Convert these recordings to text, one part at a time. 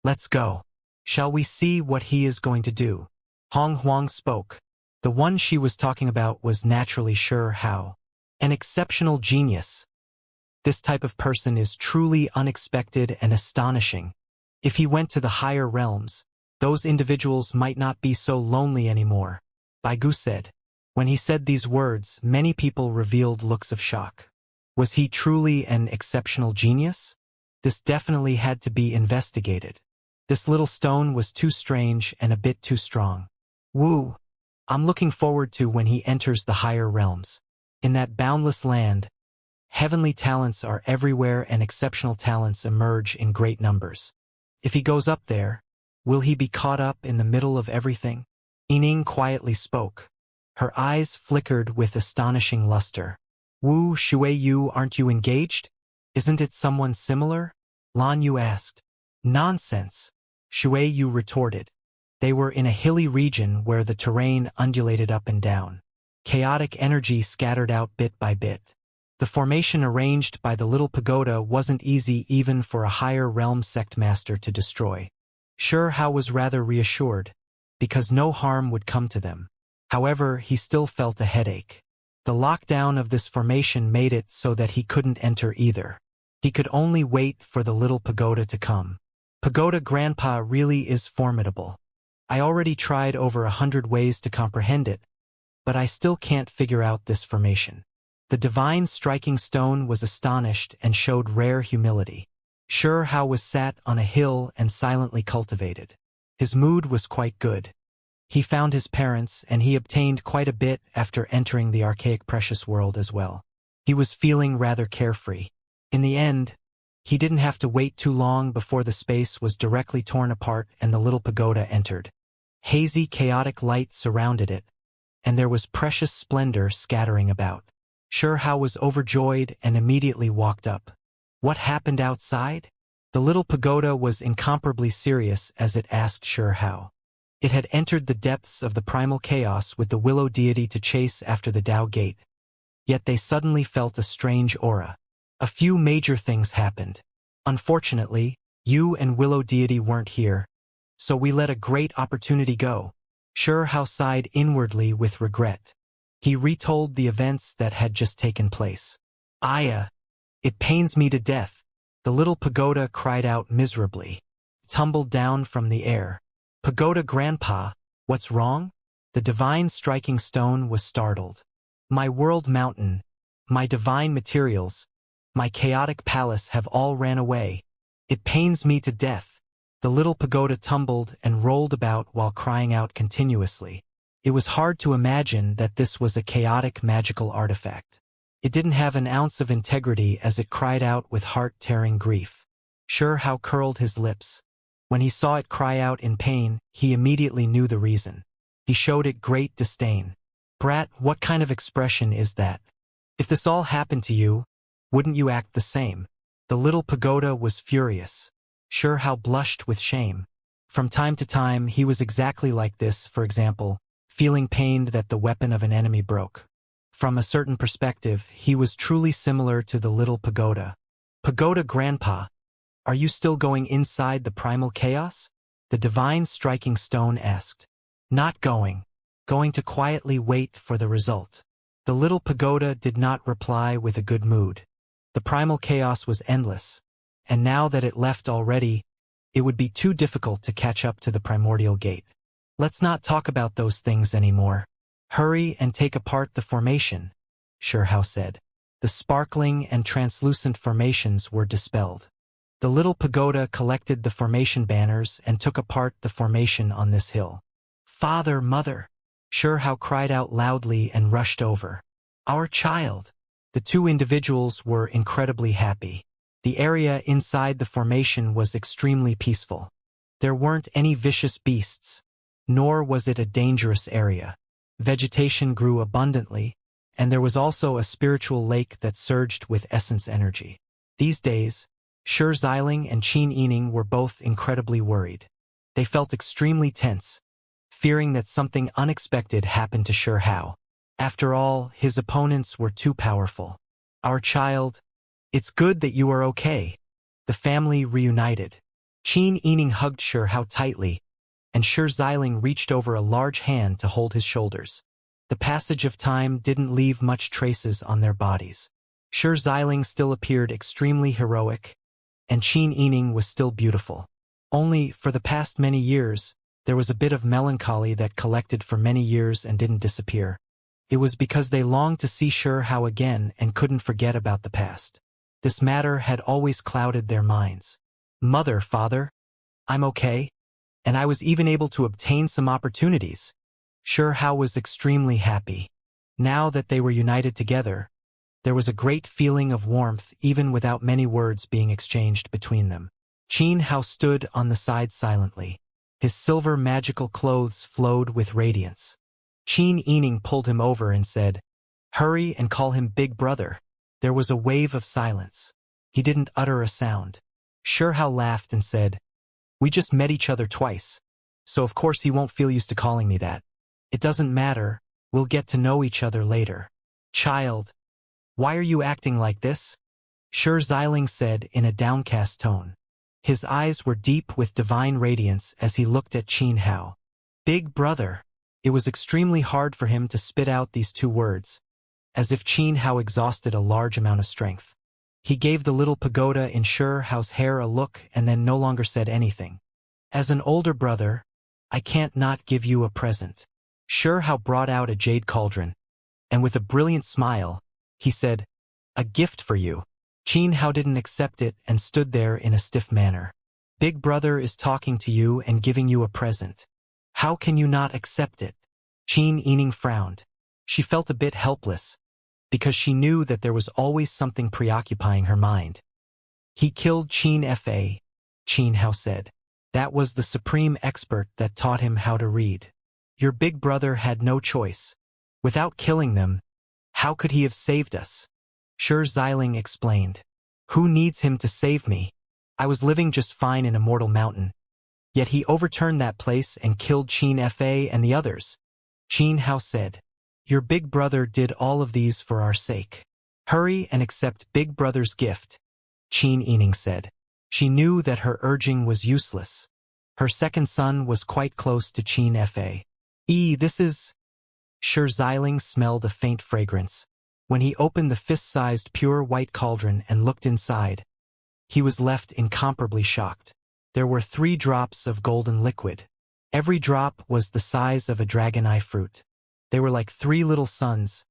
Let's go. Shall we see what he is going to do? Hong Huang spoke. The one she was talking about was naturally Shi Hao. An exceptional genius. This type of person is truly unexpected and astonishing. If he went to the higher realms, those individuals might not be so lonely anymore. Baigu said. When he said these words, many people revealed looks of shock. Was he truly an exceptional genius? This definitely had to be investigated. This little stone was too strange and a bit too strong. Wu, I'm looking forward to when he enters the higher realms. In that boundless land, heavenly talents are everywhere and exceptional talents emerge in great numbers. If he goes up there, will he be caught up in the middle of everything? Yining quietly spoke. Her eyes flickered with astonishing luster. Wu Shuiyu, aren't you engaged? Isn't it someone similar? Lan Yu asked. Nonsense, Shuiyu retorted. They were in a hilly region where the terrain undulated up and down. Chaotic energy scattered out bit by bit. The formation arranged by the little pagoda wasn't easy even for a higher realm sect master to destroy. Shi Hao was rather reassured, because no harm would come to them. However, he still felt a headache. The lockdown of this formation made it so that he couldn't enter either. He could only wait for the little pagoda to come. Pagoda Grandpa really is formidable. I already tried over 100 ways to comprehend it, but I still can't figure out this formation. The divine striking stone was astonished and showed rare humility. Shi Hao was sat on a hill and silently cultivated. His mood was quite good. He found his parents and he obtained quite a bit after entering the archaic precious world as well. He was feeling rather carefree. In the end, he didn't have to wait too long before the space was directly torn apart and the little pagoda entered. Hazy, chaotic light surrounded it, and there was precious splendor scattering about. Shi Hao was overjoyed and immediately walked up. What happened outside? The little pagoda was incomparably serious as it asked Shi Hao. It had entered the depths of the primal chaos with the willow deity to chase after the Tao Gate. Yet they suddenly felt a strange aura. A few major things happened. Unfortunately, you and willow deity weren't here, so we let a great opportunity go. Shi Hao sighed inwardly with regret. He retold the events that had just taken place. Aya, it pains me to death. The little pagoda cried out miserably. Tumbled down from the air. Pagoda Grandpa, what's wrong? The divine striking stone was startled. My world mountain, my divine materials, my chaotic palace have all ran away. It pains me to death. The little pagoda tumbled and rolled about while crying out continuously. It was hard to imagine that this was a chaotic magical artifact. It didn't have an ounce of integrity as it cried out with heart-tearing grief. Shi Hao curled his lips. When he saw it cry out in pain, he immediately knew the reason. He showed it great disdain. Brat, what kind of expression is that? If this all happened to you, wouldn't you act the same? The little pagoda was furious. Shi Hao blushed with shame. From time to time, he was exactly like this, for example, feeling pained that the weapon of an enemy broke. From a certain perspective, he was truly similar to the little pagoda. Pagoda Grandpa, are you still going inside the primal chaos? The divine striking stone asked. Not going. Going to quietly wait for the result. The little pagoda did not reply with a good mood. The primal chaos was endless, and now that it left already, it would be too difficult to catch up to the primordial gate. Let's not talk about those things anymore. Hurry and take apart the formation, Shi Hao said. The sparkling and translucent formations were dispelled. The little pagoda collected the formation banners and took apart the formation on this hill. Father, Mother! Shi Hao cried out loudly and rushed over. Our child! The two individuals were incredibly happy. The area inside the formation was extremely peaceful. There weren't any vicious beasts, nor was it a dangerous area. Vegetation grew abundantly, and there was also a spiritual lake that surged with essence energy. These days, Shi Xiling and Qin Yining were both incredibly worried. They felt extremely tense, fearing that something unexpected happened to Shi Hao. After all, his opponents were too powerful. Our child, it's good that you are okay. The family reunited. Qin Yining hugged Shi Hao tightly, and Shi Xiling reached over a large hand to hold his shoulders. The passage of time didn't leave much traces on their bodies. Shi Xiling still appeared extremely heroic, and Qin Yining was still beautiful. Only, for the past many years, there was a bit of melancholy that collected for many years and didn't disappear. It was because they longed to see Shi Hao again and couldn't forget about the past. This matter had always clouded their minds. Mother, father, I'm okay, and I was even able to obtain some opportunities. Shi Hao was extremely happy. Now that they were united together, there was a great feeling of warmth even without many words being exchanged between them. Qin Hao stood on the side silently. His silver magical clothes flowed with radiance. Qin Yining pulled him over and said, "Hurry and call him Big Brother." There was a wave of silence. He didn't utter a sound. Shi Hao laughed and said, "We just met each other twice, so of course he won't feel used to calling me that. It doesn't matter, we'll get to know each other later." "Child, why are you acting like this?" Shi Xiling said in a downcast tone. His eyes were deep with divine radiance as he looked at Qin Hao. "Big Brother." It was extremely hard for him to spit out these two words, as if Qin Hao exhausted a large amount of strength. He gave the little pagoda in Shi Hao's hair a look and then no longer said anything. "As an older brother, I can't not give you a present." Shi Hao brought out a jade cauldron, and with a brilliant smile, he said, "A gift for you." Qin Hao didn't accept it and stood there in a stiff manner. "Big Brother is talking to you and giving you a present. How can you not accept it?" Qin Yining frowned. She felt a bit helpless, because she knew that there was always something preoccupying her mind. "He killed Qin Fa," Qin Hao said. "That was the supreme expert that taught him how to read. Your big brother had no choice. Without killing them, how could he have saved us?" Shi Xiling explained. "Who needs him to save me? I was living just fine in Immortal Mountain. Yet he overturned that place and killed Qin Fa and the others." Qin Hao said, "Your big brother did all of these for our sake. Hurry and accept Big Brother's gift," Qin Yining said. She knew that her urging was useless. Her second son was quite close to Qin Fa. This is..." Shi Xiling smelled a faint fragrance. When he opened the fist-sized pure white cauldron and looked inside, he was left incomparably shocked. There were 3 drops of golden liquid. Every drop was the size of a dragon eye fruit. They were like 3 little suns,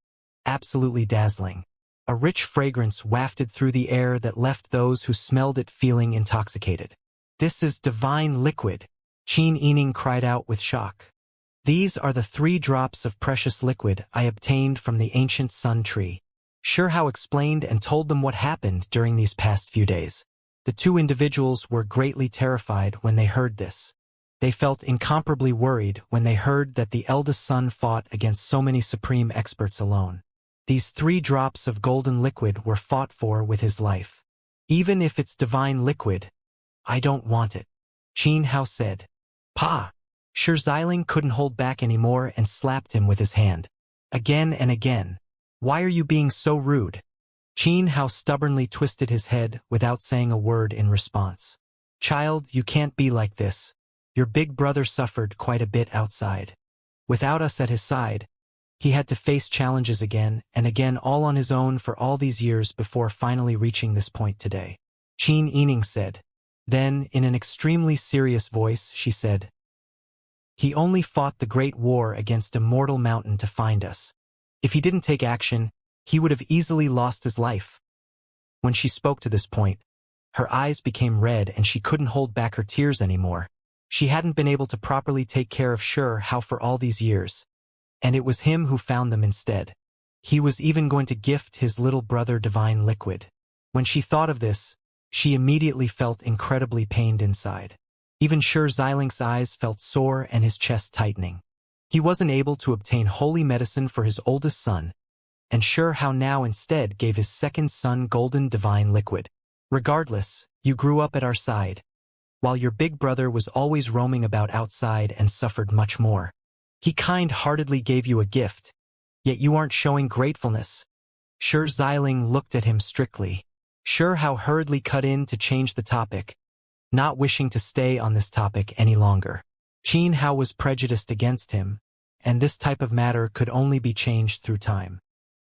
absolutely dazzling. A rich fragrance wafted through the air that left those who smelled it feeling intoxicated. "This is divine liquid," Qin Yining cried out with shock. "These are the 3 drops of precious liquid I obtained from the ancient sun tree." Shi Hao explained and told them what happened during these past few days. The 2 individuals were greatly terrified when they heard this. They felt incomparably worried when they heard that the eldest son fought against so many supreme experts alone. These 3 drops of golden liquid were fought for with his life. "Even if it's divine liquid, I don't want it," Qin Hao said. "Pa!" Shi Xiling couldn't hold back anymore and slapped him with his hand. Again and again. "Why are you being so rude?" Qin Hao stubbornly twisted his head without saying a word in response. "Child, you can't be like this. Your big brother suffered quite a bit outside. Without us at his side, he had to face challenges again and again all on his own for all these years before finally reaching this point today," Qin Yining said. Then, in an extremely serious voice, she said, "He only fought the great war against Immortal Mountain to find us. If he didn't take action, he would have easily lost his life." When she spoke to this point, her eyes became red and she couldn't hold back her tears anymore. She hadn't been able to properly take care of Shi Hao for all these years, and it was him who found them instead. He was even going to gift his little brother divine liquid. When she thought of this, she immediately felt incredibly pained inside. Even Shi Xiling's eyes felt sore and his chest tightening. He wasn't able to obtain holy medicine for his oldest son, and Shi Hao now instead gave his second son golden divine liquid. "Regardless, you grew up at our side, while your big brother was always roaming about outside and suffered much more. He kind-heartedly gave you a gift, yet you aren't showing gratefulness." Shi Xiling looked at him strictly. Shi Hao hurriedly cut in to change the topic. not wishing to stay on this topic any longer. Xianxia was prejudiced against him, and this type of matter could only be changed through time.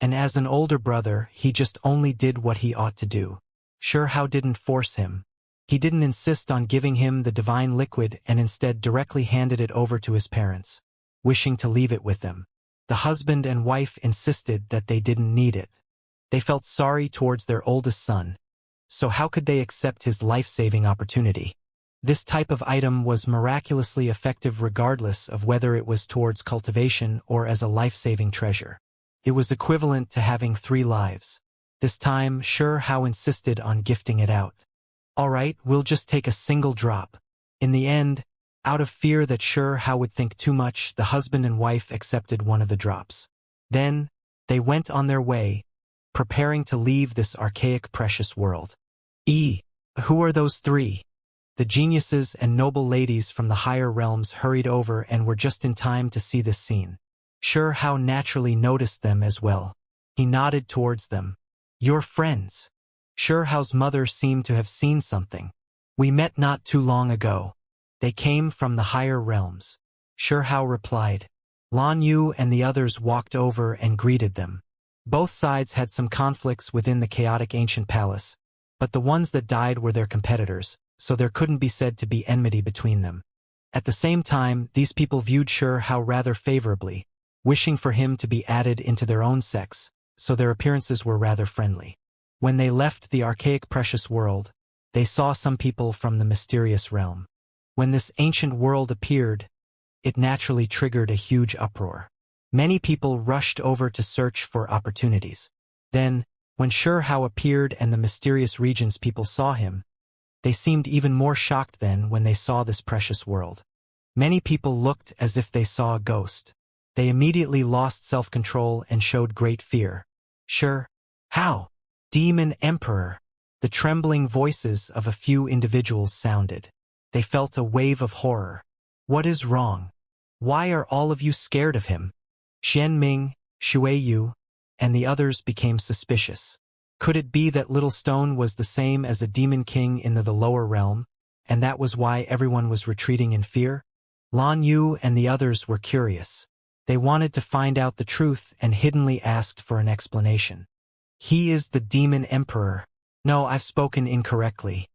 And as an older brother, he just only did what he ought to do. Xianxia didn't force him. He didn't insist on giving him the divine liquid and instead directly handed it over to his parents, wishing to leave it with them. The husband and wife insisted that they didn't need it. They felt sorry towards their oldest son, so how could they accept his life-saving opportunity? This type of item was miraculously effective regardless of whether it was towards cultivation or as a life-saving treasure. It was equivalent to having 3 lives. This time, Xianxia insisted on gifting it out. All right, we'll just take a single drop. In the end, out of fear that Xianxia would think too much, the husband and wife accepted one of the drops. Then, they went on their way, preparing to leave this archaic precious world. Who are those 3? The geniuses and noble ladies from the higher realms hurried over and were just in time to see this scene. Xianxia naturally noticed them as well. He nodded towards them. Your friends. Xianxia's mother seemed to have seen something. We met not too long ago. They came from the higher realms. Xianxia replied. Lan Yu and the others walked over and greeted them. Both sides had some conflicts within the chaotic ancient palace, but the ones that died were their competitors, so there couldn't be said to be enmity between them. At the same time, these people viewed Xianxia rather favorably, wishing for him to be added into their own sex, so their appearances were rather friendly. When they left the archaic precious world, they saw some people from the mysterious realm. When this ancient world appeared, it naturally triggered a huge uproar. Many people rushed over to search for opportunities. Then, when Xianxia appeared and the mysterious region's people saw him, they seemed even more shocked than when they saw this precious world. Many people looked as if they saw a ghost. They immediately lost self-control and showed great fear. How? Demon Emperor! The trembling voices of a few individuals sounded. They felt a wave of horror. What is wrong? Why are all of you scared of him? Xianming, Xueyu, and the others became suspicious. Could it be that Little Stone was the same as a demon king in the lower realm, and that was why everyone was retreating in fear? Lan Yu and the others were curious. They wanted to find out the truth and hiddenly asked for an explanation. He is the Demon Emperor. No, I've spoken incorrectly.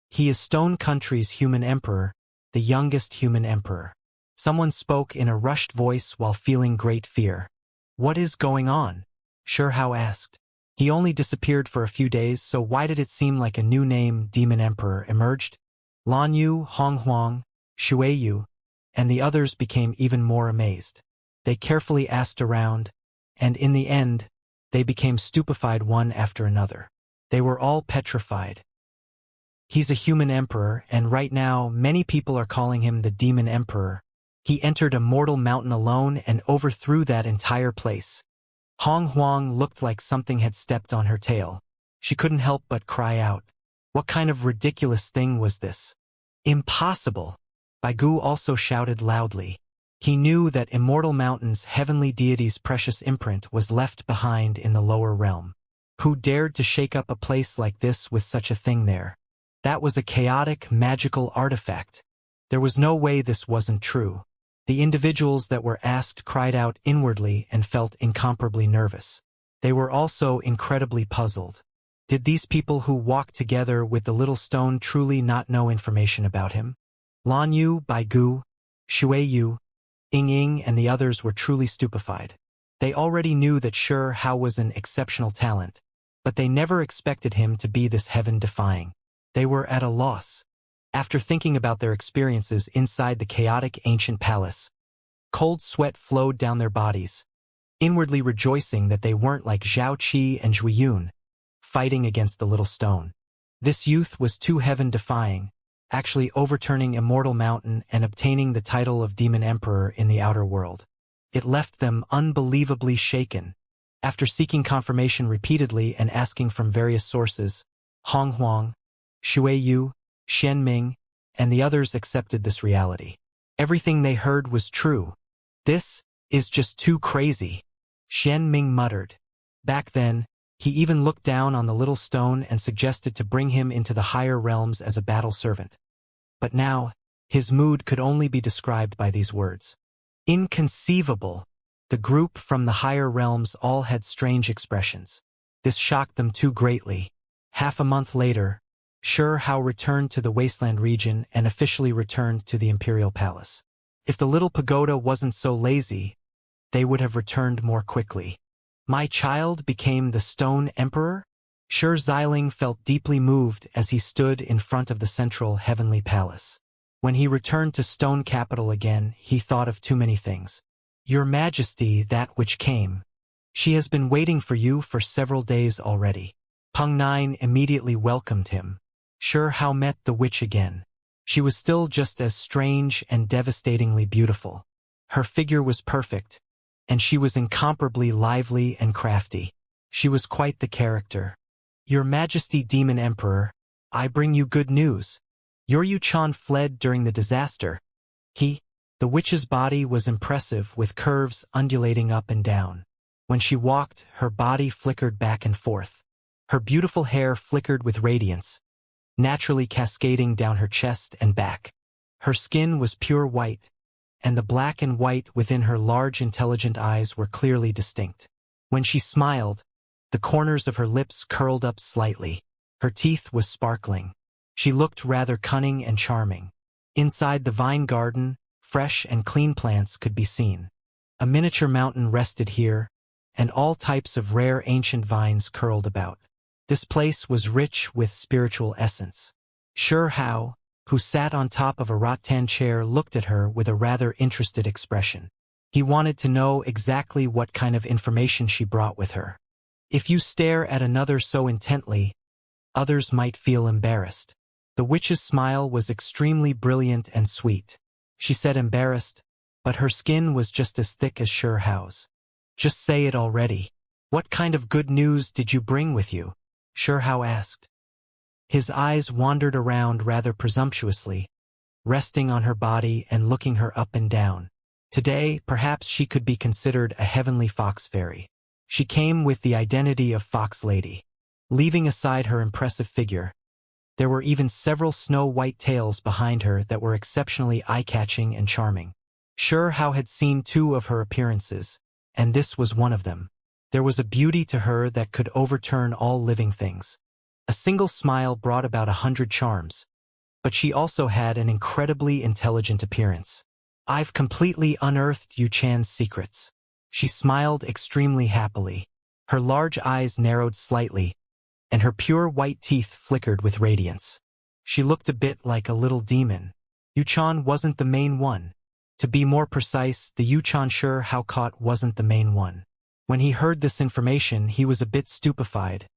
He is Stone Country's human emperor, the youngest human emperor. Someone spoke in a rushed voice while feeling great fear. What is going on? Xianxia asked. He only disappeared for a few days, so why did it seem like a new name, Demon Emperor, emerged? Lan Yu, Honghuang, Xueyu, and the others became even more amazed. They carefully asked around, and in the end, they became stupefied one after another. They were all petrified. He's a human emperor, and right now, many people are calling him the Demon Emperor. He entered Immortal Mountain alone and overthrew that entire place. Hong Huang looked like something had stepped on her tail. She couldn't help but cry out. What kind of ridiculous thing was this? Impossible! Baigu also shouted loudly. He knew that Immortal Mountain's heavenly deity's precious imprint was left behind in the lower realm. Who dared to shake up a place like this with such a thing there? That was a chaotic, magical artifact. There was no way this wasn't true. The individuals that were asked cried out inwardly and felt incomparably nervous. They were also incredibly puzzled. Did these people who walked together with the little stone truly not know information about him? Lan Yu, Baigu, Xueyu, Ying and the others were truly stupefied. They already knew that Xianxia was an exceptional talent, but they never expected him to be this heaven-defying. They were at a loss. After thinking about their experiences inside the chaotic ancient palace, cold sweat flowed down their bodies, inwardly rejoicing that they weren't like Zhao Qi and Zhu Yun, fighting against the little stone. This youth was too heaven-defying, actually overturning Immortal Mountain and obtaining the title of Demon Emperor in the outer world. It left them unbelievably shaken. After seeking confirmation repeatedly and asking from various sources, Hong Huang, Xueyu, Xianming, and the others accepted this reality. Everything they heard was true. This is just too crazy, Xianming muttered. Back then, he even looked down on the little stone and suggested to bring him into the higher realms as a battle servant. but now, his mood could only be described by these words. Inconceivable. The group from the higher realms all had strange expressions. This shocked them too greatly. Half a month later, Hao returned to the wasteland region and officially returned to the imperial palace. If the little pagoda wasn't so lazy, they would have returned more quickly. My child became the Stone Emperor? Xialing felt deeply moved as he stood in front of the central heavenly palace. When he returned to Stone Capital again, he thought of too many things. Your Majesty, that which came. She has been waiting for you for several days already. Peng Nine immediately welcomed him. Hao met the witch again. She was still just as strange and devastatingly beautiful. Her figure was perfect, and she was incomparably lively and crafty. She was quite the character. Your Majesty, Demon Emperor, I bring you good news. Your Yuchan fled during the disaster. The witch's body was impressive with curves undulating up and down. When she walked, her body flickered back and forth. Her beautiful hair flickered with radiance, naturally cascading down her chest and back. Her skin was pure white, and the black and white within her large intelligent eyes were clearly distinct. When she smiled, the corners of her lips curled up slightly. Her teeth was sparkling. She looked rather cunning and charming. Inside the vine garden, fresh and clean plants could be seen. A miniature mountain rested here, and all types of rare ancient vines curled about. This place was rich with spiritual essence. Hao, who sat on top of a rattan chair, looked at her with a rather interested expression. He wanted to know exactly what kind of information she brought with her. If you stare at another so intently, others might feel embarrassed. The witch's smile was extremely brilliant and sweet. She said embarrassed, but her skin was just as thick as Hao's. Just say it already. What kind of good news did you bring with you? Hao asked. His eyes wandered around rather presumptuously, resting on her body and looking her up and down. Today, perhaps she could be considered a heavenly fox fairy. She came with the identity of Fox Lady. Leaving aside her impressive figure, there were even several snow-white tails behind her that were exceptionally eye-catching and charming. Hao had seen 2 of her appearances, and this was one of them. There was a beauty to her that could overturn all living things. A single smile brought about 100 charms, but she also had an incredibly intelligent appearance. I've completely unearthed Yu Chan's secrets. She smiled extremely happily. Her large eyes narrowed slightly, and her pure white teeth flickered with radiance. She looked a bit like a little demon. Yuchan wasn't the main one. To be more precise, the Yuchan Hao caught wasn't the main one. When he heard this information, he was a bit stupefied,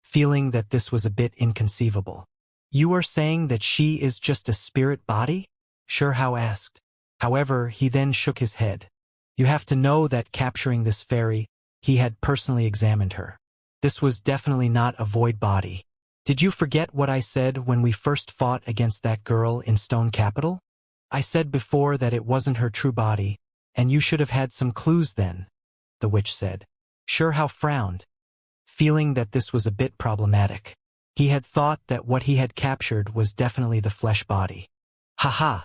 feeling that this was a bit inconceivable. You are saying that she is just a spirit body? Hao asked. However, he then shook his head. You have to know that capturing this fairy, he had personally examined her. This was definitely not a void body. Did you forget what I said when we first fought against that girl in Stone Capital? I said before that it wasn't her true body, and you should have had some clues then, the witch said. Hao frowned, feeling that this was a bit problematic. He had thought that what he had captured was definitely the flesh body. Haha,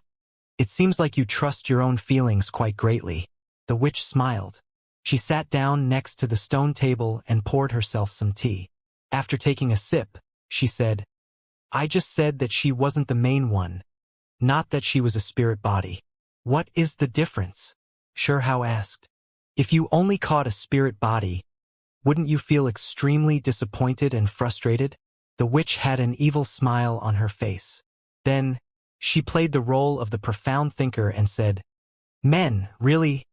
it seems like you trust your own feelings quite greatly. The witch smiled. She sat down next to the stone table and poured herself some tea. After taking a sip, she said, I just said that she wasn't the main one, not that she was a spirit body. What is the difference? Hao asked. If you only caught a spirit body, wouldn't you feel extremely disappointed and frustrated? The witch had an evil smile on her face. Then, she played the role of the profound thinker and said, Men, really?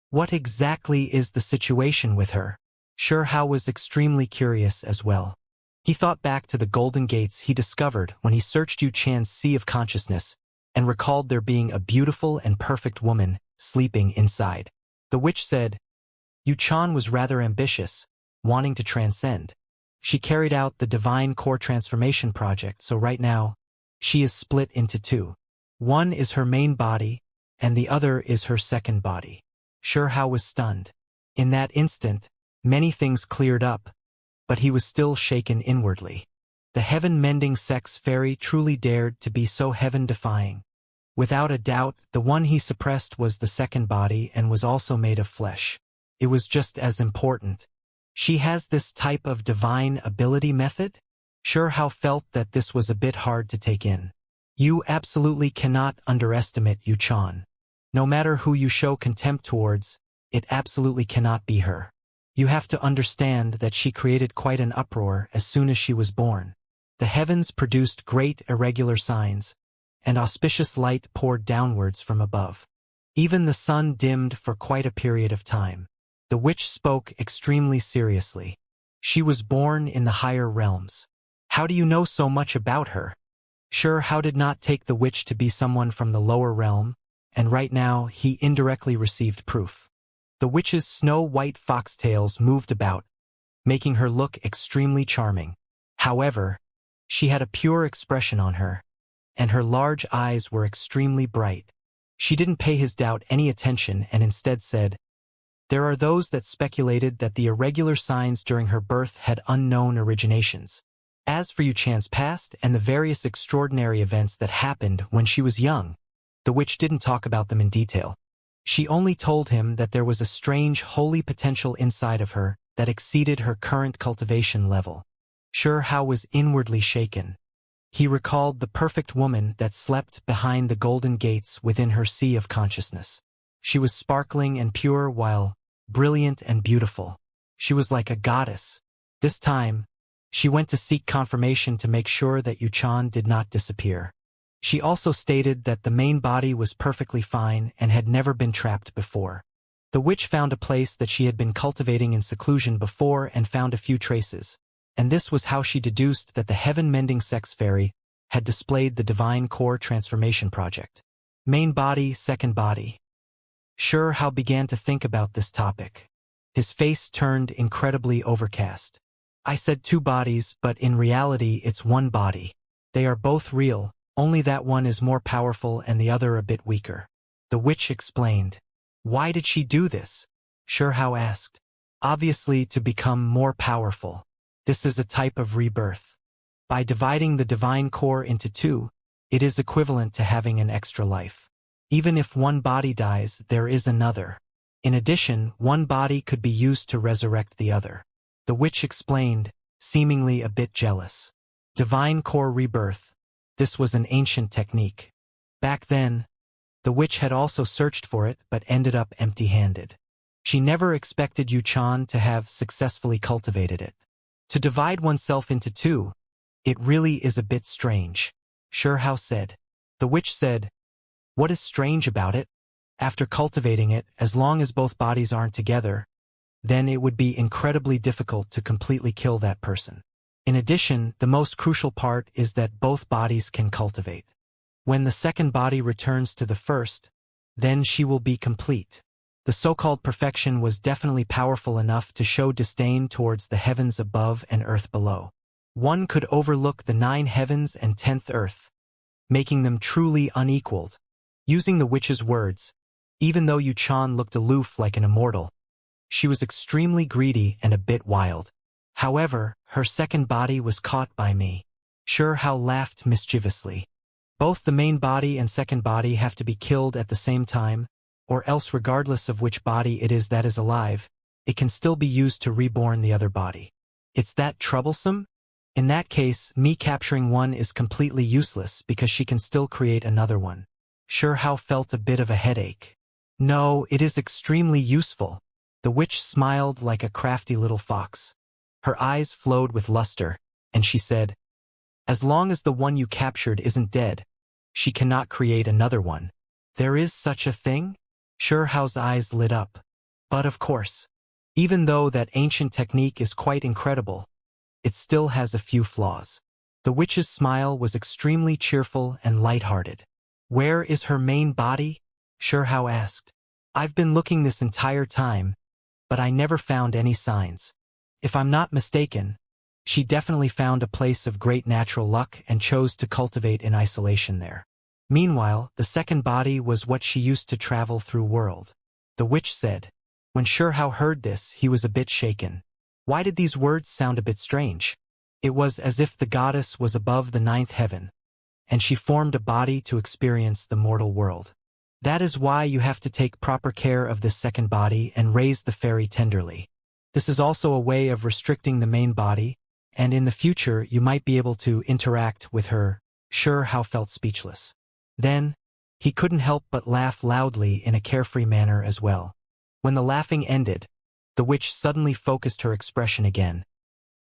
What exactly is the situation with her? Hao was extremely curious as well. He thought back to the golden gates he discovered when he searched Yu Chan's sea of consciousness and recalled there being a beautiful and perfect woman sleeping inside. The witch said, Yu Chan was rather ambitious, wanting to transcend. She carried out the divine core transformation project, so right now, she is split into 2. One is her main body, and the other is her second body. Hao was stunned. In that instant, many things cleared up, but he was still shaken inwardly. The heaven-mending sex fairy truly dared to be so heaven-defying. Without a doubt, the one he suppressed was the second body and was also made of flesh. It was just as important. She has this type of divine ability method? Sure Hao felt that this was a bit hard to take in. You absolutely cannot underestimate Yu Chan. No matter who you show contempt towards, it absolutely cannot be her. You have to understand that she created quite an uproar as soon as she was born. The heavens produced great irregular signs, and auspicious light poured downwards from above. Even the sun dimmed for quite a period of time. The witch spoke extremely seriously. She was born in the higher realms. How do you know so much about her? Sure Hao did not take the witch to be someone from the lower realm, and right now he indirectly received proof. The witch's snow-white foxtails moved about, making her look extremely charming. However, she had a pure expression on her, and her large eyes were extremely bright. She didn't pay his doubt any attention and instead said, "There are those that speculated that the irregular signs during her birth had unknown originations. As for Yu Chan's past and the various extraordinary events that happened when she was young, the witch didn't talk about them in detail. She only told him that there was a strange holy potential inside of her that exceeded her current cultivation level." Sure Hao was inwardly shaken. He recalled the perfect woman that slept behind the golden gates within her sea of consciousness. She was sparkling and pure while brilliant and beautiful. She was like a goddess. This time, she went to seek confirmation to make sure that Yu Chan did not disappear. She also stated that the main body was perfectly fine and had never been trapped before. The witch found a place that she had been cultivating in seclusion before and found a few traces, and this was how she deduced that the heaven-mending sex fairy had displayed the divine core transformation project. Main body, second body. Sure Hao began to think about this topic. His face turned incredibly overcast. I said two bodies, but in reality it's one body. They are both real, only that one is more powerful and the other a bit weaker. The witch explained. Why did she do this? Sure Hao asked. Obviously to become more powerful. This is a type of rebirth. By dividing the divine core into two, it is equivalent to having an extra life. Even if one body dies, there is another. In addition, one body could be used to resurrect the other. The witch explained, seemingly a bit jealous. Divine core rebirth. This was an ancient technique. Back then, the witch had also searched for it but ended up empty-handed. She never expected Yu Chan to have successfully cultivated it. To divide oneself into two, it really is a bit strange, Sure Hao said. The witch said, what is strange about it? After cultivating it, as long as both bodies aren't together, then it would be incredibly difficult to completely kill that person. In addition, the most crucial part is that both bodies can cultivate. When the second body returns to the first, then she will be complete. The so-called perfection was definitely powerful enough to show disdain towards the heavens above and earth below. One could overlook the 9 heavens and 10th earth, making them truly unequaled. Using the witch's words, even though Yu Chan looked aloof like an immortal, she was extremely greedy and a bit wild. However, her second body was caught by me. Sure Hao laughed mischievously. Both the main body and second body have to be killed at the same time, or else regardless of which body it is that is alive, it can still be used to reborn the other body. It's that troublesome? In that case, me capturing one is completely useless because she can still create another one. Sure Hao felt a bit of a headache. No, it is extremely useful. The witch smiled like a crafty little fox. Her eyes flowed with luster, and she said, as long as the one you captured isn't dead, she cannot create another one. There is such a thing? Sure Hao's eyes lit up. But of course, even though that ancient technique is quite incredible, it still has a few flaws. The witch's smile was extremely cheerful and light-hearted. Where is her main body? Sure Hao asked. I've been looking this entire time, but I never found any signs. If I'm not mistaken, she definitely found a place of great natural luck and chose to cultivate in isolation there. Meanwhile, the second body was what she used to travel through world. The witch said. When Sure Hao heard this, he was a bit shaken. Why did these words sound a bit strange? It was as if the goddess was above the ninth heaven, and she formed a body to experience the mortal world. That is why you have to take proper care of this second body and raise the fairy tenderly. This is also a way of restricting the main body, and in the future you might be able to interact with her. Xianxia felt speechless. Then, he couldn't help but laugh loudly in a carefree manner as well. When the laughing ended, the witch suddenly focused her expression again,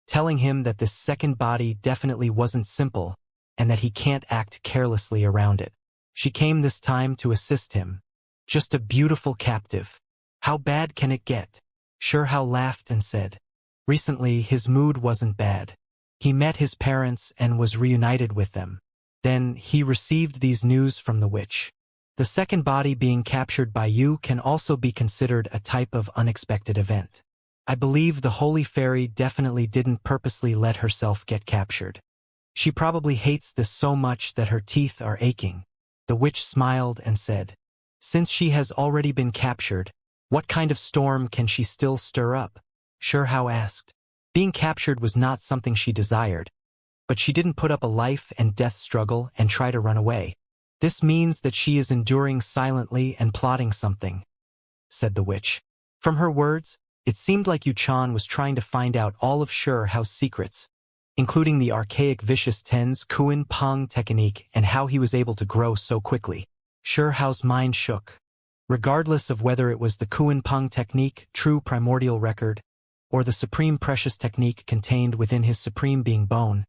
telling him that this second body definitely wasn't simple and that he can't act carelessly around it. She came this time to assist him. Just a beautiful captive. How bad can it get? Xianxia laughed and said. Recently his mood wasn't bad. He met his parents and was reunited with them. Then he received these news from the witch. The second body being captured by you can also be considered a type of unexpected event. I believe the holy fairy definitely didn't purposely let herself get captured. She probably hates this so much that her teeth are aching. The witch smiled and said, since she has already been captured, what kind of storm can she still stir up? Xianxia asked. Being captured was not something she desired, but she didn't put up a life and death struggle and try to run away. This means that she is enduring silently and plotting something, said the witch. From her words, it seemed like Yuchan was trying to find out all of Xianxia's secrets, including the archaic vicious tens Kuan Peng technique and how he was able to grow so quickly. Xianxia's mind shook. Regardless of whether it was the Kuan Peng technique, true primordial record, or the supreme precious technique contained within his supreme being bone,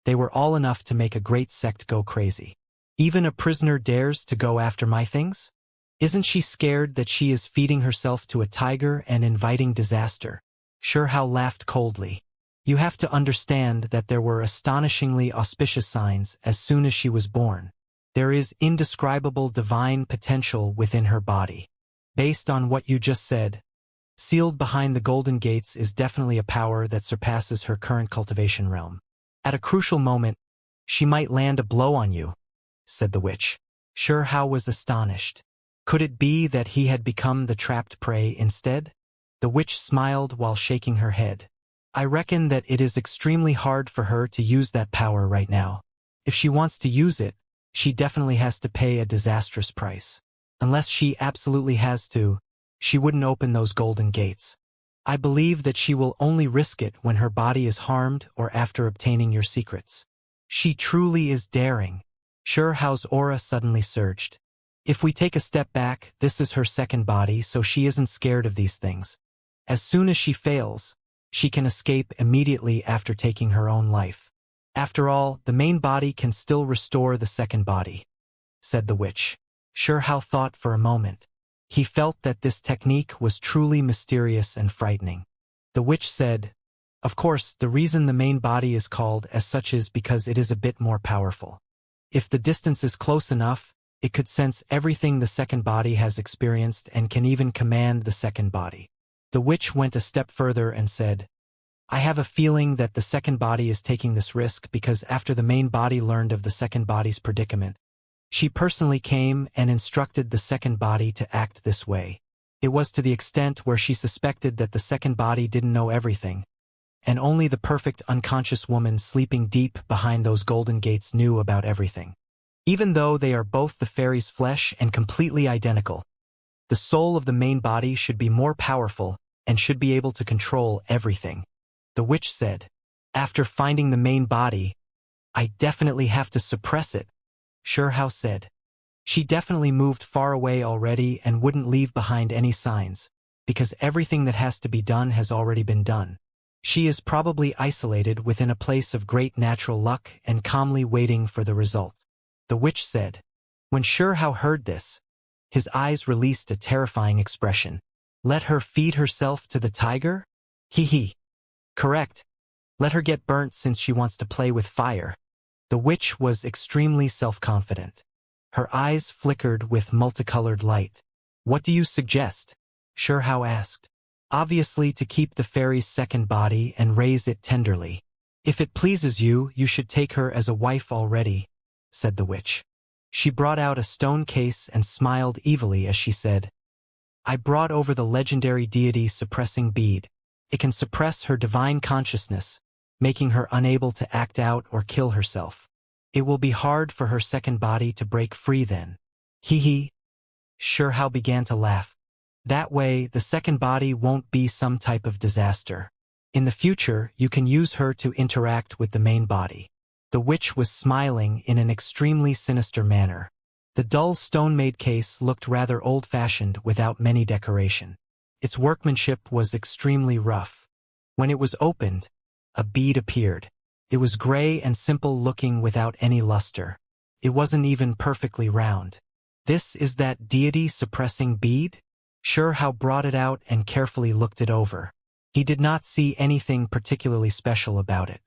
they were all enough to make a great sect go crazy. Even a prisoner dares to go after my things? Isn't she scared that she is feeding herself to a tiger and inviting disaster? Xianxia laughed coldly. You have to understand that there were astonishingly auspicious signs as soon as she was born. There is indescribable divine potential within her body. Based on what you just said, sealed behind the golden gates is definitely a power that surpasses her current cultivation realm. At a crucial moment, she might land a blow on you, said the witch. Xianxia was astonished. Could it be that he had become the trapped prey instead? The witch smiled while shaking her head. I reckon that it is extremely hard for her to use that power right now. If she wants to use it, she definitely has to pay a disastrous price. Unless she absolutely has to, she wouldn't open those golden gates. I believe that she will only risk it when her body is harmed or after obtaining your secrets. She truly is daring. Xianxia's aura suddenly surged. If we take a step back, this is her second body, so she isn't scared of these things. As soon as she fails, she can escape immediately after taking her own life. After all, the main body can still restore the second body, said the witch. Xianxia thought for a moment. He felt that this technique was truly mysterious and frightening. The witch said, of course, the reason the main body is called as such is because it is a bit more powerful. If the distance is close enough, it could sense everything the second body has experienced and can even command the second body. The witch went a step further and said, I have a feeling that the second body is taking this risk because after the main body learned of the second body's predicament, she personally came and instructed the second body to act this way. It was to the extent where she suspected that the second body didn't know everything, and only the perfect unconscious woman sleeping deep behind those golden gates knew about everything. Even though they are both the fairy's flesh and completely identical, the soul of the main body should be more powerful and should be able to control everything. The witch said, after finding the main body, I definitely have to suppress it, Xianxia said. She definitely moved far away already and wouldn't leave behind any signs, because everything that has to be done has already been done. She is probably isolated within a place of great natural luck and calmly waiting for the result. The witch said. When Xianxia heard this, his eyes released a terrifying expression. Let her feed herself to the tiger? Hee. Correct. Let her get burnt since she wants to play with fire. The witch was extremely self-confident. Her eyes flickered with multicolored light. What do you suggest? Xianxia asked. Obviously to keep the fairy's second body and raise it tenderly. If it pleases you, you should take her as a wife already, said the witch. She brought out a stone case and smiled evilly as she said, I brought over the legendary deity suppressing bead. It can suppress her divine consciousness, making her unable to act out or kill herself. It will be hard for her second body to break free then. Hee hee. Shurhao began to laugh. That way, the second body won't be some type of disaster. In the future, you can use her to interact with the main body. The witch was smiling in an extremely sinister manner. The dull stone-made case looked rather old-fashioned without many decoration. Its workmanship was extremely rough. When it was opened, a bead appeared. It was gray and simple-looking without any luster. It wasn't even perfectly round. This is that deity-suppressing bead? Shurhao brought it out and carefully looked it over. He did not see anything particularly special about it.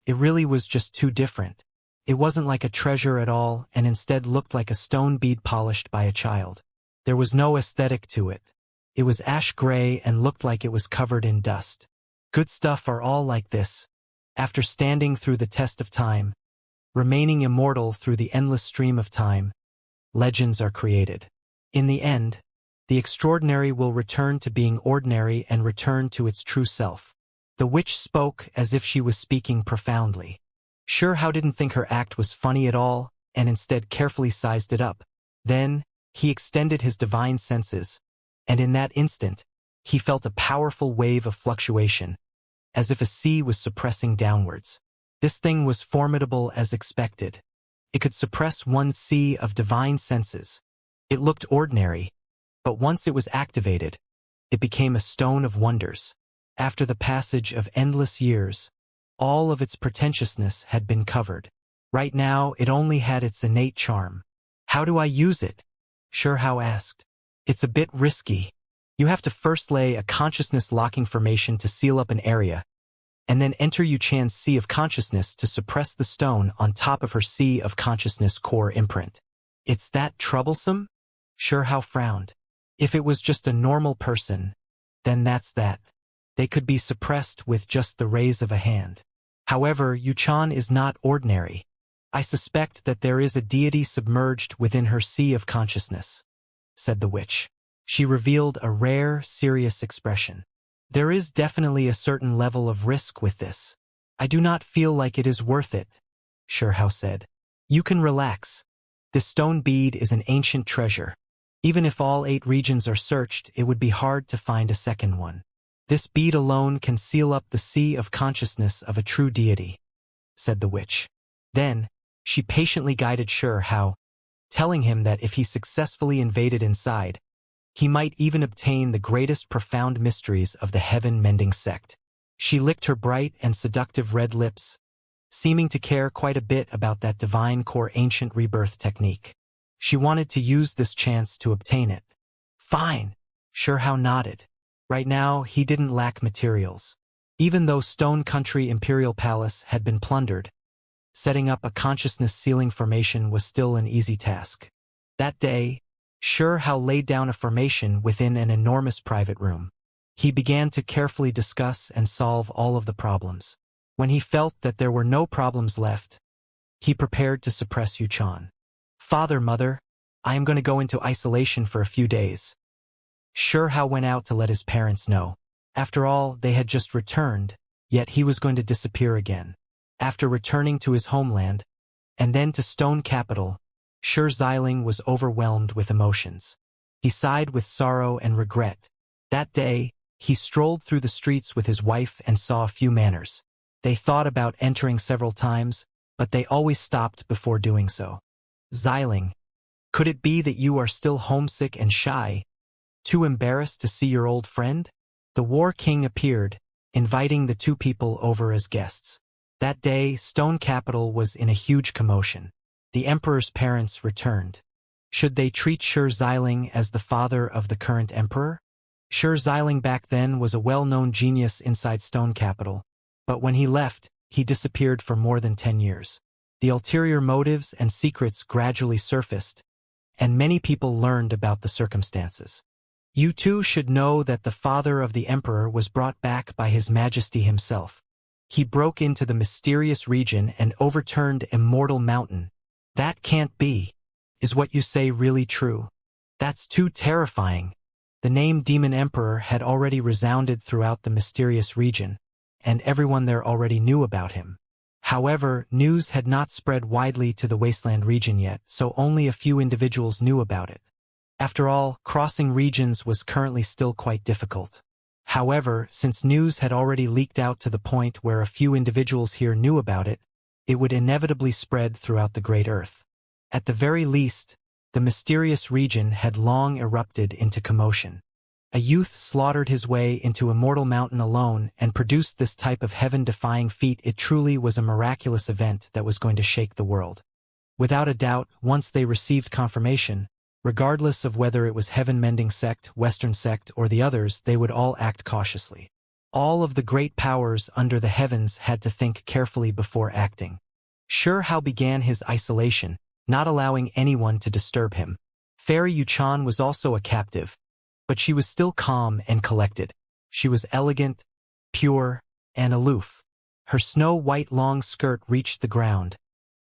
It really was just too different. It wasn't like a treasure at all and instead looked like a stone bead polished by a child. There was no aesthetic to it. It was ash gray and looked like it was covered in dust. Good stuff are all like this. After standing through the test of time, remaining immortal through the endless stream of time, legends are created. In the end, the extraordinary will return to being ordinary and return to its true self. The witch spoke as if she was speaking profoundly. Shurhao didn't think her act was funny at all, and instead carefully sized it up. Then, he extended his divine senses, and in that instant, he felt a powerful wave of fluctuation, as if a sea was suppressing downwards. This thing was formidable as expected. It could suppress one sea of divine senses. It looked ordinary, but once it was activated, it became a stone of wonders. After the passage of endless years, all of its pretentiousness had been covered. Right now, it only had its innate charm. How do I use it? Shurhao asked. It's a bit risky. You have to first lay a consciousness-locking formation to seal up an area, and then enter Yu Chan's Sea of Consciousness to suppress the stone on top of her Sea of Consciousness core imprint. It's that troublesome? Shurhao frowned. If it was just a normal person, then that's that. They could be suppressed with just the raise of a hand. However, Yu Chan is not ordinary. I suspect that there is a deity submerged within her Sea of Consciousness, said the witch. She revealed a rare, serious expression. There is definitely a certain level of risk with this. I do not feel like it is worth it, Shurhao said. You can relax. This stone bead is an ancient treasure. Even if all 8 regions are searched, it would be hard to find a second one. This bead alone can seal up the Sea of Consciousness of a true deity, said the witch. Then, she patiently guided Shurhao, telling him that if he successfully invaded inside, he might even obtain the greatest profound mysteries of the heaven-mending sect. She licked her bright and seductive red lips, seeming to care quite a bit about that divine core ancient rebirth technique. She wanted to use this chance to obtain it. Fine, Shurhao nodded. Right now, he didn't lack materials. Even though Stone Country Imperial Palace had been plundered, setting up a consciousness-sealing formation was still an easy task. That day, Shurhao laid down a formation within an enormous private room. He began to carefully discuss and solve all of the problems. When he felt that there were no problems left, he prepared to suppress Yu Chan. Father, Mother, I am going to go into isolation for a few days. Shurhao went out to let his parents know. After all, they had just returned, yet he was going to disappear again. After returning to his homeland, and then to Stone Capital, Xianxia was overwhelmed with emotions. He sighed with sorrow and regret. That day, he strolled through the streets with his wife and saw a few manors. They thought about entering several times, but they always stopped before doing so. Xiling, could it be that you are still homesick and shy, too embarrassed to see your old friend? The War King appeared, inviting the two people over as guests. That day, Stone Capital was in a huge commotion. The Emperor's parents returned. Should they treat Xianxia as the father of the current emperor? Xianxia back then was a well-known genius inside Stone Capital, but when he left, he disappeared for more than 10 years. The ulterior motives and secrets gradually surfaced, and many people learned about the circumstances. You too should know that the father of the emperor was brought back by His Majesty himself. He broke into the mysterious region and overturned Immortal Mountain. That can't be. Is what you say really true? That's too terrifying. The name Demon Emperor had already resounded throughout the mysterious region, and everyone there already knew about him. However, news had not spread widely to the Wasteland region yet, so only a few individuals knew about it. After all, crossing regions was currently still quite difficult. However, since news had already leaked out to the point where a few individuals here knew about it, it would inevitably spread throughout the Great Earth. At the very least, the mysterious region had long erupted into commotion. A youth slaughtered his way into Immortal Mountain alone and produced this type of heaven-defying feat. It truly was a miraculous event that was going to shake the world. Without a doubt, once they received confirmation, regardless of whether it was Heaven-Mending Sect, Western Sect, or the others, they would all act cautiously. All of the great powers under the heavens had to think carefully before acting. Sure Hao began his isolation, not allowing anyone to disturb him. Fairy Yuchan was also a captive, but she was still calm and collected. She was elegant, pure, and aloof. Her snow-white long skirt reached the ground,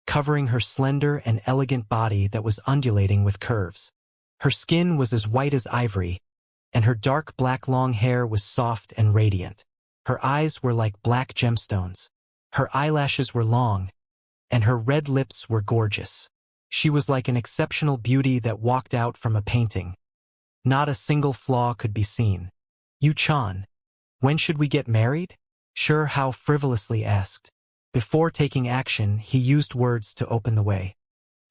covering her slender and elegant body that was undulating with curves. Her skin was as white as ivory, and her dark black long hair was soft and radiant. Her eyes were like black gemstones. Her eyelashes were long, and her red lips were gorgeous. She was like an exceptional beauty that walked out from a painting. Not a single flaw could be seen. Yuchan, when should we get married? Sure Hao frivolously asked. Before taking action, he used words to open the way.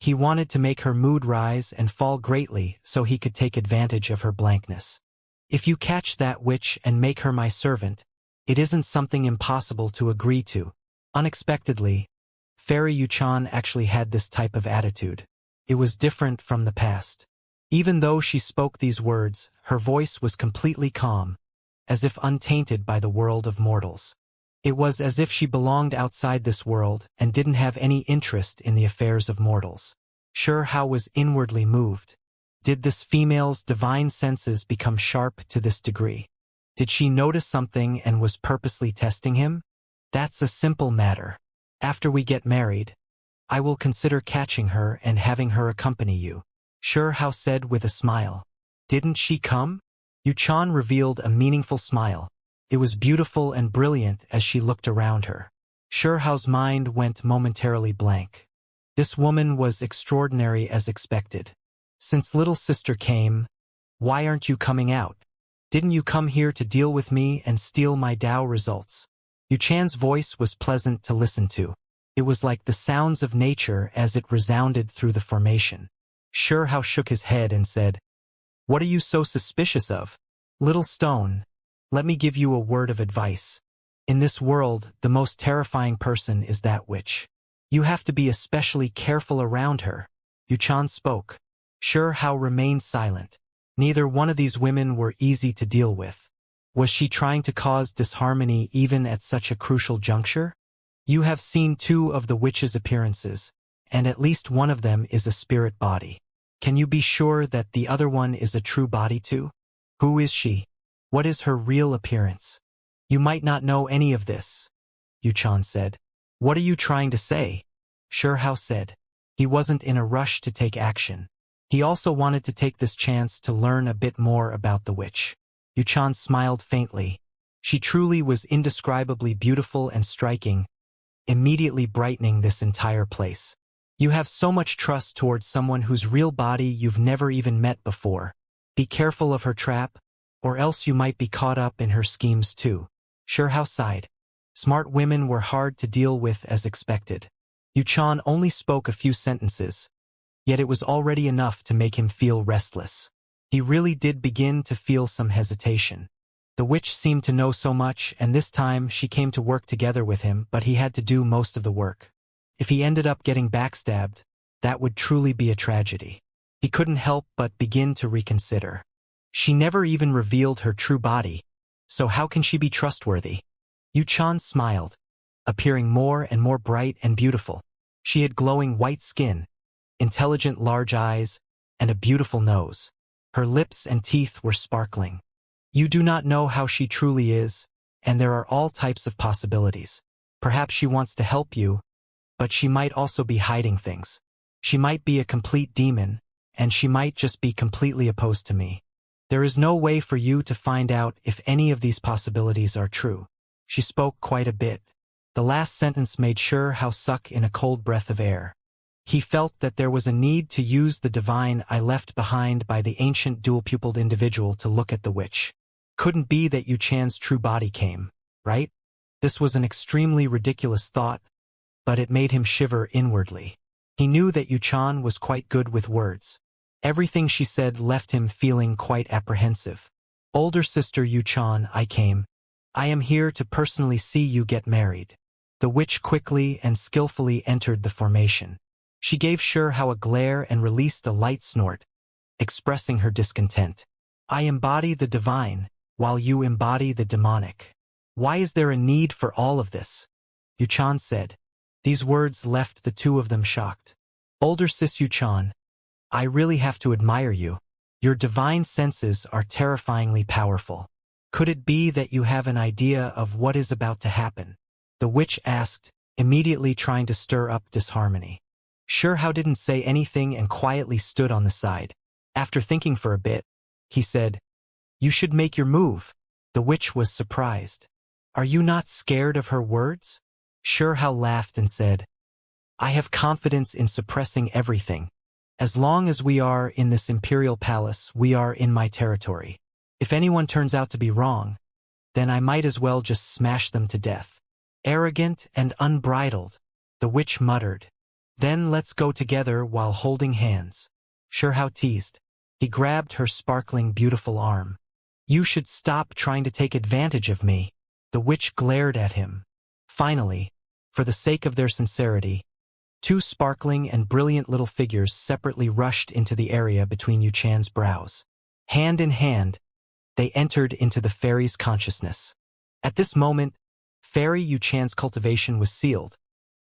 He wanted to make her mood rise and fall greatly so he could take advantage of her blankness. If you catch that witch and make her my servant, it isn't something impossible to agree to. Unexpectedly, Fairy Yuchan actually had this type of attitude. It was different from the past. Even though she spoke these words, her voice was completely calm, as if untainted by the world of mortals. It was as if she belonged outside this world and didn't have any interest in the affairs of mortals. Sure Hao was inwardly moved. Did this female's divine senses become sharp to this degree? Did she notice something and was purposely testing him? That's a simple matter. After we get married, I will consider catching her and having her accompany you. Sure Hao said with a smile. Didn't she come? Yuchan revealed a meaningful smile. It was beautiful and brilliant as she looked around her. Sure Hao's mind went momentarily blank. This woman was extraordinary as expected. Since little sister came, why aren't you coming out? Didn't you come here to deal with me and steal my Dao results? Yuchan's voice was pleasant to listen to. It was like the sounds of nature as it resounded through the formation. Sure Hao shook his head and said, "What are you so suspicious of? Little stone, let me give you a word of advice. In this world, the most terrifying person is that witch. You have to be especially careful around her." Yuchan spoke. Sure Hao remained silent. Neither one of these women were easy to deal with. Was she trying to cause disharmony even at such a crucial juncture? You have seen two of the witch's appearances, and at least one of them is a spirit body. Can you be sure that the other one is a true body too? Who is she? What is her real appearance? You might not know any of this, Yuchan said. What are you trying to say? Sure Hao said. He wasn't in a rush to take action. He also wanted to take this chance to learn a bit more about the witch. Yuchan smiled faintly. She truly was indescribably beautiful and striking, immediately brightening this entire place. You have so much trust towards someone whose real body you've never even met before. Be careful of her trap, or else you might be caught up in her schemes too. Sure Hao sighed. Smart women were hard to deal with as expected. Yuchan only spoke a few sentences, yet it was already enough to make him feel restless. He really did begin to feel some hesitation. The witch seemed to know so much, and this time she came to work together with him, but he had to do most of the work. If he ended up getting backstabbed, that would truly be a tragedy. He couldn't help but begin to reconsider. She never even revealed her true body, so how can she be trustworthy? Yuchan smiled, appearing more and more bright and beautiful. She had glowing white skin, intelligent large eyes, and a beautiful nose. Her lips and teeth were sparkling. You do not know how she truly is, and there are all types of possibilities. Perhaps she wants to help you, but she might also be hiding things. She might be a complete demon, and she might just be completely opposed to me. There is no way for you to find out if any of these possibilities are true. She spoke quite a bit. The last sentence made Sure Hao suck in a cold breath of air. He felt that there was a need to use the divine eye left behind by the ancient dual-pupiled individual to look at the witch. Couldn't be that Yu Chan's true body came, right? This was an extremely ridiculous thought, but it made him shiver inwardly. He knew that Yu Chan was quite good with words. Everything she said left him feeling quite apprehensive. Older sister Yu Chan, I came. I am here to personally see you get married. The witch quickly and skillfully entered the formation. She gave Sure Hao a glare and released a light snort, expressing her discontent. I embody the divine, while you embody the demonic. Why is there a need for all of this? Yu Chan said. These words left the two of them shocked. Older sis Yu Chan, I really have to admire you. Your divine senses are terrifyingly powerful. Could it be that you have an idea of what is about to happen? The witch asked, immediately trying to stir up disharmony. Sure Hao didn't say anything and quietly stood on the side. After thinking for a bit, he said, You should make your move. The witch was surprised. Are you not scared of her words? Sure Hao laughed and said, I have confidence in suppressing everything. As long as we are in this imperial palace, we are in my territory. If anyone turns out to be wrong, then I might as well just smash them to death. Arrogant and unbridled, the witch muttered. Then let's go together while holding hands. Sure Hao teased. He grabbed her sparkling, beautiful arm. You should stop trying to take advantage of me. The witch glared at him. Finally, for the sake of their sincerity, two sparkling and brilliant little figures separately rushed into the area between Yu Chan's brows. Hand in hand, they entered into the fairy's consciousness. At this moment, Fairy Yu Chan's cultivation was sealed,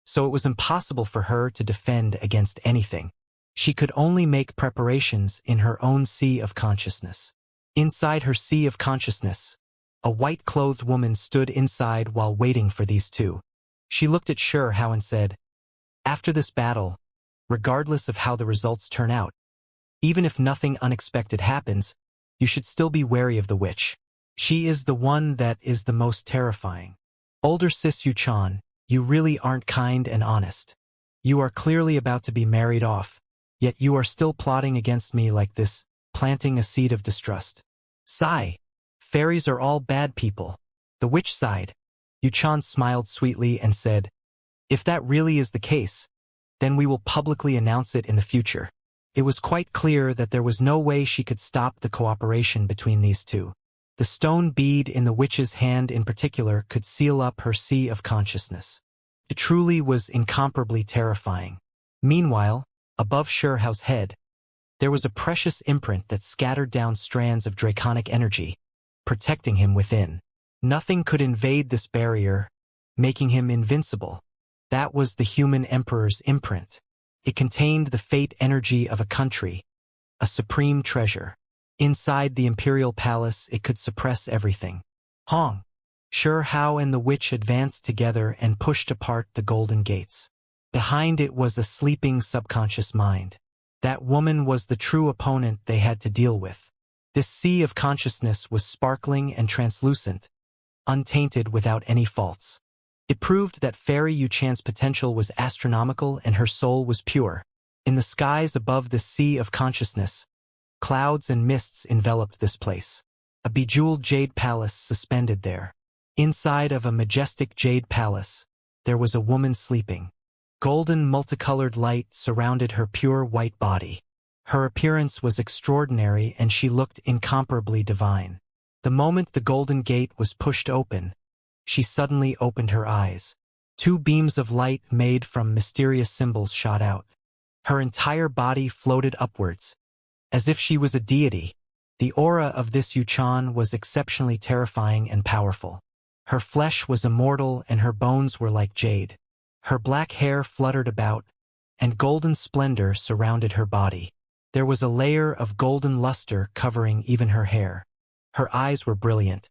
so it was impossible for her to defend against anything. She could only make preparations in her own sea of consciousness. Inside her sea of consciousness, a white-clothed woman stood inside while waiting for these two. She looked at Sure Hao and said, After this battle, regardless of how the results turn out, even if nothing unexpected happens, you should still be wary of the witch. She is the one that is the most terrifying. Older sis Yu Chan, you really aren't kind and honest. You are clearly about to be married off, yet you are still plotting against me like this, planting a seed of distrust. Sigh. Fairies are all bad people. The witch sighed. Yu Chan smiled sweetly and said, If that really is the case, then we will publicly announce it in the future. It was quite clear that there was no way she could stop the cooperation between these two. The stone bead in the witch's hand in particular could seal up her sea of consciousness. It truly was incomparably terrifying. Meanwhile, above Sure Hao's head, there was a precious imprint that scattered down strands of draconic energy, protecting him within. Nothing could invade this barrier, making him invincible. That was the human emperor's imprint. It contained the fate energy of a country, a supreme treasure. Inside the imperial palace, it could suppress everything. Hong. Sure Hao and the witch advanced together and pushed apart the golden gates. Behind it was a sleeping subconscious mind. That woman was the true opponent they had to deal with. This sea of consciousness was sparkling and translucent, untainted without any faults. It proved that Fairy Yu Chan's potential was astronomical and her soul was pure. In the skies above this sea of consciousness, clouds and mists enveloped this place. A bejeweled jade palace suspended there. Inside of a majestic jade palace, there was a woman sleeping. Golden multicolored light surrounded her pure white body. Her appearance was extraordinary and she looked incomparably divine. The moment the golden gate was pushed open, she suddenly opened her eyes. Two beams of light made from mysterious symbols shot out. Her entire body floated upwards, as if she was a deity. The aura of this Yu Chan was exceptionally terrifying and powerful. Her flesh was immortal and her bones were like jade. Her black hair fluttered about, and golden splendor surrounded her body. There was a layer of golden luster covering even her hair. Her eyes were brilliant.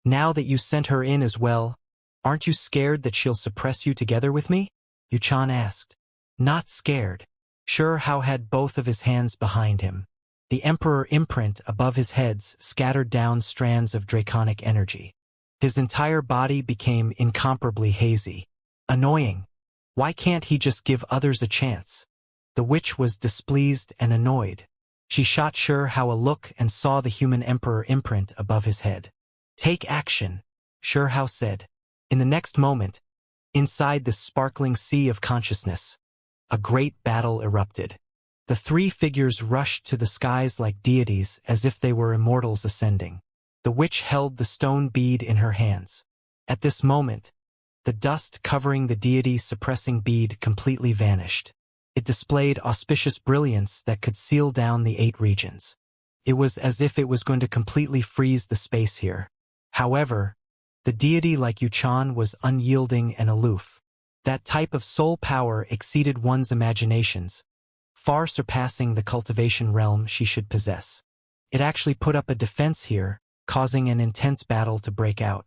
Now that you sent her in as well, aren't you scared that she'll suppress you together with me? Yu Chan asked. Not scared. Sure Hao had both of his hands behind him. The emperor imprint above his heads scattered down strands of draconic energy. His entire body became incomparably hazy. Annoying. Why can't he just give others a chance? The witch was displeased and annoyed. She shot Xianxia a look and saw the human emperor imprint above his head. Take action, Xianxia said. In the next moment, inside this sparkling sea of consciousness, a great battle erupted. The three figures rushed to the skies like deities as if they were immortals ascending. The witch held the stone bead in her hands. At this moment, the dust covering the deity-suppressing bead completely vanished. It displayed auspicious brilliance that could seal down the 8 regions. It was as if it was going to completely freeze the space here. However, the deity like Yuchan was unyielding and aloof. That type of soul power exceeded one's imaginations, far surpassing the cultivation realm she should possess. It actually put up a defense here, causing an intense battle to break out.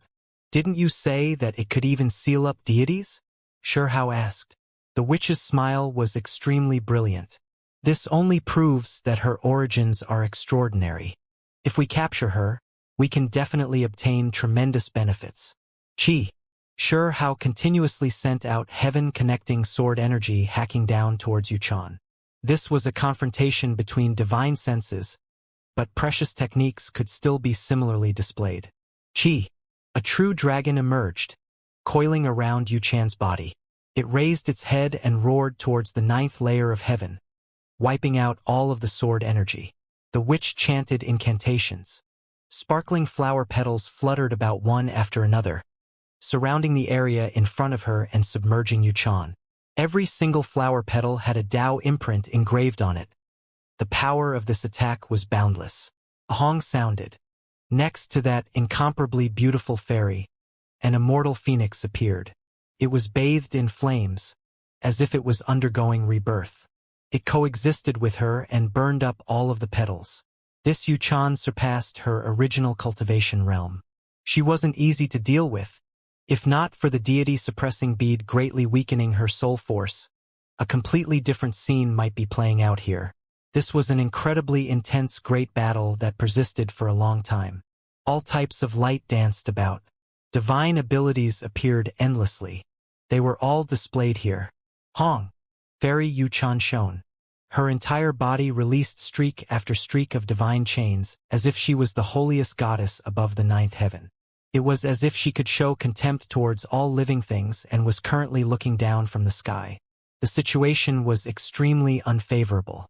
Didn't you say that it could even seal up deities? Xianxia asked. The witch's smile was extremely brilliant. This only proves that her origins are extraordinary. If we capture her, we can definitely obtain tremendous benefits. Xianxia continuously sent out heaven-connecting sword energy hacking down towards Yuchan. This was a confrontation between divine senses, but precious techniques could still be similarly displayed. A true dragon emerged, coiling around Yuchan's body. It raised its head and roared towards the 9th layer of heaven, wiping out all of the sword energy. The witch chanted incantations. Sparkling flower petals fluttered about one after another, surrounding the area in front of her and submerging Yuchan. Every single flower petal had a Tao imprint engraved on it. The power of this attack was boundless. A hong sounded. Next to that incomparably beautiful fairy, an immortal phoenix appeared. It was bathed in flames, as if it was undergoing rebirth. It coexisted with her and burned up all of the petals. This Yuchan surpassed her original cultivation realm. She wasn't easy to deal with. If not for the deity-suppressing bead greatly weakening her soul force, a completely different scene might be playing out here. This was an incredibly intense great battle that persisted for a long time. All types of light danced about. Divine abilities appeared endlessly. They were all displayed here. Hong. Fairy Yuchan shone. Her entire body released streak after streak of divine chains, as if she was the holiest goddess above the 9th heaven. It was as if she could show contempt towards all living things and was currently looking down from the sky. The situation was extremely unfavorable.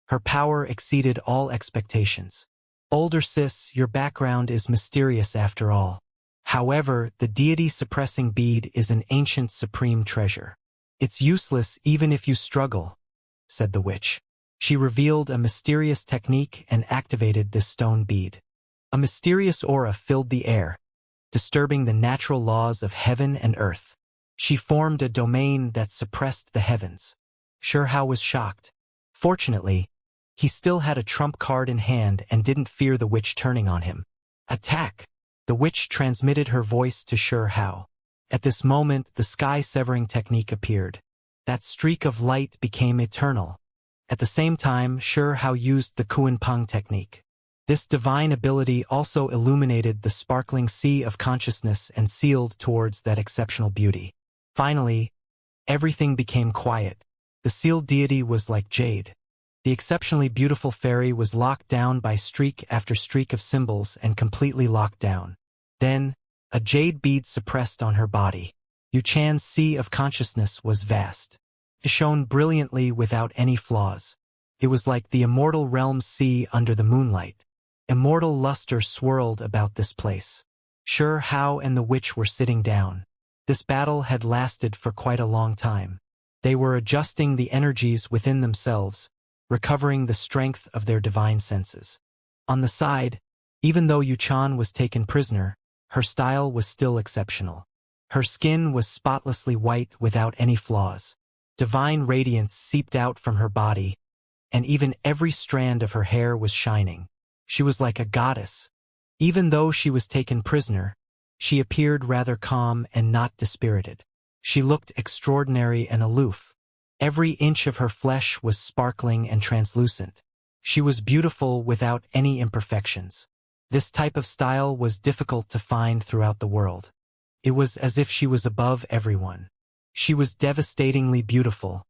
Her power exceeded all expectations. Older sis, your background is mysterious after all. However, the deity-suppressing bead is an ancient supreme treasure. It's useless even if you struggle, said the witch. She revealed a mysterious technique and activated this stone bead. A mysterious aura filled the air, disturbing the natural laws of heaven and earth. She formed a domain that suppressed the heavens. Xianxia was shocked. Fortunately, he still had a trump card in hand and didn't fear the witch turning on him. Attack! The witch transmitted her voice to Xianxia. At this moment, the sky-severing technique appeared. That streak of light became eternal. At the same time, Xianxia used the Kuan-Peng technique. This divine ability also illuminated the sparkling sea of consciousness and sealed towards that exceptional beauty. Finally, everything became quiet. The sealed deity was like jade. The exceptionally beautiful fairy was locked down by streak after streak of symbols and completely locked down. Then, a jade bead suppressed on her body. Yuchan's sea of consciousness was vast. It shone brilliantly without any flaws. It was like the immortal realm's sea under the moonlight. Immortal luster swirled about this place. Xianxia and the witch were sitting down. This battle had lasted for quite a long time. They were adjusting the energies within themselves, recovering the strength of their divine senses. On the side, even though Yuchan was taken prisoner, her style was still exceptional. Her skin was spotlessly white without any flaws. Divine radiance seeped out from her body, and even every strand of her hair was shining. She was like a goddess. Even though she was taken prisoner, she appeared rather calm and not dispirited. She looked extraordinary and aloof. Every inch of her flesh was sparkling and translucent. She was beautiful without any imperfections. This type of style was difficult to find throughout the world. It was as if she was above everyone. She was devastatingly beautiful,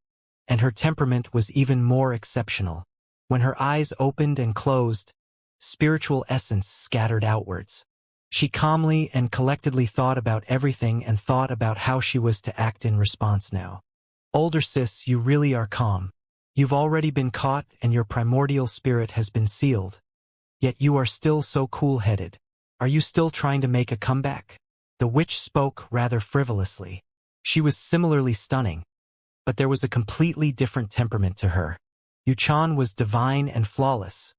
and her temperament was even more exceptional. When her eyes opened and closed, spiritual essence scattered outwards. She calmly and collectedly thought about everything and thought about how she was to act in response now. Older sis, you really are calm. You've already been caught and your primordial spirit has been sealed. Yet you are still so cool-headed. Are you still trying to make a comeback? The witch spoke rather frivolously. She was similarly stunning, but there was a completely different temperament to her. Yuchan was divine and flawless,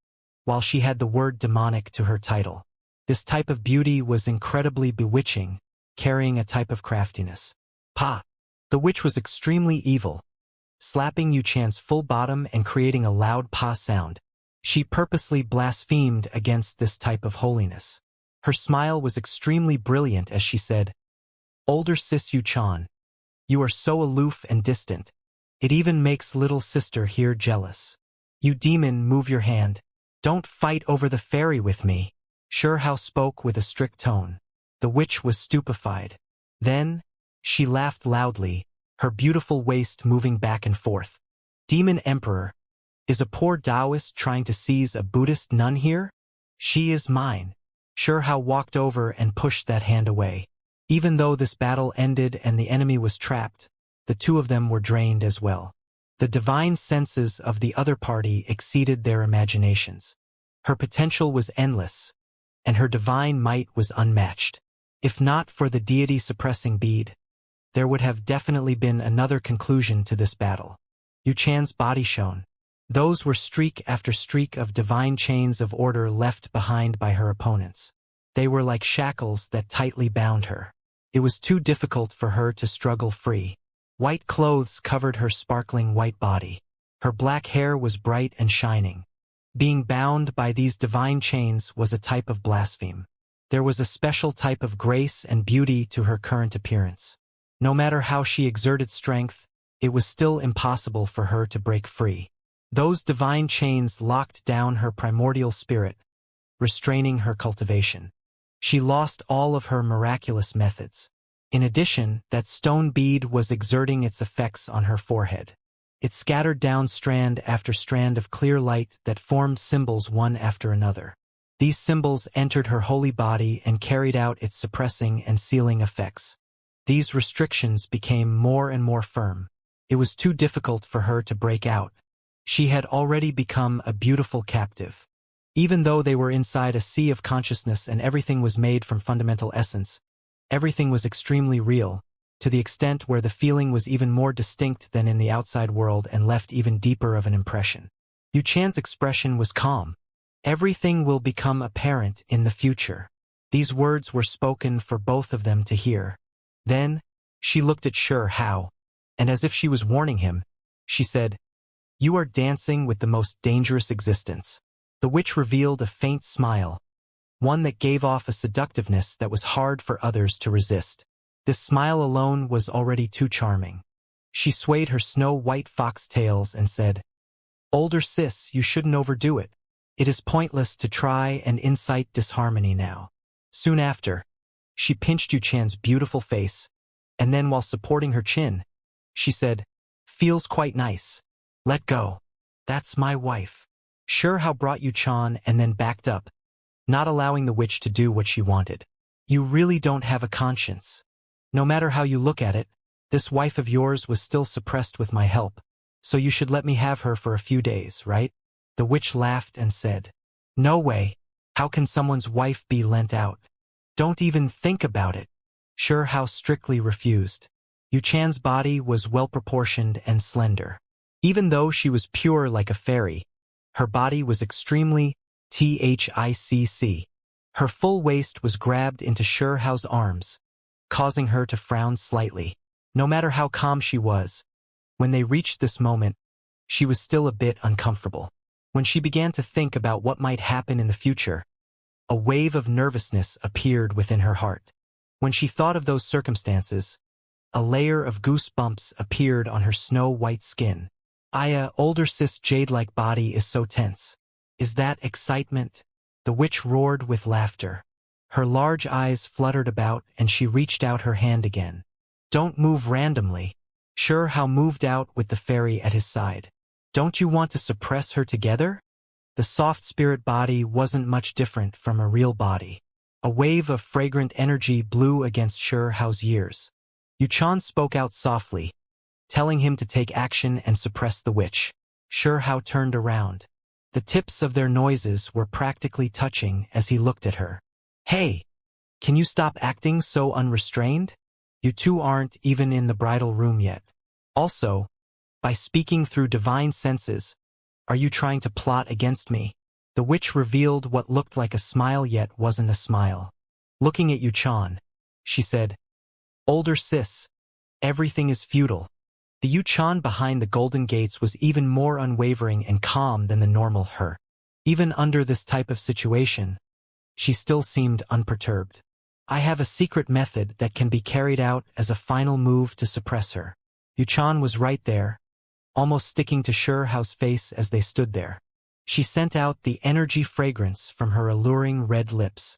while she had the word demonic to her title. This type of beauty was incredibly bewitching, carrying a type of craftiness. Pa! The witch was extremely evil, slapping Yuchan's full bottom and creating a loud pa sound. She purposely blasphemed against this type of holiness. Her smile was extremely brilliant as she said, "Older sis Yuchan, you are so aloof and distant. It even makes little sister here jealous. You demon, move your hand. Don't fight over the fairy with me." Xianxia spoke with a strict tone. The witch was stupefied. Then, she laughed loudly, her beautiful waist moving back and forth. "Demon Emperor, is a poor Taoist trying to seize a Buddhist nun here? She is mine." Xianxia walked over and pushed that hand away. Even though this battle ended and the enemy was trapped, the two of them were drained as well. The divine senses of the other party exceeded their imaginations. Her potential was endless, and her divine might was unmatched. If not for the deity-suppressing bead, there would have definitely been another conclusion to this battle. Yuchan's body shone. Those were streak after streak of divine chains of order left behind by her opponents. They were like shackles that tightly bound her. It was too difficult for her to struggle free. White clothes covered her sparkling white body. Her black hair was bright and shining. Being bound by these divine chains was a type of blaspheme. There was a special type of grace and beauty to her current appearance. No matter how she exerted strength, it was still impossible for her to break free. Those divine chains locked down her primordial spirit, restraining her cultivation. She lost all of her miraculous methods. In addition, that stone bead was exerting its effects on her forehead. It scattered down strand after strand of clear light that formed symbols one after another. These symbols entered her holy body and carried out its suppressing and sealing effects. These restrictions became more and more firm. It was too difficult for her to break out. She had already become a beautiful captive. Even though they were inside a sea of consciousness and everything was made from fundamental essence, everything was extremely real, to the extent where the feeling was even more distinct than in the outside world and left even deeper of an impression. Yuchan's expression was calm. "Everything will become apparent in the future." These words were spoken for both of them to hear. Then, she looked at Xianxia, and as if she was warning him, she said, "You are dancing with the most dangerous existence." The witch revealed a faint smile, one that gave off a seductiveness that was hard for others to resist. This smile alone was already too charming. She swayed her snow-white foxtails and said, "Older sis, you shouldn't overdo it. It is pointless to try and incite disharmony now." Soon after, she pinched Yuchan's beautiful face, and then while supporting her chin, she said, "Feels quite nice. Let go. That's my wife." Xianxia brought Yuchan and then backed up, not allowing the witch to do what she wanted. "You really don't have a conscience. No matter how you look at it, this wife of yours was still suppressed with my help, so you should let me have her for a few days, right?" The witch laughed and said, "No way. How can someone's wife be lent out? Don't even think about it." Xianxia strictly refused. Yuchan's body was well-proportioned and slender. Even though she was pure like a fairy, her body was extremely thick. Her full waist was grabbed into Xianxia's arms, causing her to frown slightly. No matter how calm she was, when they reached this moment, she was still a bit uncomfortable. When she began to think about what might happen in the future, a wave of nervousness appeared within her heart. When she thought of those circumstances, a layer of goosebumps appeared on her snow-white skin. Aya, older sis jade-like body is so tense. Is that excitement? The witch roared with laughter. Her large eyes fluttered about and she reached out her hand again. Don't move randomly. Xianxia moved out with the fairy at his side. Don't you want to suppress her together? The soft spirit body wasn't much different from a real body. A wave of fragrant energy blew against Xiao's ears. Yuchan spoke out softly, telling him to take action and suppress the witch. Xiao turned around. The tips of their noises were practically touching as he looked at her. Hey! Can you stop acting so unrestrained? You two aren't even in the bridal room yet. Also, by speaking through divine senses, are you trying to plot against me? The witch revealed what looked like a smile yet wasn't a smile. Looking at Yuchan, she said, Older sis, everything is futile. The Yuchan behind the golden gates was even more unwavering and calm than the normal her. Even under this type of situation, she still seemed unperturbed. I have a secret method that can be carried out as a final move to suppress her. Yuchan was right there, almost sticking to Xiao's face as they stood there. She sent out the energy fragrance from her alluring red lips.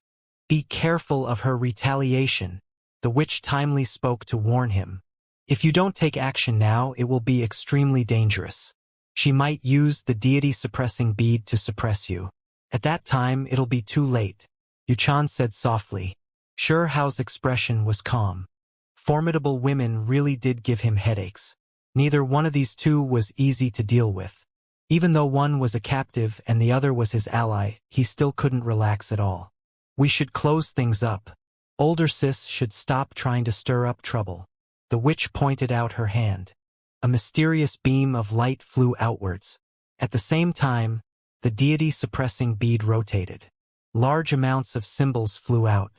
Be careful of her retaliation, the witch timely spoke to warn him. If you don't take action now, it will be extremely dangerous. She might use the deity-suppressing bead to suppress you. At that time, it'll be too late, Yuchan said softly. Xiao's expression was calm. Formidable women really did give him headaches. Neither one of these two was easy to deal with. Even though one was a captive and the other was his ally, he still couldn't relax at all. We should close things up. Older sis should stop trying to stir up trouble. The witch pointed out her hand. A mysterious beam of light flew outwards. At the same time, the deity-suppressing bead rotated. Large amounts of symbols flew out.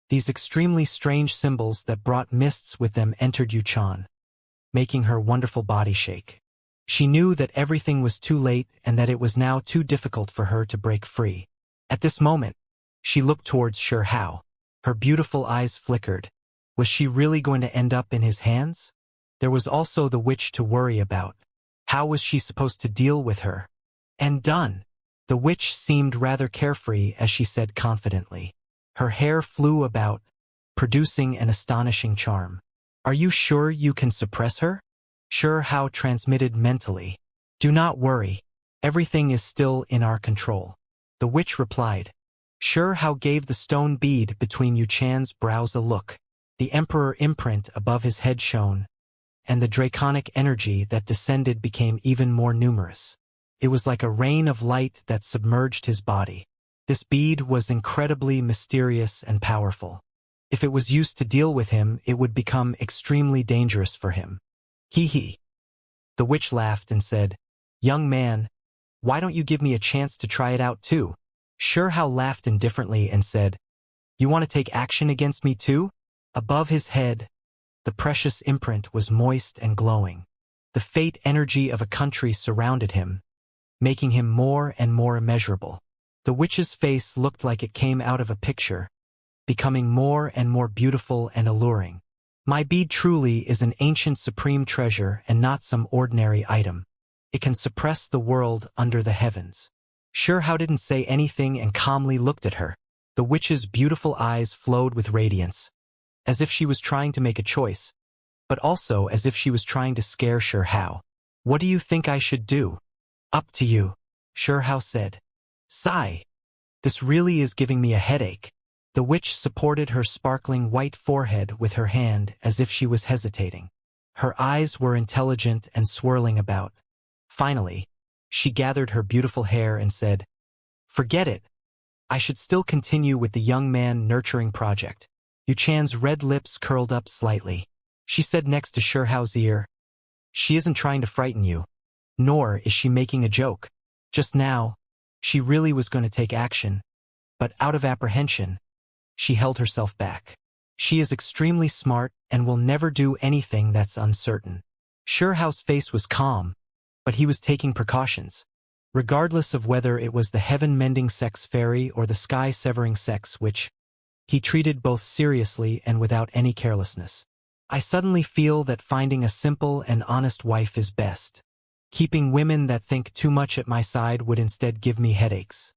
These extremely strange symbols that brought mists with them entered Yuchan, making her wonderful body shake. She knew that everything was too late and that it was now too difficult for her to break free. At this moment, she looked towards Xiao. Her beautiful eyes flickered. Was she really going to end up in his hands? There was also the witch to worry about. How was she supposed to deal with her? And done. The witch seemed rather carefree as she said confidently. Her hair flew about, producing an astonishing charm. Are you sure you can suppress her? Xiao transmitted mentally. Do not worry. Everything is still in our control. The witch replied. Xiao gave the stone bead between Yuchan's brows a look. The emperor imprint above his head shone, and the draconic energy that descended became even more numerous. It was like a rain of light that submerged his body. This bead was incredibly mysterious and powerful. If it was used to deal with him, it would become extremely dangerous for him. Hee. The witch laughed and said, Young man, why don't you give me a chance to try it out too? Xiao laughed indifferently and said, You want to take action against me too? Above his head, the precious imprint was moist and glowing. The fate energy of a country surrounded him, making him more and more immeasurable. The witch's face looked like it came out of a picture, becoming more and more beautiful and alluring. My bead truly is an ancient supreme treasure and not some ordinary item. It can suppress the world under the heavens. Xiao didn't say anything and calmly looked at her. The witch's beautiful eyes flowed with radiance, as if she was trying to make a choice, but also as if she was trying to scare Xiao. What do you think I should do? Up to you, Xiao said. Sigh. This really is giving me a headache. The witch supported her sparkling white forehead with her hand as if she was hesitating. Her eyes were intelligent and swirling about. Finally, she gathered her beautiful hair and said, Forget it. I should still continue with the young man nurturing project. Yuchan's red lips curled up slightly. She said next to Xiao's ear, She isn't trying to frighten you, nor is she making a joke. Just now, she really was going to take action, but out of apprehension, she held herself back. She is extremely smart and will never do anything that's uncertain. Xiao's face was calm, but he was taking precautions. Regardless of whether it was the heaven-mending sex fairy or the sky-severing sex witch, he treated both seriously and without any carelessness. I suddenly feel that finding a simple and honest wife is best. Keeping women that think too much at my side would instead give me headaches.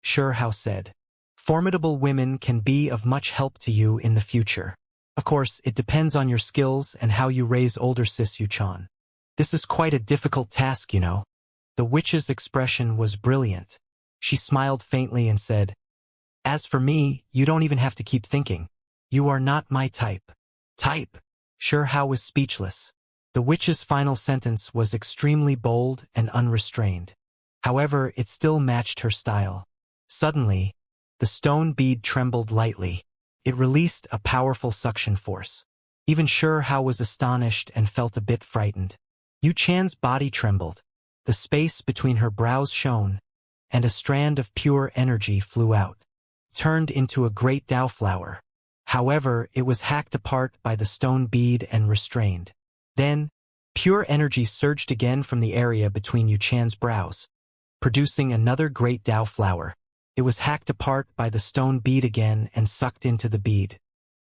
Xianxia said. Formidable women can be of much help to you in the future. Of course, it depends on your skills and how you raise older sis Yuchan. This is quite a difficult task, you know. The witch's expression was brilliant. She smiled faintly and said, As for me, you don't even have to keep thinking. You are not my type. Type? Xianxia was speechless. The witch's final sentence was extremely bold and unrestrained. However, it still matched her style. Suddenly, the stone bead trembled lightly. It released a powerful suction force. Even Xianxia was astonished and felt a bit frightened. Yuchan's body trembled. The space between her brows shone, and a strand of pure energy flew out, turned into a great Tao flower. However, it was hacked apart by the stone bead and restrained. Then, pure energy surged again from the area between Yuchan's brows, producing another great Tao flower. It was hacked apart by the stone bead again and sucked into the bead.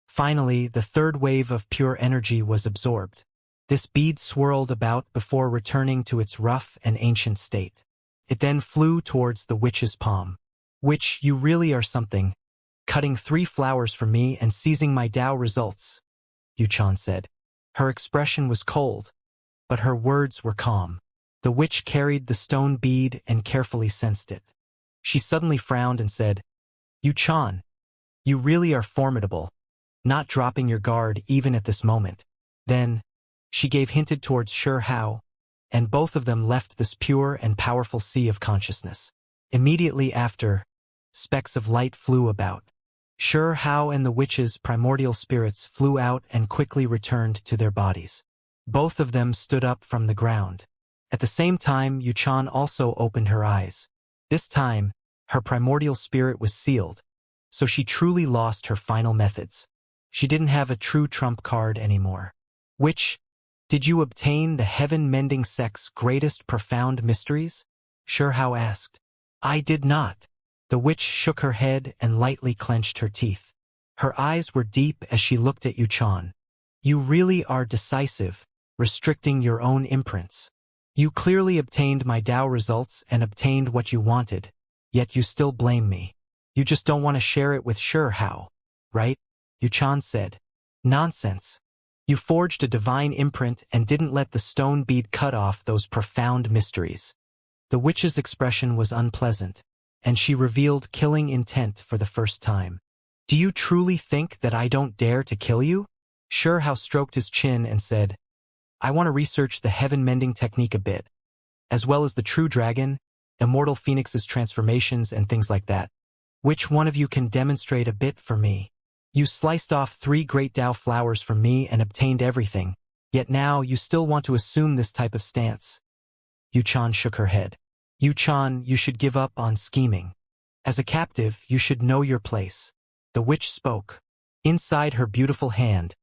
Finally, the third wave of pure energy was absorbed. This bead swirled about before returning to its rough and ancient state. It then flew towards the witch's palm. Witch, you really are something. Cutting 3 flowers for me and seizing my Tao results, Yuchan said. Her expression was cold, but her words were calm. The witch carried the stone bead and carefully sensed it. She suddenly frowned and said, Yuchan, you really are formidable, not dropping your guard even at this moment. Then, she gave hinted towards Xianxia, and both of them left this pure and powerful sea of consciousness. Immediately after, specks of light flew about. Xianxia and the witch's primordial spirits flew out and quickly returned to their bodies. Both of them stood up from the ground. At the same time, Yuchan also opened her eyes. This time, her primordial spirit was sealed, so she truly lost her final methods. She didn't have a true trump card anymore. Which, did you obtain the heaven-mending sect's greatest profound mysteries? Xianxia asked. I did not. The witch shook her head and lightly clenched her teeth. Her eyes were deep as she looked at Yuchan. You really are decisive, restricting your own imprints. You clearly obtained my Tao results and obtained what you wanted, yet you still blame me. You just don't want to share it with Xianxia, right? Yuchan said. Nonsense. You forged a divine imprint and didn't let the stone bead cut off those profound mysteries. The witch's expression was unpleasant, and she revealed killing intent for the first time. Do you truly think that I don't dare to kill you? Xianxia stroked his chin and said, I want to research the heaven-mending technique a bit, as well as the true dragon, immortal phoenix's transformations and things like that. Which one of you can demonstrate a bit for me? You sliced off 3 great Tao flowers from me and obtained everything, yet now you still want to assume this type of stance. Yuchan shook her head. Yuchan, you should give up on scheming. As a captive, you should know your place. The witch spoke. Inside her beautiful hand,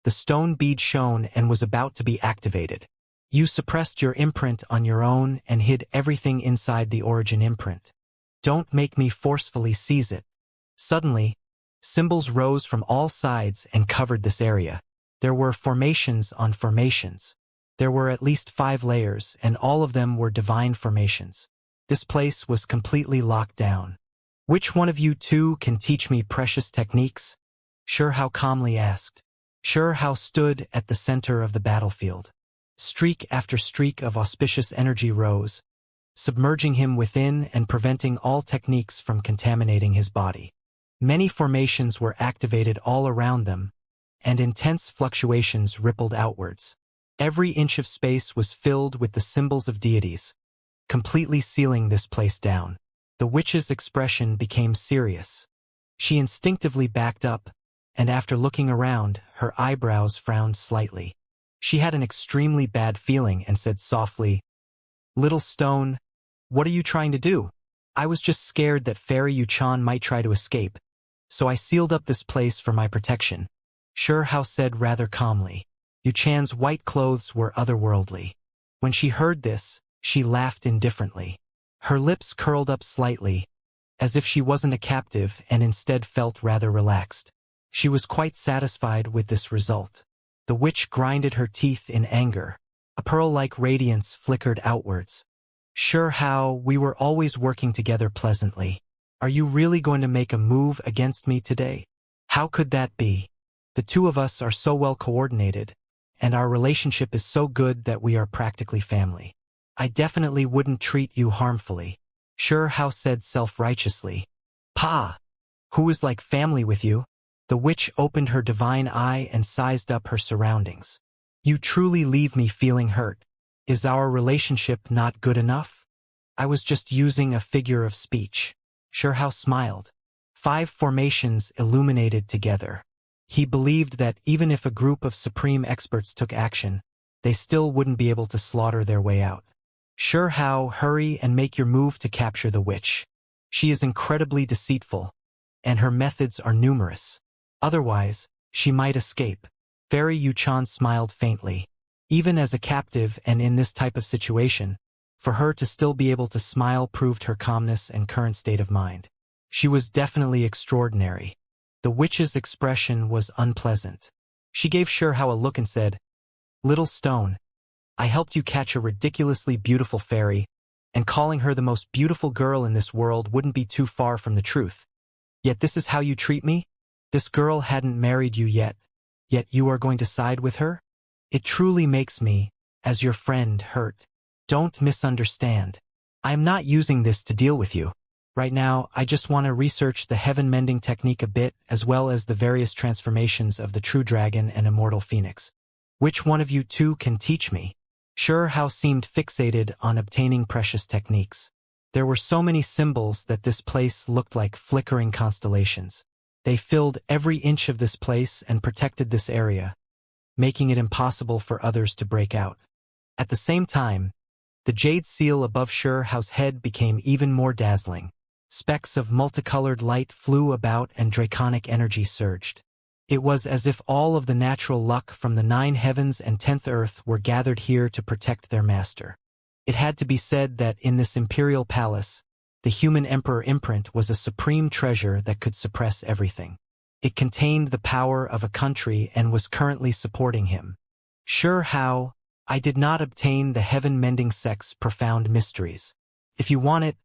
the stone bead shone and was about to be activated. You suppressed your imprint on your own and hid everything inside the origin imprint. Don't make me forcefully seize it. Suddenly, symbols rose from all sides and covered this area. There were formations on formations. There were at least 5 layers, and all of them were divine formations. This place was completely locked down. Which one of you two can teach me precious techniques? Xianxia calmly asked. Xianxia stood at the center of the battlefield. Streak after streak of auspicious energy rose, submerging him within and preventing all techniques from contaminating his body. Many formations were activated all around them, and intense fluctuations rippled outwards. Every inch of space was filled with the symbols of deities, completely sealing this place down. The witch's expression became serious. She instinctively backed up, and after looking around, her eyebrows frowned slightly. She had an extremely bad feeling and said softly, Little Stone, what are you trying to do? I was just scared that Fairy Yuchan might try to escape, so I sealed up this place for my protection. Xianxia said rather calmly. Yuchan's white clothes were otherworldly. When she heard this, she laughed indifferently. Her lips curled up slightly, as if she wasn't a captive and instead felt rather relaxed. She was quite satisfied with this result. The witch grinded her teeth in anger. A pearl-like radiance flickered outwards. Xianxia, we were always working together pleasantly. Are you really going to make a move against me today? How could that be? The two of us are so well coordinated, and our relationship is so good that we are practically family. I definitely wouldn't treat you harmfully. Xianxia said self-righteously. Pa! Who is like family with you? The witch opened her divine eye and sized up her surroundings. You truly leave me feeling hurt. Is our relationship not good enough? I was just using a figure of speech. Xianxia smiled. 5 formations illuminated together. He believed that even if a group of supreme experts took action, they still wouldn't be able to slaughter their way out. Xianxia, hurry and make your move to capture the witch. She is incredibly deceitful, and her methods are numerous. Otherwise, she might escape. Fairy Yuchan smiled faintly. Even as a captive and in this type of situation, for her to still be able to smile proved her calmness and current state of mind. She was definitely extraordinary. The witch's expression was unpleasant. She gave Xianxia a look and said, "Little stone, I helped you catch a ridiculously beautiful fairy, and calling her the most beautiful girl in this world wouldn't be too far from the truth. Yet this is how you treat me? This girl hadn't married you yet you are going to side with her? It truly makes me, as your friend, hurt. Don't misunderstand. I am not using this to deal with you. Right now, I just want to research the heaven-mending technique a bit, as well as the various transformations of the true dragon and immortal phoenix. Which one of you two can teach me?" Xianxia seemed fixated on obtaining precious techniques. There were so many symbols that this place looked like flickering constellations. They filled every inch of this place and protected this area, making it impossible for others to break out. At the same time, the jade seal above Xianxia's head became even more dazzling. Specks of multicolored light flew about and draconic energy surged. It was as if all of the natural luck from the 9 heavens and 10th earth were gathered here to protect their master. It had to be said that in this imperial palace, the human emperor imprint was a supreme treasure that could suppress everything. It contained the power of a country and was currently supporting him. Xianxia, I did not obtain the heaven-mending sect's profound mysteries. If you want it,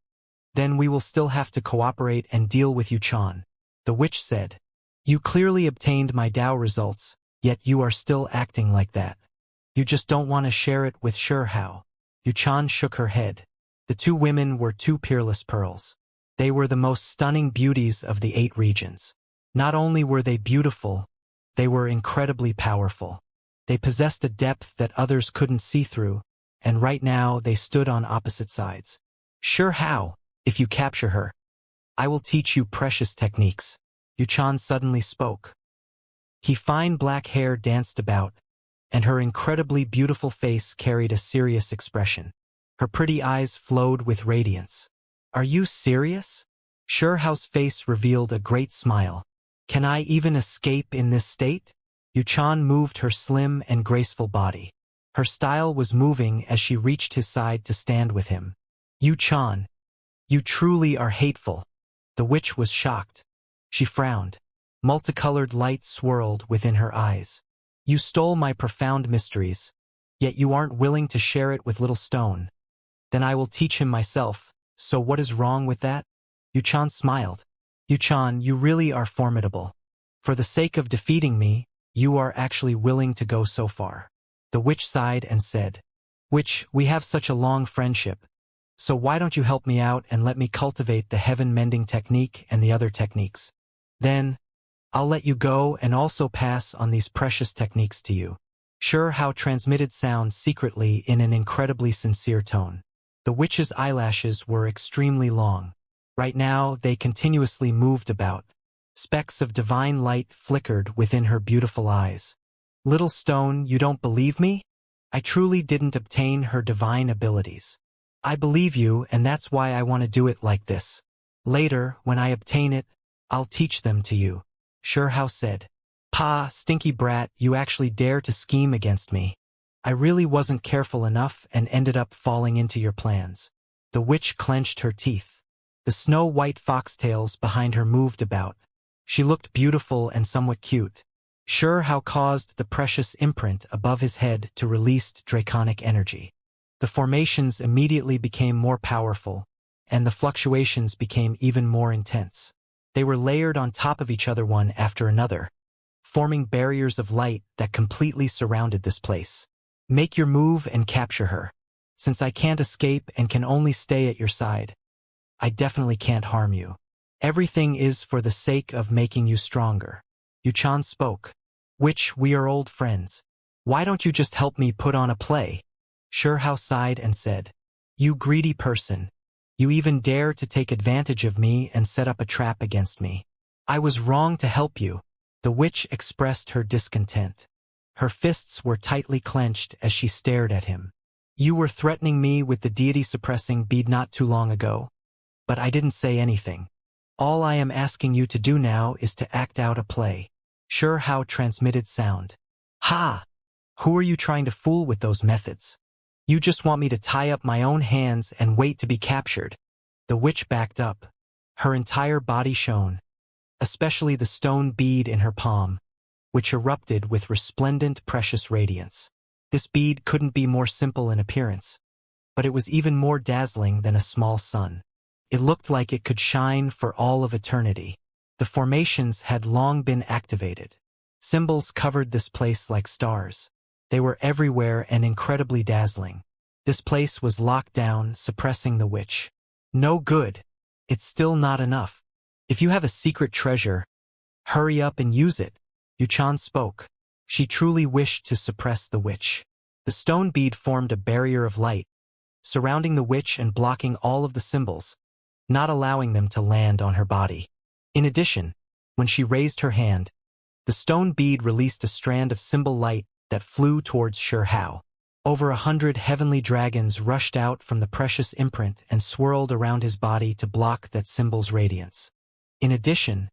then we will still have to cooperate and deal with Yuchan. The witch said. You clearly obtained my Dao results, yet you are still acting like that. You just don't want to share it with Xianxia. Yuchan shook her head. The 2 women were 2 peerless pearls. They were the most stunning beauties of the 8 regions. Not only were they beautiful, they were incredibly powerful. They possessed a depth that others couldn't see through, and right now they stood on opposite sides. Xianxia, if you capture her, I will teach you precious techniques. Yuchan suddenly spoke. Her fine black hair danced about, and her incredibly beautiful face carried a serious expression. Her pretty eyes flowed with radiance. Are you serious? Xianxia's face revealed a great smile. Can I even escape in this state? Yuchan moved her slim and graceful body. Her style was moving as she reached his side to stand with him. Yuchan, you truly are hateful. The witch was shocked. She frowned. Multicolored light swirled within her eyes. You stole my profound mysteries, yet you aren't willing to share it with little stone. Then I will teach him myself, so what is wrong with that? Yuchan smiled. Yuchan, you really are formidable. For the sake of defeating me, you are actually willing to go so far. The witch sighed and said, Witch, we have such a long friendship, so why don't you help me out and let me cultivate the heaven-mending technique and the other techniques? Then, I'll let you go and also pass on these precious techniques to you. Xianxia transmitted sound secretly in an incredibly sincere tone. The witch's eyelashes were extremely long. Right now, they continuously moved about. Specks of divine light flickered within her beautiful eyes. Little stone, you don't believe me? I truly didn't obtain her divine abilities. I believe you, and that's why I want to do it like this. Later, when I obtain it, I'll teach them to you. Xianxia said. Pa, stinky brat, you actually dare to scheme against me. I really wasn't careful enough and ended up falling into your plans. The witch clenched her teeth. The snow-white foxtails behind her moved about. She looked beautiful and somewhat cute. Xianxia caused the precious imprint above his head to release draconic energy. The formations immediately became more powerful, and the fluctuations became even more intense. They were layered on top of each other one after another, forming barriers of light that completely surrounded this place. Make your move and capture her. Since I can't escape and can only stay at your side, I definitely can't harm you. Everything is for the sake of making you stronger. Yuchan spoke. Which, we are old friends. Why don't you just help me put on a play? Shihao sighed and said, You greedy person. You even dare to take advantage of me and set up a trap against me. I was wrong to help you. The witch expressed her discontent. Her fists were tightly clenched as she stared at him. You were threatening me with the deity-suppressing bead not too long ago, but I didn't say anything. All I am asking you to do now is to act out a play. Shihao transmitted sound. Ha! Who are you trying to fool with those methods? You just want me to tie up my own hands and wait to be captured. The witch backed up. Her entire body shone, especially the stone bead in her palm, which erupted with resplendent precious radiance. This bead couldn't be more simple in appearance, but it was even more dazzling than a small sun. It looked like it could shine for all of eternity. The formations had long been activated. Symbols covered this place like stars. They were everywhere and incredibly dazzling. This place was locked down, suppressing the witch. No good. It's still not enough. If you have a secret treasure, hurry up and use it. Yuchan spoke. She truly wished to suppress the witch. The stone bead formed a barrier of light, surrounding the witch and blocking all of the symbols, not allowing them to land on her body. In addition, when she raised her hand, the stone bead released a strand of symbol light that flew towards Shihao. Over 100 heavenly dragons rushed out from the precious imprint and swirled around his body to block that symbol's radiance. In addition,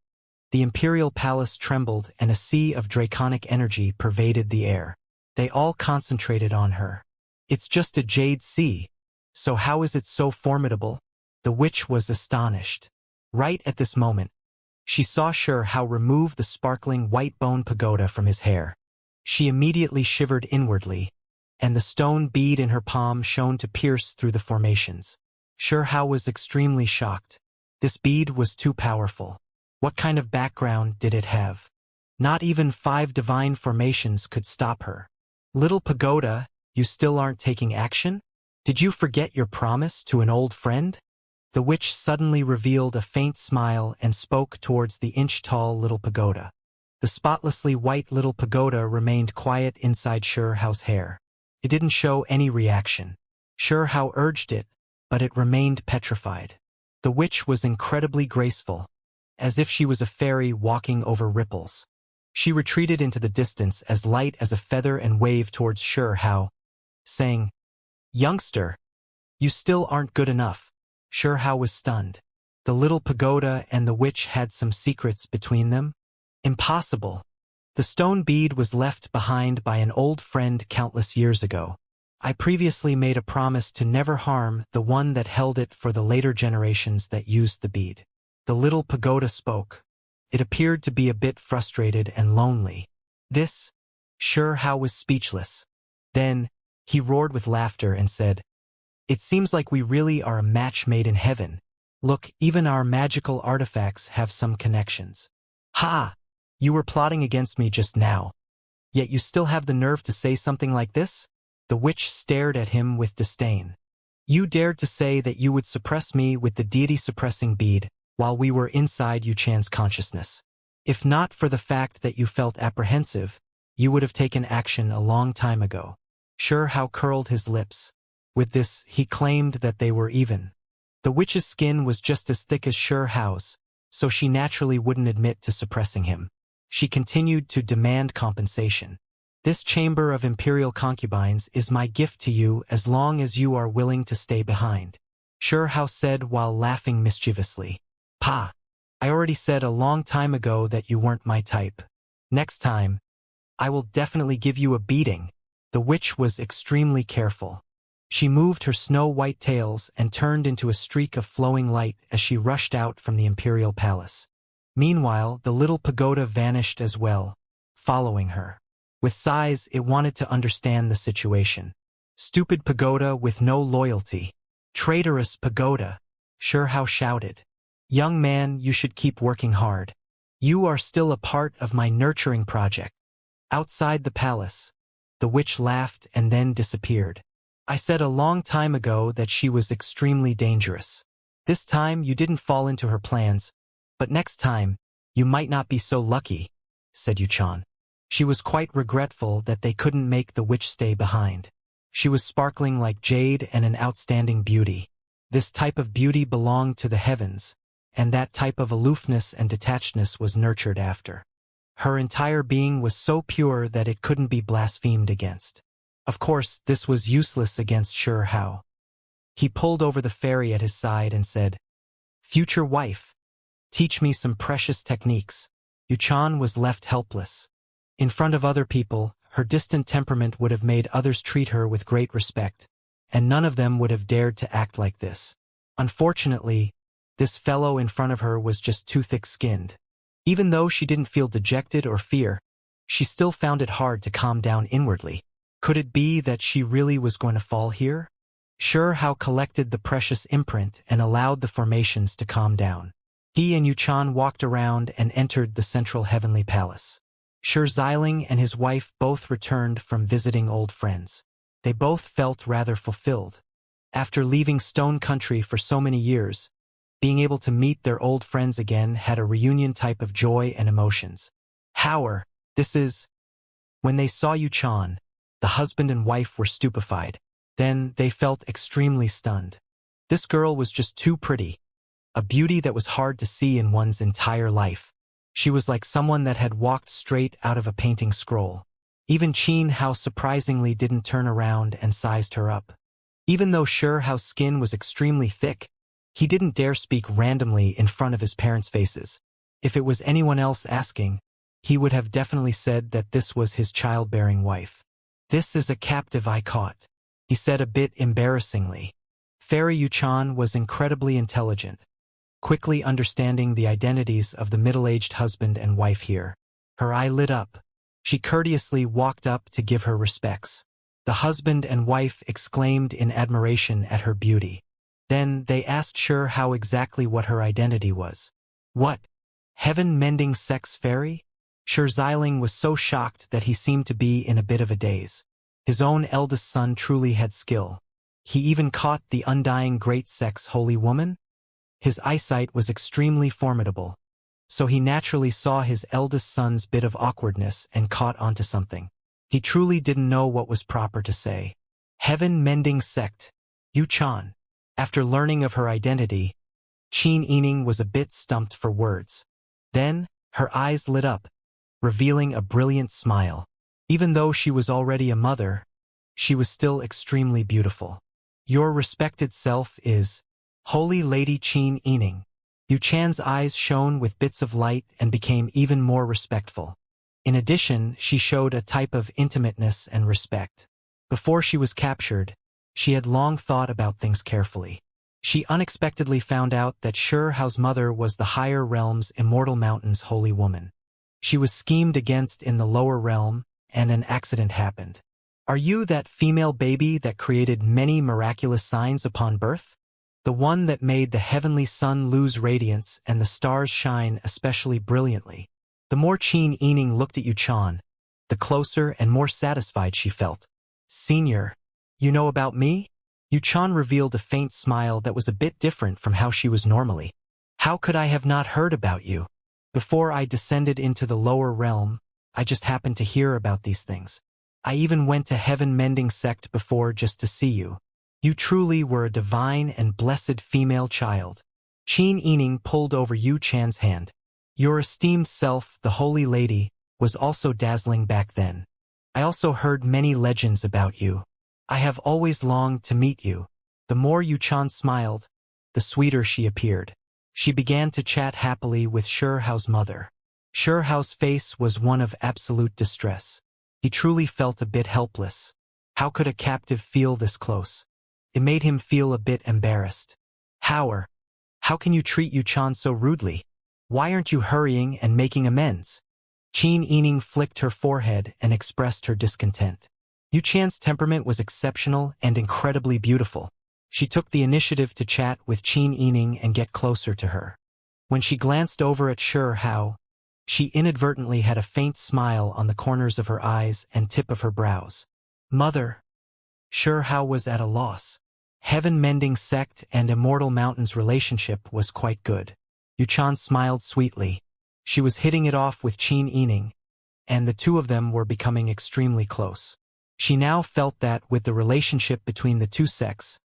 the imperial palace trembled and a sea of draconic energy pervaded the air. They all concentrated on her. It's just a jade sea, so how is it so formidable? The witch was astonished. Right at this moment, she saw Shihao remove the sparkling white bone pagoda from his hair. She immediately shivered inwardly, and the stone bead in her palm shone to pierce through the formations. Shihao was extremely shocked. This bead was too powerful. What kind of background did it have? Not even 5 divine formations could stop her. Little pagoda, you still aren't taking action? Did you forget your promise to an old friend? The witch suddenly revealed a faint smile and spoke towards the inch-tall little pagoda. The spotlessly white little pagoda remained quiet inside Shihao's hair. It didn't show any reaction. Shihao urged it, but it remained petrified. The witch was incredibly graceful, as if she was a fairy walking over ripples. She retreated into the distance as light as a feather and waved towards Shihao, saying, Youngster, you still aren't good enough. Shihao was stunned. The little pagoda and the witch had some secrets between them? Impossible. The stone bead was left behind by an old friend countless years ago. I previously made a promise to never harm the one that held it for the later generations that used the bead. The little pagoda spoke. It appeared to be a bit frustrated and lonely. Shihao was speechless. Then, he roared with laughter and said, It seems like we really are a match made in heaven. Look, even our magical artifacts have some connections. Ha! You were plotting against me just now. Yet you still have the nerve to say something like this? The witch stared at him with disdain. You dared to say that you would suppress me with the deity-suppressing bead while we were inside Yuchan's consciousness. If not for the fact that you felt apprehensive, you would have taken action a long time ago. Shihao curled his lips. With this, he claimed that they were even. The witch's skin was just as thick as Shihao's, so she naturally wouldn't admit to suppressing him. She continued to demand compensation. This chamber of imperial concubines is my gift to you as long as you are willing to stay behind. Shihao said while laughing mischievously. Pa! I already said a long time ago that you weren't my type. Next time, I will definitely give you a beating. The witch was extremely careful. She moved her snow-white tails and turned into a streak of flowing light as she rushed out from the imperial palace. Meanwhile, the little pagoda vanished as well, following her. With sighs, it wanted to understand the situation. Stupid pagoda with no loyalty. Traitorous pagoda. Hao shouted. Young man, you should keep working hard. You are still a part of my nurturing project. Outside the palace, the witch laughed and then disappeared. I said a long time ago that she was extremely dangerous. This time you didn't fall into her plans, but next time, you might not be so lucky, said Yuchan. She was quite regretful that they couldn't make the witch stay behind. She was sparkling like jade and an outstanding beauty. This type of beauty belonged to the heavens, and that type of aloofness and detachedness was nurtured after. Her entire being was so pure that it couldn't be blasphemed against. Of course, this was useless against Hao. He pulled over the fairy at his side and said, Future wife, teach me some precious techniques. Yuchan was left helpless. In front of other people, her distant temperament would have made others treat her with great respect, and none of them would have dared to act like this. Unfortunately, this fellow in front of her was just too thick-skinned. Even though she didn't feel dejected or fear, she still found it hard to calm down inwardly. Could it be that she really was going to fall here? Hao collected the precious imprint and allowed the formations to calm down. He and Yuchan walked around and entered the central heavenly palace. Xianxia and his wife both returned from visiting old friends. They both felt rather fulfilled. After leaving Stone Country for so many years, being able to meet their old friends again had a reunion type of joy and emotions. However, this is... When they saw Yuchan, the husband and wife were stupefied. Then they felt extremely stunned. This girl was just too pretty. A beauty that was hard to see in one's entire life. She was like someone that had walked straight out of a painting scroll. Even Hao surprisingly didn't turn around and sized her up. Even though Hao's skin was extremely thick, he didn't dare speak randomly in front of his parents' faces. If it was anyone else asking, he would have definitely said that this was his childbearing wife. This is a captive I caught, he said a bit embarrassingly. Fairy Yuchan was incredibly intelligent, quickly understanding the identities of the middle-aged husband and wife here. Her eye lit up. She courteously walked up to give her respects. The husband and wife exclaimed in admiration at her beauty. Then they asked how exactly what her identity was. What? Heaven-mending sex fairy? Xianxia was so shocked that he seemed to be in a bit of a daze. His own eldest son truly had skill. He even caught the undying great sex holy woman? His eyesight was extremely formidable, so he naturally saw his eldest son's bit of awkwardness and caught onto something. He truly didn't know what was proper to say. Heaven-mending sect. Yuchan. After learning of her identity, Xianxia was a bit stumped for words. Then, her eyes lit up, revealing a brilliant smile. Even though she was already a mother, she was still extremely beautiful. Your respected self is Holy Lady Xianxia. Yuchan's eyes shone with bits of light and became even more respectful. In addition, she showed a type of intimateness and respect. Before she was captured, she had long thought about things carefully. She unexpectedly found out that Hao's mother was the higher realm's Immortal Mountain's holy woman. She was schemed against in the lower realm, and an accident happened. Are you that female baby that created many miraculous signs upon birth? The one that made the heavenly sun lose radiance and the stars shine especially brilliantly? The more Xianxia looked at Yuchan, the closer and more satisfied she felt. Senior, you know about me? Yuchan revealed a faint smile that was a bit different from how she was normally. How could I have not heard about you? Before I descended into the lower realm, I just happened to hear about these things. I even went to heaven-mending sect before just to see you. You truly were a divine and blessed female child. Xianxia pulled over Yuchan's hand. Your esteemed self, the Holy Lady, was also dazzling back then. I also heard many legends about you. I have always longed to meet you. The more Yuchan smiled, the sweeter she appeared. She began to chat happily with Hao's mother. Hao's face was one of absolute distress. He truly felt a bit helpless. How could a captive feel this close? It made him feel a bit embarrassed. How can you treat Yuchan so rudely? Why aren't you hurrying and making amends? Xianxia flicked her forehead and expressed her discontent. Yuchan's temperament was exceptional and incredibly beautiful. She took the initiative to chat with Qin Yining and get closer to her. When she glanced over at Shi Hao, she inadvertently had a faint smile on the corners of her eyes and tip of her brows. Mother. Shi Hao was at a loss. Heaven-mending sect and Immortal Mountain's relationship was quite good. Yuchan smiled sweetly. She was hitting it off with Qin Yining, and the two of them were becoming extremely close. She now felt that, with the relationship between the two sects,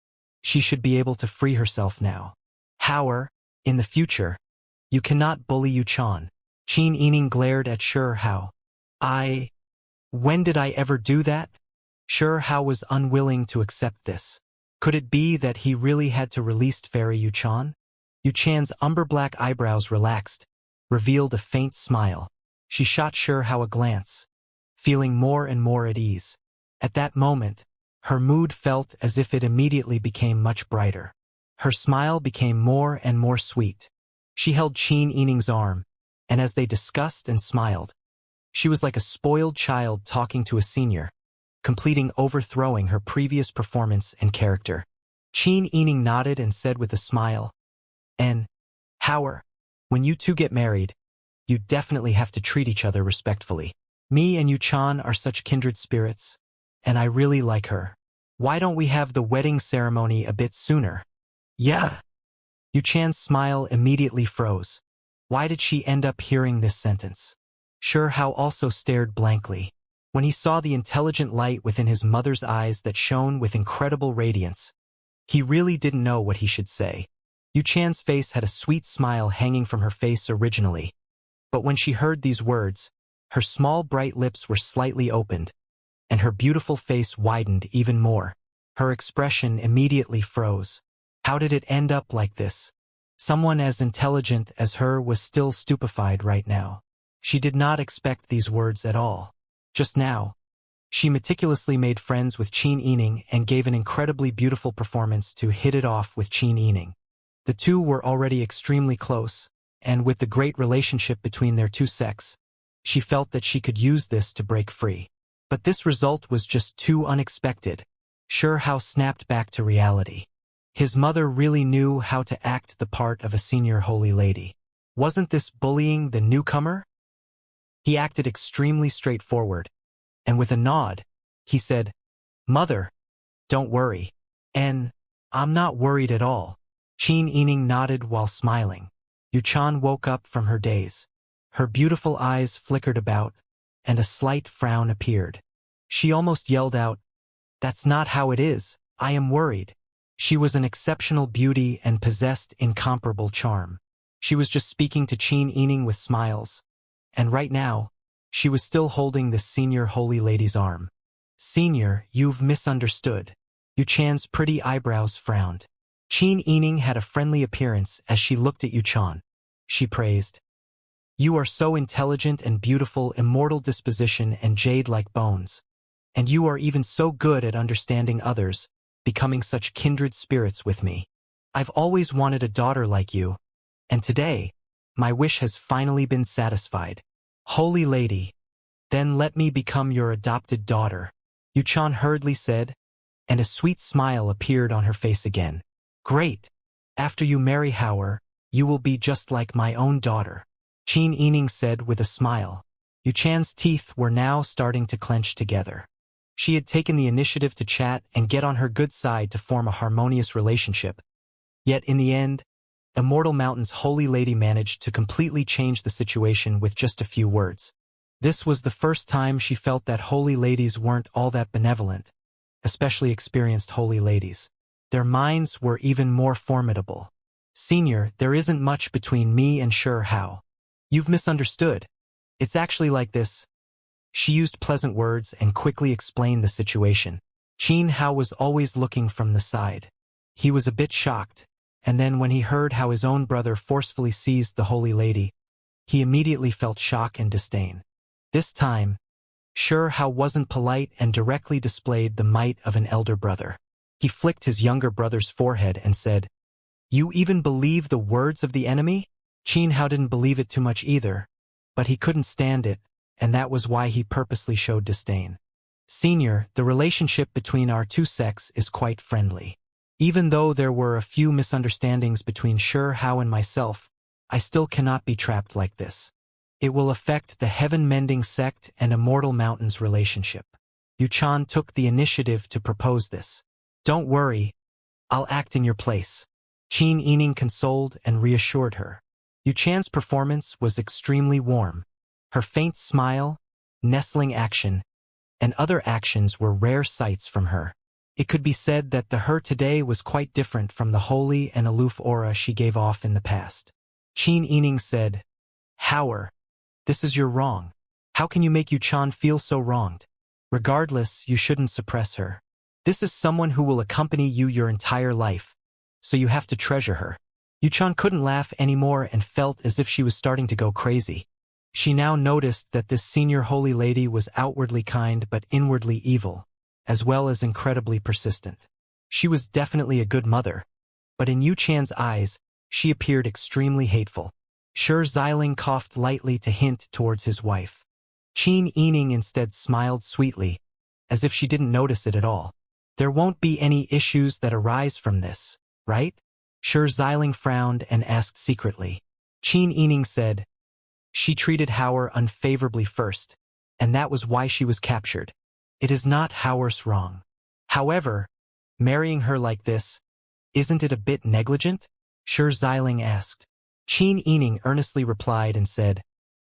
she should be able to free herself now. However, in the future, you cannot bully Yuchan. Qin Yining glared at Shi Hao. When did I ever do that? Shi Hao was unwilling to accept this. Could it be that he really had to release Fairy Yuchan? Yuchan's umber-black eyebrows relaxed, revealed a faint smile. She shot Shi Hao a glance, feeling more and more at ease. At that moment, her mood felt as if it immediately became much brighter. Her smile became more and more sweet. She held Qin Yining's arm, and as they discussed and smiled, she was like a spoiled child talking to a senior, completing overthrowing her previous performance and character. Qin Yining nodded and said with a smile, "And, Howard, when you two get married, you definitely have to treat each other respectfully. Me and Yuchan are such kindred spirits, and I really like her. Why don't we have the wedding ceremony a bit sooner?" Yeah. Yuchan's smile immediately froze. Why did she end up hearing this sentence? Shi Hao also stared blankly. When he saw the intelligent light within his mother's eyes that shone with incredible radiance, he really didn't know what he should say. Yuchan's face had a sweet smile hanging from her face originally, but when she heard these words, her small bright lips were slightly opened, and her beautiful face widened even more. Her expression immediately froze. How did it end up like this? Someone as intelligent as her was still stupefied right now. She did not expect these words at all. Just now, she meticulously made friends with Qin Yining and gave an incredibly beautiful performance to hit it off with Qin Yining. The two were already extremely close, and with the great relationship between their two sects, she felt that she could use this to break free. But this result was just too unexpected. Shi Hao snapped back to reality. His mother really knew how to act the part of a senior holy lady. Wasn't this bullying the newcomer? He acted extremely straightforward, and with a nod, he said, "Mother, don't worry." And, "I'm not worried at all." Qin Yining nodded while smiling. Yuchan woke up from her daze. Her beautiful eyes flickered about, and a slight frown appeared. She almost yelled out, "That's not how it is, I am worried." She was an exceptional beauty and possessed incomparable charm. She was just speaking to Qin Yining with smiles, and right now, she was still holding this senior holy lady's arm. "Senior, you've misunderstood." Yuchan's pretty eyebrows frowned. Qin Yining had a friendly appearance as she looked at Yuchan. She praised, "You are so intelligent and beautiful, immortal disposition and jade-like bones. And you are even so good at understanding others, becoming such kindred spirits with me. I've always wanted a daughter like you, and today, my wish has finally been satisfied. Holy lady, then let me become your adopted daughter." Yuchan hurriedly said, and a sweet smile appeared on her face again. "Great. After you marry Howard, you will be just like my own daughter," Qin Yining said with a smile. Yuchan's teeth were now starting to clench together. She had taken the initiative to chat and get on her good side to form a harmonious relationship. Yet in the end, Immortal Mountain's holy lady managed to completely change the situation with just a few words. This was the first time she felt that holy ladies weren't all that benevolent, especially experienced holy ladies. Their minds were even more formidable. "Senior, there isn't much between me and Shi Hao. You've misunderstood. It's actually like this." She used pleasant words and quickly explained the situation. Qin Hao was always looking from the side. He was a bit shocked, and then when he heard how his own brother forcefully seized the holy lady, he immediately felt shock and disdain. This time, Shi Hao wasn't polite and directly displayed the might of an elder brother. He flicked his younger brother's forehead and said, "You even believe the words of the enemy?" Qin Hao didn't believe it too much either, but he couldn't stand it, and that was why he purposely showed disdain. "Senior, the relationship between our two sects is quite friendly. Even though there were a few misunderstandings between Shi Hao and myself, I still cannot be trapped like this. It will affect the heaven-mending sect and Immortal Mountain's relationship. Yuchan took the initiative to propose this. Don't worry, I'll act in your place. Qin Yining consoled and reassured her. Yuchan's performance was extremely warm. Her faint smile, nestling action, and other actions were rare sights from her. It could be said that the her today was quite different from the holy and aloof aura she gave off in the past. Qin Yining said, "Hao, this is your wrong. How can you make Yuchan feel so wronged? Regardless, you shouldn't suppress her. This is someone who will accompany you your entire life, so you have to treasure her." Yuchan couldn't laugh anymore and felt as if she was starting to go crazy. She now noticed that this senior holy lady was outwardly kind but inwardly evil, as well as incredibly persistent. She was definitely a good mother, but in Yuchan's eyes, she appeared extremely hateful. Shi Xiling coughed lightly to hint towards his wife. Qin Yining instead smiled sweetly, as if she didn't notice it at all. There won't be any issues that arise from this, right? Shi Xiling frowned and asked secretly. Qin Yining said, "She treated Hao unfavorably first, and that was why she was captured. It is not Hao's wrong. However, marrying her like this, isn't it a bit negligent?" Shi Xiling asked. Qin Yining earnestly replied and said,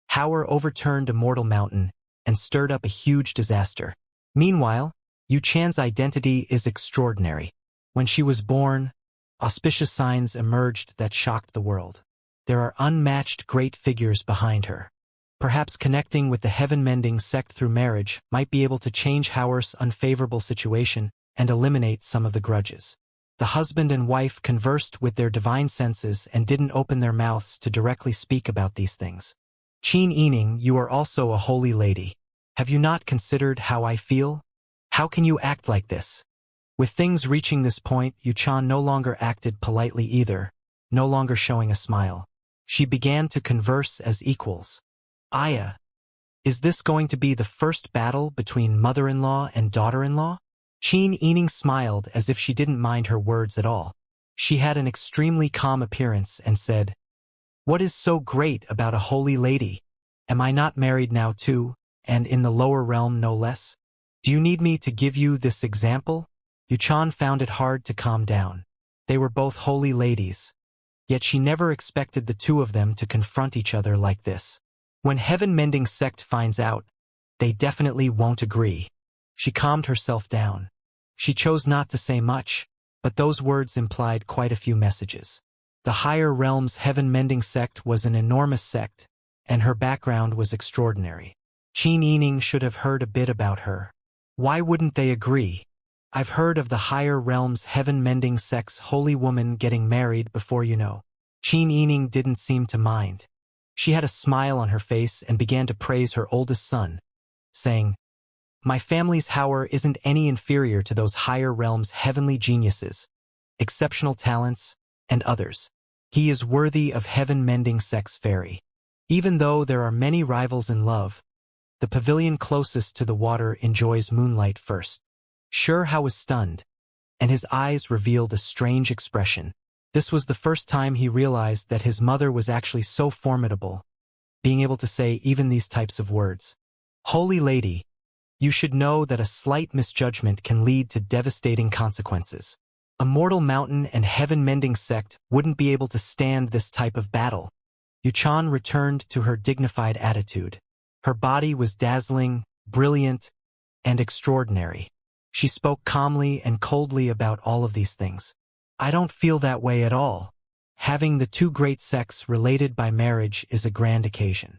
"Hao overturned Immortal Mountain and stirred up a huge disaster. Meanwhile, Yuchan's identity is extraordinary. When she was born, auspicious signs emerged that shocked the world. There are unmatched great figures behind her. Perhaps connecting with the heaven-mending sect through marriage might be able to change Hao's unfavorable situation and eliminate some of the grudges." The husband and wife conversed with their divine senses and didn't open their mouths to directly speak about these things. "Qin Yining, you are also a holy lady. Have you not considered how I feel? How can you act like this?" With things reaching this point, Yuchan no longer acted politely either, no longer showing a smile. She began to converse as equals. "Aya, is this going to be the first battle between mother-in-law and daughter-in-law?" Qin Yining smiled as if she didn't mind her words at all. She had an extremely calm appearance and said, "What is so great about a holy lady? Am I not married now too, and in the lower realm no less? Do you need me to give you this example?" Yuchan found it hard to calm down. They were both holy ladies, yet she never expected the two of them to confront each other like this. When heaven-mending sect finds out, they definitely won't agree. She calmed herself down. She chose not to say much, but those words implied quite a few messages. The higher realm's heaven-mending sect was an enormous sect, and her background was extraordinary. Qin Yining should have heard a bit about her. Why wouldn't they agree? I've heard of the higher realm's heaven-mending sect's holy woman getting married before you know. Qin Yining didn't seem to mind. She had a smile on her face and began to praise her oldest son, saying, "My family's Hao isn't any inferior to those higher realms' heavenly geniuses, exceptional talents, and others. He is worthy of heaven-mending sect's fairy. Even though there are many rivals in love, the pavilion closest to the water enjoys moonlight first." Shi Hao was stunned, and his eyes revealed a strange expression. This was the first time he realized that his mother was actually so formidable, being able to say even these types of words. "Holy lady, you should know that a slight misjudgment can lead to devastating consequences. Immortal Mountain and heaven-mending sect wouldn't be able to stand this type of battle." Yuchan returned to her dignified attitude. Her body was dazzling, brilliant, and extraordinary. She spoke calmly and coldly about all of these things. "I don't feel that way at all. Having the two great sects related by marriage is a grand occasion.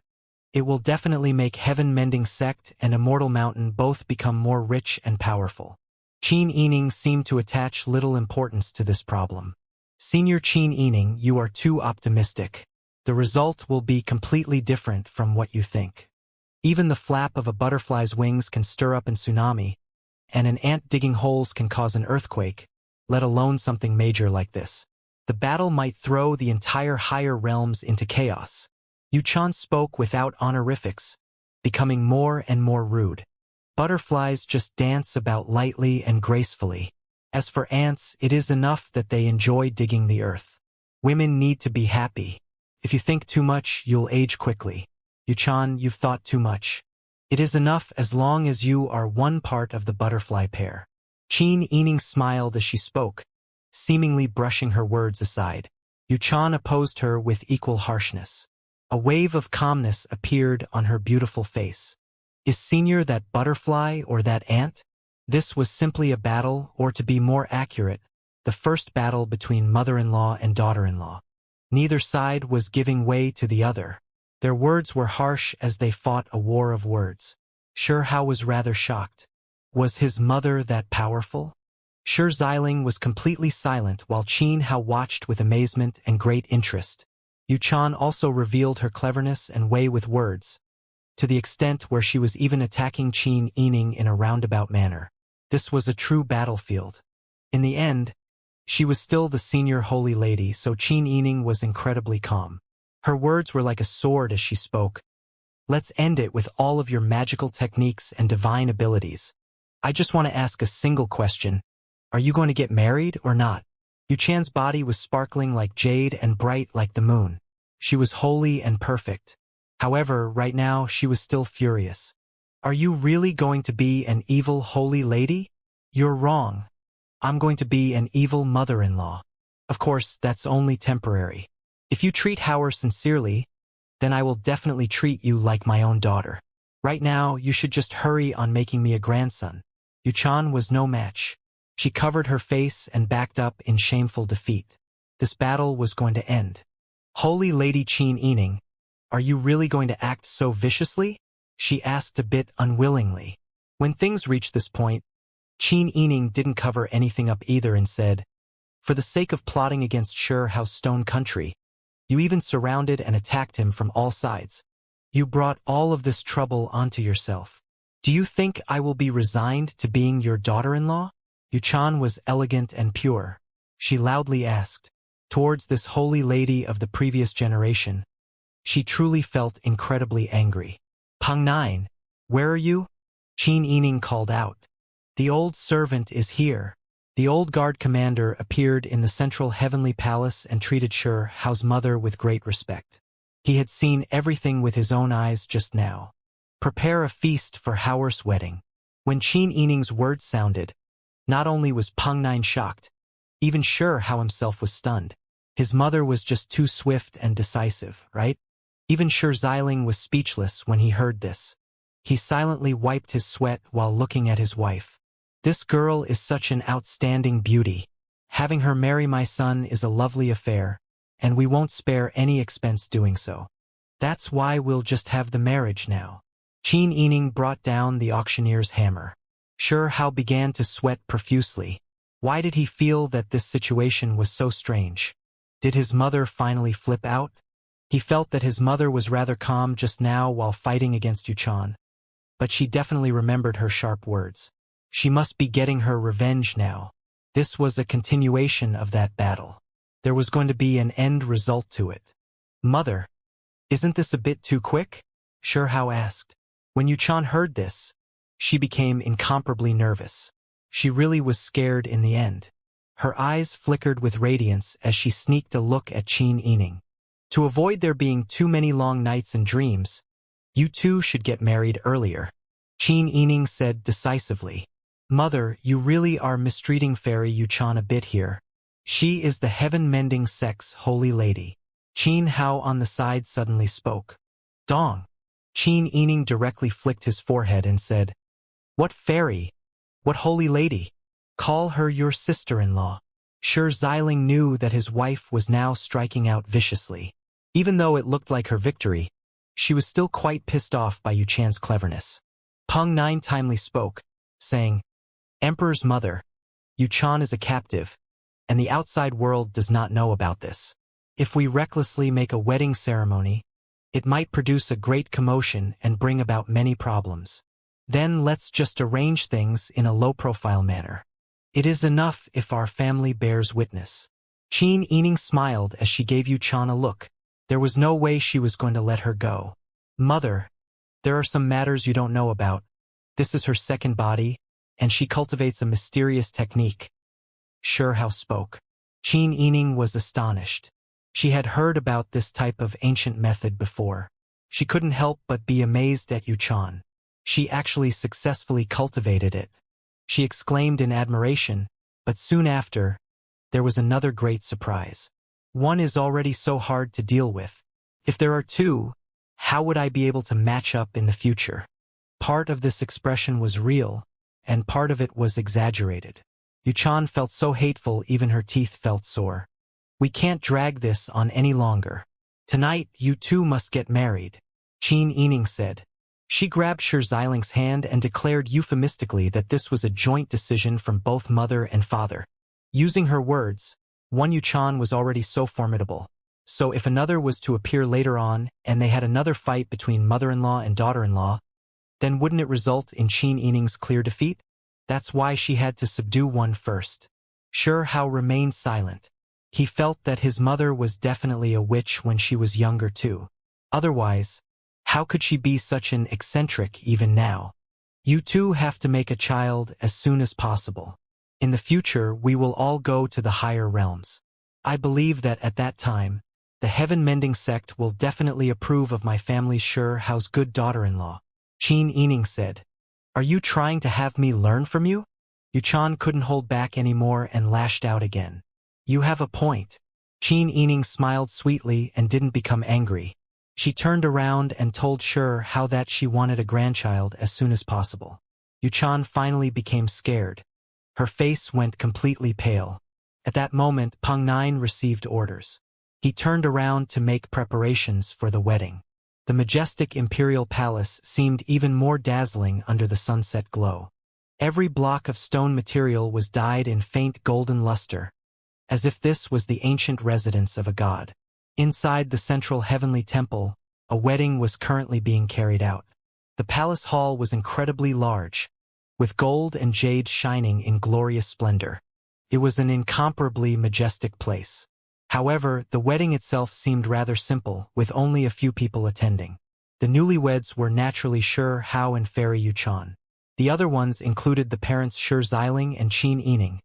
It will definitely make heaven-mending sect and Immortal Mountain both become more rich and powerful." Qin Yining seemed to attach little importance to this problem. "Senior Qin Yining, you are too optimistic. The result will be completely different from what you think. Even the flap of a butterfly's wings can stir up a tsunami, and an ant digging holes can cause an earthquake, let alone something major like this. The battle might throw the entire higher realms into chaos." Yuchan spoke without honorifics, becoming more and more rude. "Butterflies just dance about lightly and gracefully. As for ants, it is enough that they enjoy digging the earth. Women need to be happy. If you think too much, you'll age quickly. Yuchan, you've thought too much. It is enough as long as you are one part of the butterfly pair. Qin Yining smiled as she spoke, seemingly brushing her words aside. Yuchan opposed her with equal harshness. A wave of calmness appeared on her beautiful face. Is Senior that butterfly or that ant? This was simply a battle, or to be more accurate, the first battle between mother-in-law and daughter-in-law. Neither side was giving way to the other. Their words were harsh as they fought a war of words. Shihao was rather shocked. Was his mother that powerful? Shi Xiling was completely silent while Qin Hao watched with amazement and great interest. Yuchan also revealed her cleverness and way with words, to the extent where she was even attacking Qin Yining in a roundabout manner. This was a true battlefield. In the end, she was still the senior holy lady, so Qin Yining was incredibly calm. Her words were like a sword as she spoke. Let's end it with all of your magical techniques and divine abilities. I just want to ask a single question. Are you going to get married or not? Yuchan's body was sparkling like jade and bright like the moon. She was holy and perfect. However, right now she was still furious. Are you really going to be an evil holy lady? You're wrong. I'm going to be an evil mother-in-law. Of course, that's only temporary. If you treat Howard sincerely, then I will definitely treat you like my own daughter. Right now, you should just hurry on making me a grandson. Yuchan was no match. She covered her face and backed up in shameful defeat. This battle was going to end. Holy Lady Qin Yining, are you really going to act so viciously? She asked a bit unwillingly. When things reached this point, Qin Yining didn't cover anything up either and said, for the sake of plotting against Shihao's stone country, you even surrounded and attacked him from all sides. You brought all of this trouble onto yourself. Do you think I will be resigned to being your daughter-in-law? Yuchan was elegant and pure. She loudly asked, towards this holy lady of the previous generation. She truly felt incredibly angry. Peng Nine, where are you? Qin Yining called out. The old servant is here. The old guard commander appeared in the central heavenly palace and treated Shihao's mother with great respect. He had seen everything with his own eyes just now. Prepare a feast for Howard's wedding. When Qin Yining's words sounded, not only was Peng Nine shocked, even Shiha himself was stunned. His mother was just too swift and decisive, right? Even Shi Xiling was speechless when he heard this. He silently wiped his sweat while looking at his wife. This girl is such an outstanding beauty. Having her marry my son is a lovely affair, and we won't spare any expense doing so. That's why we'll just have the marriage now. Qin Yining brought down the auctioneer's hammer. Shihao began to sweat profusely. Why did he feel that this situation was so strange? Did his mother finally flip out? He felt that his mother was rather calm just now while fighting against Yuchan. But she definitely remembered her sharp words. She must be getting her revenge now. This was a continuation of that battle. There was going to be an end result to it. Mother, isn't this a bit too quick? Shihao asked. When Yuchan heard this, she became incomparably nervous. She really was scared in the end. Her eyes flickered with radiance as she sneaked a look at Qin Yining. To avoid there being too many long nights and dreams, you two should get married earlier. Qin Yining said decisively. Mother, you really are mistreating Fairy Yuchan a bit here. She is the heaven-mending sex holy lady. Qin Hao on the side suddenly spoke. Dong. Qin Yining directly flicked his forehead and said, what fairy? What holy lady? Call her your sister-in-law. Shi Xiling knew that his wife was now striking out viciously. Even though it looked like her victory, she was still quite pissed off by Yuchan's cleverness. Peng Nine timely spoke, saying, Emperor's mother, Yuchan is a captive, and the outside world does not know about this. If we recklessly make a wedding ceremony, it might produce a great commotion and bring about many problems. Then let's just arrange things in a low-profile manner. It is enough if our family bears witness. Qin Yining smiled as she gave Yuchan a look. There was no way she was going to let her go. Mother, there are some matters you don't know about. This is her second body, and she cultivates a mysterious technique. sure how spoke. Qin Yining was astonished. She had heard about this type of ancient method before. She couldn't help but be amazed at Yuchan. She actually successfully cultivated it. She exclaimed in admiration, but soon after, there was another great surprise. One is already so hard to deal with. If there are two, how would I be able to match up in the future? Part of this expression was real, and part of it was exaggerated. Yuchan felt so hateful even her teeth felt sore. We can't drag this on any longer. Tonight you two must get married, Qin Yining said. She grabbed Shi Xialing's hand and declared euphemistically that this was a joint decision from both mother and father. Using her words, one Yuchan was already so formidable. So if another was to appear later on and they had another fight between mother-in-law and daughter-in-law, then wouldn't it result in Qin Yining's clear defeat? That's why she had to subdue one first. Sure Hao remained silent. He felt that his mother was definitely a witch when she was younger too. Otherwise, how could she be such an eccentric even now? You two have to make a child as soon as possible. In the future, we will all go to the higher realms. I believe that at that time, the heaven-mending sect will definitely approve of my family's Sure Hao's good daughter-in-law. Qin Yining said, "Are you trying to have me learn from you?" Yuchan couldn't hold back anymore and lashed out again. You have a point. Qin Yining smiled sweetly and didn't become angry. She turned around and told Sure Hao that she wanted a grandchild as soon as possible. Yuchan finally became scared. Her face went completely pale. At that moment, Peng Nine received orders. He turned around to make preparations for the wedding. The majestic imperial palace seemed even more dazzling under the sunset glow. Every block of stone material was dyed in faint golden luster, as if this was the ancient residence of a god. Inside the central heavenly temple, a wedding was currently being carried out. The palace hall was incredibly large, with gold and jade shining in glorious splendor. It was an incomparably majestic place. However, the wedding itself seemed rather simple, with only a few people attending. The newlyweds were naturally Sure Hao and Fairy Yuchan. The other ones included the parents Shi Xialing and Qin Yining,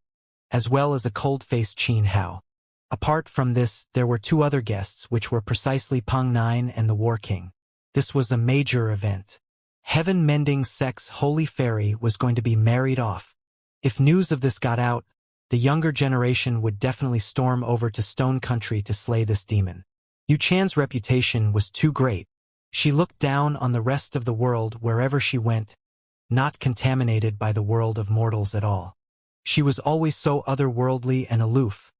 as well as a cold-faced Qin Hao. Apart from this, there were two other guests, which were precisely Peng Nine and the War King. This was a major event. Heaven-mending sect's holy fairy was going to be married off. If news of this got out, the younger generation would definitely storm over to Stone Country to slay this demon. Yuchan's reputation was too great. She looked down on the rest of the world wherever she went, not contaminated by the world of mortals at all. She was always so otherworldly and aloof,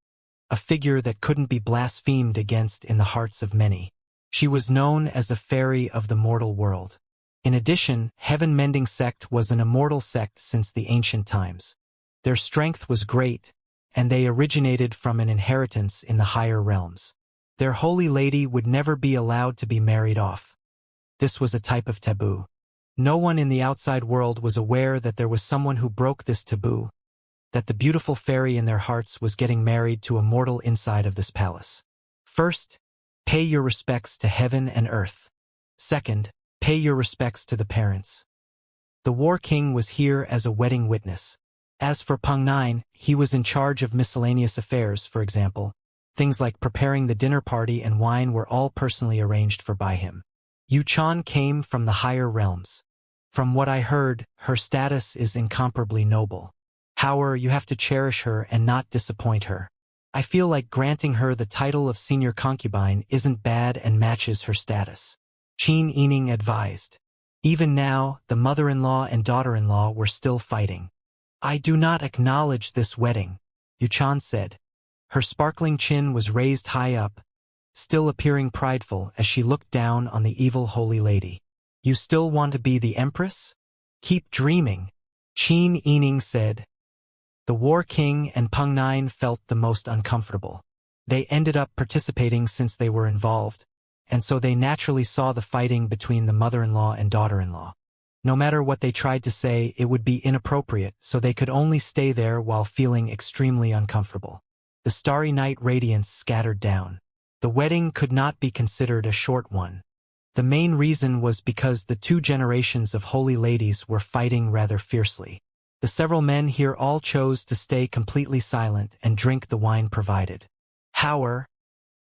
a figure that couldn't be blasphemed against in the hearts of many. She was known as a fairy of the mortal world. In addition, Heaven-mending sect was an immortal sect since the ancient times. Their strength was great, and they originated from an inheritance in the higher realms. Their holy lady would never be allowed to be married off. This was a type of taboo. No one in the outside world was aware that there was someone who broke this taboo, that the beautiful fairy in their hearts was getting married to a mortal inside of this palace. First, pay your respects to heaven and earth. Second, pay your respects to the parents. The War King was here as a wedding witness. As for Peng Nine, he was in charge of miscellaneous affairs, for example. Things like preparing the dinner party and wine were all personally arranged for by him. Yuchan came from the higher realms. From what I heard, her status is incomparably noble. However, you have to cherish her and not disappoint her. I feel like granting her the title of senior concubine isn't bad and matches her status. Qin Yining advised. Even now, the mother-in-law and daughter-in-law were still fighting. I do not acknowledge this wedding, Yuchan said. Her sparkling chin was raised high up, still appearing prideful as she looked down on the evil holy lady. You still want to be the empress? Keep dreaming, Qin Yining said. The War King and Peng Nine felt the most uncomfortable. They ended up participating since they were involved, and so they naturally saw the fighting between the mother-in-law and daughter-in-law. No matter what they tried to say, it would be inappropriate, so they could only stay there while feeling extremely uncomfortable. The starry night radiance scattered down. The wedding could not be considered a short one. The main reason was because the two generations of holy ladies were fighting rather fiercely. The several men here all chose to stay completely silent and drink the wine provided. Hower,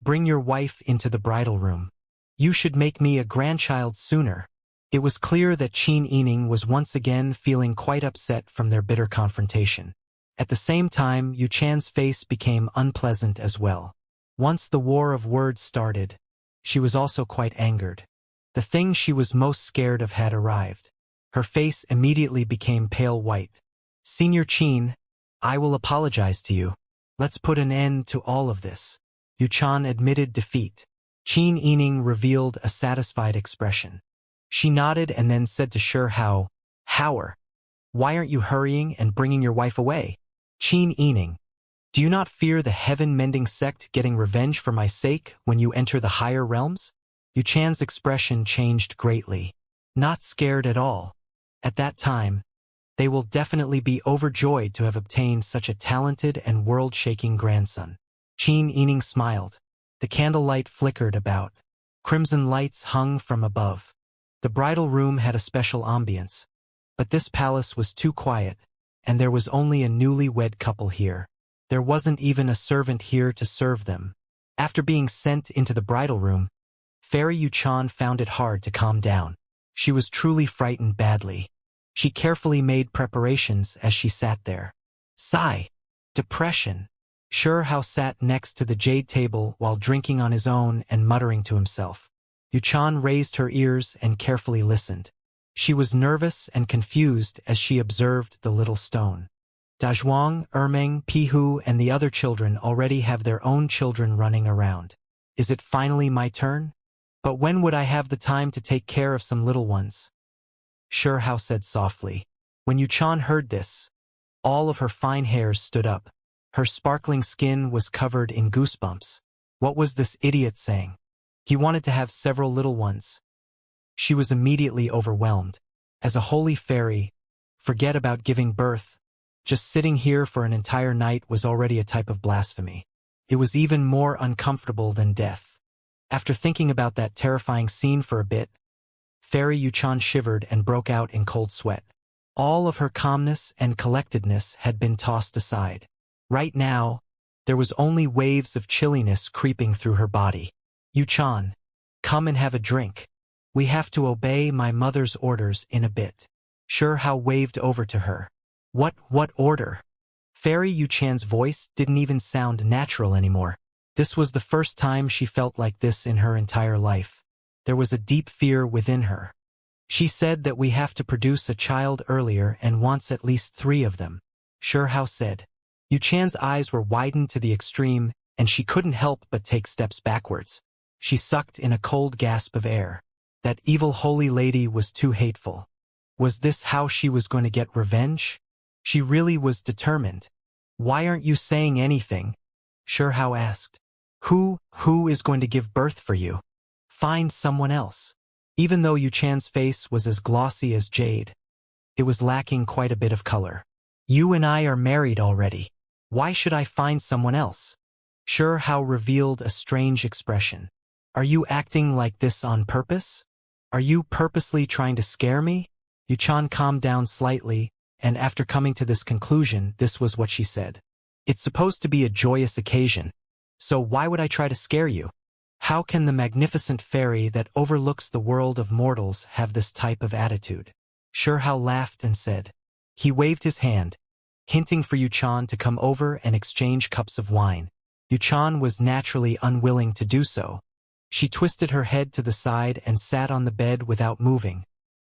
bring your wife into the bridal room. You should make me a grandchild sooner. It was clear that Qin Yining was once again feeling quite upset from their bitter confrontation. At the same time, Yu Chan's face became unpleasant as well. Once the war of words started, she was also quite angered. The thing she was most scared of had arrived. Her face immediately became pale white. Senior Qin, I will apologize to you. Let's put an end to all of this. Yu Chan admitted defeat. Qin Yining revealed a satisfied expression. She nodded and then said to Hower, why aren't you hurrying and bringing your wife away? Qin Yining, do you not fear the heaven-mending sect getting revenge for my sake when you enter the higher realms? Yu Chan's expression changed greatly. Not scared at all. At that time, they will definitely be overjoyed to have obtained such a talented and world-shaking grandson. Qin Yining smiled. The candlelight flickered about. Crimson lights hung from above. The bridal room had a special ambience. But this palace was too quiet, and there was only a newly-wed couple here. There wasn't even a servant here to serve them. After being sent into the bridal room, Fairy Yu Chan found it hard to calm down. She was truly frightened badly. She carefully made preparations as she sat there. Sigh. Depression. Hao sat next to the jade table while drinking on his own and muttering to himself. Yu Chan raised her ears and carefully listened. She was nervous and confused as she observed the little stone. Dazhuang, Ermeng, Pihu, and the other children already have their own children running around. Is it finally my turn? But when would I have the time to take care of some little ones? Hao said softly. When Yu Chan heard this, all of her fine hairs stood up. Her sparkling skin was covered in goosebumps. What was this idiot saying? He wanted to have several little ones. She was immediately overwhelmed. As a holy fairy, forget about giving birth. Just sitting here for an entire night was already a type of blasphemy. It was even more uncomfortable than death. After thinking about that terrifying scene for a bit, Fairy Yu Chan shivered and broke out in cold sweat. All of her calmness and collectedness had been tossed aside. Right now, there was only waves of chilliness creeping through her body. Yu Chan, come and have a drink. We have to obey my mother's orders in a bit. Hao waved over to her. What order? Fairy Yu Chan's voice didn't even sound natural anymore. This was the first time she felt like this in her entire life. There was a deep fear within her. She said that we have to produce a child earlier and wants at least 3 of them. Hao said. Yu Chan's eyes were widened to the extreme, and she couldn't help but take steps backwards. She sucked in a cold gasp of air. That evil holy lady was too hateful. Was this how she was going to get revenge? She really was determined. Why aren't you saying anything? Hao asked. Who is going to give birth for you? Find someone else. Even though Yu Chan's face was as glossy as jade, it was lacking quite a bit of color. You and I are married already. Why should I find someone else? Hao revealed a strange expression. Are you acting like this on purpose? Are you purposely trying to scare me? Yu Chan calmed down slightly, and after coming to this conclusion, this was what she said. It's supposed to be a joyous occasion, so why would I try to scare you? How can the magnificent fairy that overlooks the world of mortals have this type of attitude? Hao laughed and said. He waved his hand, hinting for Yu Chan to come over and exchange cups of wine. Yu Chan was naturally unwilling to do so. She twisted her head to the side and sat on the bed without moving,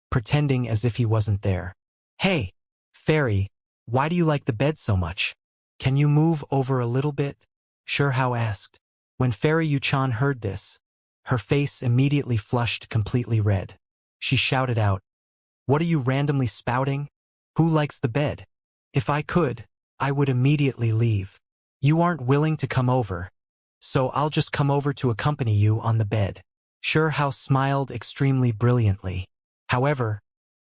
pretending as if he wasn't there. Hey, fairy, why do you like the bed so much? Can you move over a little bit? Hao asked. When Fairy Yu Chan heard this, her face immediately flushed completely red. She shouted out, What are you randomly spouting? Who likes the bed? If I could, I would immediately leave. You aren't willing to come over, so I'll just come over to accompany you on the bed. Hao smiled extremely brilliantly. However,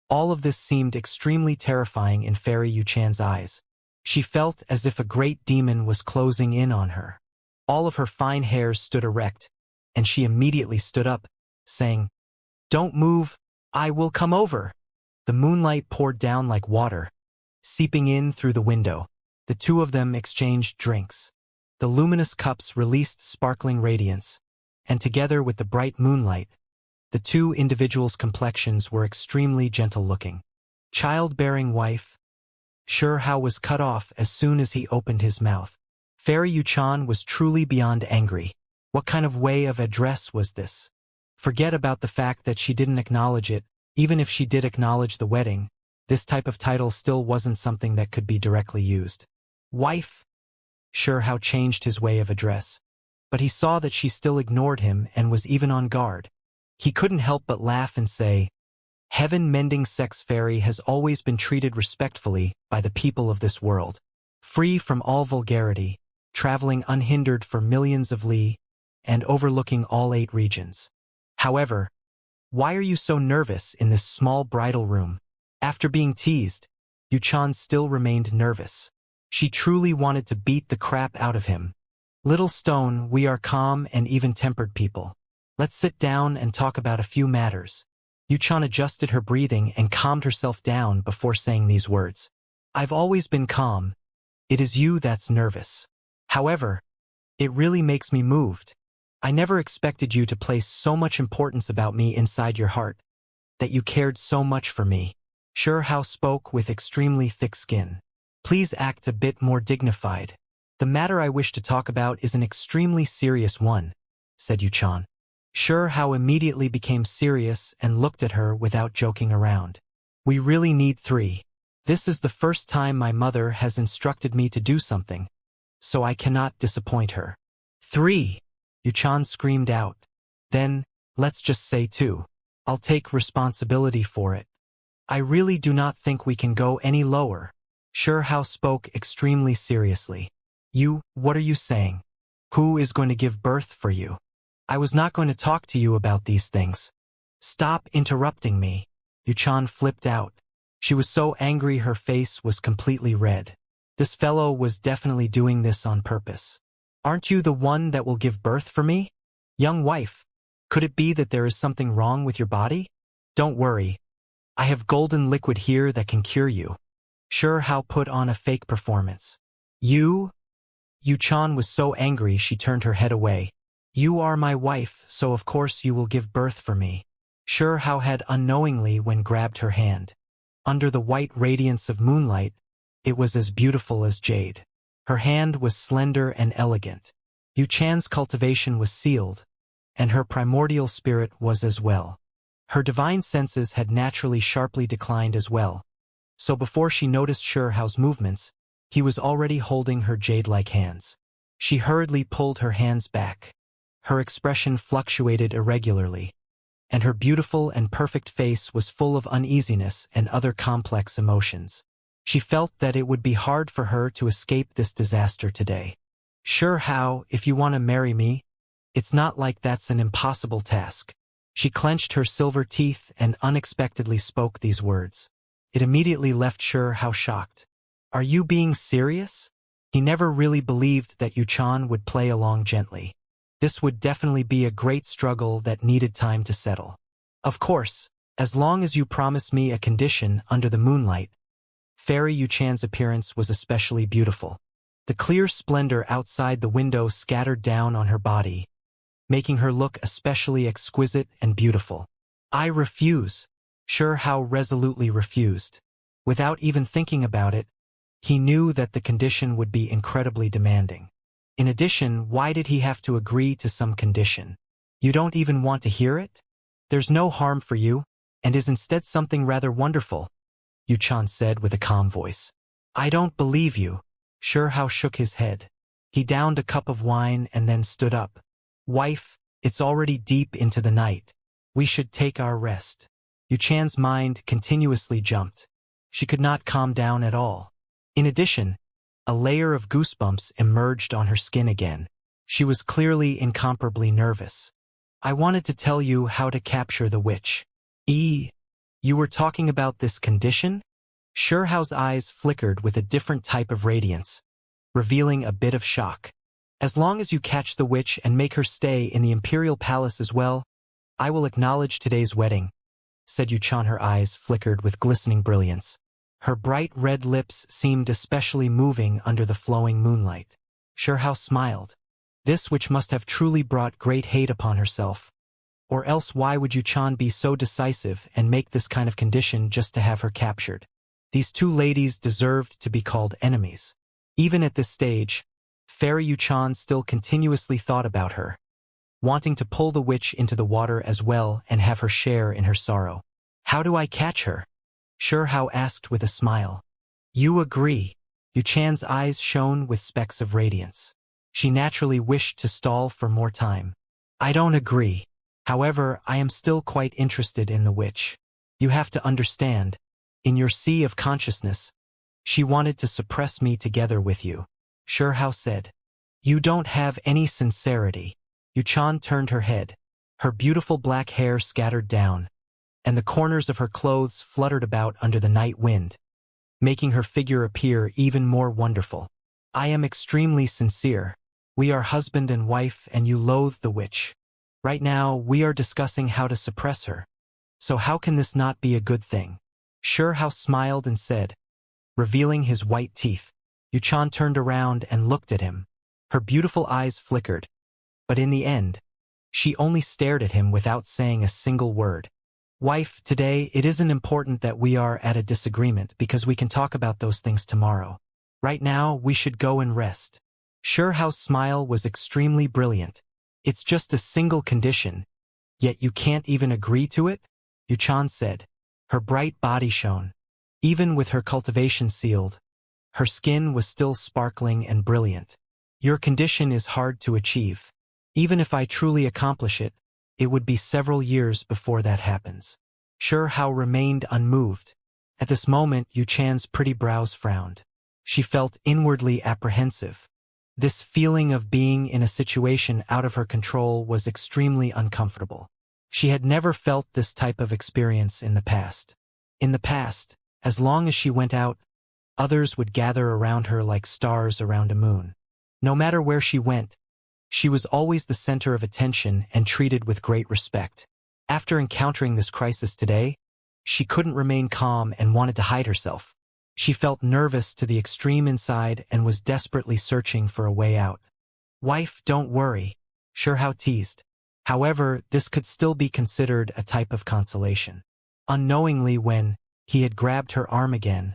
all of this seemed extremely terrifying in Fairy Yu Chan's eyes. She felt as if a great demon was closing in on her. All of her fine hairs stood erect, and she immediately stood up, saying, Don't move, I will come over. The moonlight poured down like water, seeping in through the window. The two of them exchanged drinks. The luminous cups released sparkling radiance, and together with the bright moonlight, the two individuals' complexions were extremely gentle-looking. Childbearing wife, Hao was cut off as soon as he opened his mouth. Fairy Yuchan was truly beyond angry. What kind of way of address was this? Forget about the fact that she didn't acknowledge it. Even if she did acknowledge the wedding, this type of title still wasn't something that could be directly used. Wife? Hao changed his way of address, but he saw that she still ignored him and was even on guard. He couldn't help but laugh and say, Heaven-mending sex fairy has always been treated respectfully by the people of this world, free from all vulgarity, traveling unhindered for millions of li, and overlooking all 8 regions. However, why are you so nervous in this small bridal room? After being teased, Yuchan still remained nervous. She truly wanted to beat the crap out of him. Little stone, we are calm and even-tempered people. Let's sit down and talk about a few matters. Yuchan adjusted her breathing and calmed herself down before saying these words. I've always been calm. It is you that's nervous. However, it really makes me moved. I never expected you to place so much importance about me inside your heart, that you cared so much for me. Hao spoke with extremely thick skin. Please act a bit more dignified. The matter I wish to talk about is an extremely serious one, said Yuchan. Hao immediately became serious and looked at her without joking around. We really need 3. This is the first time my mother has instructed me to do something, so I cannot disappoint her. 3! Yuchan screamed out. Then, let's just say 2. I'll take responsibility for it. I really do not think we can go any lower. Hao spoke extremely seriously. What are you saying? Who is going to give birth for you? I was not going to talk to you about these things. Stop interrupting me. Yuchan flipped out. She was so angry her face was completely red. This fellow was definitely doing this on purpose. Aren't you the one that will give birth for me? Young wife, could it be that there is something wrong with your body? Don't worry. I have golden liquid here that can cure you. Hao put on a fake performance. Yuchan was so angry she turned her head away. You are my wife, so of course you will give birth for me. Hao had unknowingly when grabbed her hand. Under the white radiance of moonlight, it was as beautiful as jade. Her hand was slender and elegant. Yuchan's cultivation was sealed, and her primordial spirit was as well. Her divine senses had naturally sharply declined as well, so before she noticed Hao's movements, he was already holding her jade-like hands. She hurriedly pulled her hands back. Her expression fluctuated irregularly, and her beautiful and perfect face was full of uneasiness and other complex emotions. She felt that it would be hard for her to escape this disaster today. Hao, if you want to marry me, it's not like that's an impossible task. She clenched her silver teeth and unexpectedly spoke these words. It immediately left Hao shocked. Are you being serious? He never really believed that Yuchan would play along gently. This would definitely be a great struggle that needed time to settle. Of course, as long as you promise me a condition under the moonlight. Fairy Yuchan's appearance was especially beautiful. The clear splendor outside the window scattered down on her body, making her look especially exquisite and beautiful. I refuse. Hao resolutely refused. Without even thinking about it, he knew that the condition would be incredibly demanding. In addition, why did he have to agree to some condition? You don't even want to hear it? There's no harm for you, and is instead something rather wonderful, Yuchan said with a calm voice. I don't believe you. Hao shook his head. He downed a cup of wine and then stood up. Wife, it's already deep into the night. We should take our rest. Yuchan's mind continuously jumped. She could not calm down at all. In addition, a layer of goosebumps emerged on her skin again. She was clearly incomparably nervous. I wanted to tell you how to capture the witch. You were talking about this condition? Hao's eyes flickered with a different type of radiance, revealing a bit of shock. As long as you catch the witch and make her stay in the imperial palace as well, I will acknowledge today's wedding, said Yuchan. Her eyes flickered with glistening brilliance. Her bright red lips seemed especially moving under the flowing moonlight. Shurhao smiled. This which must have truly brought great hate upon herself. Or else why would Yu-chan be so decisive and make this kind of condition just to have her captured? These two ladies deserved to be called enemies. Even at this stage, Fairy Yu-chan still continuously thought about her, wanting to pull the witch into the water as well and have her share in her sorrow. How do I catch her? Shurhao asked with a smile. You agree. Yu-chan's eyes shone with specks of radiance. She naturally wished to stall for more time. I don't agree. However, I am still quite interested in the witch. You have to understand, in your sea of consciousness, she wanted to suppress me together with you. Shurhao said. You don't have any sincerity. Yu-chan turned her head. Her beautiful black hair scattered down, and the corners of her clothes fluttered about under the night wind, making her figure appear even more wonderful. I am extremely sincere. We are husband and wife and you loathe the witch. Right now, we are discussing how to suppress her. So how can this not be a good thing? Shurhao smiled and said, revealing his white teeth. Yu-chan turned around and looked at him. Her beautiful eyes flickered, but in the end, she only stared at him without saying a single word. Wife, today it isn't important that we are at a disagreement because we can talk about those things tomorrow. Right now, we should go and rest. Shurhao's smile was extremely brilliant. It's just a single condition, yet you can't even agree to it? Yu-chan said. Her bright body shone. Even with her cultivation sealed, her skin was still sparkling and brilliant. Your condition is hard to achieve. Even if I truly accomplish it, it would be several years before that happens. Shurhao remained unmoved. At this moment, Yu-chan's pretty brows frowned. She felt inwardly apprehensive. This feeling of being in a situation out of her control was extremely uncomfortable. She had never felt this type of experience in the past. In the past, as long as she went out, others would gather around her like stars around a moon. No matter where she went, she was always the center of attention and treated with great respect. After encountering this crisis today, she couldn't remain calm and wanted to hide herself. She felt nervous to the extreme inside and was desperately searching for a way out. Wife, don't worry, Shurhao teased. However, this could still be considered a type of consolation. Unknowingly when he had grabbed her arm again,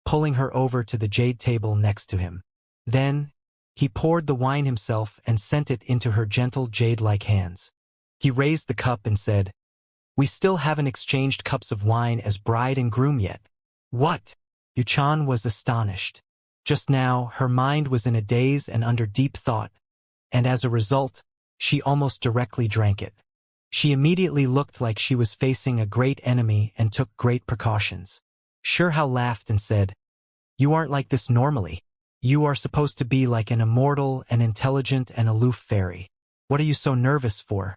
pulling her over to the jade table next to him. Then, he poured the wine himself and sent it into her gentle jade-like hands. He raised the cup and said, We still haven't exchanged cups of wine as bride and groom yet. What? Yu-chan was astonished. Just now, her mind was in a daze and under deep thought, and as a result, she almost directly drank it. She immediately looked like she was facing a great enemy and took great precautions. Shurhao laughed and said, You aren't like this normally. You are supposed to be like an immortal and intelligent and aloof fairy. What are you so nervous for?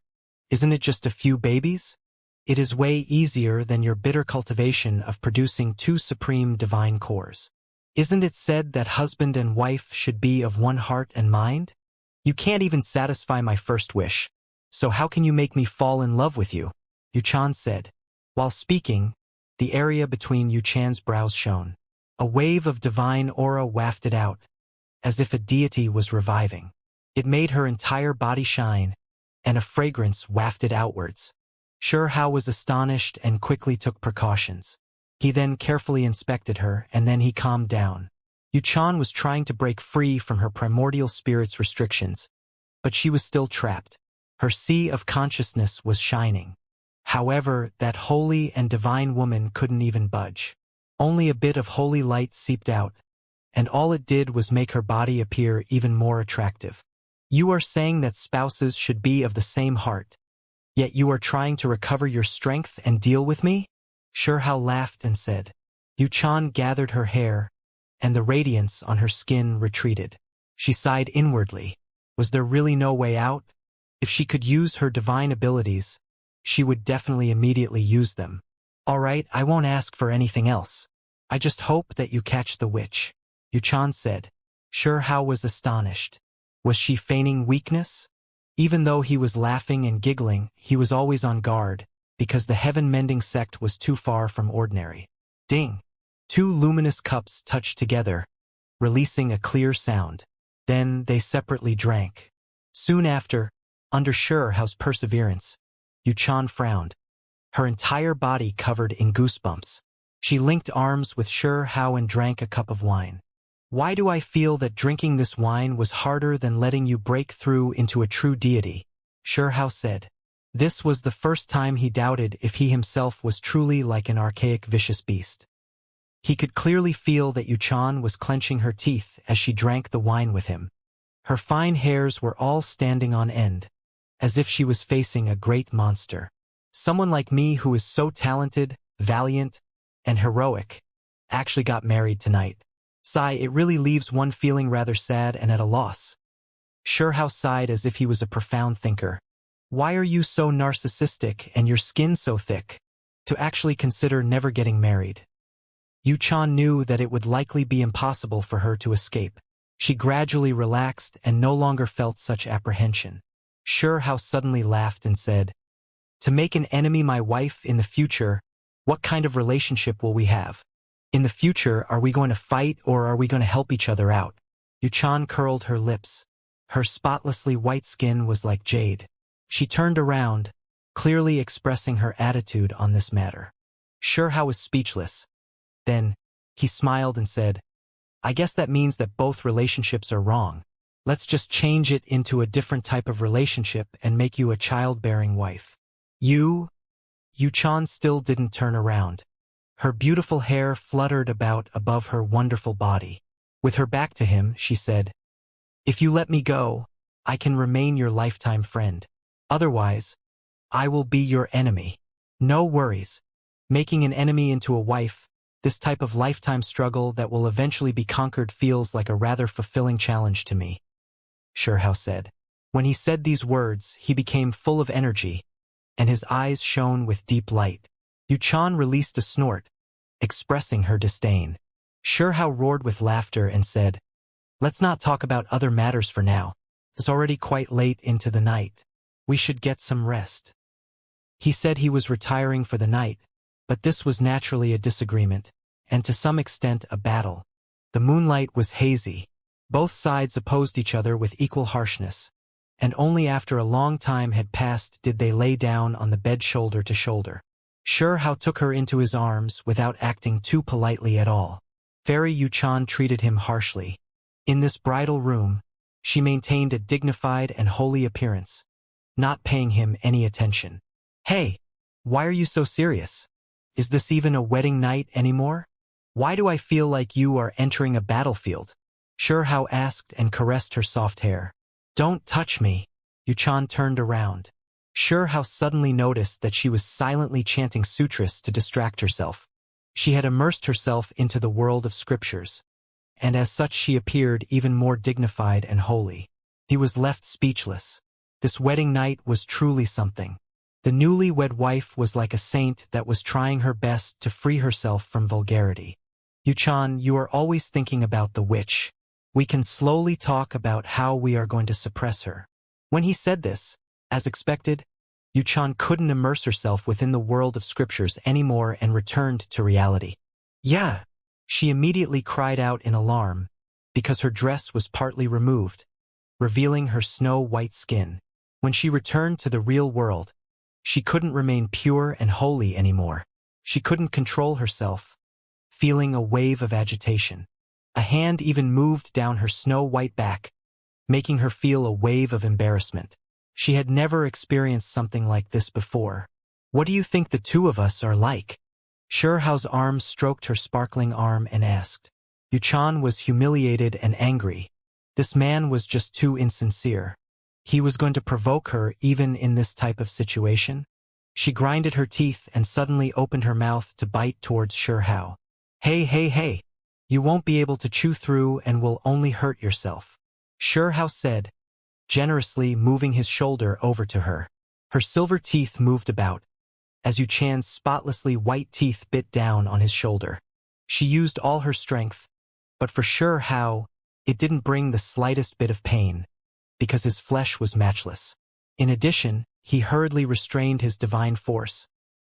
Isn't it just a few babies? It is way easier than your bitter cultivation of producing two supreme divine cores. Isn't it said that husband and wife should be of one heart and mind? You can't even satisfy my first wish, so how can you make me fall in love with you? Yu-chan said. While speaking, the area between Yu-chan's brows shone. A wave of divine aura wafted out, as if a deity was reviving. It made her entire body shine, and a fragrance wafted outwards. Shurhao was astonished and quickly took precautions. He then carefully inspected her, and then he calmed down. Yu-chan was trying to break free from her primordial spirit's restrictions, but she was still trapped. Her sea of consciousness was shining. However, that holy and divine woman couldn't even budge. Only a bit of holy light seeped out, and all it did was make her body appear even more attractive. You are saying that spouses should be of the same heart, yet you are trying to recover your strength and deal with me? Shurhao laughed and said. Yu-chan gathered her hair, and the radiance on her skin retreated. She sighed inwardly. Was there really no way out? If she could use her divine abilities, she would definitely immediately use them. All right, I won't ask for anything else. I just hope that you catch the witch, Yu-chan said. Shurhao was astonished. Was she feigning weakness? Even though he was laughing and giggling, he was always on guard, because the heaven-mending sect was too far from ordinary. Ding! 2 luminous cups touched together, releasing a clear sound. Then they separately drank. Soon after, under Shihao's perseverance, Yuchan frowned, her entire body covered in goosebumps. She linked arms with Shihao and drank a cup of wine. Why do I feel that drinking this wine was harder than letting you break through into a true deity? Shihao said. This was the first time he doubted if he himself was truly like an archaic vicious beast. He could clearly feel that Yuchan was clenching her teeth as she drank the wine with him. Her fine hairs were all standing on end, as if she was facing a great monster. Someone like me who is so talented, valiant, and heroic, actually got married tonight. Sigh, it really leaves one feeling rather sad and at a loss. Shihao sighed as if he was a profound thinker. Why are you so narcissistic and your skin so thick? To actually consider never getting married. Yuchan knew that it would likely be impossible for her to escape. She gradually relaxed and no longer felt such apprehension. Shihao suddenly laughed and said, "To make an enemy my wife in the future, what kind of relationship will we have? In the future, are we going to fight or are we going to help each other out?" Yuchan curled her lips. Her spotlessly white skin was like jade. She turned around, clearly expressing her attitude on this matter. Shihao was speechless. Then, he smiled and said, "I guess that means that both relationships are wrong. Let's just change it into a different type of relationship and make you a childbearing wife." Yuchan still didn't turn around. Her beautiful hair fluttered about above her wonderful body. With her back to him, she said, "If you let me go, I can remain your lifetime friend. Otherwise, I will be your enemy. No worries. Making an enemy into a wife, this type of lifetime struggle that will eventually be conquered feels like a rather fulfilling challenge to me," Shihao said. When he said these words, he became full of energy, and his eyes shone with deep light. Yuchan released a snort, expressing her disdain. Shihao roared with laughter and said, "Let's not talk about other matters for now. It's already quite late into the night. We should get some rest." He said he was retiring for the night, but this was naturally a disagreement, and to some extent a battle. The moonlight was hazy. Both sides opposed each other with equal harshness, and only after a long time had passed did they lay down on the bed shoulder to shoulder. Shihao took her into his arms without acting too politely at all. Fairy Yuchan treated him harshly. In this bridal room, she maintained a dignified and holy appearance, not paying him any attention. "Hey, why are you so serious? Is this even a wedding night anymore? Why do I feel like you are entering a battlefield?" Shihao asked and caressed her soft hair. "Don't touch me." Yuchan turned around. Shihao suddenly noticed that she was silently chanting sutras to distract herself. She had immersed herself into the world of scriptures, and as such she appeared even more dignified and holy. He was left speechless. This wedding night was truly something. The newlywed wife was like a saint that was trying her best to free herself from vulgarity. "Yuchan, you are always thinking about the witch. We can slowly talk about how we are going to suppress her." When he said this, as expected, Yuchan couldn't immerse herself within the world of scriptures anymore and returned to reality. "Yeah!" She immediately cried out in alarm, because her dress was partly removed, revealing her snow-white skin. When she returned to the real world, she couldn't remain pure and holy anymore. She couldn't control herself, feeling a wave of agitation. A hand even moved down her snow-white back, making her feel a wave of embarrassment. She had never experienced something like this before. "What do you think the two of us are like?" Shihao's arm stroked her sparkling arm and asked. Yuchan was humiliated and angry. This man was just too insincere. He was going to provoke her even in this type of situation? She grinded her teeth and suddenly opened her mouth to bite towards Shihao. Hey, you won't be able to chew through and will only hurt yourself," Shihao said, generously moving his shoulder over to her. Her silver teeth moved about, as Yuchan's spotlessly white teeth bit down on his shoulder. She used all her strength, but for Shihao, it didn't bring the slightest bit of pain, because his flesh was matchless. In addition, he hurriedly restrained his divine force,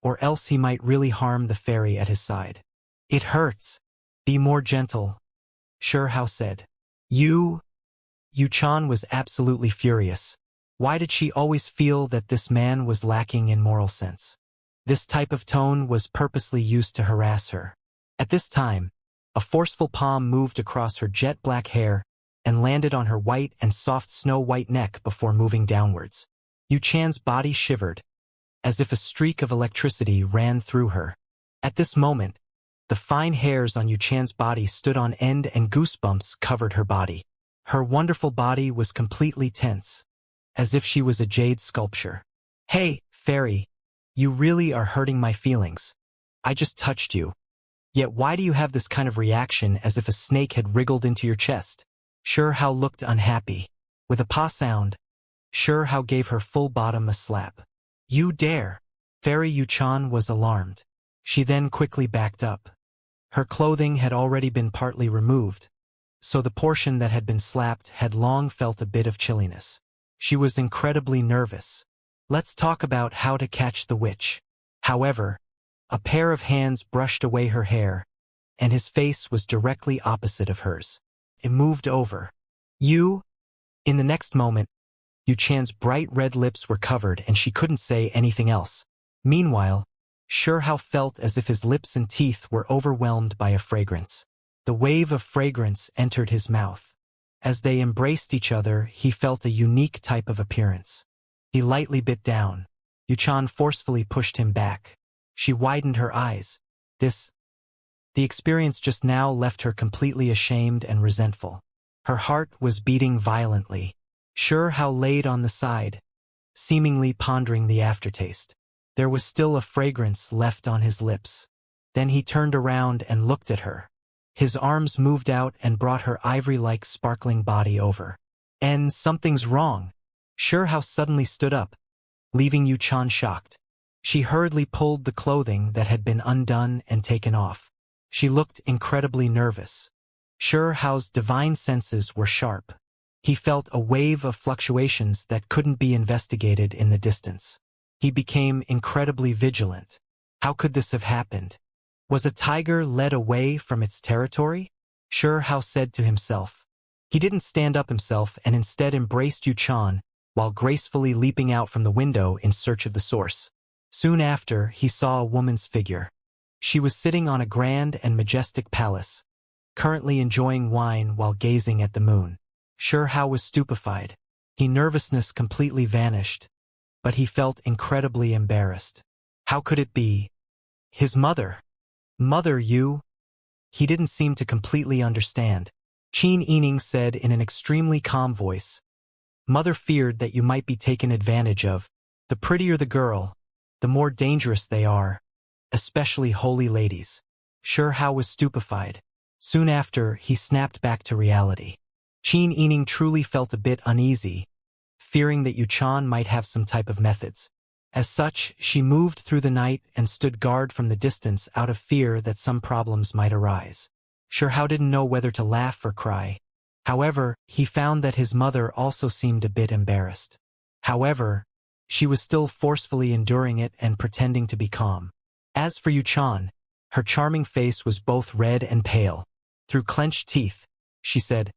or else he might really harm the fairy at his side. "It hurts," Be more gentle, Sure Hao said. Yu Chan was absolutely furious. Why did she always feel that this man was lacking in moral sense? This type of tone was purposely used to harass her. At this time, a forceful palm moved across her jet black hair and landed on her white and soft snow-white neck before moving downwards. Yu Chan's body shivered, as if a streak of electricity ran through her. At this moment, the fine hairs on Yu Chan's body stood on end and goosebumps covered her body. Her wonderful body was completely tense, as if she was a jade sculpture. Hey, fairy, you really are hurting my feelings. I just touched you. Yet why do you have this kind of reaction as if a snake had wriggled into your chest? Sure Hao looked unhappy. With a pa sound, Sure Hao gave her full bottom a slap. You dare! Fairy Yu Chan was alarmed. She then quickly backed up. Her clothing had already been partly removed, so the portion that had been slapped had long felt a bit of chilliness. She was incredibly nervous. Let's talk about how to catch the witch. However, a pair of hands brushed away her hair, and his face was directly opposite of hers. It moved over. In the next moment, Yu Chan's bright red lips were covered and she couldn't say anything else. Meanwhile, Sure Hao felt as if his lips and teeth were overwhelmed by a fragrance. The wave of fragrance entered his mouth. As they embraced each other, he felt a unique type of appearance. He lightly bit down. Yu Chan forcefully pushed him back. She widened her eyes. The experience just now left her completely ashamed and resentful. Her heart was beating violently. Sure Hao laid on the side, seemingly pondering the aftertaste. There was still a fragrance left on his lips. Then he turned around and looked at her. His arms moved out and brought her ivory-like sparkling body over. And something's wrong. Sure Hao suddenly stood up, leaving Yu Chan shocked. She hurriedly pulled the clothing that had been undone and taken off. She looked incredibly nervous. Sure Hao's divine senses were sharp. He felt a wave of fluctuations that couldn't be investigated in the distance. He became incredibly vigilant. How could this have happened? Was a tiger led away from its territory? Sure Hao said to himself. He didn't stand up himself and instead embraced Yu Chan while gracefully leaping out from the window in search of the source. Soon after, he saw a woman's figure. She was sitting on a grand and majestic palace, currently enjoying wine while gazing at the moon. Sure Hao was stupefied. His nervousness completely vanished, but he felt incredibly embarrassed. How could it be? His mother. Mother Yu? He didn't seem to completely understand. Qin Yining said in an extremely calm voice, Mother feared that you might be taken advantage of. The prettier the girl, the more dangerous they are, especially holy ladies. Sure Hao was stupefied. Soon after, he snapped back to reality. Qin Yining truly felt a bit uneasy, fearing that Yu Chan might have some type of methods. As such, she moved through the night and stood guard from the distance out of fear that some problems might arise. Sure Hao didn't know whether to laugh or cry. However, he found that his mother also seemed a bit embarrassed. However, she was still forcefully enduring it and pretending to be calm. As for Yu Chan, her charming face was both red and pale. Through clenched teeth, she said,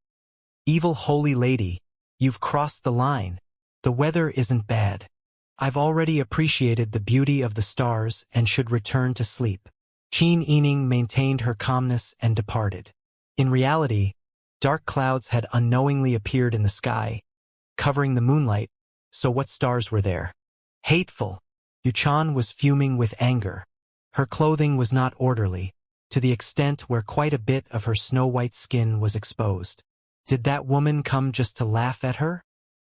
Evil holy lady, you've crossed the line. The weather isn't bad. I've already appreciated the beauty of the stars and should return to sleep. Qin Yining maintained her calmness and departed. In reality, dark clouds had unknowingly appeared in the sky, covering the moonlight, so what stars were there? Hateful! Yu Chan was fuming with anger. Her clothing was not orderly, to the extent where quite a bit of her snow-white skin was exposed. Did that woman come just to laugh at her?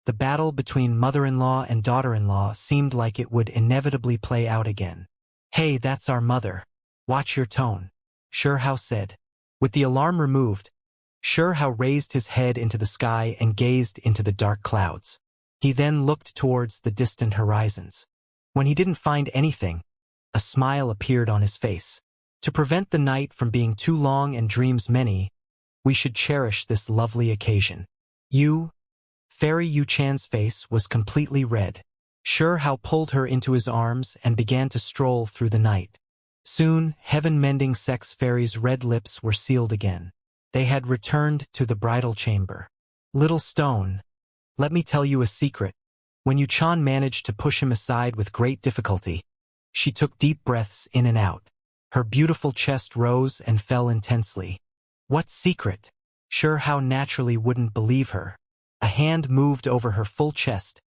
The battle between mother-in-law and daughter-in-law seemed like it would inevitably play out again. Hey, that's our mother. Watch your tone, Sure Hao said. With the alarm removed, Sure Hao raised his head into the sky and gazed into the dark clouds. He then looked towards the distant horizons. When he didn't find anything, a smile appeared on his face. To prevent the night from being too long and dreams many, we should cherish this lovely occasion. Fairy Yu Chan's face was completely red. Sure Hao pulled her into his arms and began to stroll through the night. Soon, heaven-mending sex fairies' red lips were sealed again. They had returned to the bridal chamber. Little stone, let me tell you a secret. When Yuchan managed to push him aside with great difficulty, she took deep breaths in and out. Her beautiful chest rose and fell intensely. What secret? Sure how naturally wouldn't believe her. A hand moved over her full chest,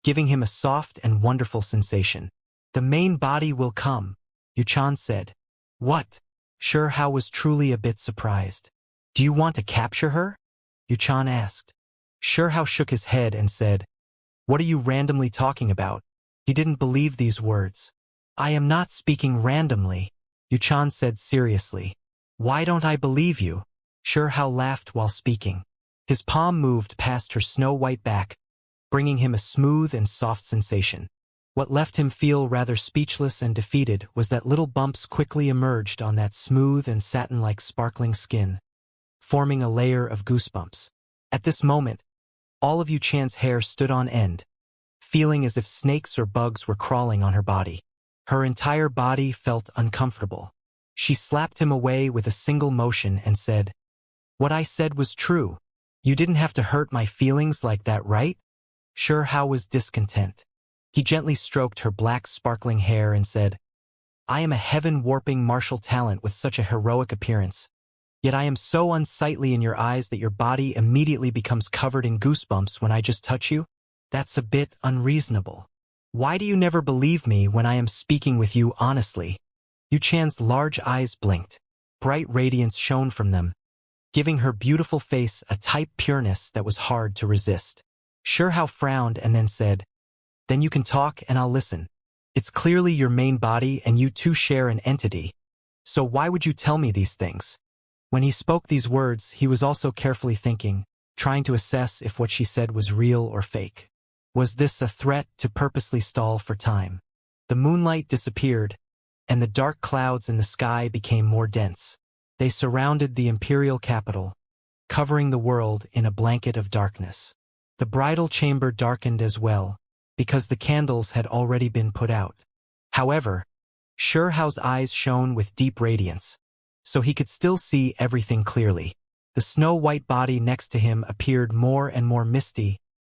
giving him a soft and wonderful sensation. The main body will come, Yuchan said. What? Sure how was truly a bit surprised. Do you want to capture her? Yuchan asked. Sure how shook his head and said, what are you randomly talking about? He didn't believe these words. I am not speaking randomly, Yuchan said seriously. Why don't I believe you? Sure how laughed while speaking. His palm moved past her snow-white back, bringing him a smooth and soft sensation. What left him feel rather speechless and defeated was that little bumps quickly emerged on that smooth and satin-like sparkling skin, forming a layer of goosebumps. At this moment, all of Yuchan's hair stood on end, feeling as if snakes or bugs were crawling on her body. Her entire body felt uncomfortable. She slapped him away with a single motion and said, what I said was true. You didn't have to hurt my feelings like that, right? Sure how was discontent. He gently stroked her black sparkling hair and said, I am a heaven-warping martial talent with such a heroic appearance. Yet I am so unsightly in your eyes that your body immediately becomes covered in goosebumps when I just touch you? That's a bit unreasonable. Why do you never believe me when I am speaking with you honestly? Yuchan's large eyes blinked. Bright radiance shone from them, giving her beautiful face a type pureness that was hard to resist. Sure how frowned and then said, then you can talk and I'll listen. It's clearly your main body and you two share an entity. So why would you tell me these things? When he spoke these words, he was also carefully thinking, trying to assess if what she said was real or fake. Was this a threat to purposely stall for time? The moonlight disappeared, and the dark clouds in the sky became more dense. They surrounded the imperial capital, covering the world in a blanket of darkness. The bridal chamber darkened as well, because the candles had already been put out. However, Sure Hao's eyes shone with deep radiance, so he could still see everything clearly. The snow-white body next to him appeared more and more misty,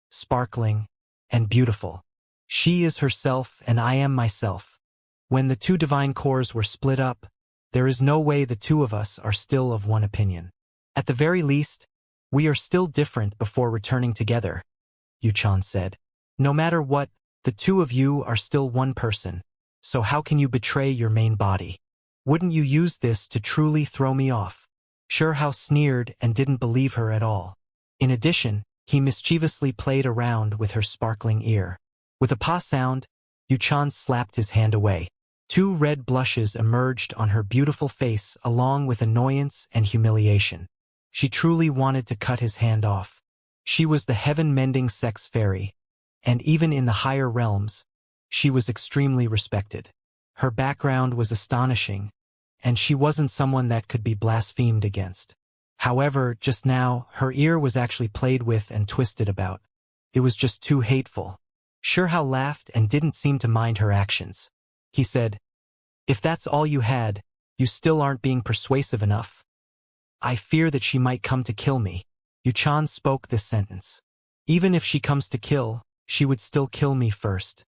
sparkling, and beautiful. She is herself and I am myself. When the two divine cores were split up, there is no way the two of us are still of one opinion. At the very least, we are still different before returning together, Yuchan said. No matter what, the two of you are still one person, so how can you betray your main body? Wouldn't you use this to truly throw me off? Sure Hao sneered and didn't believe her at all. In addition, he mischievously played around with her sparkling ear. With a pa sound, Yuchan slapped his hand away. Two red blushes emerged on her beautiful face along with annoyance and humiliation. She truly wanted to cut his hand off. She was the heaven-mending sex fairy, and even in the higher realms, she was extremely respected. Her background was astonishing, and she wasn't someone that could be blasphemed against. However, just now, her ear was actually played with and twisted about. It was just too hateful. Sure Hao laughed and didn't seem to mind her actions. He said, if that's all you had, you still aren't being persuasive enough. I fear that she might come to kill me. Yuchan spoke this sentence. Even if she comes to kill, she would still kill me first.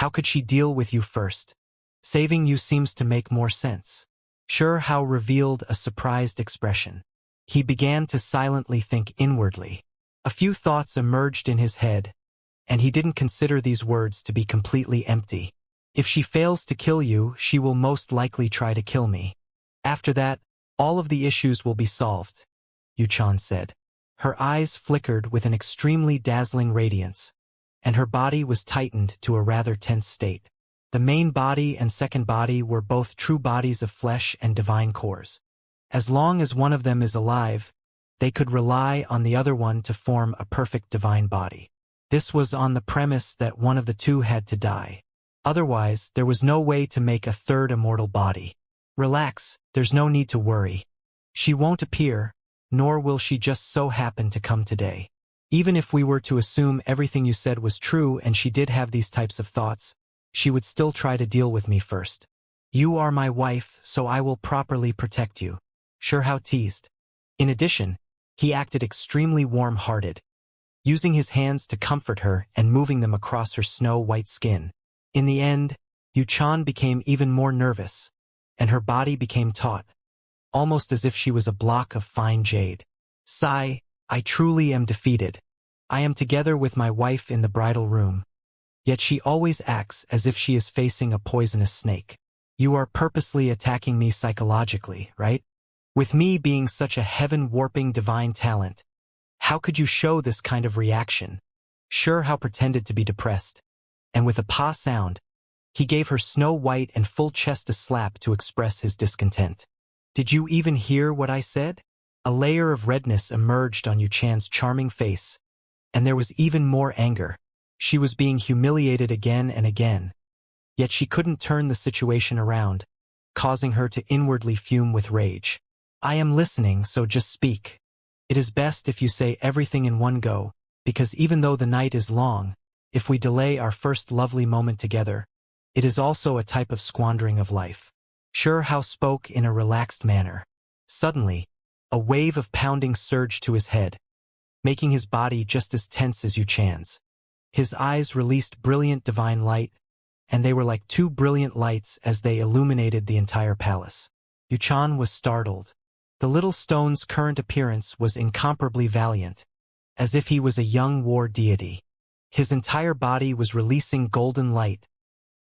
How could she deal with you first? Saving you seems to make more sense. Sure Hao revealed a surprised expression. He began to silently think inwardly. A few thoughts emerged in his head, and he didn't consider these words to be completely empty. If she fails to kill you, she will most likely try to kill me. After that, all of the issues will be solved, Yuchan said. Her eyes flickered with an extremely dazzling radiance, and her body was tightened to a rather tense state. The main body and second body were both true bodies of flesh and divine cores. As long as one of them is alive, they could rely on the other one to form a perfect divine body. This was on the premise that one of the two had to die. Otherwise, there was no way to make a third immortal body. Relax, there's no need to worry. She won't appear, nor will she just so happen to come today. Even if we were to assume everything you said was true and she did have these types of thoughts, she would still try to deal with me first. You are my wife, so I will properly protect you. Sure Hao teased. In addition, he acted extremely warm-hearted, using his hands to comfort her and moving them across her snow-white skin. In the end, Yuchan became even more nervous, and her body became taut, almost as if she was a block of fine jade. Sigh, I truly am defeated. I am together with my wife in the bridal room, yet she always acts as if she is facing a poisonous snake. You are purposely attacking me psychologically, right? With me being such a heaven-warping divine talent, how could you show this kind of reaction? Sure Hao pretended to be depressed, and with a pa sound, he gave her snow-white and full chest a slap to express his discontent. Did you even hear what I said? A layer of redness emerged on Yuchan's charming face, and there was even more anger. She was being humiliated again and again, yet she couldn't turn the situation around, causing her to inwardly fume with rage. I am listening, so just speak. It is best if you say everything in one go, because even though the night is long, if we delay our first lovely moment together, it is also a type of squandering of life. Sure Hao spoke in a relaxed manner. Suddenly, a wave of pounding surged to his head, making his body just as tense as Yuchan's. His eyes released brilliant divine light, and they were like two brilliant lights as they illuminated the entire palace. Yuchan was startled. The little stone's current appearance was incomparably valiant, as if he was a young war deity. His entire body was releasing golden light,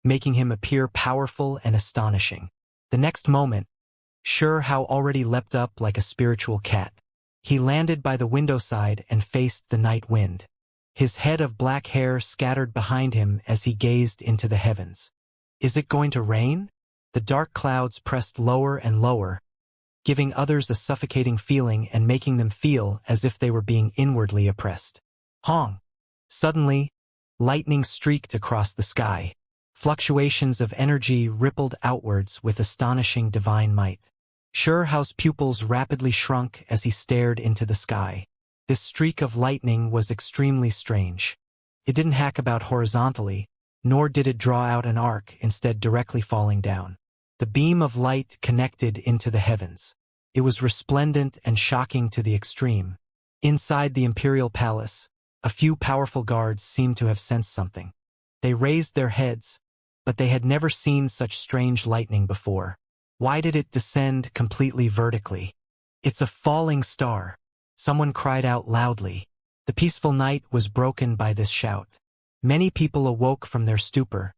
making him appear powerful and astonishing. The next moment, Sure Hao already leapt up like a spiritual cat. He landed by the window side and faced the night wind. His head of black hair scattered behind him as he gazed into the heavens. Is it going to rain? The dark clouds pressed lower and lower, giving others a suffocating feeling and making them feel as if they were being inwardly oppressed. Hong! Suddenly, lightning streaked across the sky. Fluctuations of energy rippled outwards with astonishing divine might. Sure Hao's pupils rapidly shrunk as he stared into the sky. This streak of lightning was extremely strange. It didn't hack about horizontally, nor did it draw out an arc, instead directly falling down. The beam of light connected into the heavens. It was resplendent and shocking to the extreme. Inside the imperial palace, a few powerful guards seemed to have sensed something. They raised their heads, but they had never seen such strange lightning before. Why did it descend completely vertically? It's a falling star. Someone cried out loudly. The peaceful night was broken by this shout. Many people awoke from their stupor,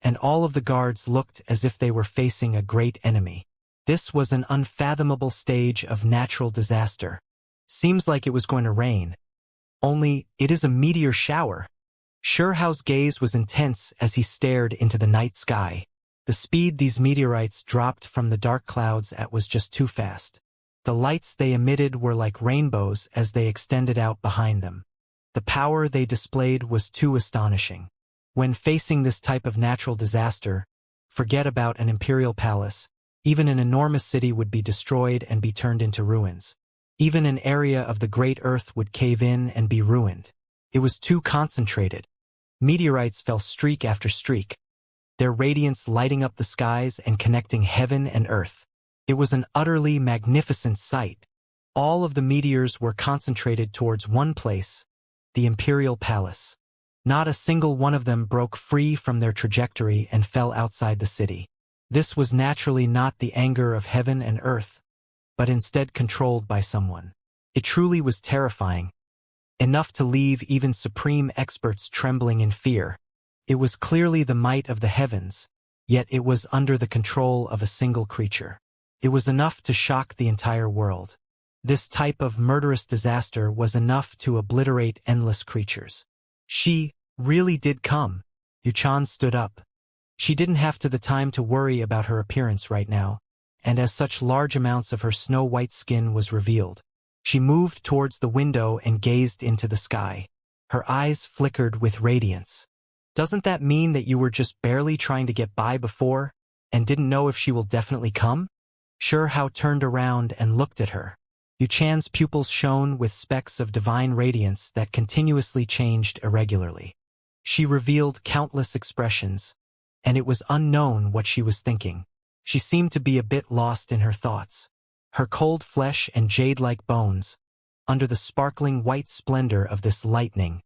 and all of the guards looked as if they were facing a great enemy. This was an unfathomable stage of natural disaster. Seems like it was going to rain. Only, it is a meteor shower. Sure Hao's gaze was intense as he stared into the night sky. The speed these meteorites dropped from the dark clouds at was just too fast. The lights they emitted were like rainbows as they extended out behind them. The power they displayed was too astonishing. When facing this type of natural disaster, forget about an imperial palace. Even an enormous city would be destroyed and be turned into ruins. Even an area of the great earth would cave in and be ruined. It was too concentrated. Meteorites fell streak after streak, their radiance lighting up the skies and connecting heaven and earth. It was an utterly magnificent sight. All of the meteors were concentrated towards one place, the imperial palace. Not a single one of them broke free from their trajectory and fell outside the city. This was naturally not the anger of heaven and earth, but instead controlled by someone. It truly was terrifying, enough to leave even supreme experts trembling in fear. It was clearly the might of the heavens, yet it was under the control of a single creature. It was enough to shock the entire world. This type of murderous disaster was enough to obliterate endless creatures. She really did come. Yuchan stood up. She didn't have the time to worry about her appearance right now, and as such large amounts of her snow-white skin was revealed. She moved towards the window and gazed into the sky. Her eyes flickered with radiance. Doesn't that mean that you were just barely trying to get by before, and didn't know if she will definitely come? Sure Hao turned around and looked at her. Yuchan's pupils shone with specks of divine radiance that continuously changed irregularly. She revealed countless expressions, and it was unknown what she was thinking. She seemed to be a bit lost in her thoughts. Her cold flesh and jade-like bones, under the sparkling white splendor of this lightning,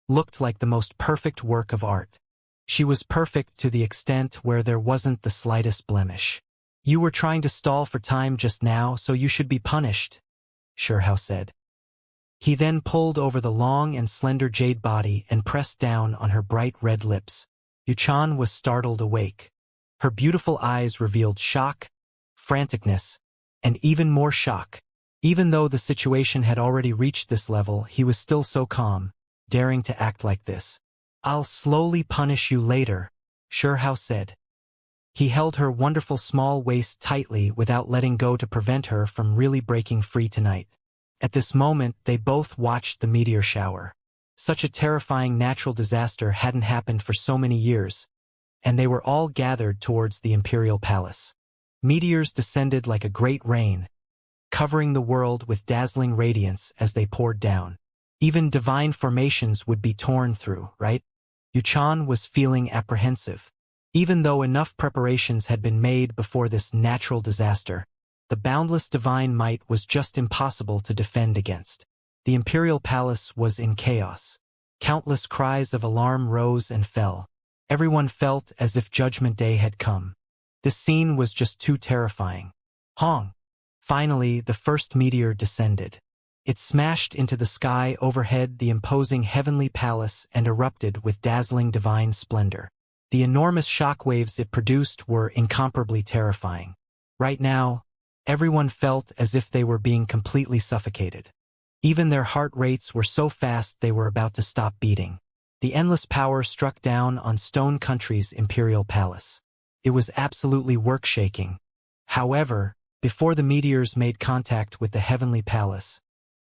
looked like the most perfect work of art. She was perfect to the extent where there wasn't the slightest blemish. "You were trying to stall for time just now, so you should be punished," Xianxia said. He then pulled over the long and slender jade body and pressed down on her bright red lips. Yuchan was startled awake. Her beautiful eyes revealed shock, franticness, and even more shock. Even though the situation had already reached this level, he was still so calm, daring to act like this. "I'll slowly punish you later," Xianxia said. He held her wonderful small waist tightly without letting go to prevent her from really breaking free tonight. At this moment, they both watched the meteor shower. Such a terrifying natural disaster hadn't happened for so many years, and they were all gathered towards the imperial palace. Meteors descended like a great rain, covering the world with dazzling radiance as they poured down. Even divine formations would be torn through, right? Yuchan was feeling apprehensive. Even though enough preparations had been made before this natural disaster, the boundless divine might was just impossible to defend against. The imperial palace was in chaos. Countless cries of alarm rose and fell. Everyone felt as if Judgment Day had come. This scene was just too terrifying. Hong! Finally, the first meteor descended. It smashed into the sky overhead the imposing heavenly palace and erupted with dazzling divine splendor. The enormous shockwaves it produced were incomparably terrifying. Right now, everyone felt as if they were being completely suffocated. Even their heart rates were so fast they were about to stop beating. The endless power struck down on Stone Country's imperial palace. It was absolutely work-shaking. However, before the meteors made contact with the heavenly palace,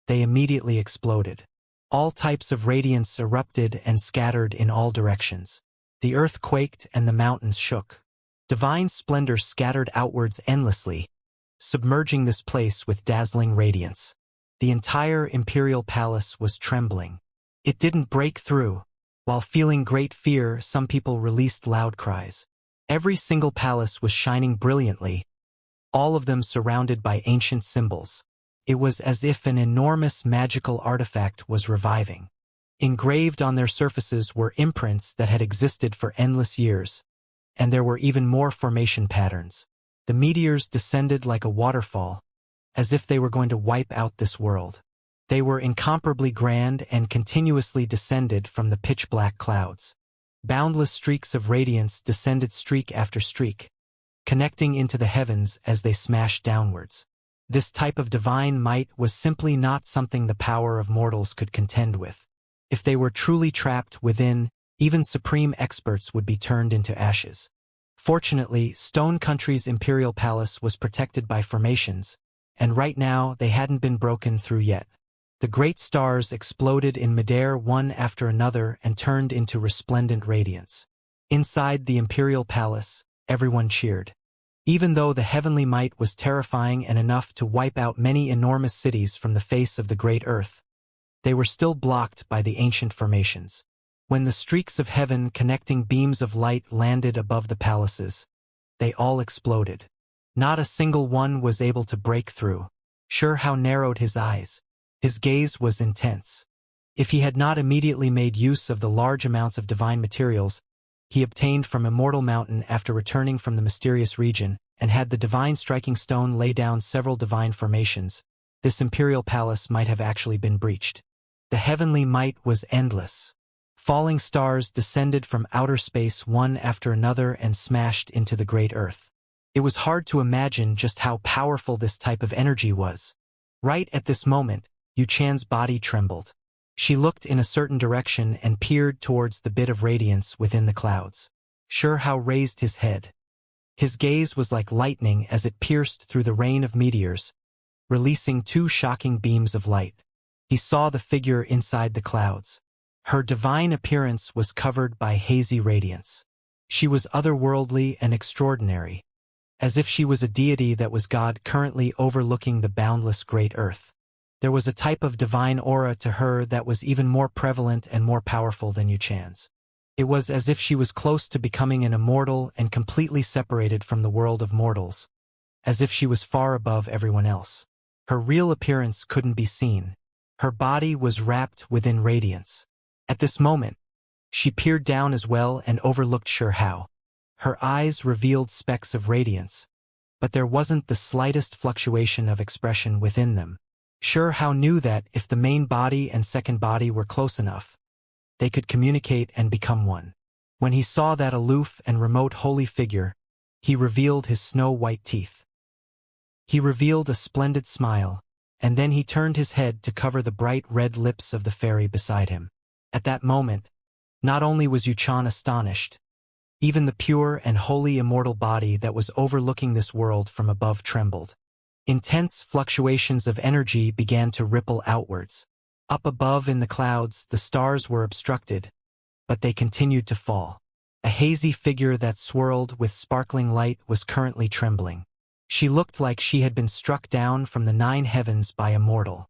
they immediately exploded. All types of radiance erupted and scattered in all directions. The earth quaked and the mountains shook. Divine splendor scattered outwards endlessly, submerging this place with dazzling radiance. The entire imperial palace was trembling. It didn't break through. While feeling great fear, some people released loud cries. Every single palace was shining brilliantly, all of them surrounded by ancient symbols. It was as if an enormous magical artifact was reviving. Engraved on their surfaces were imprints that had existed for endless years, and there were even more formation patterns. The meteors descended like a waterfall, as if they were going to wipe out this world. They were incomparably grand and continuously descended from the pitch-black clouds. Boundless streaks of radiance descended streak after streak, connecting into the heavens as they smashed downwards. This type of divine might was simply not something the power of mortals could contend with. If they were truly trapped within, even supreme experts would be turned into ashes. Fortunately, Stone Country's imperial palace was protected by formations, and right now they hadn't been broken through yet. The great stars exploded in midair one after another and turned into resplendent radiance. Inside the imperial palace, everyone cheered. Even though the heavenly might was terrifying and enough to wipe out many enormous cities from the face of the great earth, they were still blocked by the ancient formations. When the streaks of heaven connecting beams of light landed above the palaces, they all exploded. Not a single one was able to break through. Xianxia narrowed his eyes. His gaze was intense. If he had not immediately made use of the large amounts of divine materials he obtained from Immortal Mountain after returning from the mysterious region, and had the divine striking stone lay down several divine formations, this imperial palace might have actually been breached. The heavenly might was endless. Falling stars descended from outer space one after another and smashed into the great earth. It was hard to imagine just how powerful this type of energy was. Right at this moment, Yuchan's body trembled. She looked in a certain direction and peered towards the bit of radiance within the clouds. Xianxia raised his head. His gaze was like lightning as it pierced through the rain of meteors, releasing two shocking beams of light. He saw the figure inside the clouds. Her divine appearance was covered by hazy radiance. She was otherworldly and extraordinary, as if she was a deity that was God currently overlooking the boundless great earth. There was a type of divine aura to her that was even more prevalent and more powerful than Yuchan's. It was as if she was close to becoming an immortal and completely separated from the world of mortals, as if she was far above everyone else. Her real appearance couldn't be seen. Her body was wrapped within radiance. At this moment, she peered down as well and overlooked Xianxia. Her eyes revealed specks of radiance, but there wasn't the slightest fluctuation of expression within them. Xianxia knew that if the main body and second body were close enough, they could communicate and become one. When he saw that aloof and remote holy figure, he revealed his snow-white teeth. He revealed a splendid smile, and then he turned his head to cover the bright red lips of the fairy beside him. At that moment, not only was Yuchan astonished, even the pure and holy immortal body that was overlooking this world from above trembled. Intense fluctuations of energy began to ripple outwards. Up above in the clouds, the stars were obstructed, but they continued to fall. A hazy figure that swirled with sparkling light was currently trembling. She looked like she had been struck down from the 9 heavens by a mortal.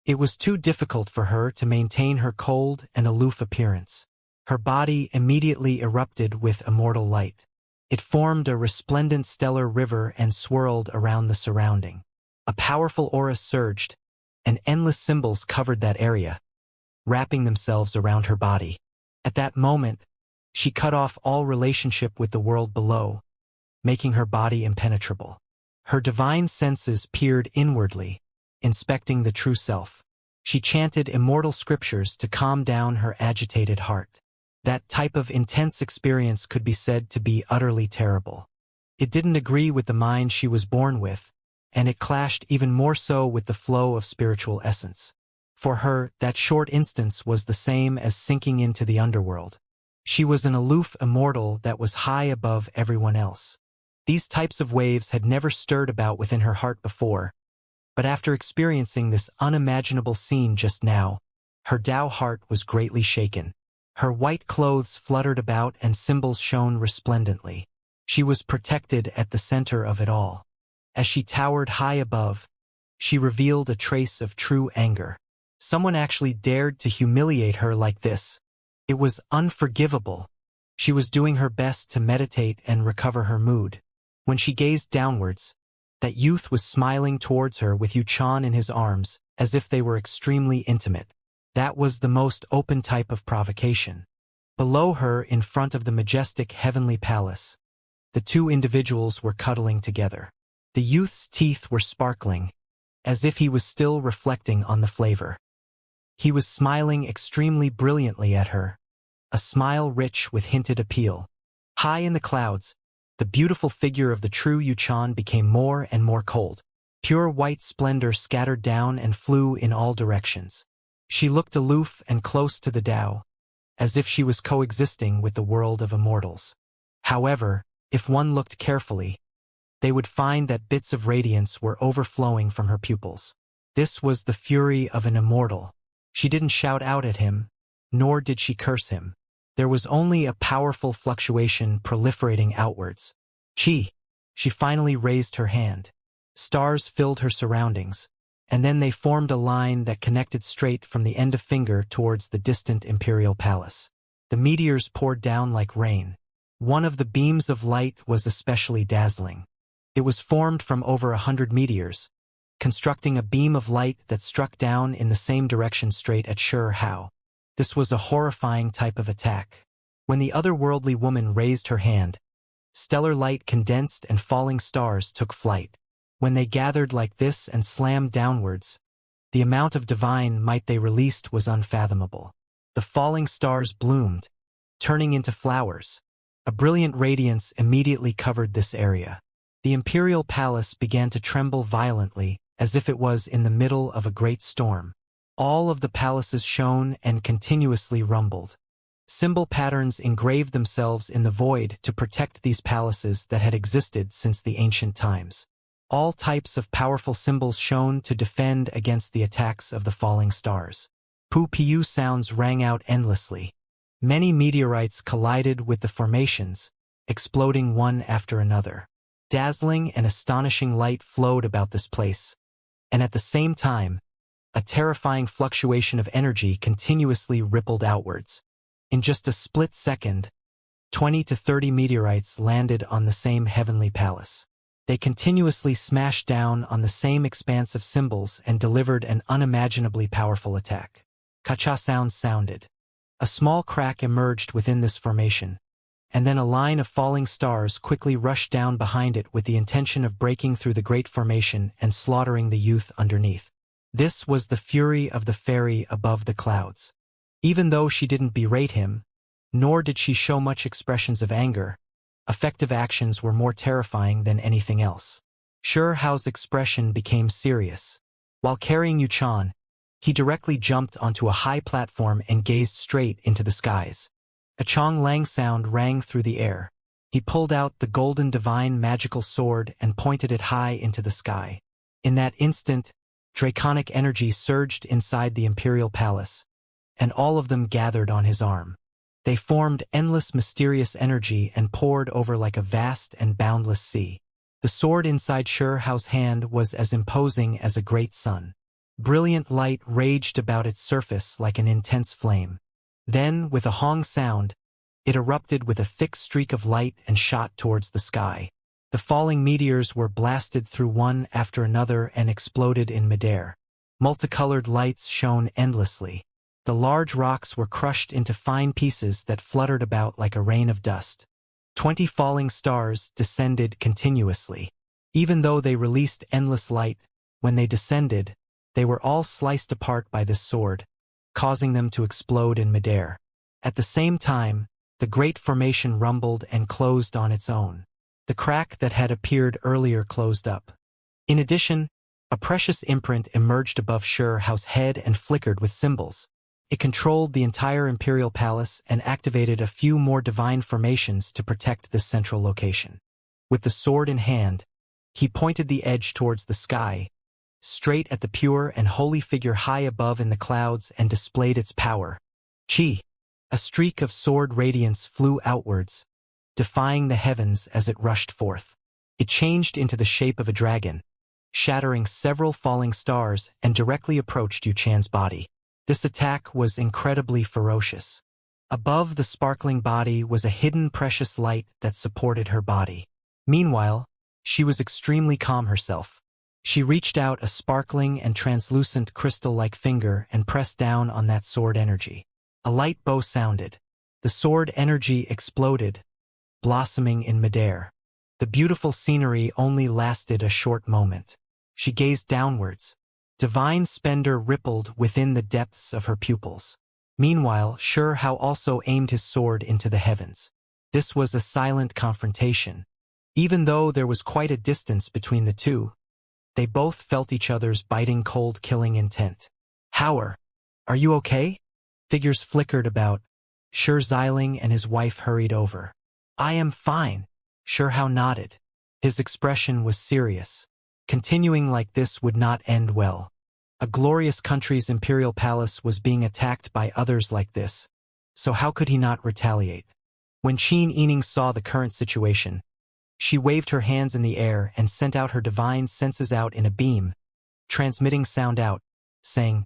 It was too difficult for her to maintain her cold and aloof appearance. Her body immediately erupted with immortal light. It formed a resplendent stellar river and swirled around the surrounding. A powerful aura surged, and endless symbols covered that area, wrapping themselves around her body. At that moment, she cut off all relationship with the world below, making her body impenetrable. Her divine senses peered inwardly, inspecting the true self. She chanted immortal scriptures to calm down her agitated heart. That type of intense experience could be said to be utterly terrible. It didn't agree with the mind she was born with, and it clashed even more so with the flow of spiritual essence. For her, that short instance was the same as sinking into the underworld. She was an aloof immortal that was high above everyone else. These types of waves had never stirred about within her heart before, but after experiencing this unimaginable scene just now, her Tao heart was greatly shaken. Her white clothes fluttered about and symbols shone resplendently. She was protected at the center of it all. As she towered high above, she revealed a trace of true anger. Someone actually dared to humiliate her like this. It was unforgivable. She was doing her best to meditate and recover her mood. When she gazed downwards, that youth was smiling towards her with Yuchan in his arms, as if they were extremely intimate. That was the most open type of provocation. Below her, in front of the majestic heavenly palace, the two individuals were cuddling together. The youth's teeth were sparkling, as if he was still reflecting on the flavor. He was smiling extremely brilliantly at her, a smile rich with hinted appeal. High in the clouds, the beautiful figure of the true Yuchan became more and more cold. Pure white splendor scattered down and flew in all directions. She looked aloof and close to the Tao, as if she was coexisting with the world of immortals. However, if one looked carefully, they would find that bits of radiance were overflowing from her pupils. This was the fury of an immortal. She didn't shout out at him, nor did she curse him. There was only a powerful fluctuation proliferating outwards. Chi! She finally raised her hand. Stars filled her surroundings, and then they formed a line that connected straight from the end of finger towards the distant imperial palace. The meteors poured down like rain. One of the beams of light was especially dazzling. It was formed from over 100 meteors, constructing a beam of light that struck down in the same direction straight at Xianxia. This was a horrifying type of attack. When the otherworldly woman raised her hand, stellar light condensed and falling stars took flight. When they gathered like this and slammed downwards, the amount of divine might they released was unfathomable. The falling stars bloomed, turning into flowers. A brilliant radiance immediately covered this area. The imperial palace began to tremble violently, as if it was in the middle of a great storm. All of the palaces shone and continuously rumbled. Symbol patterns engraved themselves in the void to protect these palaces that had existed since the ancient times. All types of powerful symbols shone to defend against the attacks of the falling stars. Pu-piu sounds rang out endlessly. Many meteorites collided with the formations, exploding one after another. Dazzling and astonishing light flowed about this place, and at the same time, a terrifying fluctuation of energy continuously rippled outwards. In just a split second, 20 to 30 meteorites landed on the same heavenly palace. They continuously smashed down on the same expanse of symbols and delivered an unimaginably powerful attack. Ka-cha sounds sounded. A small crack emerged within this formation, and then a line of falling stars quickly rushed down behind it with the intention of breaking through the great formation and slaughtering the youth underneath. This was the fury of the fairy above the clouds. Even though she didn't berate him, nor did she show much expressions of anger, effective actions were more terrifying than anything else. Shi Hao's expression became serious. While carrying Yuchan, he directly jumped onto a high platform and gazed straight into the skies. A Chong Lang sound rang through the air. He pulled out the golden divine magical sword and pointed it high into the sky. In that instant, draconic energy surged inside the imperial palace, and all of them gathered on his arm. They formed endless mysterious energy and poured over like a vast and boundless sea. The sword inside Shi Hao's hand was as imposing as a great sun. Brilliant light raged about its surface like an intense flame. Then, with a hong sound, it erupted with a thick streak of light and shot towards the sky. The falling meteors were blasted through one after another and exploded in midair. Multicolored lights shone endlessly. The large rocks were crushed into fine pieces that fluttered about like a rain of dust. 20 falling stars descended continuously. Even though they released endless light, when they descended, they were all sliced apart by this sword, causing them to explode in midair. At the same time, the great formation rumbled and closed on its own. The crack that had appeared earlier closed up. In addition, a precious imprint emerged above Shi Hao's head and flickered with symbols. It controlled the entire imperial palace and activated a few more divine formations to protect this central location. With the sword in hand, he pointed the edge towards the sky, straight at the pure and holy figure high above in the clouds, and displayed its power. Chi! A streak of sword radiance flew outwards, defying the heavens as it rushed forth. It changed into the shape of a dragon, shattering several falling stars, and directly approached Yuchan's body. This attack was incredibly ferocious. Above the sparkling body was a hidden precious light that supported her body. Meanwhile, she was extremely calm herself. She reached out a sparkling and translucent crystal-like finger and pressed down on that sword energy. A light bow sounded. The sword energy exploded, blossoming in midair. The beautiful scenery only lasted a short moment. She gazed downwards. Divine splendor rippled within the depths of her pupils. Meanwhile, Shi Hao also aimed his sword into the heavens. This was a silent confrontation. Even though there was quite a distance between the two, they both felt each other's biting cold killing intent. Hauer, are you okay? Figures flickered about. Shi Xiling and his wife hurried over. I am fine. Shi Hao nodded. His expression was serious. Continuing like this would not end well. A glorious country's imperial palace was being attacked by others like this, so how could he not retaliate? When Qin Yining saw the current situation, she waved her hands in the air and sent out her divine senses out in a beam, transmitting sound out, saying,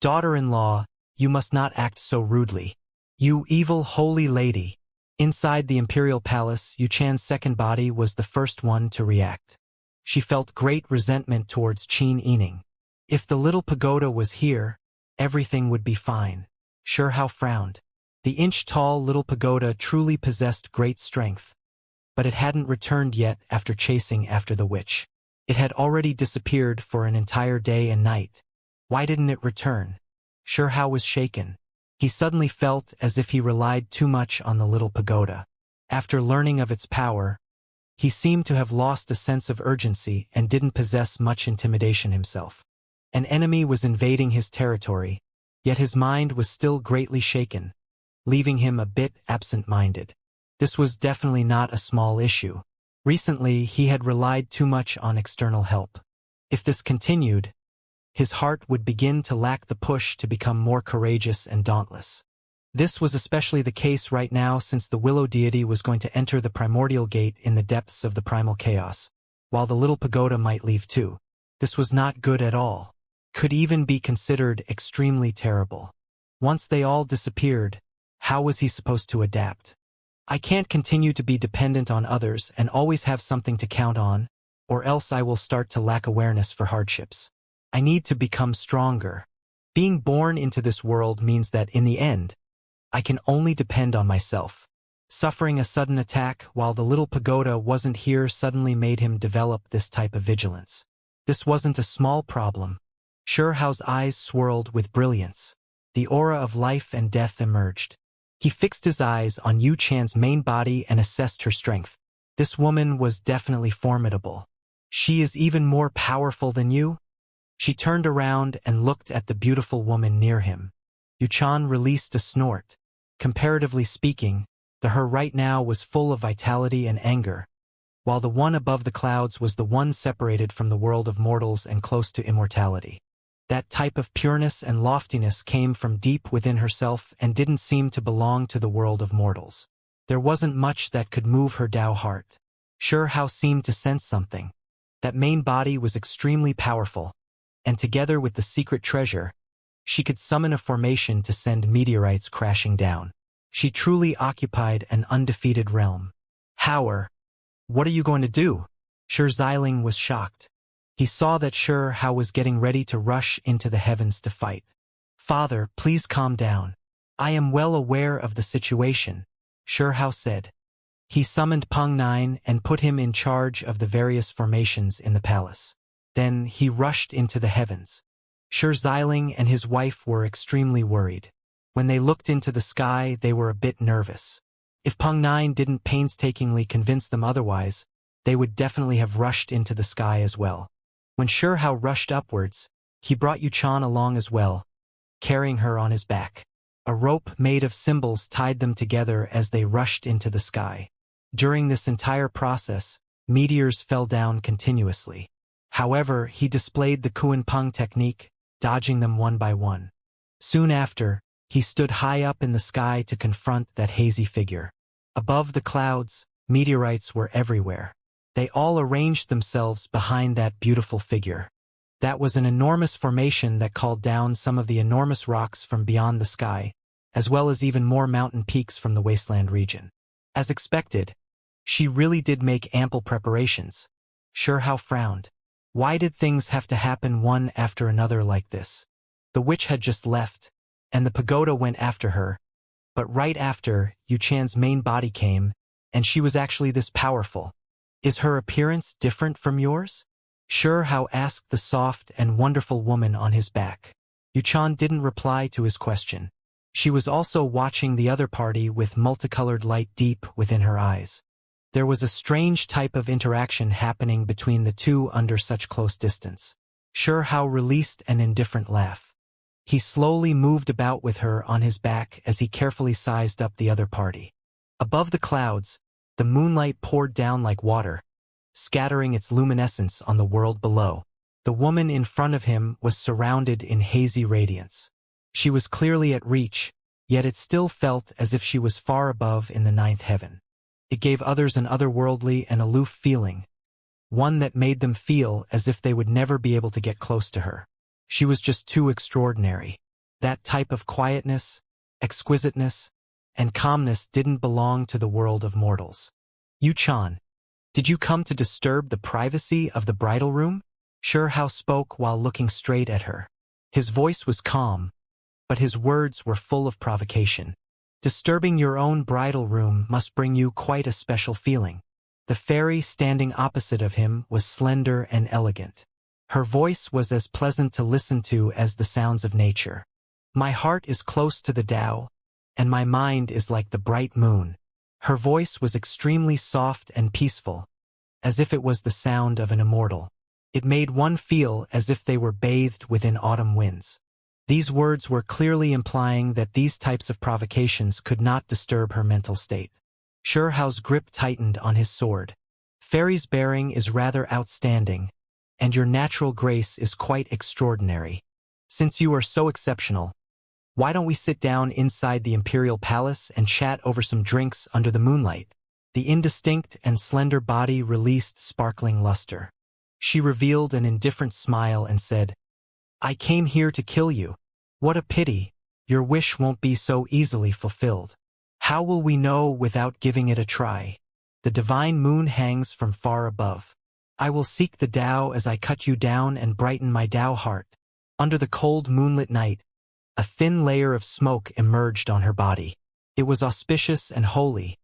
Daughter-in-law, you must not act so rudely. You evil holy lady. Inside the imperial palace, Yuchan's second body was the first one to react. She felt great resentment towards Qin Yining. If the little pagoda was here, everything would be fine. Shi Hao frowned. The inch-tall little pagoda truly possessed great strength, but it hadn't returned yet after chasing after the witch. It had already disappeared for an entire day and night. Why didn't it return? Shi Hao was shaken. He suddenly felt as if he relied too much on the little pagoda. After learning of its power, he seemed to have lost a sense of urgency and didn't possess much intimidation himself. An enemy was invading his territory, yet his mind was still greatly shaken, leaving him a bit absent-minded. This was definitely not a small issue. Recently, he had relied too much on external help. If this continued, his heart would begin to lack the push to become more courageous and dauntless. This was especially the case right now since the Willow deity was going to enter the primordial gate in the depths of the primal chaos, while the little pagoda might leave too. This was not good at all. Could even be considered extremely terrible. Once they all disappeared, how was he supposed to adapt? I can't continue to be dependent on others and always have something to count on, or else I will start to lack awareness for hardships. I need to become stronger. Being born into this world means that in the end, I can only depend on myself. Suffering a sudden attack while the little pagoda wasn't here suddenly made him develop this type of vigilance. This wasn't a small problem. Xiaohao's eyes swirled with brilliance. The aura of life and death emerged. He fixed his eyes on Yu Chan's main body and assessed her strength. This woman was definitely formidable. She is even more powerful than you? She turned around and looked at the beautiful woman near him. Yu Chan released a snort. Comparatively speaking, her right now was full of vitality and anger, while the one above the clouds was the one separated from the world of mortals and close to immortality. That type of pureness and loftiness came from deep within herself and didn't seem to belong to the world of mortals. There wasn't much that could move her Tao heart. Xiahao seemed to sense something. That main body was extremely powerful, and together with the secret treasure, she could summon a formation to send meteorites crashing down. She truly occupied an undefeated realm. Hauer, what are you going to do? Xialing was shocked. He saw that Xiahao was getting ready to rush into the heavens to fight. Father, please calm down. I am well aware of the situation, Xiahao said. He summoned Peng Nine and put him in charge of the various formations in the palace. Then he rushed into the heavens. Xiling and his wife were extremely worried. When they looked into the sky, they were a bit nervous. If Peng Nine didn't painstakingly convince them otherwise, they would definitely have rushed into the sky as well. When Xiahao rushed upwards, he brought Yu Chan along as well, carrying her on his back. A rope made of symbols tied them together as they rushed into the sky. During this entire process, meteors fell down continuously. However, he displayed the Kuan Peng technique, dodging them one by one. Soon after, he stood high up in the sky to confront that hazy figure. Above the clouds, meteorites were everywhere. They all arranged themselves behind that beautiful figure. That was an enormous formation that called down some of the enormous rocks from beyond the sky, as well as even more mountain peaks from the wasteland region. As expected, she really did make ample preparations. Xiahao frowned. Why did things have to happen one after another like this? The witch had just left, and the pagoda went after her, but right after, Yu Chan's main body came, and she was actually this powerful. Is her appearance different from yours? Xiahao asked the soft and wonderful woman on his back. Yu Chan didn't reply to his question. She was also watching the other party with multicolored light deep within her eyes. There was a strange type of interaction happening between the two under such close distance. Xiahao released an indifferent laugh. He slowly moved about with her on his back as he carefully sized up the other party. Above the clouds, the moonlight poured down like water, scattering its luminescence on the world below. The woman in front of him was surrounded in hazy radiance. She was clearly at reach, yet it still felt as if she was far above in the ninth heaven. It gave others an otherworldly and aloof feeling, one that made them feel as if they would never be able to get close to her. She was just too extraordinary. That type of quietness, exquisiteness, and calmness didn't belong to the world of mortals. Yu Chan, did you come to disturb the privacy of the bridal room? Xiahao spoke while looking straight at her. His voice was calm, but his words were full of provocation. Disturbing your own bridal room must bring you quite a special feeling. The fairy standing opposite of him was slender and elegant. Her voice was as pleasant to listen to as the sounds of nature. My heart is close to the Tao, and my mind is like the bright moon. Her voice was extremely soft and peaceful, as if it was the sound of an immortal. It made one feel as if they were bathed within autumn winds. These words were clearly implying that these types of provocations could not disturb her mental state. Xiaohao's grip tightened on his sword. Fairy's bearing is rather outstanding, and your natural grace is quite extraordinary. Since you are so exceptional, why don't we sit down inside the imperial palace and chat over some drinks under the moonlight? The indistinct and slender body released sparkling luster. She revealed an indifferent smile and said, I came here to kill you. What a pity, your wish won't be so easily fulfilled. How will we know without giving it a try? The divine moon hangs from far above. I will seek the Tao as I cut you down and brighten my Tao heart. Under the cold moonlit night, a thin layer of smoke emerged on her body. It was auspicious and holy,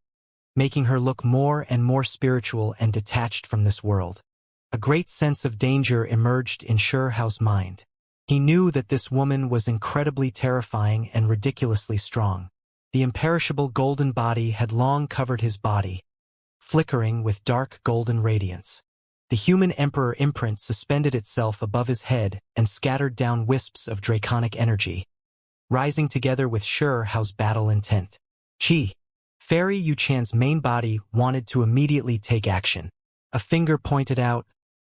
making her look more and more spiritual and detached from this world. A great sense of danger emerged in Xiao's mind. He knew that this woman was incredibly terrifying and ridiculously strong. The imperishable golden body had long covered his body, flickering with dark golden radiance. The human emperor imprint suspended itself above his head and scattered down wisps of draconic energy, rising together with Xiao's battle intent. Qi. Fairy Yuchan's main body wanted to immediately take action. A finger pointed out,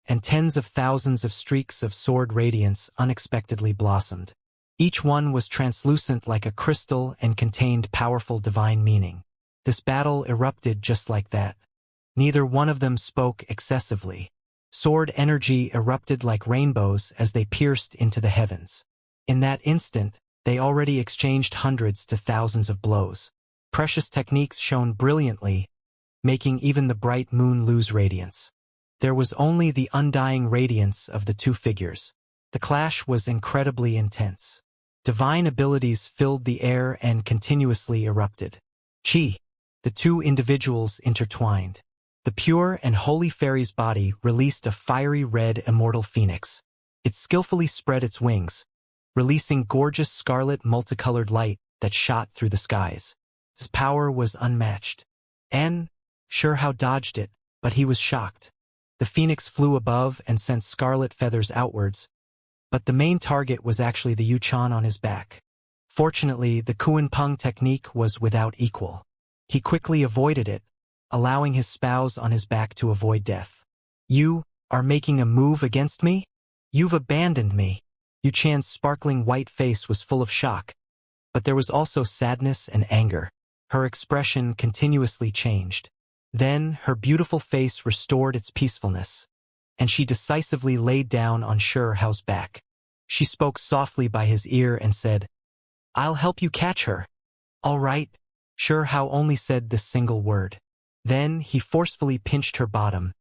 and tens of thousands of streaks of sword radiance unexpectedly blossomed. Each one was translucent like a crystal and contained powerful divine meaning. This battle erupted just like that. Neither one of them spoke excessively. Sword energy erupted like rainbows as they pierced into the heavens. In that instant, they already exchanged hundreds to thousands of blows. Precious techniques shone brilliantly, making even the bright moon lose radiance. There was only the undying radiance of the two figures. The clash was incredibly intense. Divine abilities filled the air and continuously erupted. Qi. The two individuals intertwined. The pure and holy fairy's body released a fiery red immortal phoenix. It skillfully spread its wings, releasing gorgeous scarlet multicolored light that shot through the skies. Its power was unmatched. Xiao dodged it, but he was shocked. The phoenix flew above and sent scarlet feathers outwards, but the main target was actually the Yuchan on his back. Fortunately, the Kuan-Peng technique was without equal. He quickly avoided it, allowing his spouse on his back to avoid death. You are making a move against me? You've abandoned me. Yuchan's sparkling white face was full of shock, but there was also sadness and anger. Her expression continuously changed. Then her beautiful face restored its peacefulness, and she decisively laid down on Xiao's back. She spoke softly by his ear and said, "I'll help you catch her." "All right." Xiao only said this single word. Then he forcefully pinched her bottom,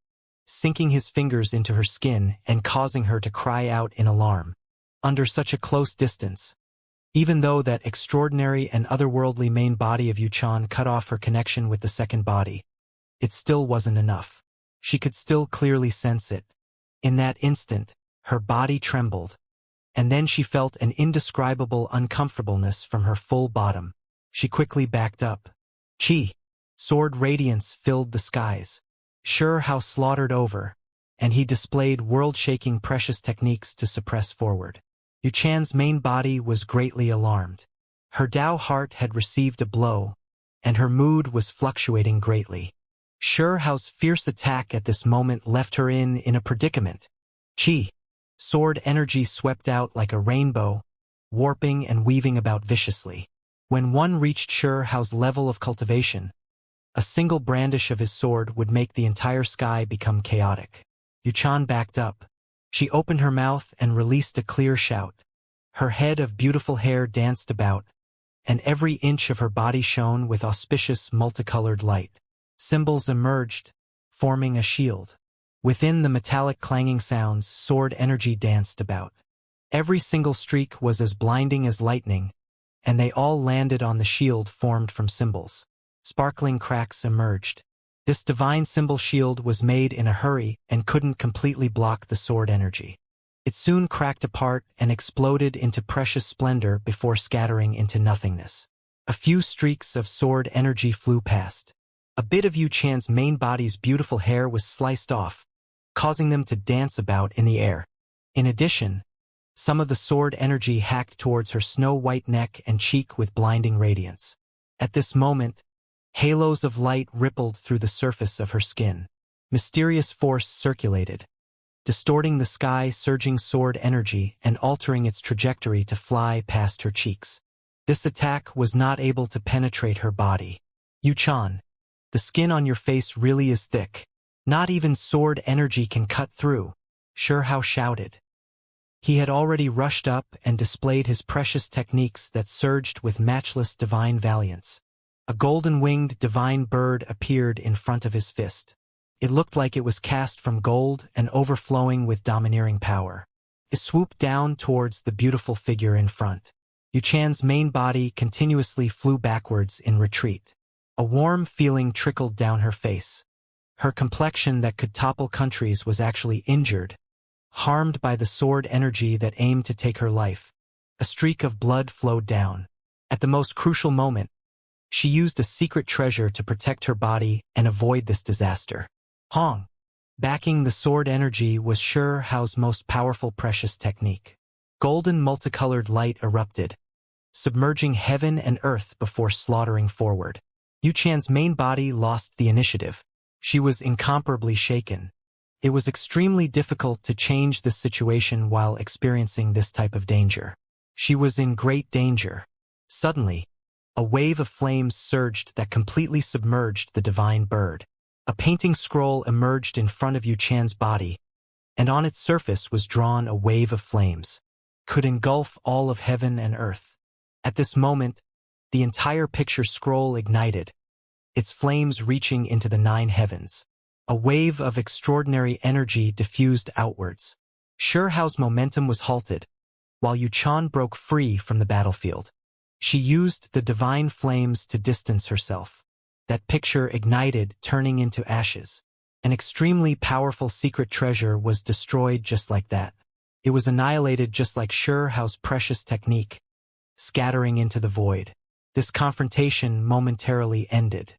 sinking his fingers into her skin and causing her to cry out in alarm. Under such a close distance, even though that extraordinary and otherworldly main body of Yuchan cut off her connection with the second body, it still wasn't enough. She could still clearly sense it. In that instant, her body trembled, and then she felt an indescribable uncomfortableness from her full bottom. She quickly backed up. Qi. Sword radiance filled the skies. Xiao slaughtered over, and he displayed world-shaking precious techniques to suppress forward. Yuchan's main body was greatly alarmed. Her Tao heart had received a blow, and her mood was fluctuating greatly. Xiao's fierce attack at this moment left her in a predicament. Qi. Sword energy swept out like a rainbow, warping and weaving about viciously. When one reached Xiao's level of cultivation, a single brandish of his sword would make the entire sky become chaotic. Yuchan backed up. She opened her mouth and released a clear shout. Her head of beautiful hair danced about, and every inch of her body shone with auspicious multicolored light. Symbols emerged, forming a shield. Within the metallic clanging sounds, sword energy danced about. Every single streak was as blinding as lightning, and they all landed on the shield formed from symbols. Sparkling cracks emerged. This divine symbol shield was made in a hurry and couldn't completely block the sword energy. It soon cracked apart and exploded into precious splendor before scattering into nothingness. A few streaks of sword energy flew past. A bit of Yuchan's main body's beautiful hair was sliced off, causing them to dance about in the air. In addition, some of the sword energy hacked towards her snow-white neck and cheek with blinding radiance. At this moment, halos of light rippled through the surface of her skin. Mysterious force circulated, distorting the sky, surging sword energy and altering its trajectory to fly past her cheeks. This attack was not able to penetrate her body. Yuchan, the skin on your face really is thick. Not even sword energy can cut through, Xiao shouted. He had already rushed up and displayed his precious techniques that surged with matchless divine valiance. A golden-winged divine bird appeared in front of his fist. It looked like it was cast from gold and overflowing with domineering power. It swooped down towards the beautiful figure in front. Yuchan's main body continuously flew backwards in retreat. A warm feeling trickled down her face. Her complexion that could topple countries was actually injured, harmed by the sword energy that aimed to take her life. A streak of blood flowed down. At the most crucial moment, she used a secret treasure to protect her body and avoid this disaster. Hong, backing the sword energy, was Xiao's most powerful precious technique. Golden multicolored light erupted, submerging heaven and earth before slaughtering forward. Yuchan's main body lost the initiative. She was incomparably shaken. It was extremely difficult to change this situation while experiencing this type of danger. She was in great danger. Suddenly, a wave of flames surged that completely submerged the divine bird. A painting scroll emerged in front of Yuchan's body, and on its surface was drawn a wave of flames. Could engulf all of heaven and earth. At this moment, the entire picture scroll ignited, its flames reaching into the 9 heavens. A wave of extraordinary energy diffused outwards. Xiao's momentum was halted, while Yuchan broke free from the battlefield. She used the divine flames to distance herself. That picture ignited, turning into ashes. An extremely powerful secret treasure was destroyed just like that. It was annihilated just like Xiao's precious technique, scattering into the void. This confrontation momentarily ended.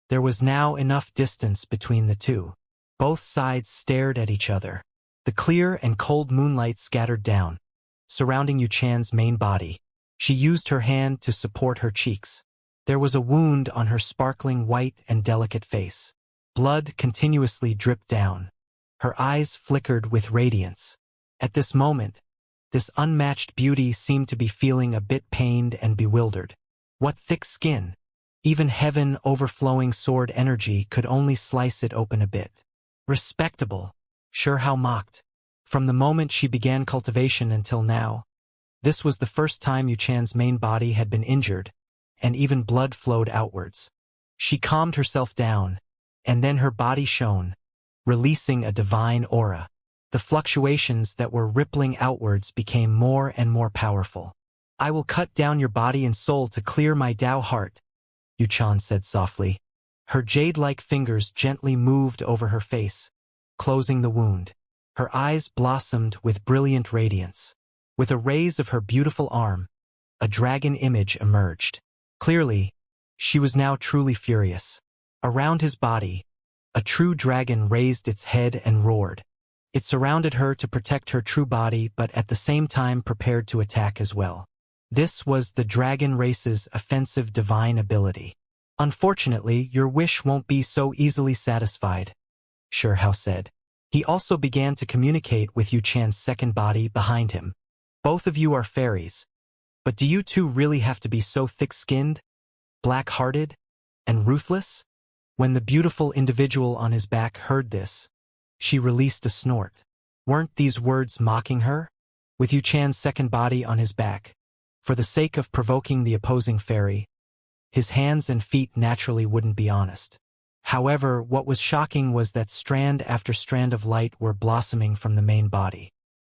There was now enough distance between the two. Both sides stared at each other. The clear and cold moonlight scattered down, surrounding Yuchan's main body. She used her hand to support her cheeks. There was a wound on her sparkling white and delicate face. Blood continuously dripped down. Her eyes flickered with radiance. At this moment, this unmatched beauty seemed to be feeling a bit pained and bewildered. What thick skin! Even heaven overflowing sword energy could only slice it open a bit. Respectable, Xiao mocked. From the moment she began cultivation until now, this was the first time Yuchan's main body had been injured, and even blood flowed outwards. She calmed herself down, and then her body shone, releasing a divine aura. The fluctuations that were rippling outwards became more and more powerful. I will cut down your body and soul to clear my Tao heart, Yuchan said softly. Her jade-like fingers gently moved over her face, closing the wound. Her eyes blossomed with brilliant radiance. With a raise of her beautiful arm, a dragon image emerged. Clearly, she was now truly furious. Around his body, a true dragon raised its head and roared. It surrounded her to protect her true body, but at the same time prepared to attack as well. This was the dragon race's offensive divine ability. Unfortunately, your wish won't be so easily satisfied, Xiao said. He also began to communicate with Yuchan's second body behind him. Both of you are fairies, but do you two really have to be so thick-skinned, black-hearted, and ruthless? When the beautiful individual on his back heard this, she released a snort. Weren't these words mocking her? With Yuchan's second body on his back, for the sake of provoking the opposing fairy, his hands and feet naturally wouldn't be honest. However, what was shocking was that strand after strand of light were blossoming from the main body.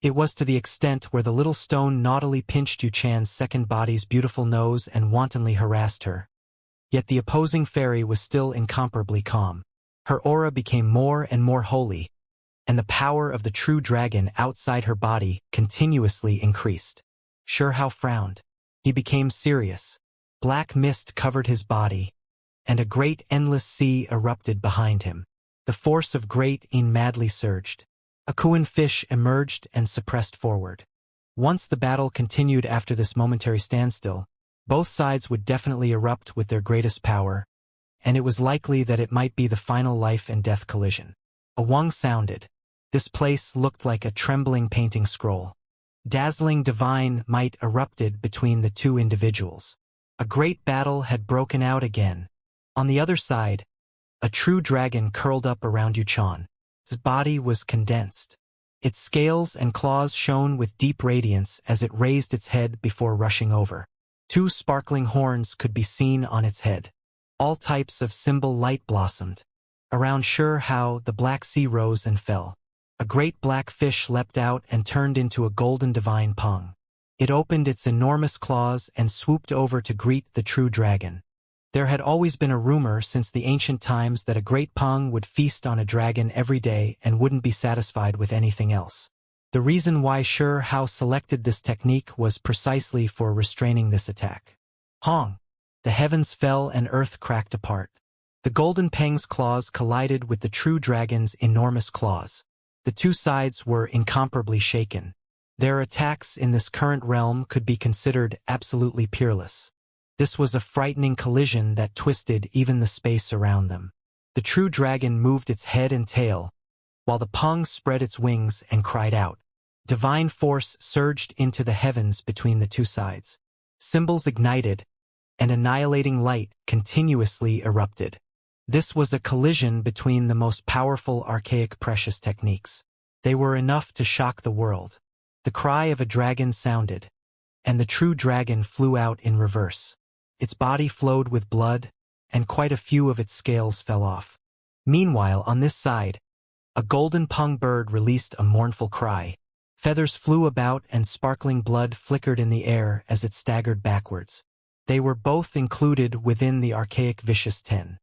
It was to the extent where the little stone naughtily pinched Yuchan's second body's beautiful nose and wantonly harassed her. Yet the opposing fairy was still incomparably calm. Her aura became more and more holy, and the power of the true dragon outside her body continuously increased. Xiao frowned. He became serious. Black mist covered his body, and a great endless sea erupted behind him. The force of great In madly surged. A Kuan fish emerged and suppressed forward. Once the battle continued after this momentary standstill, both sides would definitely erupt with their greatest power, and it was likely that it might be the final life and death collision. A wong sounded. This place looked like a trembling painting scroll. Dazzling divine might erupted between the two individuals. A great battle had broken out again. On the other side, a true dragon curled up around Yuchan. His body was condensed. Its scales and claws shone with deep radiance as it raised its head before rushing over. 2 sparkling horns could be seen on its head. All types of symbol light blossomed. Around Hao, the black sea rose and fell. A great black fish leapt out and turned into a golden divine pung. It opened its enormous claws and swooped over to greet the true dragon. There had always been a rumor since the ancient times that a great pung would feast on a dragon every day and wouldn't be satisfied with anything else. The reason why Hao selected this technique was precisely for restraining this attack. Hong! The heavens fell and earth cracked apart. The golden pang's claws collided with the true dragon's enormous claws. The two sides were incomparably shaken. Their attacks in this current realm could be considered absolutely peerless. This was a frightening collision that twisted even the space around them. The true dragon moved its head and tail, while the pung spread its wings and cried out. Divine force surged into the heavens between the two sides. Symbols ignited, and annihilating light continuously erupted. This was a collision between the most powerful archaic precious techniques. They were enough to shock the world. The cry of a dragon sounded, and the true dragon flew out in reverse. Its body flowed with blood, and quite a few of its scales fell off. Meanwhile, on this side, a golden pung bird released a mournful cry. Feathers flew about and sparkling blood flickered in the air as it staggered backwards. They were both included within the archaic vicious 10.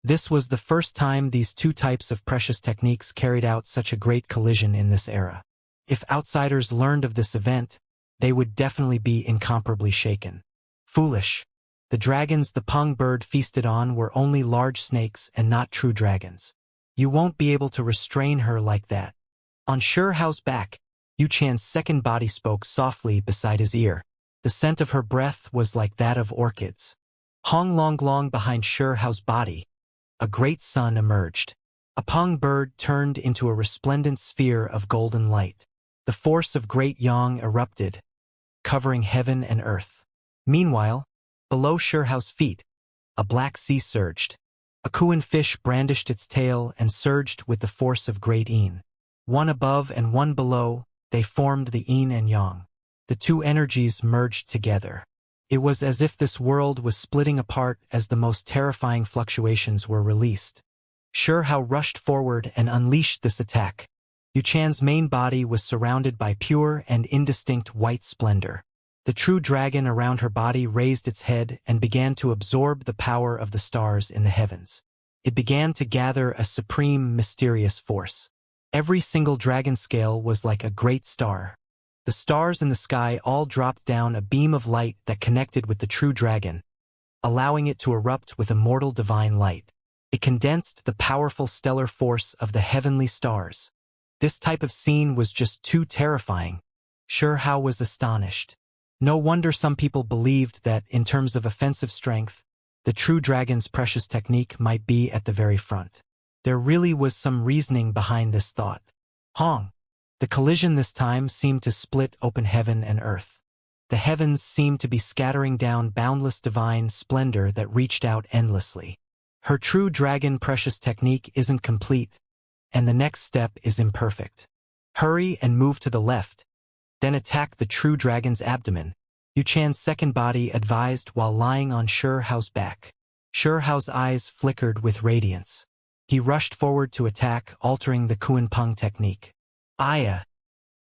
This was the first time these two types of precious techniques carried out such a great collision in this era. If outsiders learned of this event, they would definitely be incomparably shaken. Foolish. The dragons the pung bird feasted on were only large snakes and not true dragons. You won't be able to restrain her like that. On Hao's back, Yu Chan's second body spoke softly beside his ear. The scent of her breath was like that of orchids. Hong Long behind Hao's body, a great sun emerged. A pung bird turned into a resplendent sphere of golden light. The force of great Yang erupted, covering heaven and earth. Meanwhile, below Hao's feet, a black sea surged. A Kuan fish brandished its tail and surged with the force of great Yin. One above and one below, they formed the Yin and Yang. The two energies merged together. It was as if this world was splitting apart as the most terrifying fluctuations were released. Hao rushed forward and unleashed this attack. Yu Chan's main body was surrounded by pure and indistinct white splendor. The true dragon around her body raised its head and began to absorb the power of the stars in the heavens. It began to gather a supreme, mysterious force. Every single dragon scale was like a great star. The stars in the sky all dropped down a beam of light that connected with the true dragon, allowing it to erupt with immortal divine light. It condensed the powerful stellar force of the heavenly stars. This type of scene was just too terrifying. Hao was astonished. No wonder some people believed that, in terms of offensive strength, the true dragon's precious technique might be at the very front. There really was some reasoning behind this thought. Hong! The collision this time seemed to split open heaven and earth. The heavens seemed to be scattering down boundless divine splendor that reached out endlessly. Her true dragon precious technique isn't complete, and the next step is imperfect. Hurry and move to the left, then attack the true dragon's abdomen. Yu Chan's second body advised while lying on Hao's back. Hao's eyes flickered with radiance. He rushed forward to attack, altering the Kuan Pung technique. Aya,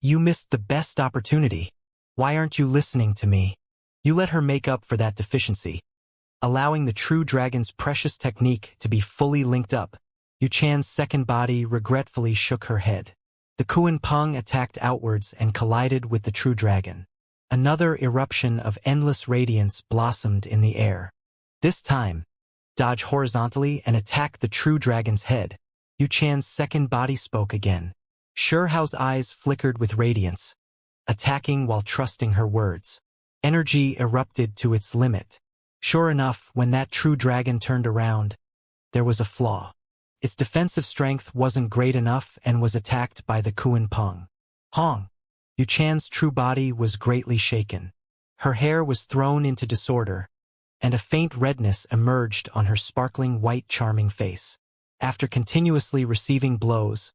you missed the best opportunity. Why aren't you listening to me? You let her make up for that deficiency, allowing the true dragon's precious technique to be fully linked up. Yu Chan's second body regretfully shook her head. The Kuan Pung attacked outwards and collided with the true dragon. Another eruption of endless radiance blossomed in the air. This time, dodge horizontally and attack the true dragon's head. Yu Chan's second body spoke again. Hao's eyes flickered with radiance, attacking while trusting her words. Energy erupted to its limit. Sure enough, when that true dragon turned around, there was a flaw. Its defensive strength wasn't great enough and was attacked by the Kuan Pung. Hong! Yu Chan's true body was greatly shaken. Her hair was thrown into disorder, and a faint redness emerged on her sparkling white charming face. After continuously receiving blows,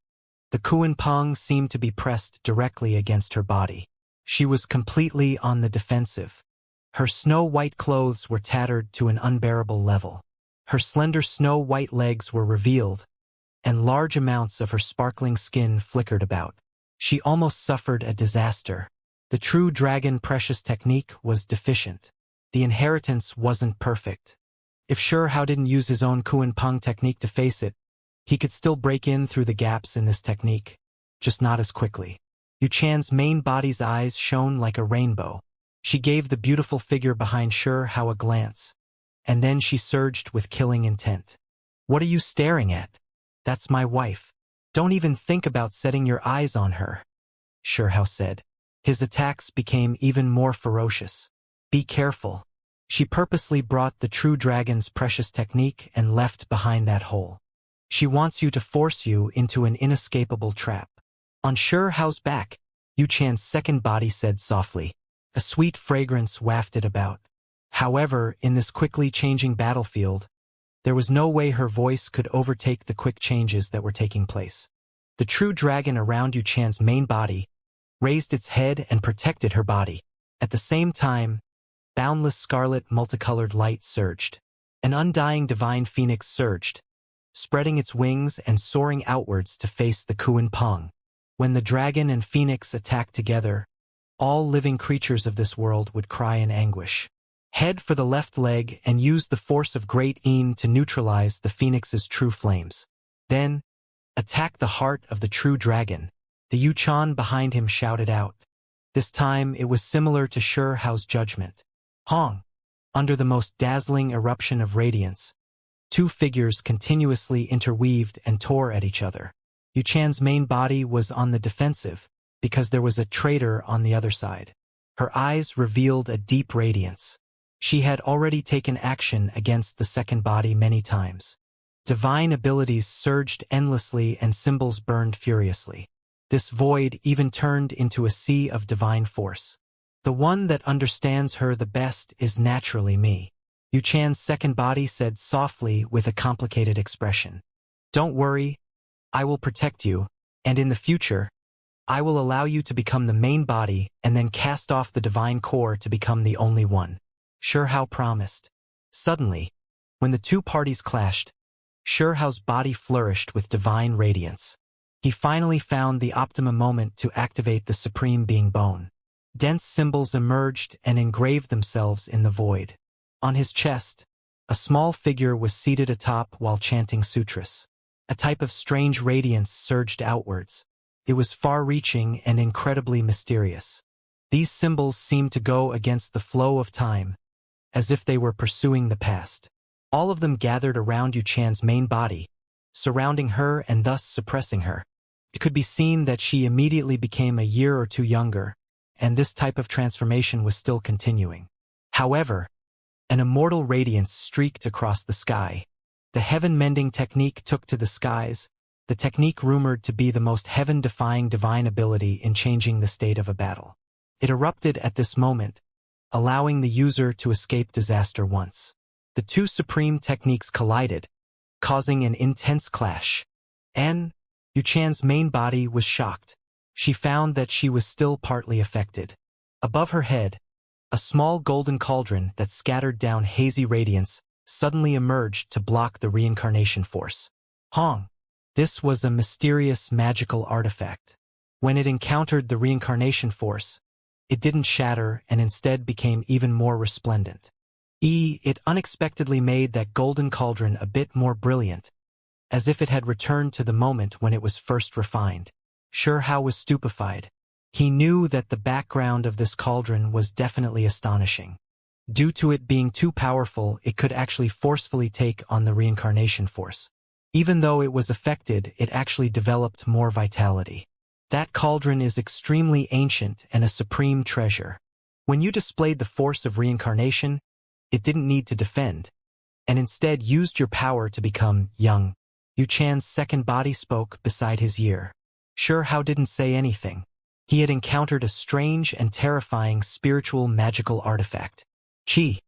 the Kuan Pung seemed to be pressed directly against her body. She was completely on the defensive. Her snow-white clothes were tattered to an unbearable level. Her slender snow-white legs were revealed, and large amounts of her sparkling skin flickered about. She almost suffered a disaster. The true dragon precious technique was deficient. The inheritance wasn't perfect. If Shihao didn't use his own Kuan Peng technique to face it, he could still break in through the gaps in this technique, just not as quickly. Yu Chan's main body's eyes shone like a rainbow. She gave the beautiful figure behind Shihao a glance, and then she surged with killing intent. "What are you staring at? That's my wife. Don't even think about setting your eyes on her," Shihao said. His attacks became even more ferocious. "Be careful." She purposely brought the true dragon's precious technique and left behind that hole. She wants you to force you into an inescapable trap. On Shihao's back, Yu Chan's second body said softly. A sweet fragrance wafted about. However, in this quickly changing battlefield, there was no way her voice could overtake the quick changes that were taking place. The true dragon around Yu Chan's main body raised its head and protected her body. At the same time, boundless scarlet multicolored light surged. An undying divine phoenix surged, spreading its wings and soaring outwards to face the Kuan Peng. When the dragon and phoenix attacked together, all living creatures of this world would cry in anguish. Head for the left leg and use the force of Great Een to neutralize the phoenix's true flames. Then, attack the heart of the true dragon. The Yu Chan behind him shouted out. This time it was similar to Shihao's judgment. Hong! Under the most dazzling eruption of radiance, two figures continuously interweaved and tore at each other. Yu Chan's main body was on the defensive, because there was a traitor on the other side. Her eyes revealed a deep radiance. She had already taken action against the second body many times. Divine abilities surged endlessly and symbols burned furiously. This void even turned into a sea of divine force. The one that understands her the best is naturally me. Yu Chan's second body said softly with a complicated expression. Don't worry, I will protect you, and in the future, I will allow you to become the main body and then cast off the divine core to become the only one. Shihao promised. Suddenly, when the two parties clashed, Shihao's body flourished with divine radiance. He finally found the optimum moment to activate the Supreme Being Bone. Dense symbols emerged and engraved themselves in the void. On his chest, a small figure was seated atop while chanting sutras. A type of strange radiance surged outwards. It was far-reaching and incredibly mysterious. These symbols seemed to go against the flow of time, as if they were pursuing the past. All of them gathered around Yu Chan's main body, surrounding her and thus suppressing her. It could be seen that she immediately became a year or two younger, and this type of transformation was still continuing. However, an immortal radiance streaked across the sky. The heaven-mending technique took to the skies, the technique rumored to be the most heaven-defying divine ability in changing the state of a battle. It erupted at this moment, allowing the user to escape disaster once. The two supreme techniques collided, causing an intense clash. Yu Chan's main body was shocked. She found that she was still partly affected. Above her head, a small golden cauldron that scattered down hazy radiance suddenly emerged to block the reincarnation force. Hong! This was a mysterious magical artifact. When it encountered the reincarnation force, it didn't shatter and instead became even more resplendent. It unexpectedly made that golden cauldron a bit more brilliant, as if it had returned to the moment when it was first refined. Shihao was stupefied. He knew that the background of this cauldron was definitely astonishing. Due to it being too powerful, it could actually forcefully take on the reincarnation force. Even though it was affected, it actually developed more vitality. That cauldron is extremely ancient and a supreme treasure. When you displayed the force of reincarnation, it didn't need to defend, and instead used your power to become young. Yu Chan's second body spoke beside his ear. Shihao didn't say anything. He had encountered a strange and terrifying spiritual magical artifact. Qi.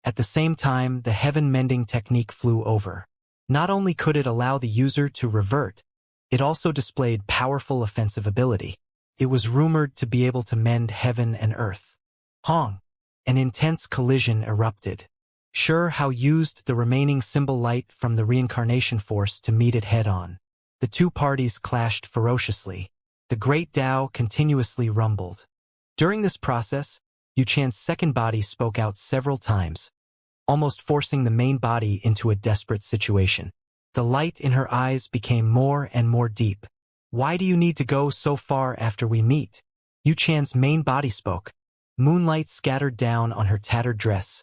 At the same time, the heaven-mending technique flew over. Not only could it allow the user to revert, it also displayed powerful offensive ability. It was rumored to be able to mend heaven and earth. Hong! An intense collision erupted. Sure Hao used the remaining symbol light from the Reincarnation force to meet it head-on. The two parties clashed ferociously. The great Tao continuously rumbled. During this process, Yu Chan's second body spoke out several times, almost forcing the main body into a desperate situation. The light in her eyes became more and more deep. Why do you need to go so far after we meet? Yu Chan's main body spoke. Moonlight scattered down on her tattered dress,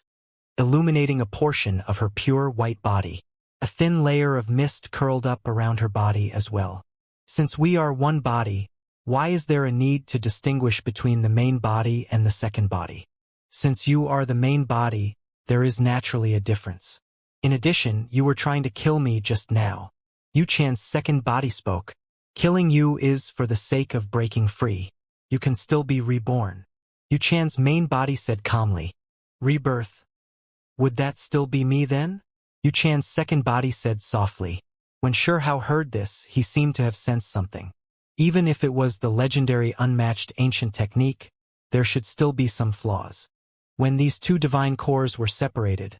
illuminating a portion of her pure white body. A thin layer of mist curled up around her body as well. Since we are one body, why is there a need to distinguish between the main body and the second body? Since you are the main body, there is naturally a difference. In addition, you were trying to kill me just now. Yu Chan's second body spoke. Killing you is for the sake of breaking free. You can still be reborn. Yu Chan's main body said calmly. Rebirth. Would that still be me then? Yu Chan's second body said softly. When Sure Hao heard this, he seemed to have sensed something. Even if it was the legendary unmatched ancient technique, there should still be some flaws. When these two divine cores were separated,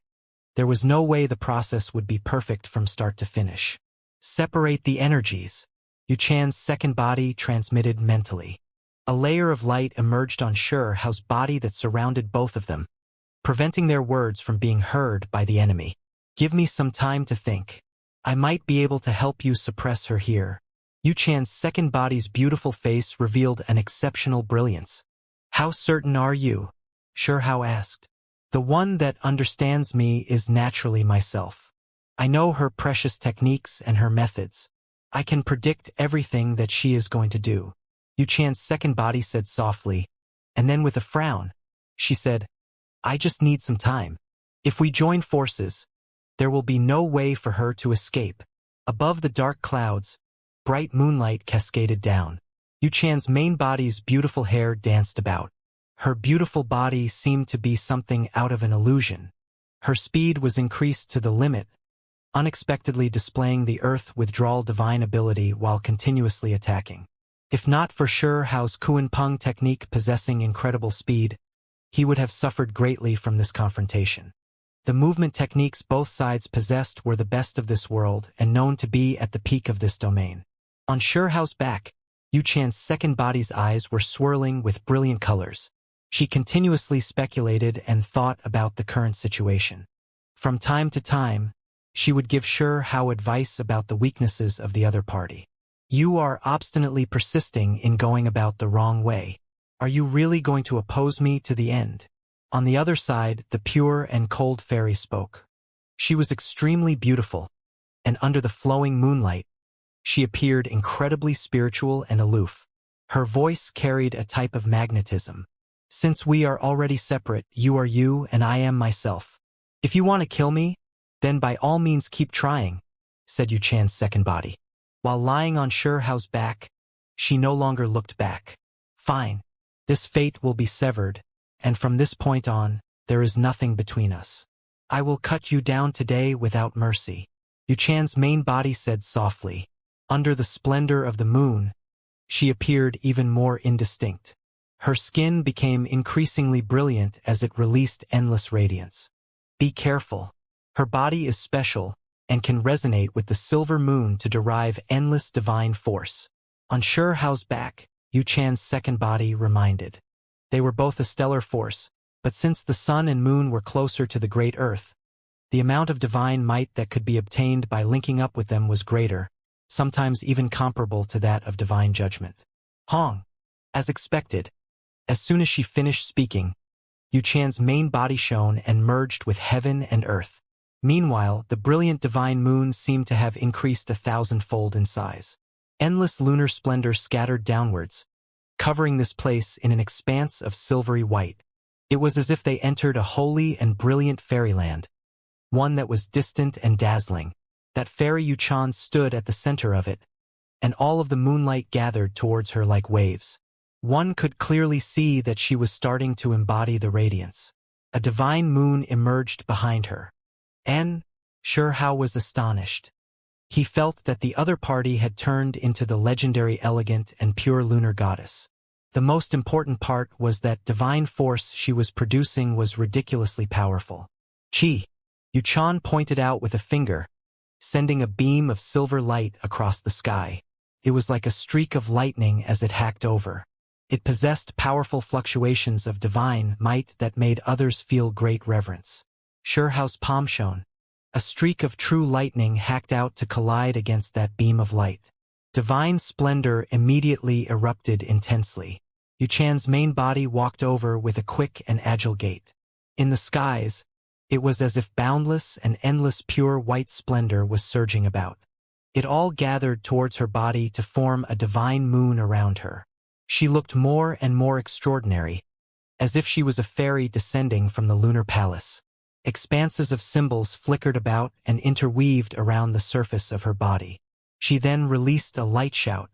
there was no way the process would be perfect from start to finish. Separate the energies. Yu Chan's second body transmitted mentally. A layer of light emerged on Sure Hao's body that surrounded both of them, preventing their words from being heard by the enemy. Give me some time to think. I might be able to help you suppress her here. Yu Chan's second body's beautiful face revealed an exceptional brilliance. How certain are you? Sure Hao asked. The one that understands me is naturally myself. I know her precious techniques and her methods. I can predict everything that she is going to do. Yu Chan's second body said softly, and then with a frown, she said, I just need some time. If we join forces, there will be no way for her to escape. Above the dark clouds, bright moonlight cascaded down. Yu Chan's main body's beautiful hair danced about. Her beautiful body seemed to be something out of an illusion. Her speed was increased to the limit, unexpectedly displaying the earth withdrawal divine ability while continuously attacking. If not for Sure Hao's Kuan-Peng technique possessing incredible speed, he would have suffered greatly from this confrontation. The movement techniques both sides possessed were the best of this world and known to be at the peak of this domain. On Sure Hao's back, Yu Chan's second body's eyes were swirling with brilliant colors. She continuously speculated and thought about the current situation. From time to time, she would give Sure Hao advice about the weaknesses of the other party. You are obstinately persisting in going about the wrong way. Are you really going to oppose me to the end? On the other side, the pure and cold fairy spoke. She was extremely beautiful, and under the flowing moonlight, she appeared incredibly spiritual and aloof. Her voice carried a type of magnetism. Since we are already separate, you are you and I am myself. If you want to kill me, then by all means keep trying, said Yu Chan's second body. While lying on Sure Hao's back, she no longer looked back. Fine. This fate will be severed, and from this point on, there is nothing between us. I will cut you down today without mercy. Yu Chan's main body said softly. Under the splendor of the moon, she appeared even more indistinct. Her skin became increasingly brilliant as it released endless radiance. Be careful. Her body is special and can resonate with the silver moon to derive endless divine force. On Sure Hao's back, Yu Chan's second body reminded. They were both a stellar force, but since the sun and moon were closer to the great earth, the amount of divine might that could be obtained by linking up with them was greater, sometimes even comparable to that of divine judgment. Hong. As expected, as soon as she finished speaking, Yu Chan's main body shone and merged with heaven and earth. Meanwhile, the brilliant divine moon seemed to have increased 1,000-fold in size. Endless lunar splendor scattered downwards, covering this place in an expanse of silvery white. It was as if they entered a holy and brilliant fairyland, one that was distant and dazzling. That fairy Yu Chan stood at the center of it, and all of the moonlight gathered towards her like waves. One could clearly see that she was starting to embody the radiance. A divine moon emerged behind her. Sure Hao was astonished. He felt that the other party had turned into the legendary elegant and pure lunar goddess. The most important part was that divine force she was producing was ridiculously powerful. Chi. Yuchan pointed out with a finger, sending a beam of silver light across the sky. It was like a streak of lightning as it hacked over. It possessed powerful fluctuations of divine might that made others feel great reverence. Shurehao's palm shone. A streak of true lightning hacked out to collide against that beam of light. Divine splendor immediately erupted intensely. Yuchan's main body walked over with a quick and agile gait. In the skies, it was as if boundless and endless pure white splendor was surging about. It all gathered towards her body to form a divine moon around her. She looked more and more extraordinary, as if she was a fairy descending from the lunar palace. Expanses of symbols flickered about and interweaved around the surface of her body. She then released a light shout.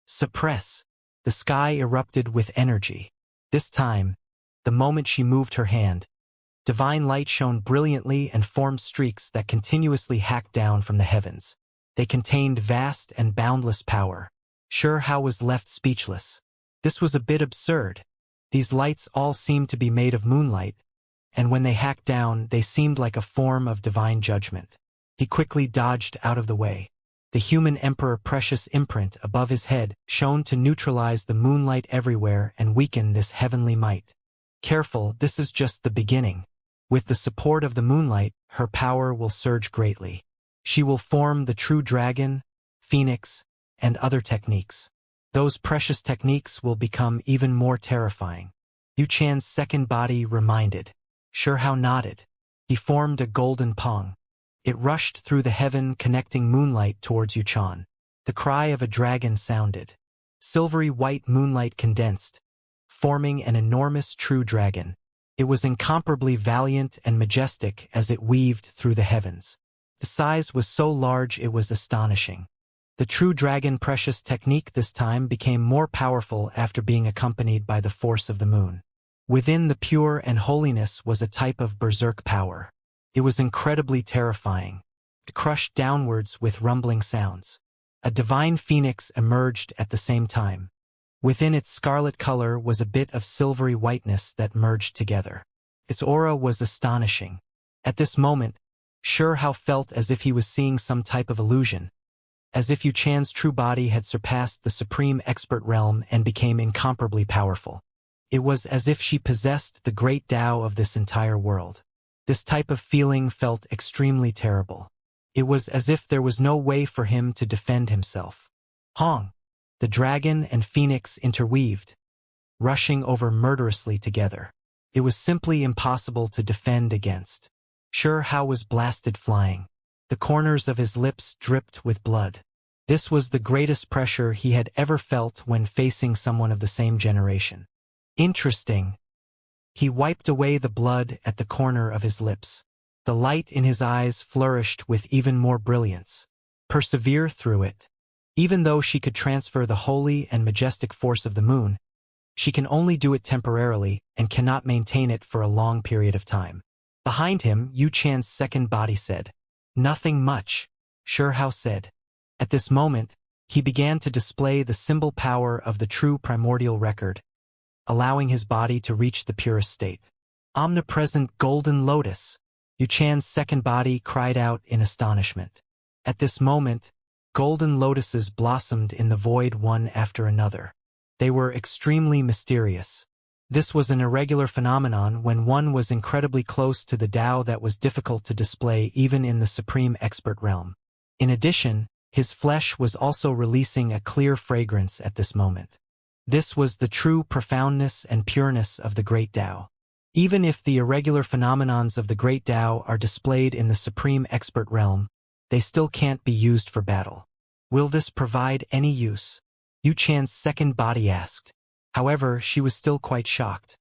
Suppress! The sky erupted with energy. This time, the moment she moved her hand, divine light shone brilliantly and formed streaks that continuously hacked down from the heavens. They contained vast and boundless power. Shuhao was left speechless. This was a bit absurd. These lights all seemed to be made of moonlight, and when they hacked down, they seemed like a form of divine judgment. He quickly dodged out of the way. The human emperor precious imprint above his head shone to neutralize the moonlight everywhere and weaken this heavenly might. Careful, this is just the beginning. With the support of the moonlight, her power will surge greatly. She will form the true dragon, phoenix, and other techniques. Those precious techniques will become even more terrifying. Yuchan's second body reminded. Shuhao nodded. He formed a golden pong. It rushed through the heaven, connecting moonlight towards Yuchan. The cry of a dragon sounded. Silvery white moonlight condensed, forming an enormous true dragon. It was incomparably valiant and majestic as it weaved through the heavens. The size was so large it was astonishing. The true dragon precious technique this time became more powerful after being accompanied by the force of the moon. Within the pure and holiness was a type of berserk power. It was incredibly terrifying. It crushed downwards with rumbling sounds. A divine phoenix emerged at the same time. Within its scarlet color was a bit of silvery whiteness that merged together. Its aura was astonishing. At this moment, Shuhao felt as if he was seeing some type of illusion, as if Yuchan's true body had surpassed the supreme expert realm and became incomparably powerful. It was as if she possessed the great Tao of this entire world. This type of feeling felt extremely terrible. It was as if there was no way for him to defend himself. Hong! The dragon and phoenix interweaved, rushing over murderously together. It was simply impossible to defend against. Shuhao was blasted flying. The corners of his lips dripped with blood. This was the greatest pressure he had ever felt when facing someone of the same generation. Interesting. He wiped away the blood at the corner of his lips. The light in his eyes flourished with even more brilliance. Persevere through it. Even though she could transfer the holy and majestic force of the moon, she can only do it temporarily and cannot maintain it for a long period of time. Behind him, Yuchan's second body said, "Nothing much," Shuhao said. At this moment, he began to display the symbol power of the true primordial record, allowing his body to reach the purest state. Omnipresent golden lotus, Yuchan's second body cried out in astonishment. At this moment, golden lotuses blossomed in the void one after another. They were extremely mysterious. This was an irregular phenomenon when one was incredibly close to the Tao that was difficult to display even in the supreme expert realm. In addition, his flesh was also releasing a clear fragrance at this moment. This was the true profoundness and pureness of the great Tao. Even if the irregular phenomenons of the great Tao are displayed in the supreme expert realm, they still can't be used for battle. Will this provide any use? Yuchan's second body asked. However, she was still quite shocked.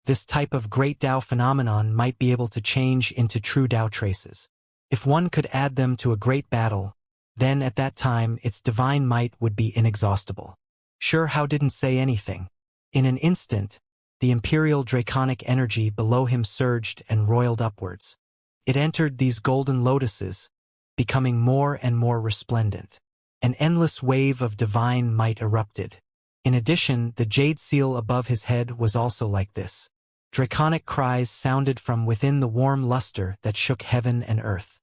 This type of great Tao phenomenon might be able to change into true Tao traces. If one could add them to a great battle, then at that time its divine might would be inexhaustible. Shuhao didn't say anything. In an instant, the imperial draconic energy below him surged and roiled upwards. It entered these golden lotuses, becoming more and more resplendent. An endless wave of divine might erupted. In addition, the jade seal above his head was also like this. Draconic cries sounded from within the warm luster that shook heaven and earth.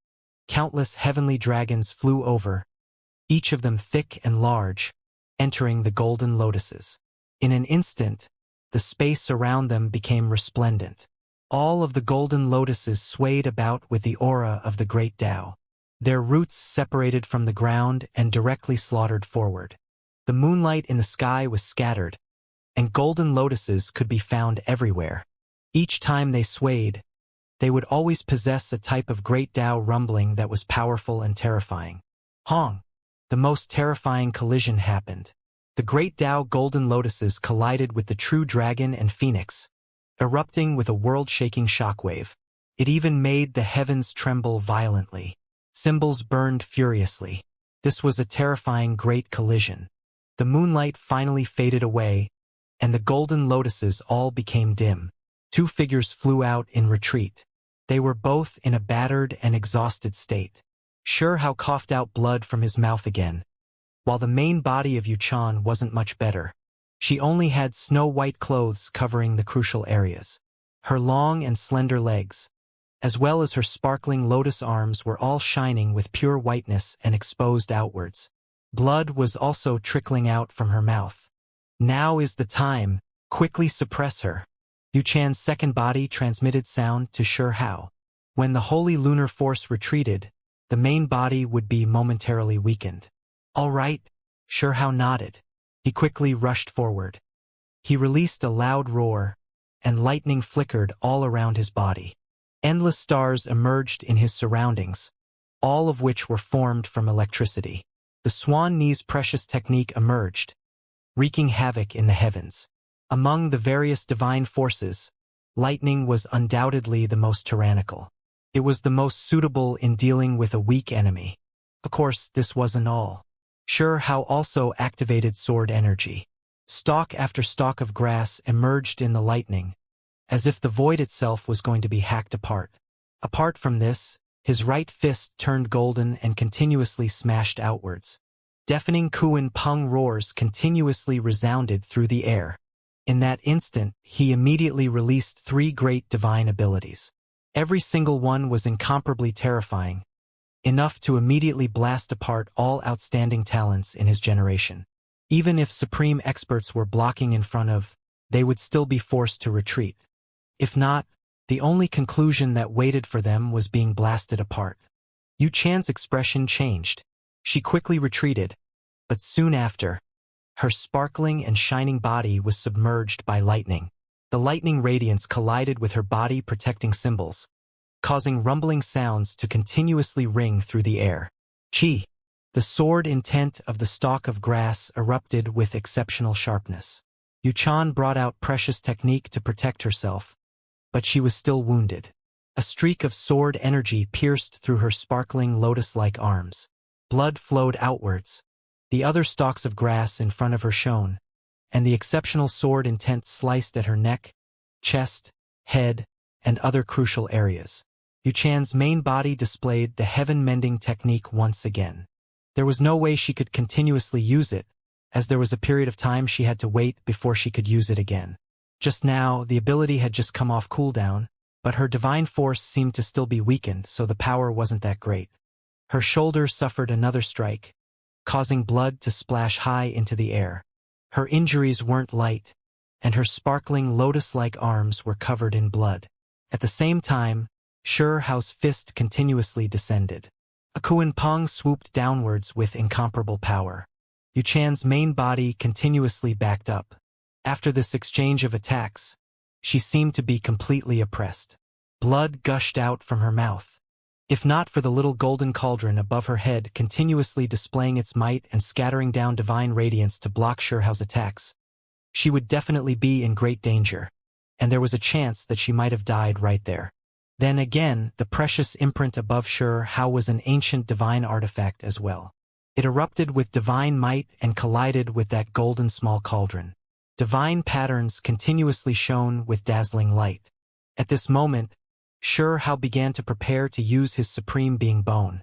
Countless heavenly dragons flew over, each of them thick and large, entering the golden lotuses. In an instant, the space around them became resplendent. All of the golden lotuses swayed about with the aura of the great Tao. Their roots separated from the ground and directly slaughtered forward. The moonlight in the sky was scattered, and golden lotuses could be found everywhere. Each time they swayed, they would always possess a type of great Tao rumbling that was powerful and terrifying. Hong! The most terrifying collision happened. The great Tao golden lotuses collided with the true dragon and phoenix, erupting with a world-shaking shockwave. It even made the heavens tremble violently. Symbols burned furiously. This was a terrifying great collision. The moonlight finally faded away, and the golden lotuses all became dim. Two figures flew out in retreat. They were both in a battered and exhausted state. Xianxia coughed out blood from his mouth again. While the main body of Yuchan wasn't much better. She only had snow-white clothes covering the crucial areas. Her long and slender legs, as well as her sparkling lotus arms, were all shining with pure whiteness and exposed outwards. Blood was also trickling out from her mouth. Now is the time, quickly suppress her. Yuchan's second body transmitted sound to Xianxia. When the holy lunar force retreated, the main body would be momentarily weakened. All right, Xianxia nodded. He quickly rushed forward. He released a loud roar, and lightning flickered all around his body. Endless stars emerged in his surroundings, all of which were formed from electricity. The swan knee's precious technique emerged, wreaking havoc in the heavens. Among the various divine forces, lightning was undoubtedly the most tyrannical. It was the most suitable in dealing with a weak enemy. Of course, this wasn't all. Xianxia also activated sword energy. Stalk after stalk of grass emerged in the lightning, as if the void itself was going to be hacked apart. Apart from this, his right fist turned golden and continuously smashed outwards. Deafening Kuan Peng roars continuously resounded through the air. In that instant, he immediately released 3 great divine abilities. Every single one was incomparably terrifying, enough to immediately blast apart all outstanding talents in his generation. Even if supreme experts were blocking in front of, they would still be forced to retreat. If not, the only conclusion that waited for them was being blasted apart. Yu Chan's expression changed. She quickly retreated, but soon after, her sparkling and shining body was submerged by lightning. The lightning radiance collided with her body protecting symbols, causing rumbling sounds to continuously ring through the air. Chi! The sword intent of the stalk of grass erupted with exceptional sharpness. Yuchan brought out precious technique to protect herself, but she was still wounded. A streak of sword energy pierced through her sparkling lotus-like arms. Blood flowed outwards. The other stalks of grass in front of her shone, and the exceptional sword intent sliced at her neck, chest, head, and other crucial areas. Yuchan's main body displayed the heaven-mending technique once again. There was no way she could continuously use it, as there was a period of time she had to wait before she could use it again. Just now, the ability had just come off cooldown, but her divine force seemed to still be weakened, so the power wasn't that great. Her shoulder suffered another strike, causing blood to splash high into the air. Her injuries weren't light, and her sparkling lotus-like arms were covered in blood. At the same time, Xianxia's fist continuously descended. A Kuan Peng swooped downwards with incomparable power. Yuchan's main body continuously backed up. After this exchange of attacks, she seemed to be completely oppressed. Blood gushed out from her mouth. If not for the little golden cauldron above her head continuously displaying its might and scattering down divine radiance to block Xianxia's attacks, she would definitely be in great danger, and there was a chance that she might have died right there. Then again, the precious imprint above Xianxia was an ancient divine artifact as well. It erupted with divine might and collided with that golden small cauldron. Divine patterns continuously shone with dazzling light. At this moment, Xianxia began to prepare to use his supreme being bone,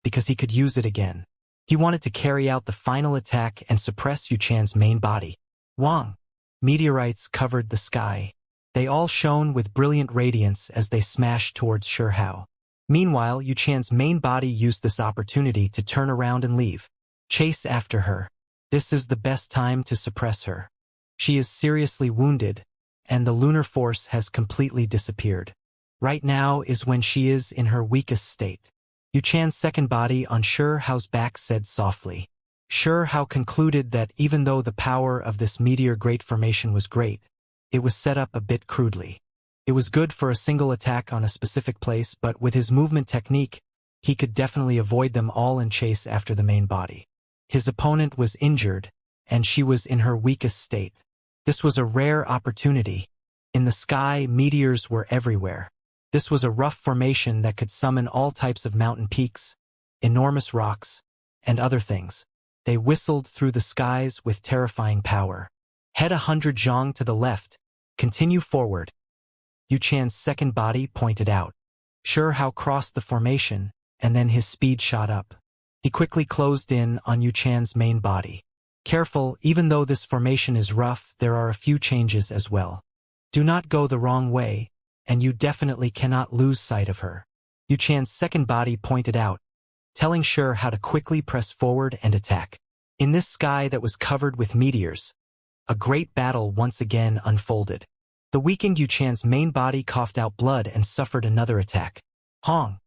because he could use it again. He wanted to carry out the final attack and suppress Yuchan's main body. Wang! Meteorites covered the sky. They all shone with brilliant radiance as they smashed towards Shi Hao. Meanwhile, Yu Chan's main body used this opportunity to turn around and leave. Chase after her. This is the best time to suppress her. She is seriously wounded, and the lunar force has completely disappeared. Right now is when she is in her weakest state. Yu Chan's second body on Shi Hao's back said softly. Shi Hao concluded that even though the power of this meteor great formation was great, it was set up a bit crudely. It was good for a single attack on a specific place, but with his movement technique, he could definitely avoid them all and chase after the main body. His opponent was injured, and she was in her weakest state. This was a rare opportunity. In the sky, meteors were everywhere. This was a rough formation that could summon all types of mountain peaks, enormous rocks, and other things. They whistled through the skies with terrifying power. Head 100 zhang to the left. Continue forward. Yu Chan's second body pointed out. Shi Hao crossed the formation, and then his speed shot up. He quickly closed in on Yu Chan's main body. Careful, even though this formation is rough, there are a few changes as well. Do not go the wrong way, and you definitely cannot lose sight of her. Yu Chan's second body pointed out, telling Shi how to quickly press forward and attack. In this sky that was covered with meteors, a great battle once again unfolded. The weakened Yu Chan's main body coughed out blood and suffered another attack. Hong!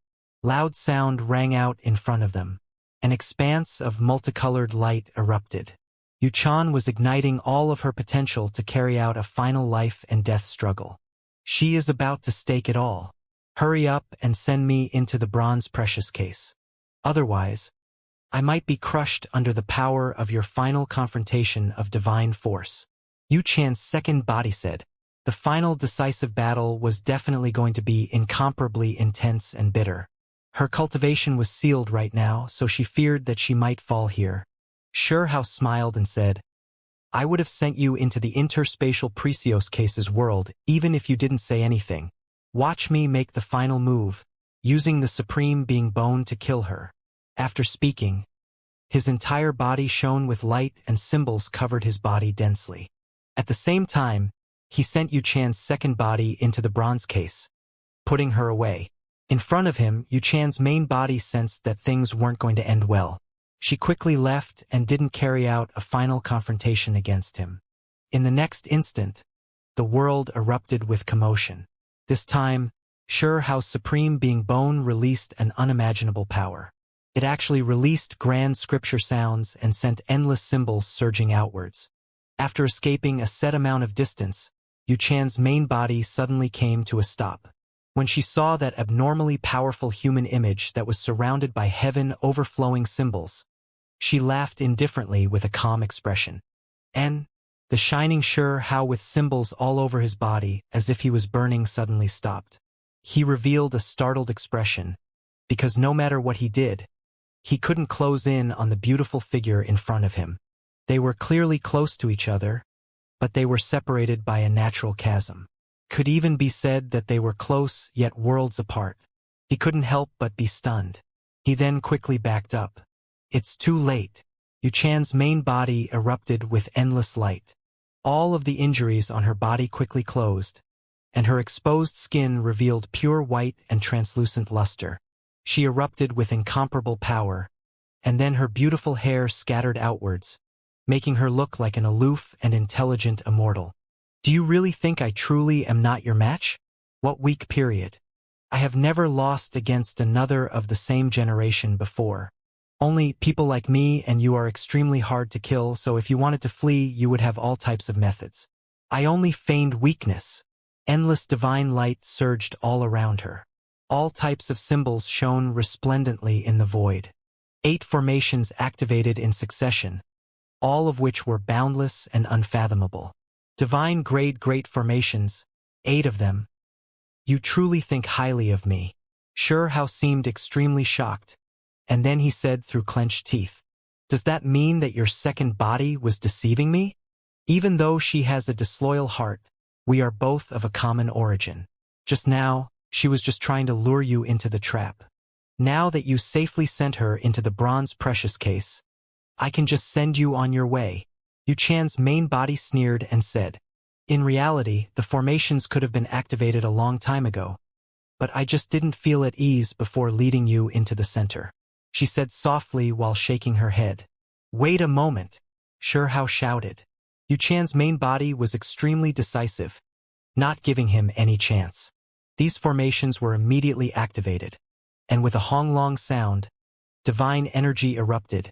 Loud sound rang out in front of them. An expanse of multicolored light erupted. Yu Chan was igniting all of her potential to carry out a final life and death struggle. She is about to stake it all. Hurry up and send me into the bronze precious case. Otherwise, I might be crushed under the power of your final confrontation of divine force. Yu Chan's second body said. The final decisive battle was definitely going to be incomparably intense and bitter. Her cultivation was sealed right now, so she feared that she might fall here. Shi Hao smiled and said, I would have sent you into the interspatial Precious Cases world even if you didn't say anything. Watch me make the final move, using the supreme being bone to kill her. After speaking, his entire body shone with light and symbols covered his body densely. At the same time, he sent Yu Chan's second body into the bronze case, putting her away. In front of him, Yu Chan's main body sensed that things weren't going to end well. She quickly left and didn't carry out a final confrontation against him. In the next instant, the world erupted with commotion. This time, Shi Hao's supreme being bone released an unimaginable power. It actually released grand scripture sounds and sent endless symbols surging outwards. After escaping a set amount of distance, Yu Chan's main body suddenly came to a stop. When she saw that abnormally powerful human image that was surrounded by heaven overflowing symbols, she laughed indifferently with a calm expression. And the shining Shi Hao with symbols all over his body as if he was burning suddenly stopped. He revealed a startled expression, because no matter what he did, he couldn't close in on the beautiful figure in front of him. They were clearly close to each other, but they were separated by a natural chasm. Could even be said that they were close yet worlds apart. He couldn't help but be stunned. He then quickly backed up. It's too late. Yu Chan's main body erupted with endless light. All of the injuries on her body quickly closed, and her exposed skin revealed pure white and translucent luster. She erupted with incomparable power, and then her beautiful hair scattered outwards, making her look like an aloof and intelligent immortal. Do you really think I truly am not your match? What weak period. I have never lost against another of the same generation before. Only people like me and you are extremely hard to kill, so if you wanted to flee, you would have all types of methods. I only feigned weakness. Endless divine light surged all around her. All types of symbols shone resplendently in the void. 8 formations activated in succession, all of which were boundless and unfathomable. Divine grade great formations, 8 of them. You truly think highly of me. Shi Hao seemed extremely shocked, and then he said through clenched teeth, Does that mean that your second body was deceiving me? Even though she has a disloyal heart, we are both of a common origin. Just now, she was just trying to lure you into the trap. Now that you safely sent her into the bronze precious case, I can just send you on your way. Yu Chan's main body sneered and said, In reality, the formations could have been activated a long time ago, but I just didn't feel at ease before leading you into the center," she said softly while shaking her head. "Wait a moment," Shihao shouted. Yu Chan's main body was extremely decisive, not giving him any chance. These formations were immediately activated, and with a honglong sound, divine energy erupted,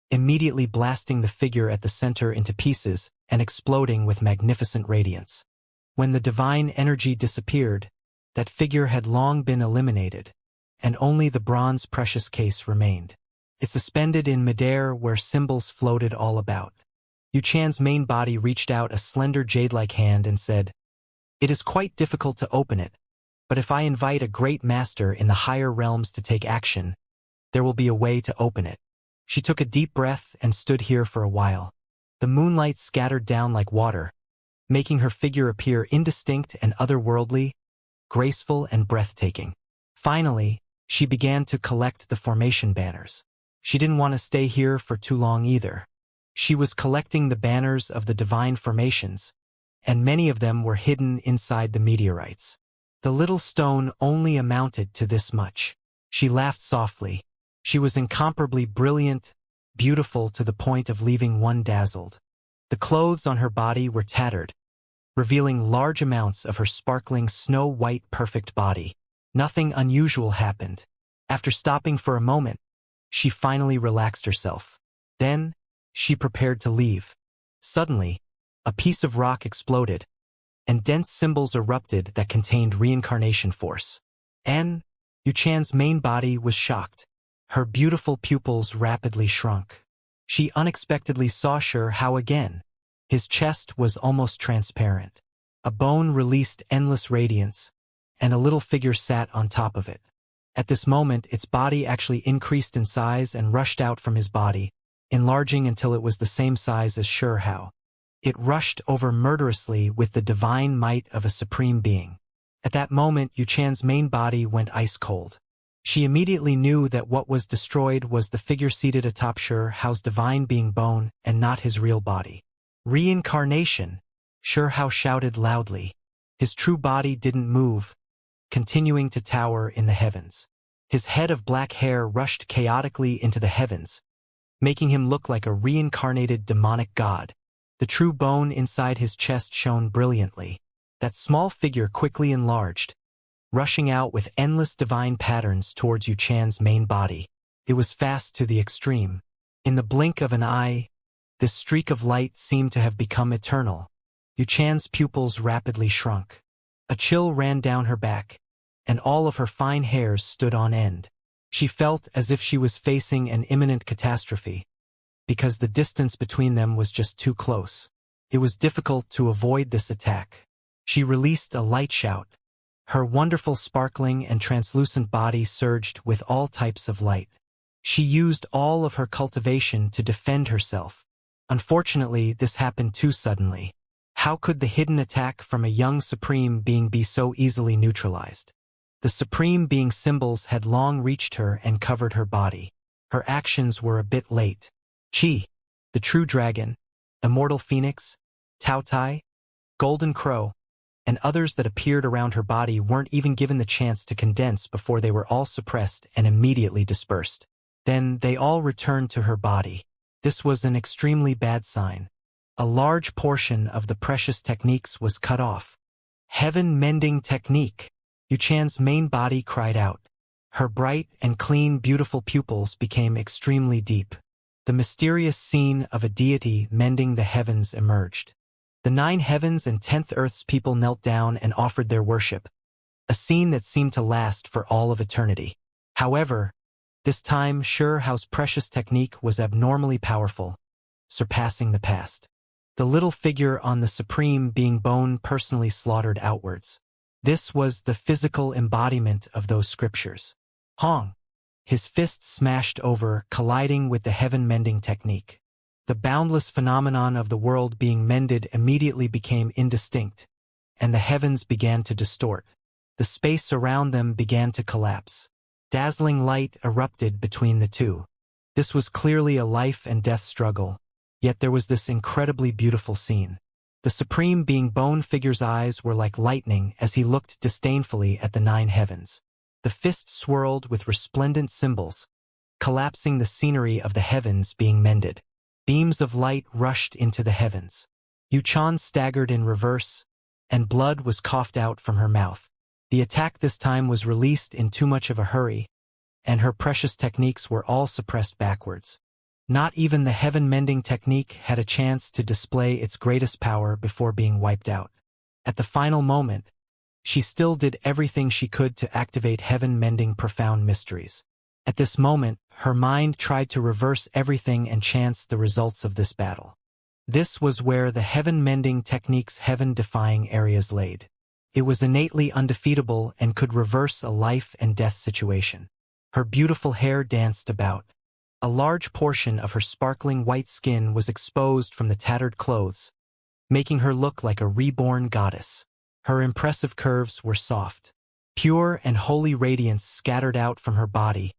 immediately blasting the figure at the center into pieces and exploding with magnificent radiance. When the divine energy disappeared, that figure had long been eliminated, and only the bronze precious case remained. It suspended in midair where symbols floated all about. Yu Chan's main body reached out a slender jade-like hand and said, "It is quite difficult to open it, but if I invite a great master in the higher realms to take action, there will be a way to open it." She took a deep breath and stood here for a while. The moonlight scattered down like water, making her figure appear indistinct and otherworldly, graceful and breathtaking. Finally, she began to collect the formation banners. She didn't want to stay here for too long either. She was collecting the banners of the divine formations, and many of them were hidden inside the meteorites. The little stone only amounted to this much. She laughed softly. She was incomparably brilliant, beautiful to the point of leaving one dazzled. The clothes on her body were tattered, revealing large amounts of her sparkling snow-white perfect body. Nothing unusual happened. After stopping for a moment, she finally relaxed herself. Then, she prepared to leave. Suddenly, a piece of rock exploded, and dense symbols erupted that contained reincarnation force. Yu Chan's main body was shocked. Her beautiful pupils rapidly shrunk. She unexpectedly saw Shihao again. His chest was almost transparent. A bone released endless radiance, and a little figure sat on top of it. At this moment, its body actually increased in size and rushed out from his body, enlarging until it was the same size as Shihao. It rushed over murderously with the divine might of a supreme being. At that moment, Yu Chan's main body went ice cold. She immediately knew that what was destroyed was the figure seated atop Shihao's divine being bone and not his real body. "Reincarnation!" Shihao shouted loudly. His true body didn't move, continuing to tower in the heavens. His head of black hair rushed chaotically into the heavens, making him look like a reincarnated demonic god. The true bone inside his chest shone brilliantly. That small figure quickly enlarged, rushing out with endless divine patterns towards Yu Chan's main body. It was fast to the extreme. In the blink of an eye, this streak of light seemed to have become eternal. Yu Chan's pupils rapidly shrunk. A chill ran down her back, and all of her fine hairs stood on end. She felt as if she was facing an imminent catastrophe, because the distance between them was just too close. It was difficult to avoid this attack. She released a light shout. Her wonderful sparkling and translucent body surged with all types of light. She used all of her cultivation to defend herself. Unfortunately, this happened too suddenly. How could the hidden attack from a young supreme being be so easily neutralized? The supreme being symbols had long reached her and covered her body. Her actions were a bit late. Qi, the true dragon, immortal phoenix, Tao Tai, golden crow, and others that appeared around her body weren't even given the chance to condense before they were all suppressed and immediately dispersed. Then they all returned to her body. This was an extremely bad sign. A large portion of the precious techniques was cut off. Heaven-mending technique. Yu Chan's main body cried out. Her bright and clean, beautiful pupils became extremely deep. The mysterious scene of a deity mending the heavens emerged. The 9 heavens and 10th earth's people knelt down and offered their worship, a scene that seemed to last for all of eternity. However, this time Shihao's precious technique was abnormally powerful, surpassing the past. The little figure on the supreme being bone personally slaughtered outwards. This was the physical embodiment of those scriptures. Hong! His fist smashed over, colliding with the heaven-mending technique. The boundless phenomenon of the world being mended immediately became indistinct, and the heavens began to distort. The space around them began to collapse. Dazzling light erupted between the two. This was clearly a life and death struggle, yet there was this incredibly beautiful scene. The Supreme Being Bone figure's eyes were like lightning as he looked disdainfully at the 9 heavens. The fist swirled with resplendent symbols, collapsing the scenery of the heavens being mended. Beams of light rushed into the heavens. Yuchan staggered in reverse, and blood was coughed out from her mouth. The attack this time was released in too much of a hurry, and her precious techniques were all suppressed backwards. Not even the heaven-mending technique had a chance to display its greatest power before being wiped out. At the final moment, she still did everything she could to activate heaven-mending profound mysteries. At this moment, her mind tried to reverse everything and chance the results of this battle. This was where the heaven-mending technique's heaven-defying areas laid. It was innately undefeatable and could reverse a life-and-death situation. Her beautiful hair danced about. A large portion of her sparkling white skin was exposed from the tattered clothes, making her look like a reborn goddess. Her impressive curves were soft. Pure and holy radiance scattered out from her body,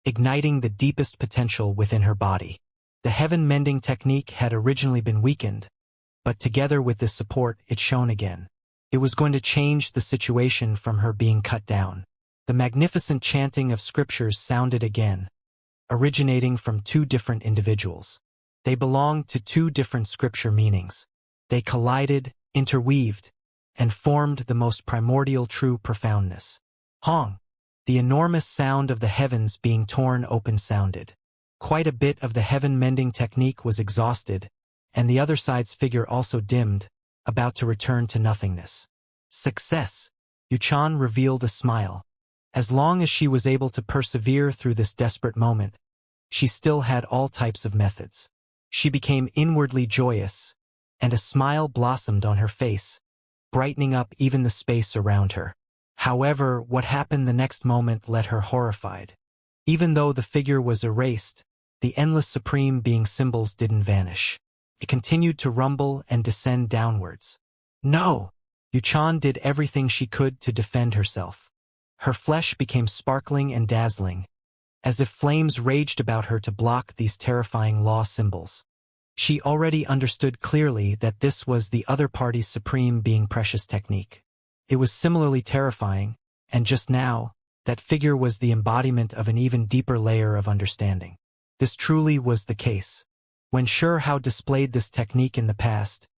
igniting the deepest potential within her body. The heaven-mending technique had originally been weakened, but together with this support it shone again. It was going to change the situation from her being cut down. The magnificent chanting of scriptures sounded again, originating from 2 different individuals. They belonged to 2 different scripture meanings. They collided, interweaved, and formed the most primordial true profoundness. Hong! The enormous sound of the heavens being torn open sounded. Quite a bit of the heaven-mending technique was exhausted, and the other side's figure also dimmed, about to return to nothingness. Success! Yuchan revealed a smile. As long as she was able to persevere through this desperate moment, she still had all types of methods. She became inwardly joyous, and a smile blossomed on her face, brightening up even the space around her. However, what happened the next moment left her horrified. Even though the figure was erased, the endless Supreme Being symbols didn't vanish. It continued to rumble and descend downwards. No! Yuchan did everything she could to defend herself. Her flesh became sparkling and dazzling, as if flames raged about her to block these terrifying law symbols. She already understood clearly that this was the other party's Supreme Being precious technique. It was similarly terrifying, and just now, that figure was the embodiment of an even deeper layer of understanding. This truly was the case. When Shurhao displayed this technique in the past,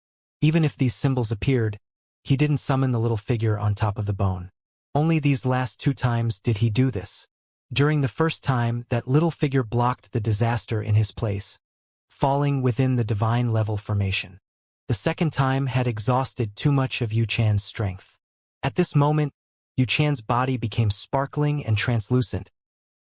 even if these symbols appeared, he didn't summon the little figure on top of the bone. Only these last 2 times did he do this. During the first time, that little figure blocked the disaster in his place, falling within the divine level formation. The second time had exhausted too much of Yuchan's strength. At this moment, Yuchan's body became sparkling and translucent,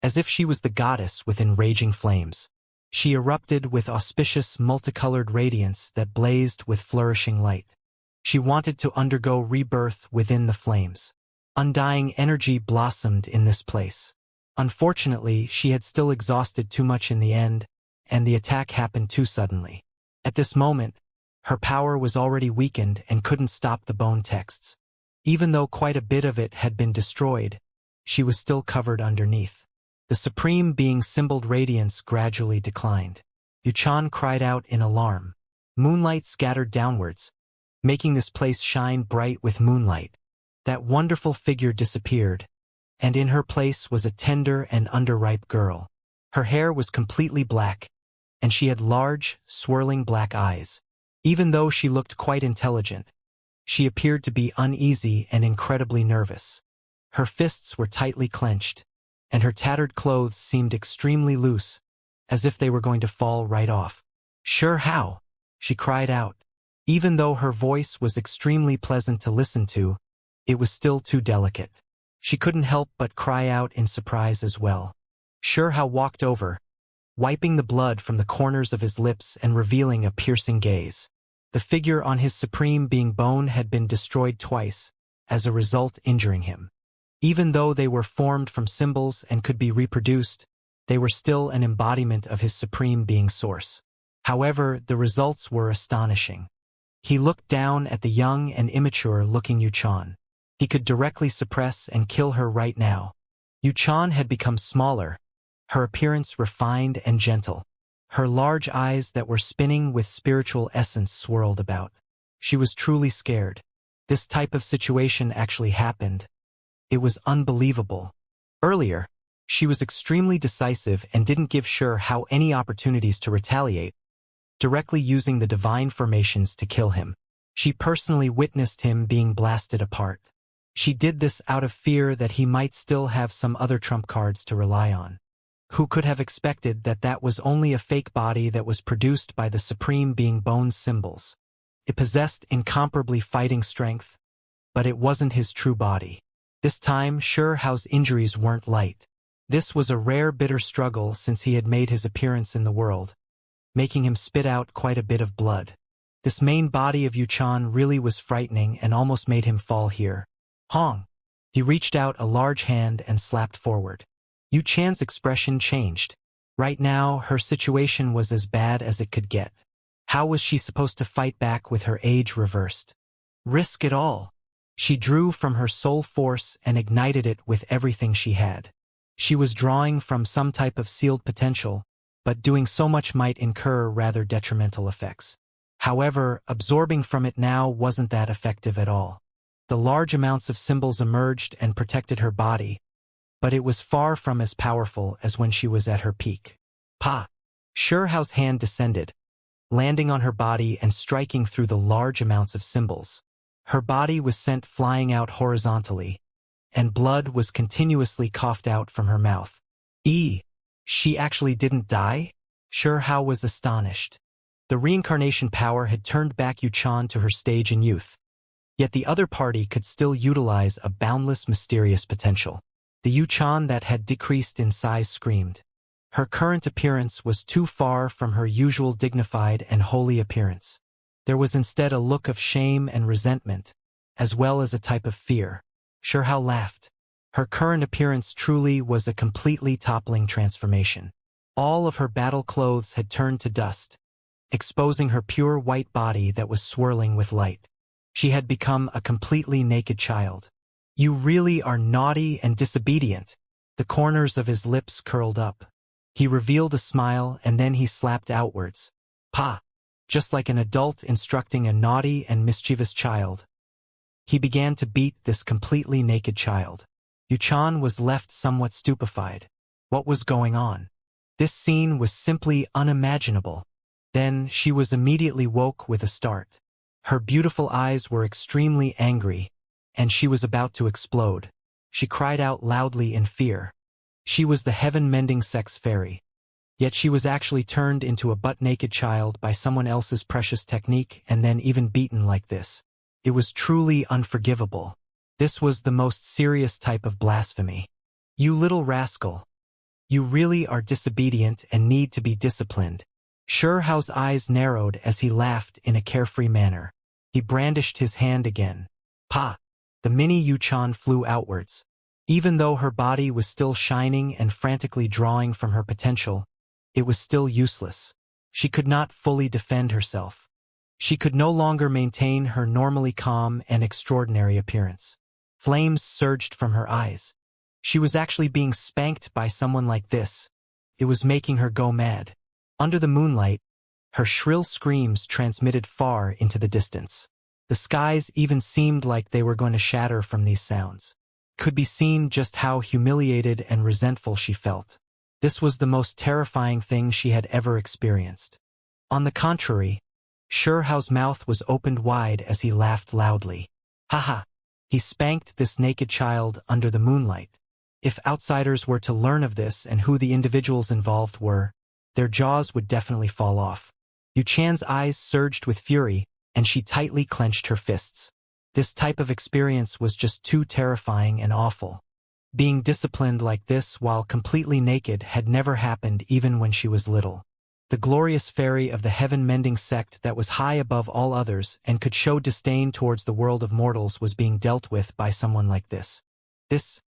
as if she was the goddess within raging flames. She erupted with auspicious multicolored radiance that blazed with flourishing light. She wanted to undergo rebirth within the flames. Undying energy blossomed in this place. Unfortunately, she had still exhausted too much in the end, and the attack happened too suddenly. At this moment, her power was already weakened and couldn't stop the bone texts. Even though quite a bit of it had been destroyed, she was still covered underneath. The Supreme Being's symboled radiance gradually declined. Yuchan cried out in alarm. Moonlight scattered downwards, making this place shine bright with moonlight. That wonderful figure disappeared, and in her place was a tender and underripe girl. Her hair was completely black, and she had large, swirling black eyes. Even though she looked quite intelligent, she appeared to be uneasy and incredibly nervous. Her fists were tightly clenched, and her tattered clothes seemed extremely loose, as if they were going to fall right off. "Shurhao!" she cried out. Even though her voice was extremely pleasant to listen to, it was still too delicate. She couldn't help but cry out in surprise as well. Shurhao walked over, wiping the blood from the corners of his lips and revealing a piercing gaze. The figure on his Supreme Being bone had been destroyed twice, as a result injuring him. Even though they were formed from symbols and could be reproduced, they were still an embodiment of his Supreme Being source. However, the results were astonishing. He looked down at the young and immature-looking Yuchan. He could directly suppress and kill her right now. Yuchan had become smaller, her appearance refined and gentle. Her large eyes that were spinning with spiritual essence swirled about. She was truly scared. This type of situation actually happened. It was unbelievable. Earlier, she was extremely decisive and didn't give Sure Hao any opportunities to retaliate, directly using the divine formations to kill him. She personally witnessed him being blasted apart. She did this out of fear that he might still have some other trump cards to rely on. Who could have expected that that was only a fake body that was produced by the Supreme Being Bone's symbols? It possessed incomparably fighting strength, but it wasn't his true body. This time, Sure Hao's injuries weren't light. This was a rare bitter struggle since he had made his appearance in the world, making him spit out quite a bit of blood. This main body of Yuchan really was frightening and almost made him fall here. Hong! He reached out a large hand and slapped forward. Yuchan's expression changed. Right now, her situation was as bad as it could get. How was she supposed to fight back with her age reversed? Risk it all. She drew from her soul force and ignited it with everything she had. She was drawing from some type of sealed potential, but doing so much might incur rather detrimental effects. However, absorbing from it now wasn't that effective at all. The large amounts of symbols emerged and protected her body, but it was far from as powerful as when she was at her peak. Pa! Sure Hao's hand descended, landing on her body and striking through the large amounts of symbols. Her body was sent flying out horizontally, and blood was continuously coughed out from her mouth. She actually didn't die? Sure Hao was astonished. The reincarnation power had turned back Yuchan to her stage in youth. Yet the other party could still utilize a boundless mysterious potential. The Yuchan that had decreased in size screamed. Her current appearance was too far from her usual dignified and holy appearance. There was instead a look of shame and resentment, as well as a type of fear. Sure Hao laughed. Her current appearance truly was a completely toppling transformation. All of her battle clothes had turned to dust, exposing her pure white body that was swirling with light. She had become a completely naked child. You really are naughty and disobedient. The corners of his lips curled up. He revealed a smile and then he slapped outwards. Pa! Just like an adult instructing a naughty and mischievous child. He began to beat this completely naked child. Yuchan was left somewhat stupefied. What was going on? This scene was simply unimaginable. Then she was immediately woke with a start. Her beautiful eyes were extremely angry, and she was about to explode. She cried out loudly in fear. She was the heaven-mending sex fairy. Yet she was actually turned into a butt-naked child by someone else's precious technique and then even beaten like this. It was truly unforgivable. This was the most serious type of blasphemy. You little rascal. You really are disobedient and need to be disciplined. Sure Hao's eyes narrowed as he laughed in a carefree manner. He brandished his hand again. Pa! The mini Yuchan flew outwards. Even though her body was still shining and frantically drawing from her potential, it was still useless. She could not fully defend herself. She could no longer maintain her normally calm and extraordinary appearance. Flames surged from her eyes. She was actually being spanked by someone like this. It was making her go mad. Under the moonlight, her shrill screams transmitted far into the distance. The skies even seemed like they were going to shatter from these sounds. Could be seen just how humiliated and resentful she felt. This was the most terrifying thing she had ever experienced. On the contrary, Sure Hao's mouth was opened wide as he laughed loudly. Haha! He spanked this naked child under the moonlight. If outsiders were to learn of this and who the individuals involved were, their jaws would definitely fall off. Yuchan's eyes surged with fury, and she tightly clenched her fists. This type of experience was just too terrifying and awful. Being disciplined like this while completely naked had never happened even when she was little. The glorious fairy of the heaven-mending sect that was high above all others and could show disdain towards the world of mortals was being dealt with by someone like this. This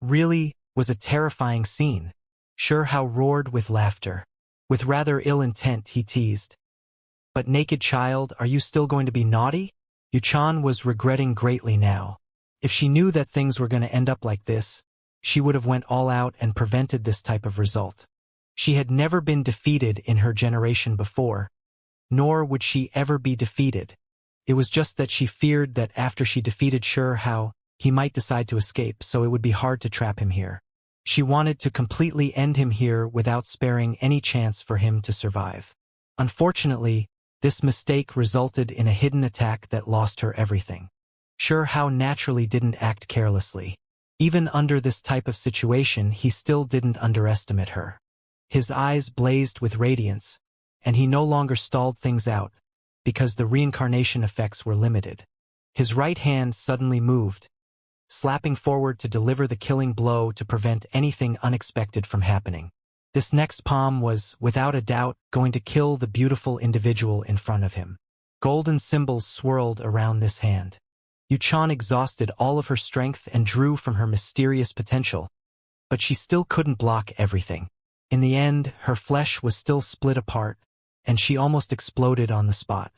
really was a terrifying scene. Sure Hao roared with laughter. With rather ill intent, he teased. But naked child, are you still going to be naughty? Yuchan was regretting greatly now. If she knew that things were going to end up like this, she would have went all out and prevented this type of result. She had never been defeated in her generation before, nor would she ever be defeated. It was just that she feared that after she defeated Hao, he might decide to escape, so it would be hard to trap him here. She wanted to completely end him here without sparing any chance for him to survive. Unfortunately, this mistake resulted in a hidden attack that lost her everything. Hao naturally didn't act carelessly. Even under this type of situation, he still didn't underestimate her. His eyes blazed with radiance, and he no longer stalled things out, because the reincarnation effects were limited. His right hand suddenly moved, slapping forward to deliver the killing blow to prevent anything unexpected from happening. This next palm was, without a doubt, going to kill the beautiful individual in front of him. Golden symbols swirled around this hand. Yuchan exhausted all of her strength and drew from her mysterious potential, but she still couldn't block everything. In the end, her flesh was still split apart, and she almost exploded on the spot.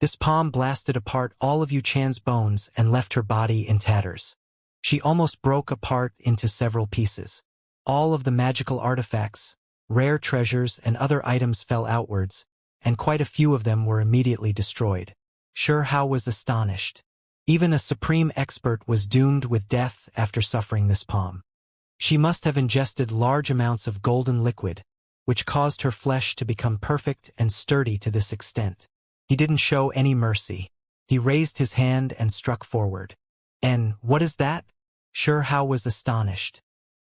This palm blasted apart all of Yuchan's bones and left her body in tatters. She almost broke apart into several pieces. All of the magical artifacts, rare treasures, and other items fell outwards, and quite a few of them were immediately destroyed. Hao was astonished. Even a supreme expert was doomed with death after suffering this palm. She must have ingested large amounts of golden liquid, which caused her flesh to become perfect and sturdy to this extent. He didn't show any mercy. He raised his hand and struck forward. And what is that? Hao was astonished.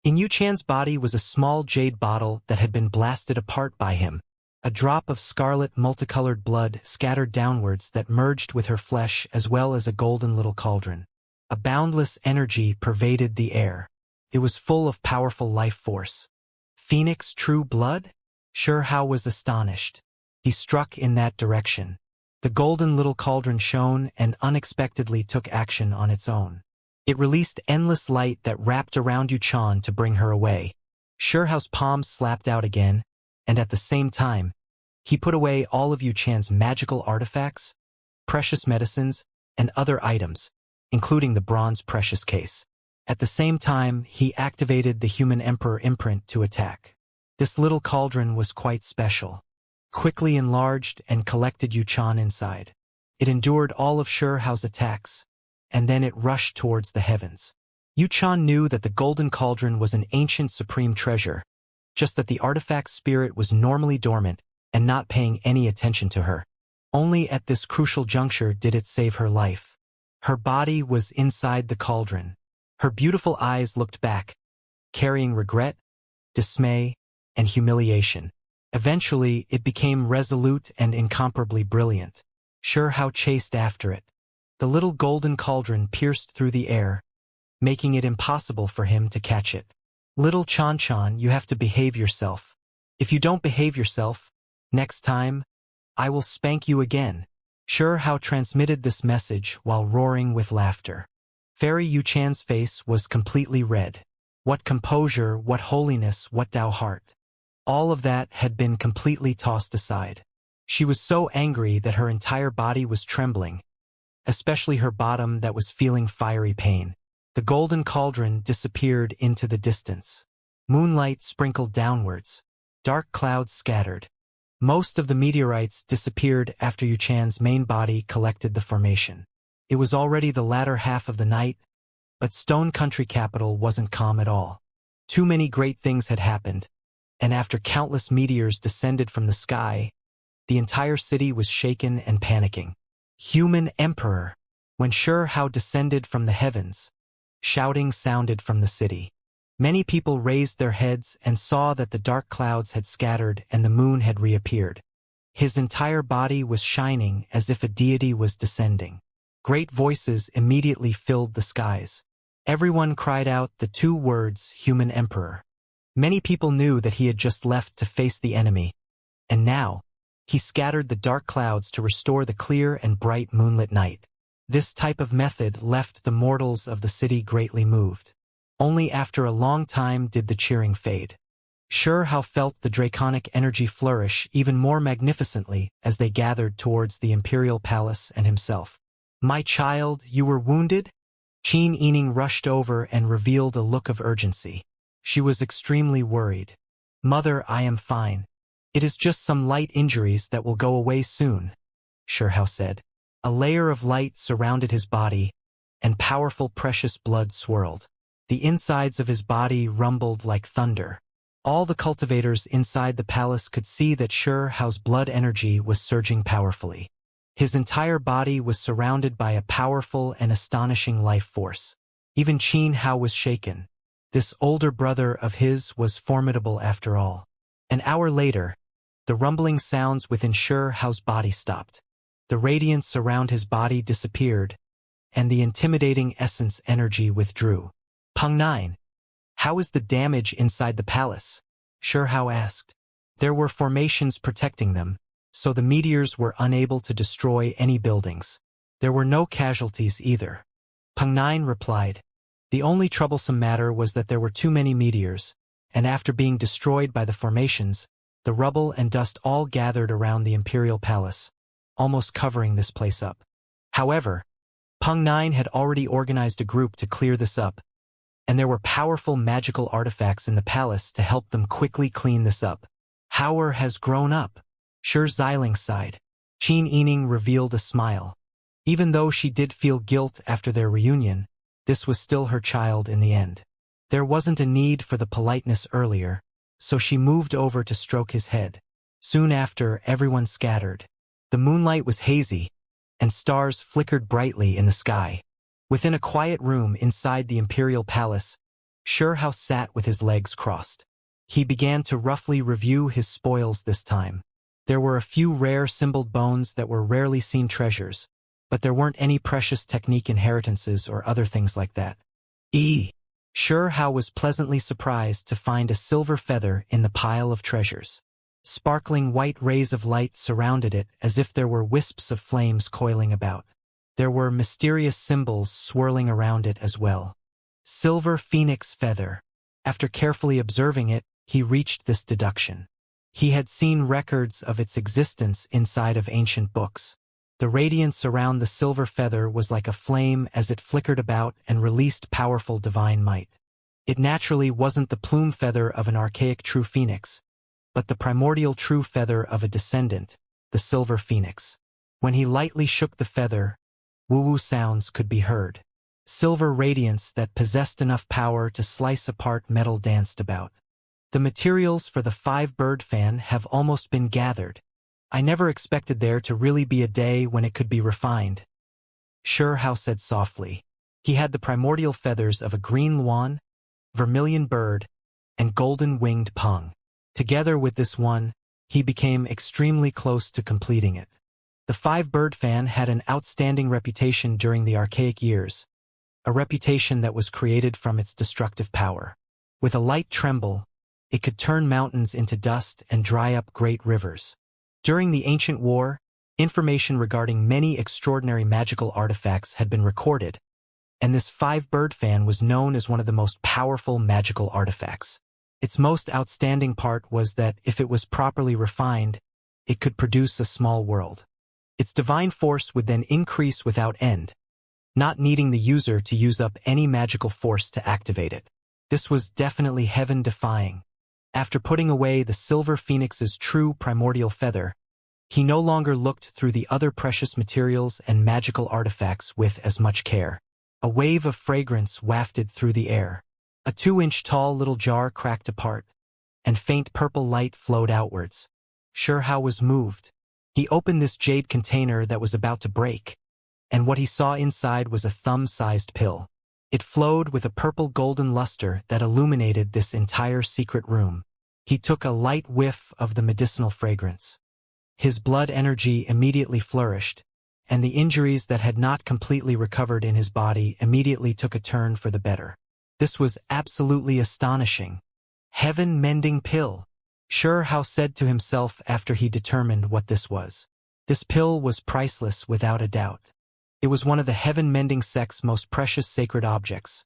In Yuchan's body was a small jade bottle that had been blasted apart by him. A drop of scarlet multicolored blood scattered downwards that merged with her flesh as well as a golden little cauldron. A boundless energy pervaded the air. It was full of powerful life force. Phoenix true blood? Hao was astonished. He struck in that direction. The golden little cauldron shone and unexpectedly took action on its own. It released endless light that wrapped around Yuchan to bring her away. Hao's palms slapped out again, and at the same time, he put away all of Yuchan's magical artifacts, precious medicines, and other items, including the bronze precious case. At the same time, he activated the human emperor imprint to attack. This little cauldron was quite special. Quickly enlarged and collected Yuchan inside. It endured all of Hao's attacks, and then it rushed towards the heavens. Yuchan knew that the golden cauldron was an ancient supreme treasure, just that the artifact's spirit was normally dormant and not paying any attention to her. Only at this crucial juncture did it save her life. Her body was inside the cauldron. Her beautiful eyes looked back, carrying regret, dismay, and humiliation. Eventually, it became resolute and incomparably brilliant. Hao chased after it. The little golden cauldron pierced through the air, making it impossible for him to catch it. Little Chan, you have to behave yourself. If you don't behave yourself, next time, I will spank you again. Hao transmitted this message while roaring with laughter. Fairy Yuchan's face was completely red. What composure, what holiness, what Tao heart. All of that had been completely tossed aside. She was so angry that her entire body was trembling, especially her bottom that was feeling fiery pain. The golden cauldron disappeared into the distance. Moonlight sprinkled downwards. Dark clouds scattered. Most of the meteorites disappeared after Yuchan's main body collected the formation. It was already the latter half of the night, but Stone Country capital wasn't calm at all. Too many great things had happened, and after countless meteors descended from the sky, the entire city was shaken and panicking. Human Emperor! When Hao descended from the heavens, shouting sounded from the city. Many people raised their heads and saw that the dark clouds had scattered and the moon had reappeared. His entire body was shining as if a deity was descending. Great voices immediately filled the skies. Everyone cried out the two words, Human Emperor. Many people knew that he had just left to face the enemy, and now, he scattered the dark clouds to restore the clear and bright moonlit night. This type of method left the mortals of the city greatly moved. Only after a long time did the cheering fade. Hao felt the draconic energy flourish even more magnificently as they gathered towards the imperial palace and himself. My child, you were wounded? Qin Yining rushed over and revealed a look of urgency. She was extremely worried. Mother, I am fine. It is just some light injuries that will go away soon, Hao said. A layer of light surrounded his body, and powerful precious blood swirled. The insides of his body rumbled like thunder. All the cultivators inside the palace could see that Hao's blood energy was surging powerfully. His entire body was surrounded by a powerful and astonishing life force. Even Hao was shaken. This older brother of his was formidable after all. An hour later, the rumbling sounds within Hao's body stopped. The radiance around his body disappeared, and the intimidating essence energy withdrew. Peng 9. How is the damage inside the palace? Hao asked. There were formations protecting them, so the meteors were unable to destroy any buildings. There were no casualties either. Peng 9 replied. The only troublesome matter was that there were too many meteors, and after being destroyed by the formations, the rubble and dust all gathered around the imperial palace, almost covering this place up. However, Peng 9 had already organized a group to clear this up, and there were powerful magical artifacts in the palace to help them quickly clean this up. Hauer has grown up. Xiling sighed. Qin Yining revealed a smile. Even though she did feel guilt after their reunion, this was still her child in the end. There wasn't a need for the politeness earlier, so she moved over to stroke his head. Soon after, everyone scattered. The moonlight was hazy, and stars flickered brightly in the sky. Within a quiet room inside the imperial palace, Hao sat with his legs crossed. He began to roughly review his spoils this time. There were a few rare symboled bones that were rarely seen treasures, but there weren't any precious technique inheritances or other things like that. Hao was pleasantly surprised to find a silver feather in the pile of treasures. Sparkling white rays of light surrounded it as if there were wisps of flames coiling about. There were mysterious symbols swirling around it as well. Silver phoenix feather. After carefully observing it, he reached this deduction. He had seen records of its existence inside of ancient books. The radiance around the silver feather was like a flame as it flickered about and released powerful divine might. It naturally wasn't the plume feather of an archaic true phoenix, but the primordial true feather of a descendant, the silver phoenix. When he lightly shook the feather, woo-woo sounds could be heard. Silver radiance that possessed enough power to slice apart metal danced about. The materials for the 5-bird fan have almost been gathered. I never expected there to really be a day when it could be refined. Hao said softly. He had the primordial feathers of a green luan, vermilion bird, and golden-winged pung. Together with this one, he became extremely close to completing it. The 5-bird fan had an outstanding reputation during the archaic years, a reputation that was created from its destructive power. With a light tremble, it could turn mountains into dust and dry up great rivers. During the ancient war, information regarding many extraordinary magical artifacts had been recorded, and this 5-bird fan was known as one of the most powerful magical artifacts. Its most outstanding part was that if it was properly refined, it could produce a small world. Its divine force would then increase without end, not needing the user to use up any magical force to activate it. This was definitely heaven-defying. After putting away the silver phoenix's true primordial feather, he no longer looked through the other precious materials and magical artifacts with as much care. A wave of fragrance wafted through the air. A 2-inch tall little jar cracked apart, and faint purple light flowed outwards. Hao was moved. He opened this jade container that was about to break, and what he saw inside was a thumb-sized pill. It flowed with a purple-golden luster that illuminated this entire secret room. He took a light whiff of the medicinal fragrance. His blood energy immediately flourished, and the injuries that had not completely recovered in his body immediately took a turn for the better. This was absolutely astonishing. Heaven-mending pill. Hao said to himself after he determined what this was. This pill was priceless without a doubt. It was one of the heaven-mending sect's most precious sacred objects.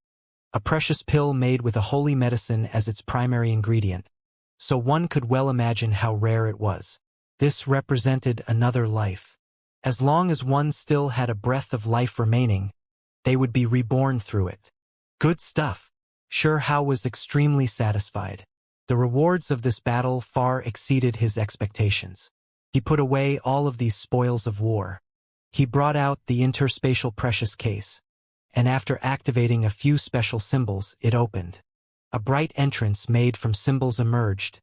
A precious pill made with a holy medicine as its primary ingredient. So one could well imagine how rare it was. This represented another life. As long as one still had a breath of life remaining, they would be reborn through it. Good stuff. Hao was extremely satisfied. The rewards of this battle far exceeded his expectations. He put away all of these spoils of war. He brought out the interspatial precious case, and after activating a few special symbols, it opened. A bright entrance made from symbols emerged,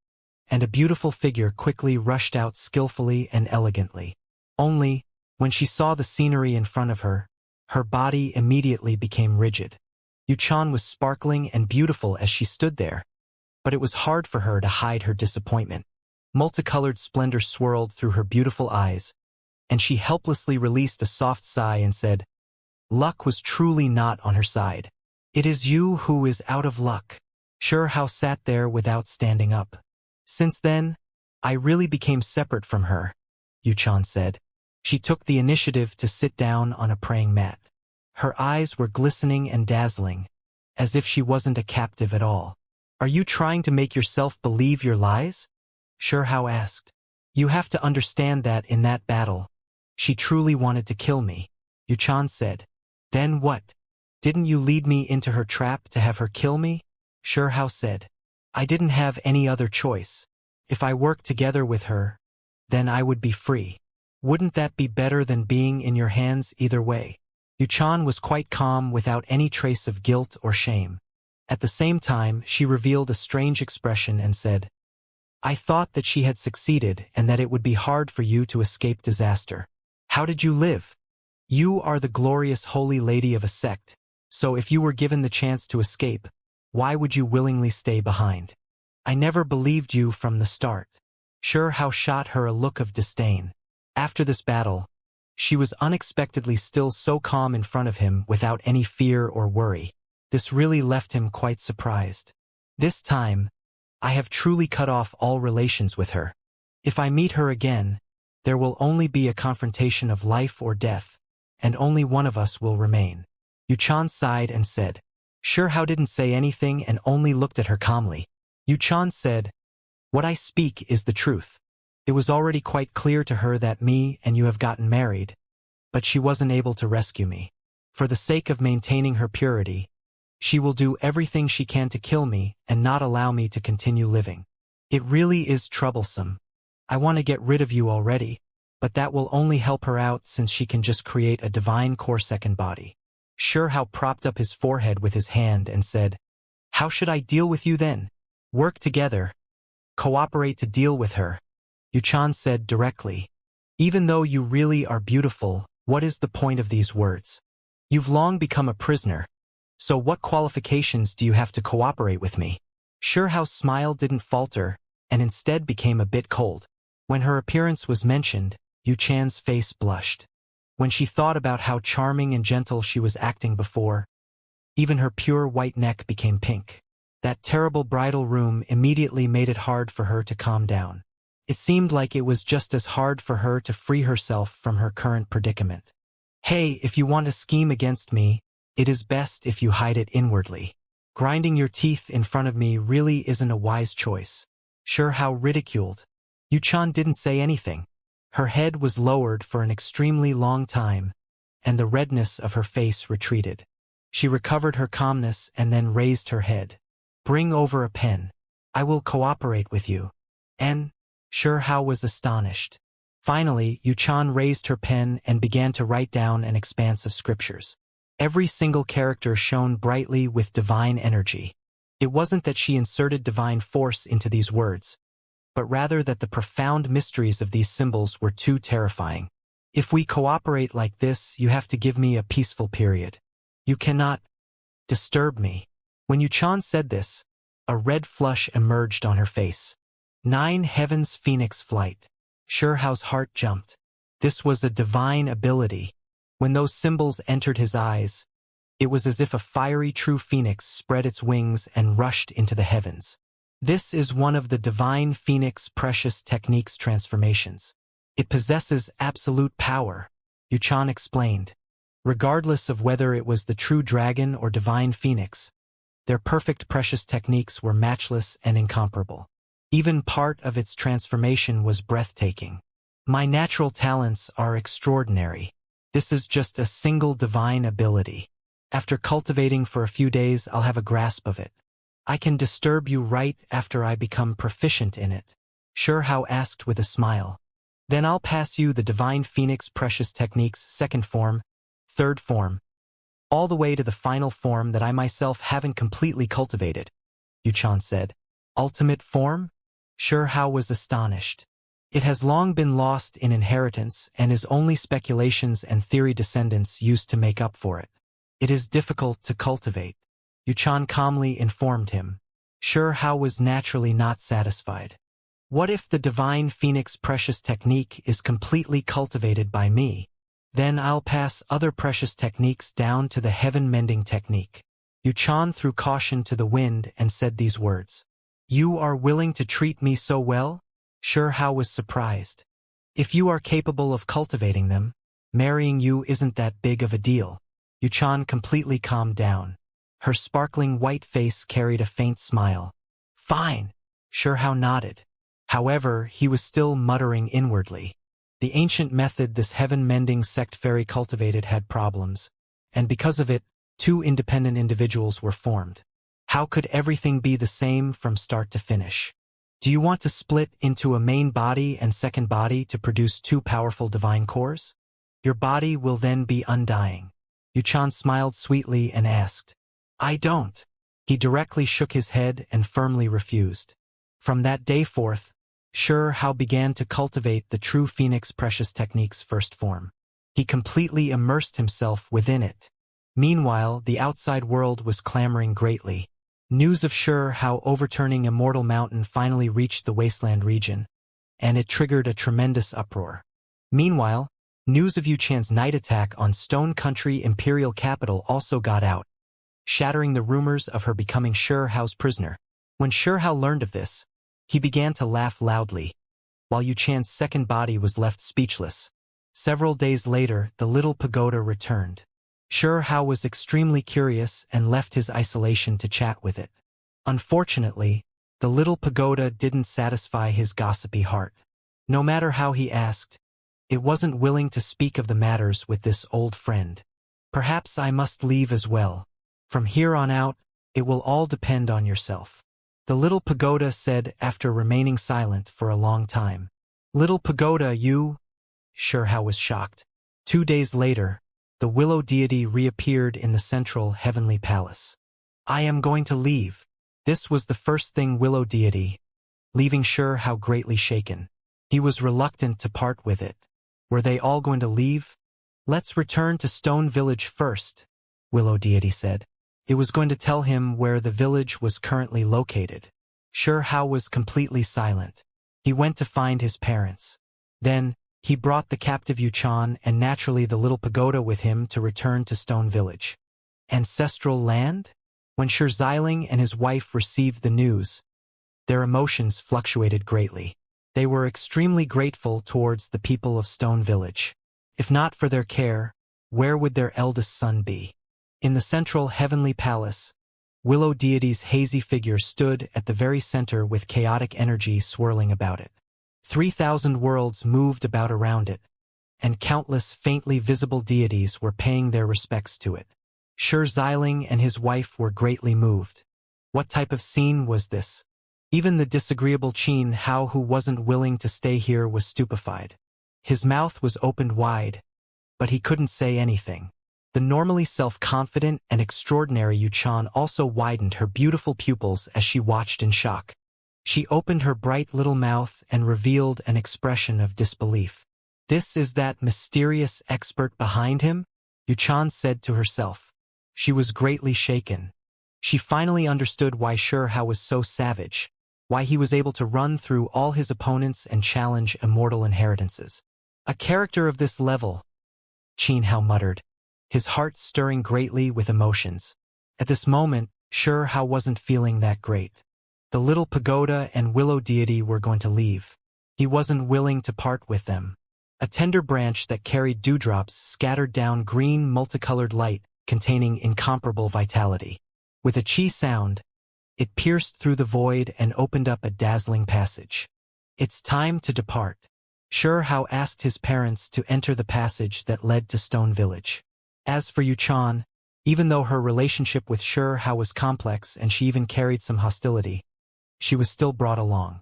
and a beautiful figure quickly rushed out skillfully and elegantly. Only, when she saw the scenery in front of her, her body immediately became rigid. Yuchan was sparkling and beautiful as she stood there, but it was hard for her to hide her disappointment. Multicolored splendor swirled through her beautiful eyes, and she helplessly released a soft sigh and said, "Luck was truly not on her side. It is you who is out of luck." Xianxia sat there without standing up. "Since then, I really became separate from her," Yuchan said. She took the initiative to sit down on a praying mat. Her eyes were glistening and dazzling, as if she wasn't a captive at all. "Are you trying to make yourself believe your lies?" Xianxia asked. "You have to understand that in that battle, she truly wanted to kill me," Yuchan said. "Then what? Didn't you lead me into her trap to have her kill me?" Xianxia said. "I didn't have any other choice. If I worked together with her, then I would be free. Wouldn't that be better than being in your hands either way?" Yuchan was quite calm without any trace of guilt or shame. At the same time, she revealed a strange expression and said, "I thought that she had succeeded and that it would be hard for you to escape disaster. How did you live? You are the glorious holy lady of a sect, so if you were given the chance to escape, why would you willingly stay behind? I never believed you from the start." Xianxia shot her a look of disdain. After this battle, she was unexpectedly still so calm in front of him without any fear or worry. This really left him quite surprised. "This time, I have truly cut off all relations with her. If I meet her again, there will only be a confrontation of life or death, and only one of us will remain." Yuchan sighed and said. Xianxia didn't say anything and only looked at her calmly. Yuchan said, "What I speak is the truth. It was already quite clear to her that me and you have gotten married, but she wasn't able to rescue me. For the sake of maintaining her purity, she will do everything she can to kill me and not allow me to continue living. It really is troublesome. I want to get rid of you already, but that will only help her out since she can just create a divine core second body." Xianxia propped up his forehead with his hand and said, "How should I deal with you then?" "Work together. Cooperate to deal with her," Yuchan said directly. "Even though you really are beautiful, what is the point of these words? You've long become a prisoner. So what qualifications do you have to cooperate with me?" Xianxia's smile didn't falter, and instead became a bit cold. When her appearance was mentioned, Yuchan's face blushed. When she thought about how charming and gentle she was acting before, even her pure white neck became pink. That terrible bridal room immediately made it hard for her to calm down. It seemed like it was just as hard for her to free herself from her current predicament. "Hey, if you want to scheme against me, it is best if you hide it inwardly. Grinding your teeth in front of me really isn't a wise choice." Xianxia ridiculed. Yuchan didn't say anything. Her head was lowered for an extremely long time, and the redness of her face retreated. She recovered her calmness and then raised her head. "Bring over a pen. I will cooperate with you." "And?" Xianxia was astonished. Finally, Yuchan raised her pen and began to write down an expanse of scriptures. Every single character shone brightly with divine energy. It wasn't that she inserted divine force into these words, but rather that the profound mysteries of these symbols were too terrifying. "If we cooperate like this, you have to give me a peaceful period. You cannot disturb me." When Yuchan said this, a red flush emerged on her face. 9 Heavens Phoenix Flight. Xianxia's heart jumped. This was a divine ability. When those symbols entered his eyes, it was as if a fiery true phoenix spread its wings and rushed into the heavens. This is one of the divine phoenix precious techniques transformations. It possesses absolute power, Yuchan explained. Regardless of whether it was the true dragon or divine phoenix, their perfect precious techniques were matchless and incomparable. Even part of its transformation was breathtaking. "My natural talents are extraordinary. This is just a single divine ability. After cultivating for a few days, I'll have a grasp of it. I can disturb you right after I become proficient in it," Xianxia asked with a smile. Then I'll pass you the Divine Phoenix Precious Techniques second form, third form, all the way to the final form that I myself haven't completely cultivated, Yuchan said. Ultimate form? Shihao was astonished. It has long been lost in inheritance and is only speculations and theory descendants used to make up for it. It is difficult to cultivate, Yuchan calmly informed him. Shihao was naturally not satisfied. What if the Divine Phoenix Precious Technique is completely cultivated by me? Then I'll pass other precious techniques down to the Heaven Mending Technique. Yuchan threw caution to the wind and said these words. You are willing to treat me so well? Shihao was surprised. If you are capable of cultivating them, marrying you isn't that big of a deal. Yuchan completely calmed down. Her sparkling white face carried a faint smile. Fine, Shihao nodded. However, he was still muttering inwardly. The ancient method this heaven-mending sect fairy cultivated had problems, and because of it, two independent individuals were formed. How could everything be the same from start to finish? Do you want to split into a main body and second body to produce two powerful divine cores? Your body will then be undying. Yuchan smiled sweetly and asked. I don't. He directly shook his head and firmly refused. From that day forth, Shihao began to cultivate the true Phoenix Precious Technique's first form. He completely immersed himself within it. Meanwhile, the outside world was clamoring greatly. News of Shihao overturning Immortal Mountain finally reached the wasteland region, and it triggered a tremendous uproar. Meanwhile, news of Yuchan's night attack on Stone Country Imperial Capital also got out, shattering the rumors of her becoming Shihao's prisoner. When Shihao learned of this, he began to laugh loudly, while Yuchan's second body was left speechless. Several days later, the little pagoda returned. Shihao was extremely curious and left his isolation to chat with it. Unfortunately, the little pagoda didn't satisfy his gossipy heart. No matter how he asked, it wasn't willing to speak of the matters with this old friend. Perhaps I must leave as well. From here on out, it will all depend on yourself. The little pagoda said after remaining silent for a long time. Little pagoda, you? Shihao was shocked. 2 days later, the willow deity reappeared in the central heavenly palace. I am going to leave. This was the first thing willow deity, leaving Shihao greatly shaken. He was reluctant to part with it. Were they all going to leave? Let's return to Stone Village first, willow deity said. It was going to tell him where the village was currently located. Shihao was completely silent. He went to find his parents. Then, he brought the captive Yuchan and naturally the little pagoda with him to return to Stone Village. Ancestral land? When Xianxia and his wife received the news, their emotions fluctuated greatly. They were extremely grateful towards the people of Stone Village. If not for their care, where would their eldest son be? In the central heavenly palace, willow deity's hazy figure stood at the very center with chaotic energy swirling about it. 3,000 worlds moved about around it, and countless faintly visible deities were paying their respects to it. Xianxia and his wife were greatly moved. What type of scene was this? Even the disagreeable Qin Hao, who wasn't willing to stay here, was stupefied. His mouth was opened wide, but he couldn't say anything. The normally self-confident and extraordinary Yuchan also widened her beautiful pupils as she watched in shock. She opened her bright little mouth and revealed an expression of disbelief. This is that mysterious expert behind him? Yuchan said to herself. She was greatly shaken. She finally understood why Shihao was so savage, why he was able to run through all his opponents and challenge immortal inheritances. A character of this level, Qin Hao muttered, his heart stirring greatly with emotions. At this moment, Shihao wasn't feeling that great. The little pagoda and willow deity were going to leave. He wasn't willing to part with them. A tender branch that carried dewdrops scattered down green multicolored light containing incomparable vitality. With a chi sound, it pierced through the void and opened up a dazzling passage. It's time to depart. Shihao asked his parents to enter the passage that led to Stone Village. As for Yuchan, even though her relationship with Shihao was complex and she even carried some hostility, she was still brought along.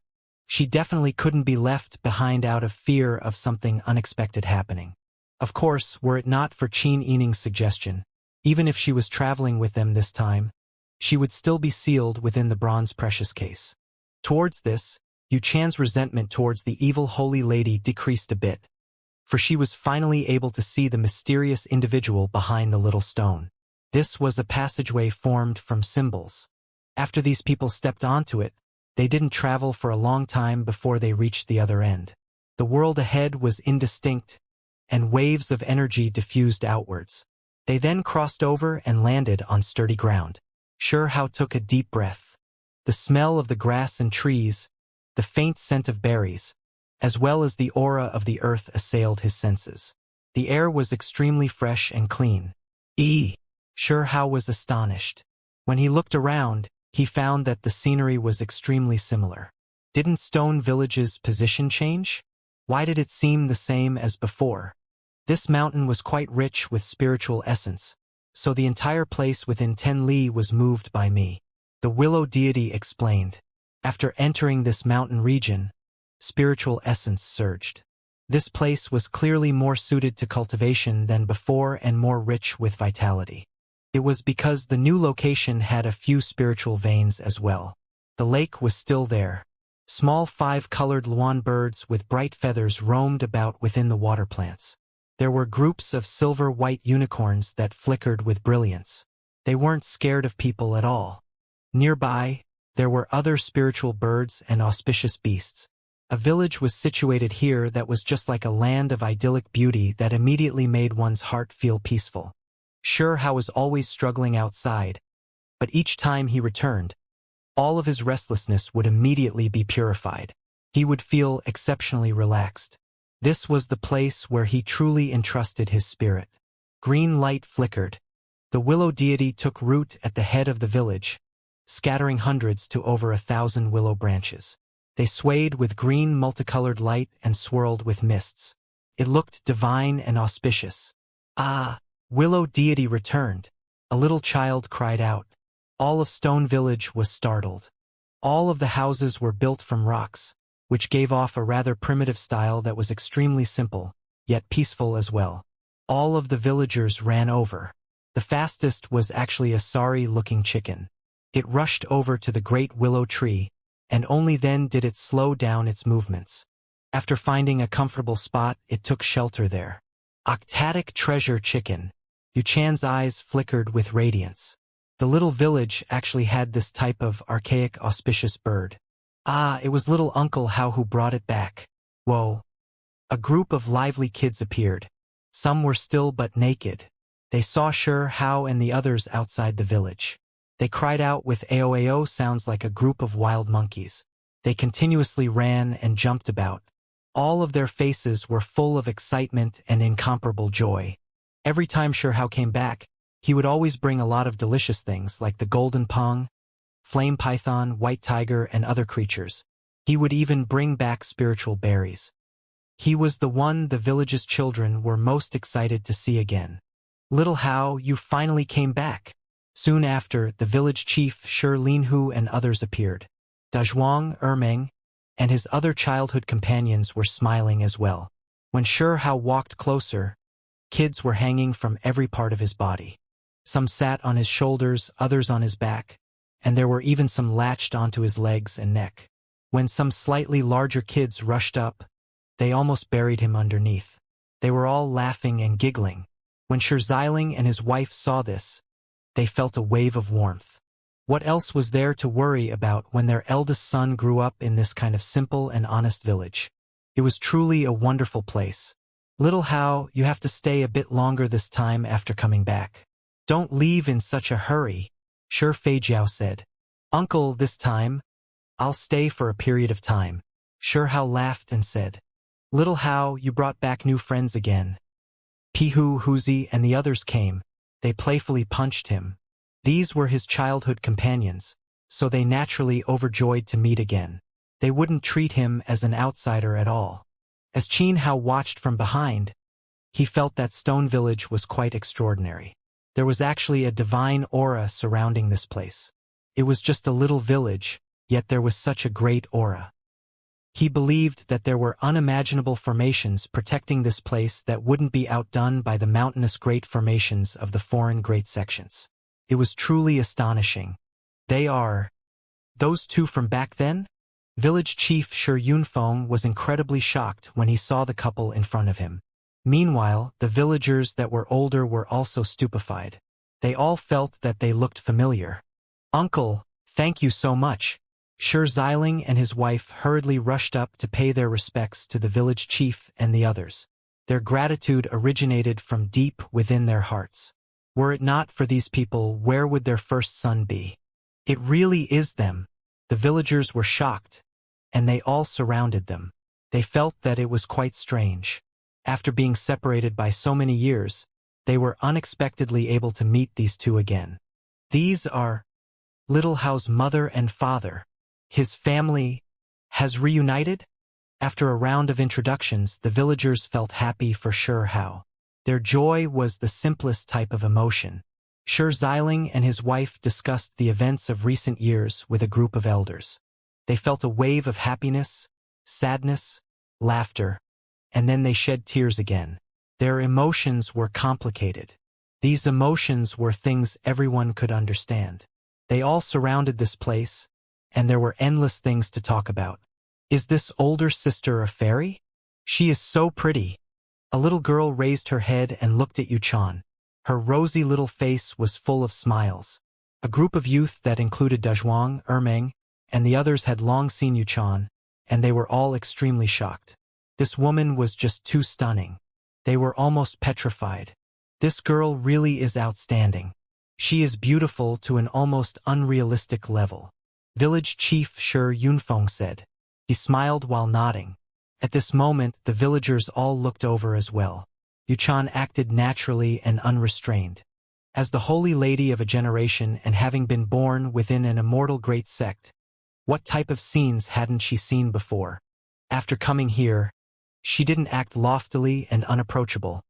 She definitely couldn't be left behind out of fear of something unexpected happening. Of course, were it not for Qin Yining's suggestion, even if she was traveling with them this time, she would still be sealed within the bronze precious case. Towards this, Yu Chan's resentment towards the evil holy lady decreased a bit, for she was finally able to see the mysterious individual behind the little stone. This was a passageway formed from symbols. After these people stepped onto it, they didn't travel for a long time before they reached the other end. The world ahead was indistinct, and waves of energy diffused outwards. They then crossed over and landed on sturdy ground. Hao took a deep breath. The smell of the grass and trees, the faint scent of berries, as well as the aura of the earth assailed his senses. The air was extremely fresh and clean. Hao was astonished. When he looked around, he found that the scenery was extremely similar. Didn't Stone Village's position change? Why did it seem the same as before? This mountain was quite rich with spiritual essence, so the entire place within 10 li was moved by me. The willow deity explained. After entering this mountain region, spiritual essence surged. This place was clearly more suited to cultivation than before and more rich with vitality. It was because the new location had a few spiritual veins as well. The lake was still there. Small 5-colored luan birds with bright feathers roamed about within the water plants. There were groups of silver-white unicorns that flickered with brilliance. They weren't scared of people at all. Nearby, there were other spiritual birds and auspicious beasts. A village was situated here that was just like a land of idyllic beauty that immediately made one's heart feel peaceful. Hao was always struggling outside, but each time he returned, all of his restlessness would immediately be purified. He would feel exceptionally relaxed. This was the place where he truly entrusted his spirit. Green light flickered. The willow deity took root at the head of the village, scattering hundreds to over 1,000 willow branches. They swayed with green multicolored light and swirled with mists. It looked divine and auspicious. Ah! Willow deity returned. A little child cried out. All of Stone Village was startled. All of the houses were built from rocks, which gave off a rather primitive style that was extremely simple, yet peaceful as well. All of the villagers ran over. The fastest was actually a sorry-looking chicken. It rushed over to the great willow tree, and only then did it slow down its movements. After finding a comfortable spot, it took shelter there. Octatic treasure chicken. Yu Chan's eyes flickered with radiance. The little village actually had this type of archaic auspicious bird. Ah, it was little Uncle Hao who brought it back. Whoa. A group of lively kids appeared. Some were still but naked. They saw Hao and the others outside the village. They cried out with AOAO sounds like a group of wild monkeys. They continuously ran and jumped about. All of their faces were full of excitement and incomparable joy. Every time Hao came back, he would always bring a lot of delicious things like the golden pong, flame python, white tiger, and other creatures. He would even bring back spiritual berries. He was the one the village's children were most excited to see again. Little Hao, you finally came back. Soon after, the village chief Linhu and others appeared. Dazhuang, Ermeng, and his other childhood companions were smiling as well. When Hao walked closer, kids were hanging from every part of his body. Some sat on his shoulders, others on his back, and there were even some latched onto his legs and neck. When some slightly larger kids rushed up, they almost buried him underneath. They were all laughing and giggling. When Xiling and his wife saw this, they felt a wave of warmth. What else was there to worry about when their eldest son grew up in this kind of simple and honest village? It was truly a wonderful place. Little Hao, you have to stay a bit longer this time after coming back. Don't leave in such a hurry, Feijiao said. Uncle, this time, I'll stay for a period of time. Hao laughed and said. Little Hao, you brought back new friends again. Pihu, Huzi, and the others came. They playfully punched him. These were his childhood companions, so they naturally overjoyed to meet again. They wouldn't treat him as an outsider at all. As Qin Hao watched from behind, he felt that Stone Village was quite extraordinary. There was actually a divine aura surrounding this place. It was just a little village, yet there was such a great aura. He believed that there were unimaginable formations protecting this place that wouldn't be outdone by the mountainous great formations of the foreign great sections. It was truly astonishing. They are those two from back then? Village chief Shi Yunfeng was incredibly shocked when he saw the couple in front of him. Meanwhile, the villagers that were older were also stupefied. They all felt that they looked familiar. "Uncle, thank you so much." Shi Xiling and his wife hurriedly rushed up to pay their respects to the village chief and the others. Their gratitude originated from deep within their hearts. Were it not for these people, where would their first son be? It really is them. The villagers were shocked, and they all surrounded them. They felt that it was quite strange. After being separated by so many years, they were unexpectedly able to meet these two again. These are Little Hao's mother and father. His family has reunited? After a round of introductions, the villagers felt happy for Shi Hao. Their joy was the simplest type of emotion. Shi Xiling and his wife discussed the events of recent years with a group of elders. They felt a wave of happiness, sadness, laughter, and then they shed tears again. Their emotions were complicated. These emotions were things everyone could understand. They all surrounded this place, and there were endless things to talk about. Is this older sister a fairy? She is so pretty. A little girl raised her head and looked at Yuchan. Her rosy little face was full of smiles. A group of youth that included Dazhuang, Ermeng, and the others had long seen Yuchan, and they were all extremely shocked. This woman was just too stunning. They were almost petrified. This girl really is outstanding. She is beautiful to an almost unrealistic level. Village Chief Shi Yunfeng said. He smiled while nodding. At this moment, the villagers all looked over as well. Yuchan acted naturally and unrestrained. As the holy lady of a generation and having been born within an immortal great sect, what type of scenes hadn't she seen before? After coming here, she didn't act loftily and unapproachable,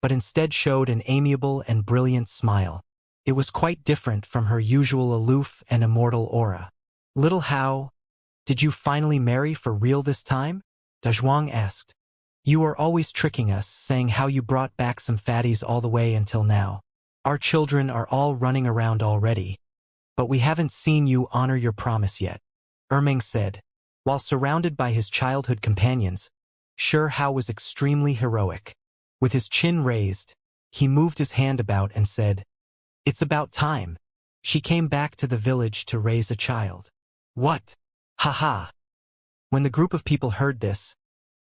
but instead showed an amiable and brilliant smile. It was quite different from her usual aloof and immortal aura. Little Hao, did you finally marry for real this time? Dazhuang asked. You are always tricking us, saying how you brought back some fatties all the way until now. Our children are all running around already, but we haven't seen you honor your promise yet, Ermeng said. While surrounded by his childhood companions, Shi Hao was extremely heroic. With his chin raised, he moved his hand about and said, It's about time. She came back to the village to raise a child. What? Ha ha. When the group of people heard this,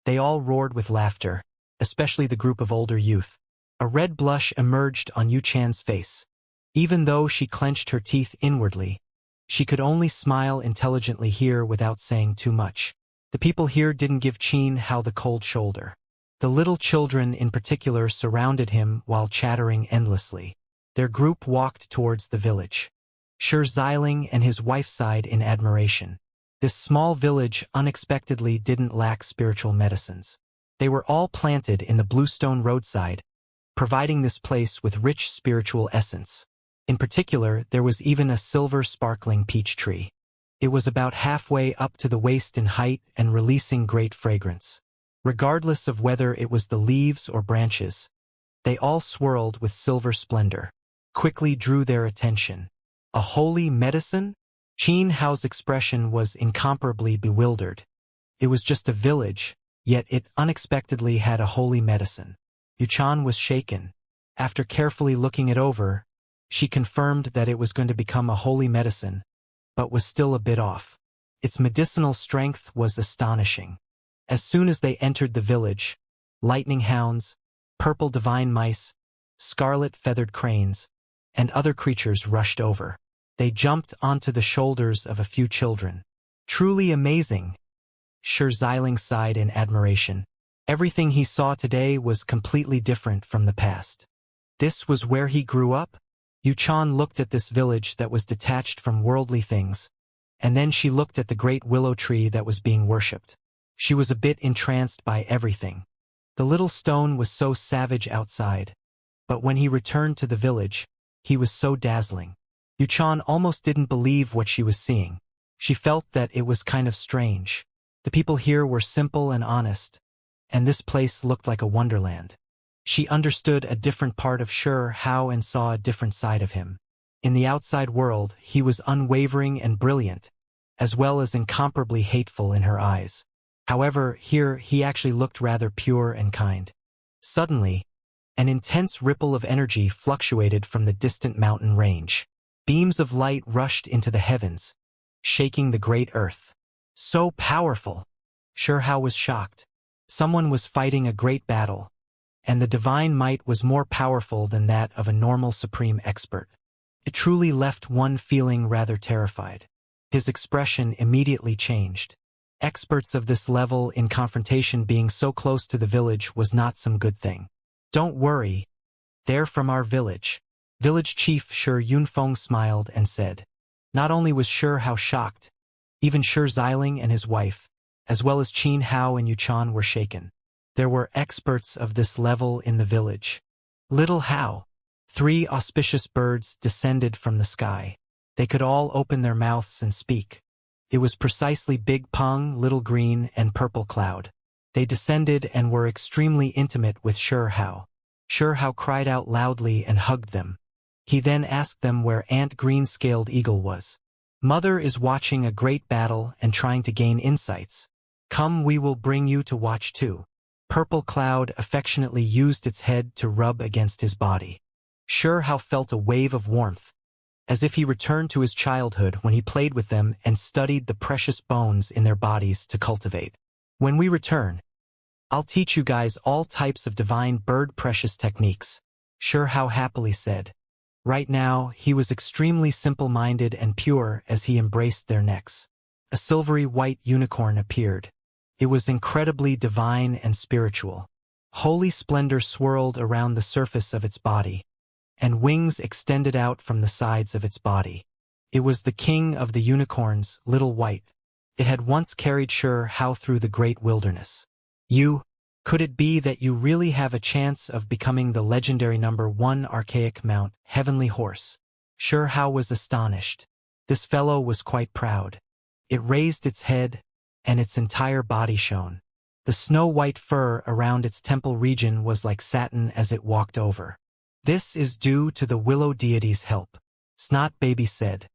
they all roared with laughter, especially the group of older youth. A red blush emerged on Yuchan's face. Even though she clenched her teeth inwardly, she could only smile intelligently here without saying too much. The people here didn't give Qin Hao the cold shoulder. The little children in particular surrounded him while chattering endlessly. Their group walked towards the village. Shi Xiling and his wife sighed in admiration. This small village unexpectedly didn't lack spiritual medicines. They were all planted in the bluestone roadside, providing this place with rich spiritual essence. In particular, there was even a silver sparkling peach tree. It was about halfway up to the waist in height and releasing great fragrance. Regardless of whether it was the leaves or branches, they all swirled with silver splendor. Quickly drew their attention. A holy medicine? Qin Hao's expression was incomparably bewildered. It was just a village, yet it unexpectedly had a holy medicine. Yuchan was shaken. After carefully looking it over, she confirmed that it was going to become a holy medicine, but was still a bit off. Its medicinal strength was astonishing. As soon as they entered the village, lightning hounds, purple divine mice, scarlet feathered cranes, and other creatures rushed over. They jumped onto the shoulders of a few children. Truly amazing. Shi Xiling sighed in admiration. Everything he saw today was completely different from the past. This was where he grew up? Yuchan looked at this village that was detached from worldly things, and then she looked at the great willow tree that was being worshipped. She was a bit entranced by everything. The little stone was so savage outside, but when he returned to the village, he was so dazzling. Yuchan almost didn't believe what she was seeing. She felt that it was kind of strange. The The people here were simple and honest, and this place looked like a wonderland. She understood a different part of Xianxia and saw a different side of him. In the outside world, he was unwavering and brilliant, as well as incomparably hateful in her eyes. However, here he actually looked rather pure and kind. Suddenly, an intense ripple of energy fluctuated from the distant mountain range. Beams of light rushed into the heavens, shaking the great earth. So powerful! Xianxia was shocked. Someone was fighting a great battle, and the divine might was more powerful than that of a normal supreme expert. It truly left one feeling rather terrified. His expression immediately changed. Experts of this level in confrontation being so close to the village was not some good thing. Don't worry, they're from our village. Village chief Shi Yunfeng smiled and said. Not only was Xianxia shocked, even Shi Xiling and his wife, as well as Qin Hao and Yuchan were shaken. There were experts of this level in the village. Little Hao. 3 auspicious birds descended from the sky. They could all open their mouths and speak. It was precisely Big Peng, Little Green, and Purple Cloud. They descended and were extremely intimate with Xianxia. Xianxia cried out loudly and hugged them. He then asked them where Aunt Green-Scaled Eagle was. Mother is watching a great battle and trying to gain insights. Come, we will bring you to watch too. Purple Cloud affectionately used its head to rub against his body. Xianxia felt a wave of warmth, as if he returned to his childhood when he played with them and studied the precious bones in their bodies to cultivate. When we return, I'll teach you guys all types of divine bird precious techniques, Xianxia happily said. Right now, he was extremely simple-minded and pure as he embraced their necks. A silvery white unicorn appeared. It was incredibly divine and spiritual. Holy splendor swirled around the surface of its body, and wings extended out from the sides of its body. It was the king of the unicorns, Little White. It had once carried Xianxia through the great wilderness. Could it be that you really have a chance of becoming the legendary #1 archaic mount, Heavenly Horse? Xianxia was astonished. This fellow was quite proud. It raised its head, and its entire body shone. The snow-white fur around its temple region was like satin as it walked over. This is due to the willow deity's help, Snot Baby said.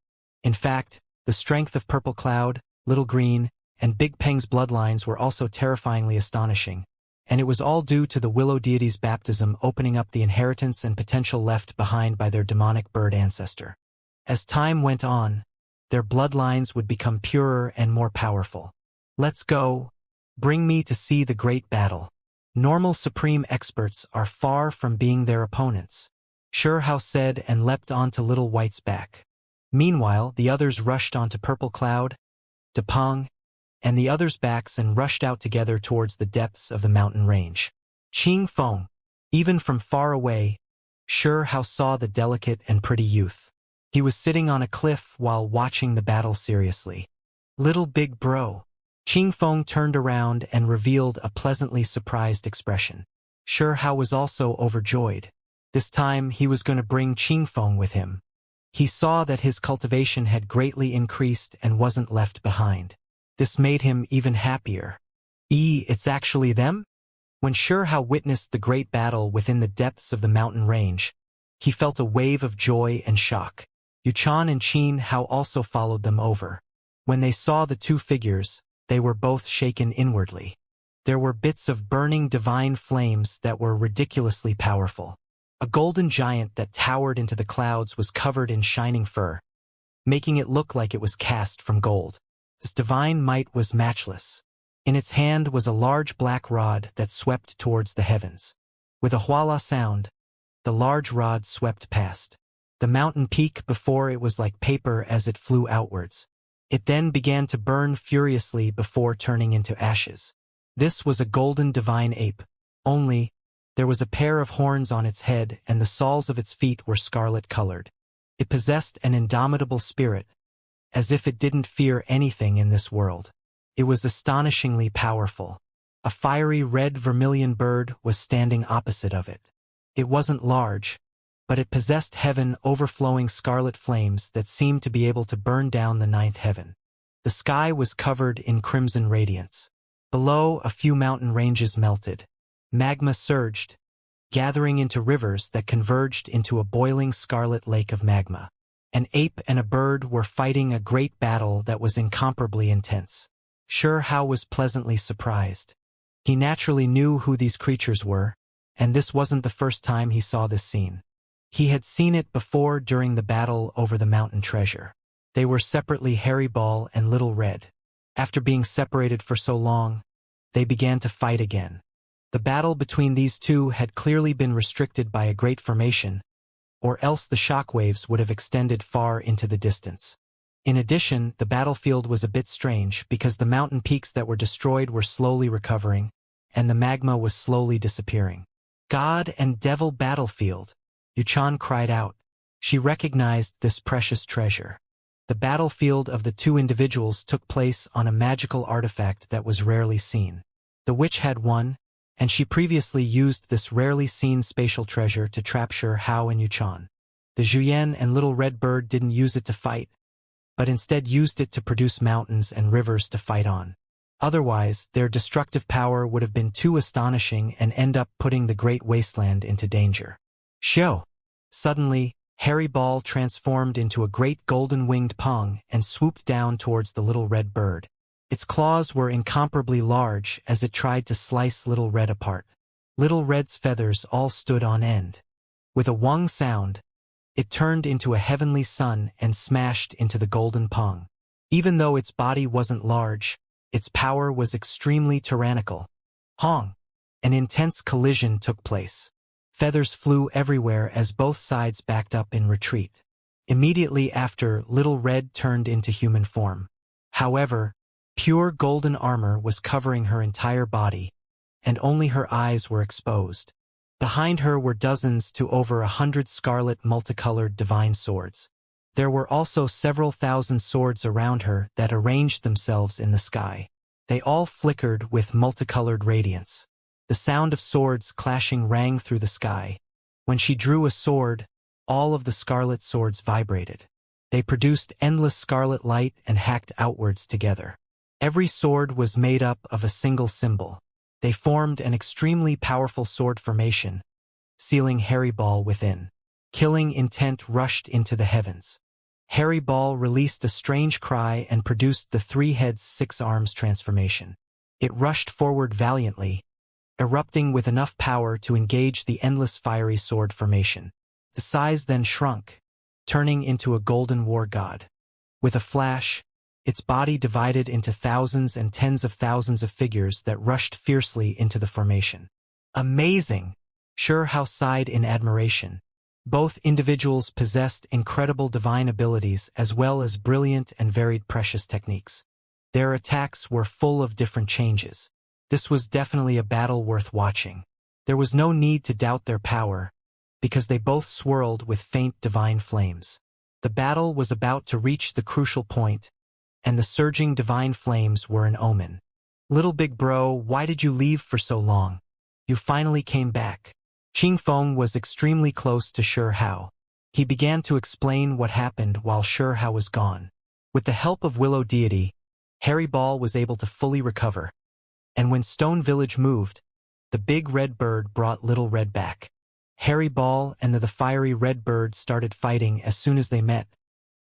In fact, the strength of Purple Cloud, Little Green, and Big Peng's bloodlines were also terrifyingly astonishing, and it was all due to the willow deity's baptism opening up the inheritance and potential left behind by their demonic bird ancestor. As time went on, their bloodlines would become purer and more powerful. Let's go. Bring me to see the great battle. Normal supreme experts are far from being their opponents, Xianxia said and leapt onto Little White's back. Meanwhile, the others rushed onto Purple Cloud, Depeng, and the others' backs and rushed out together towards the depths of the mountain range. Qing Feng. Even from far away, Xianxia saw the delicate and pretty youth. He was sitting on a cliff while watching the battle seriously. Little big bro. Qing Feng turned around and revealed a pleasantly surprised expression. Xianxia was also overjoyed. This time he was going to bring Qing Feng with him. He saw that his cultivation had greatly increased and wasn't left behind. This made him even happier. It's actually them? When Xianxia witnessed the great battle within the depths of the mountain range, he felt a wave of joy and shock. Yuchan and Qin Hao also followed them over. When they saw the two figures, they were both shaken inwardly. There were bits of burning divine flames that were ridiculously powerful. A golden giant that towered into the clouds was covered in shining fur, making it look like it was cast from gold. This divine might was matchless. In its hand was a large black rod that swept towards the heavens. With a huala sound, the large rod swept past the mountain peak before it was like paper as it flew outwards. It then began to burn furiously before turning into ashes. This was a golden divine ape, only there was a pair of horns on its head and the soles of its feet were scarlet-colored. It possessed an indomitable spirit, as if it didn't fear anything in this world. It was astonishingly powerful. A fiery red vermilion bird was standing opposite of it. It wasn't large, but it possessed heaven overflowing scarlet flames that seemed to be able to burn down the ninth heaven. The sky was covered in crimson radiance. Below, a few mountain ranges melted. Magma surged, gathering into rivers that converged into a boiling scarlet lake of magma. An ape and a bird were fighting a great battle that was incomparably intense. Sure Hao was pleasantly surprised. He naturally knew who these creatures were, and this wasn't the first time he saw this scene. He had seen it before during the battle over the mountain treasure. They were separately Hairy Ball and Little Red. After being separated for so long, they began to fight again. The battle between these two had clearly been restricted by a great formation, or else the shockwaves would have extended far into the distance. In addition, the battlefield was a bit strange because the mountain peaks that were destroyed were slowly recovering, and the magma was slowly disappearing. God and devil battlefield, Yuchan cried out. She recognized this precious treasure. The battlefield of the two individuals took place on a magical artifact that was rarely seen. The witch had won, and she previously used this rarely seen spatial treasure to trap Sure Hao and Yuchan. The Zhuyan and Little Red Bird didn't use it to fight, but instead used it to produce mountains and rivers to fight on. Otherwise, their destructive power would have been too astonishing and end up putting the great wasteland into danger. Show! Suddenly, Hairy Ball transformed into a great golden-winged pong and swooped down towards the Little Red Bird. Its claws were incomparably large as it tried to slice Little Red apart. Little Red's feathers all stood on end. With a wong sound, it turned into a heavenly sun and smashed into the golden pong. Even though its body wasn't large, its power was extremely tyrannical. Hong! An intense collision took place. Feathers flew everywhere as both sides backed up in retreat. Immediately after, Little Red turned into human form. However, pure golden armor was covering her entire body, and only her eyes were exposed. Behind her were dozens to over 100 scarlet multicolored divine swords. There were also several thousand swords around her that arranged themselves in the sky. They all flickered with multicolored radiance. The sound of swords clashing rang through the sky. When she drew a sword, all of the scarlet swords vibrated. They produced endless scarlet light and hacked outwards together. Every sword was made up of a single symbol. They formed an extremely powerful sword formation, sealing Hairy Ball within. Killing intent rushed into the heavens. Hairy Ball released a strange cry and produced the 3 heads 6 arms transformation. It rushed forward valiantly, erupting with enough power to engage the endless fiery sword formation. The size then shrunk, turning into a golden war god. With a flash, its body divided into thousands and tens of thousands of figures that rushed fiercely into the formation. Amazing! Sure Hao sighed in admiration. Both individuals possessed incredible divine abilities as well as brilliant and varied precious techniques. Their attacks were full of different changes. This was definitely a battle worth watching. There was no need to doubt their power, because they both swirled with faint divine flames. The battle was about to reach the crucial point, and the surging divine flames were an omen. Little Big Bro, why did you leave for so long? You finally came back. Qingfeng was extremely close to Sure Hao. He began to explain what happened while Sure Hao was gone. With the help of Willow Deity, Hairy Ball was able to fully recover. And when Stone Village moved, the big red bird brought Little Red back. Hairy Ball and the fiery red bird started fighting as soon as they met,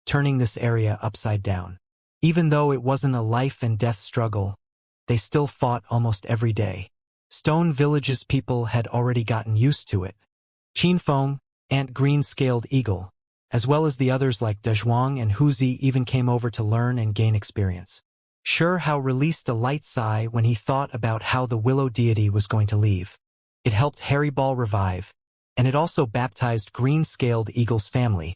turning this area upside down. Even though it wasn't a life and death struggle, they still fought almost every day. Stone Village's people had already gotten used to it. Qinfeng, Ant Green-Scaled Eagle, as well as the others like Dezhuang and Huzi even came over to learn and gain experience. Sure Hao released a light sigh when he thought about how the Willow Deity was going to leave. It helped Hairy Ball revive, and it also baptized Green-Scaled Eagle's family,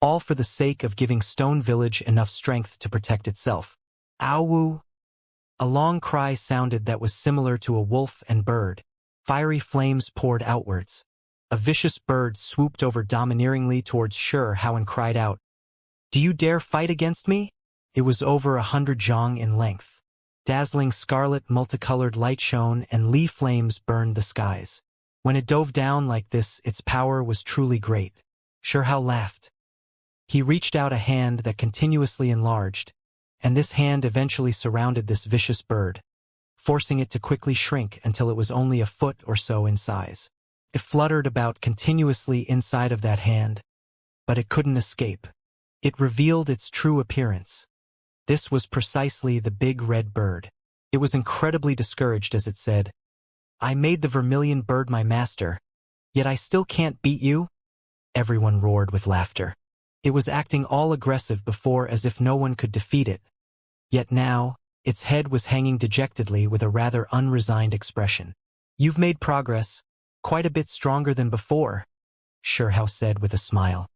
all for the sake of giving Stone Village enough strength to protect itself. Ow! A long cry sounded that was similar to a wolf and bird. Fiery flames poured outwards. A vicious bird swooped over domineeringly towards Sure Hao and cried out, "Do you dare fight against me?" It was over 100 zhang in length. Dazzling scarlet multicolored light shone and Li flames burned the skies. When it dove down like this, its power was truly great. Sure Hao laughed. He reached out a hand that continuously enlarged, and this hand eventually surrounded this vicious bird, forcing it to quickly shrink until it was only a foot or so in size. It fluttered about continuously inside of that hand, but it couldn't escape. It revealed its true appearance. This was precisely the big red bird. It was incredibly discouraged as it said, "I made the vermilion bird my master, yet I still can't beat you?" Everyone roared with laughter. It was acting all aggressive before as if no one could defeat it. Yet now, its head was hanging dejectedly with a rather unresigned expression. "You've made progress, quite a bit stronger than before," Xianxia said with a smile.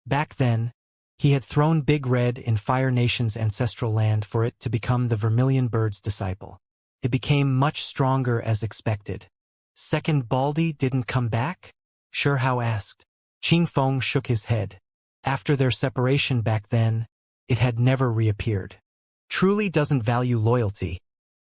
Back then, he had thrown Big Red in Fire Nation's ancestral land for it to become the Vermilion Bird's disciple. It became much stronger as expected. "Second Baldy didn't come back?" Xianxia asked. Qingfeng shook his head. After their separation back then, it had never reappeared. Truly doesn't value loyalty.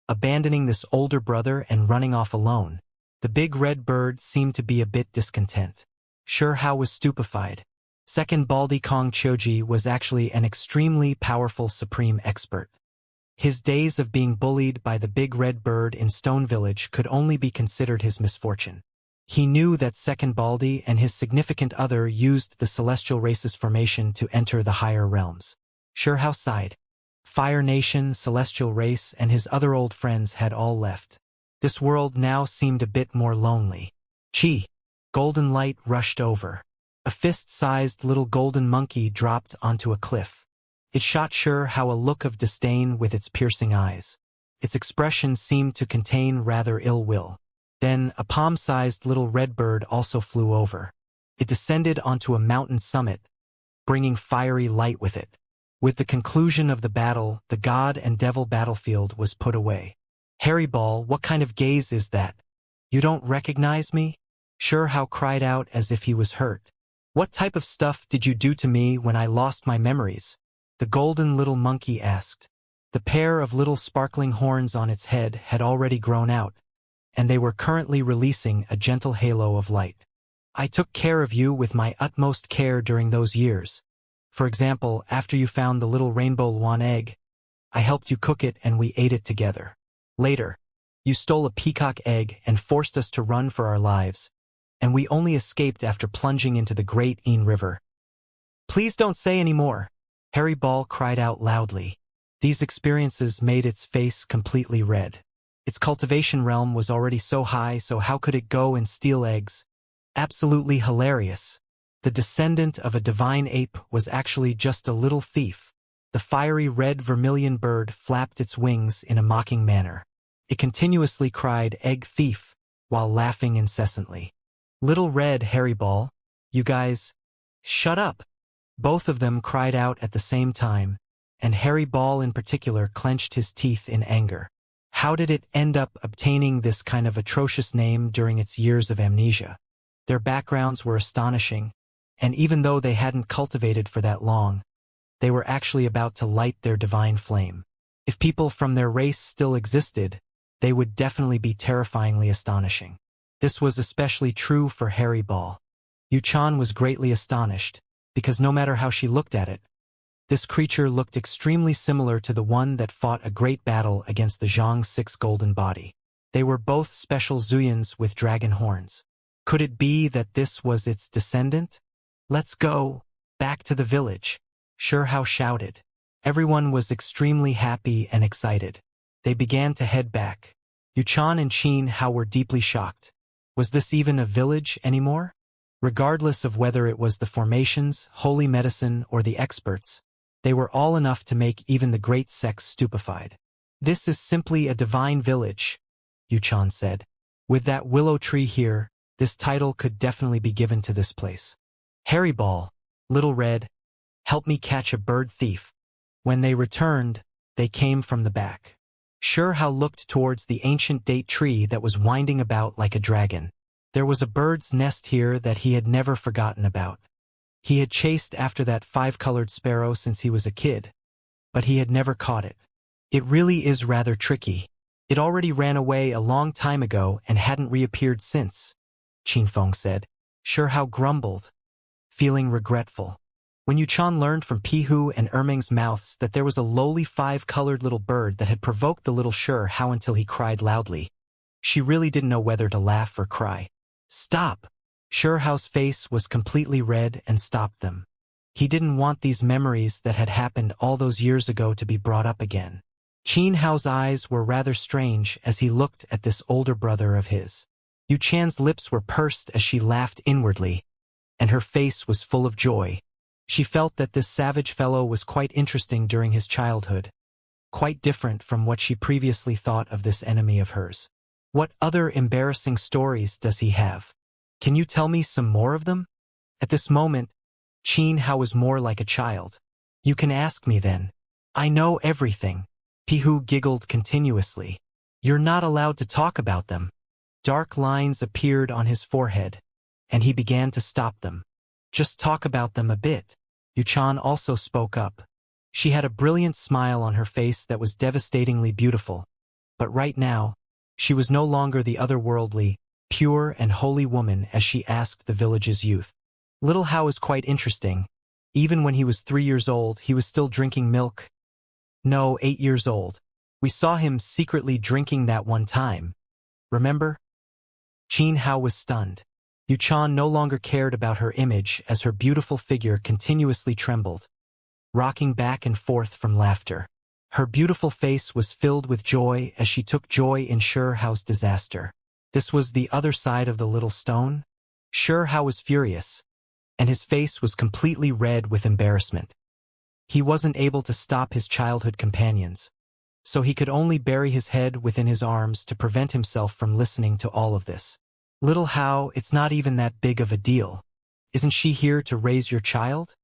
Abandoning this older brother and running off alone. The big red bird seemed to be a bit discontent. Xianxia was stupefied. Second Baldy Kong Choji was actually an extremely powerful supreme expert. His days of being bullied by the big red bird in Stone Village could only be considered his misfortune. He knew that Second Baldy and his significant other used the celestial race's formation to enter the higher realms. Xianxia sighed. Fire Nation, Celestial Race, and his other old friends had all left. This world now seemed a bit more lonely. Chi! Golden light rushed over. A fist-sized little golden monkey dropped onto a cliff. It shot Xianxia a look of disdain with its piercing eyes. Its expression seemed to contain rather ill will. Then a palm-sized little red bird also flew over. It descended onto a mountain summit, bringing fiery light with it. With the conclusion of the battle, the god and devil battlefield was put away. "Harry Ball, what kind of gaze is that? You don't recognize me?" Xianxia cried out as if he was hurt. "What type of stuff did you do to me when I lost my memories?" The golden little monkey asked. The pair of little sparkling horns on its head had already grown out, and they were currently releasing a gentle halo of light. "I took care of you with my utmost care during those years. For example, after you found the little rainbow luan egg, I helped you cook it and we ate it together. Later, you stole a peacock egg and forced us to run for our lives, and we only escaped after plunging into the great Ain River." "Please don't say any more," Harry Ball cried out loudly. These experiences made its face completely red. Its cultivation realm was already so high, so how could it go and steal eggs? Absolutely hilarious. The descendant of a divine ape was actually just a little thief. The fiery red vermilion bird flapped its wings in a mocking manner. It continuously cried, "Egg thief," while laughing incessantly. "Little red Harry Ball, you guys, shut up." Both of them cried out at the same time, and Harry Ball in particular clenched his teeth in anger. How did it end up obtaining this kind of atrocious name during its years of amnesia? Their backgrounds were astonishing, and even though they hadn't cultivated for that long, they were actually about to light their divine flame. If people from their race still existed, they would definitely be terrifyingly astonishing. This was especially true for Harry Ball. Yu-chan was greatly astonished, because no matter how she looked at it, this creature looked extremely similar to the one that fought a great battle against the Zhang Six Golden Body. They were both special Zuyans with dragon horns. Could it be that this was its descendant? "Let's go back to the village," Xianxia shouted. Everyone was extremely happy and excited. They began to head back. Yu-chan and Qin Hao were deeply shocked. Was this even a village anymore? Regardless of whether it was the formations, holy medicine, or the experts, they were all enough to make even the great sects stupefied. "This is simply a divine village," Yu-chan said. "With that willow tree here, this title could definitely be given to this place. Harry Ball, Little Red, help me catch a bird thief." When they returned, they came from the back. Xianxia looked towards the ancient date tree that was winding about like a dragon. There was a bird's nest here that he had never forgotten about. He had chased after that five-colored sparrow since he was a kid, but he had never caught it. "It really is rather tricky. It already ran away a long time ago and hadn't reappeared since," Qingfeng said. Xianxia grumbled, feeling regretful. When Yuchan learned from Pihu and Erming's mouths that there was a lowly 5-colored little bird that had provoked the little Hao until he cried loudly, she really didn't know whether to laugh or cry. Stop! Hao's face was completely red and stopped them. He didn't want these memories that had happened all those years ago to be brought up again. Qin Hao's eyes were rather strange as he looked at this older brother of his. Yu Chan's lips were pursed as she laughed inwardly, and her face was full of joy. She felt that this savage fellow was quite interesting during his childhood, quite different from what she previously thought of this enemy of hers. What other embarrassing stories does he have? Can you tell me some more of them? At this moment, Qin Hao was more like a child. You can ask me then. I know everything. Pihu giggled continuously. You're not allowed to talk about them. Dark lines appeared on his forehead, and he began to stop them. Just talk about them a bit. Yuchan also spoke up. She had a brilliant smile on her face that was devastatingly beautiful. But right now, she was no longer the otherworldly, pure and holy woman as she asked the village's youth. Little Hao is quite interesting. Even when he was 3 years old, he was still drinking milk. No, 8 years old. We saw him secretly drinking that one time. Remember? Qin Hao was stunned. Yuchan no longer cared about her image as her beautiful figure continuously trembled, rocking back and forth from laughter. Her beautiful face was filled with joy as she took joy in Hao's disaster. This was the other side of the little stone? Hao was furious, and his face was completely red with embarrassment. He wasn't able to stop his childhood companions, so he could only bury his head within his arms to prevent himself from listening to all of this. Little Hao, it's not even that big of a deal. Isn't she here to raise your child?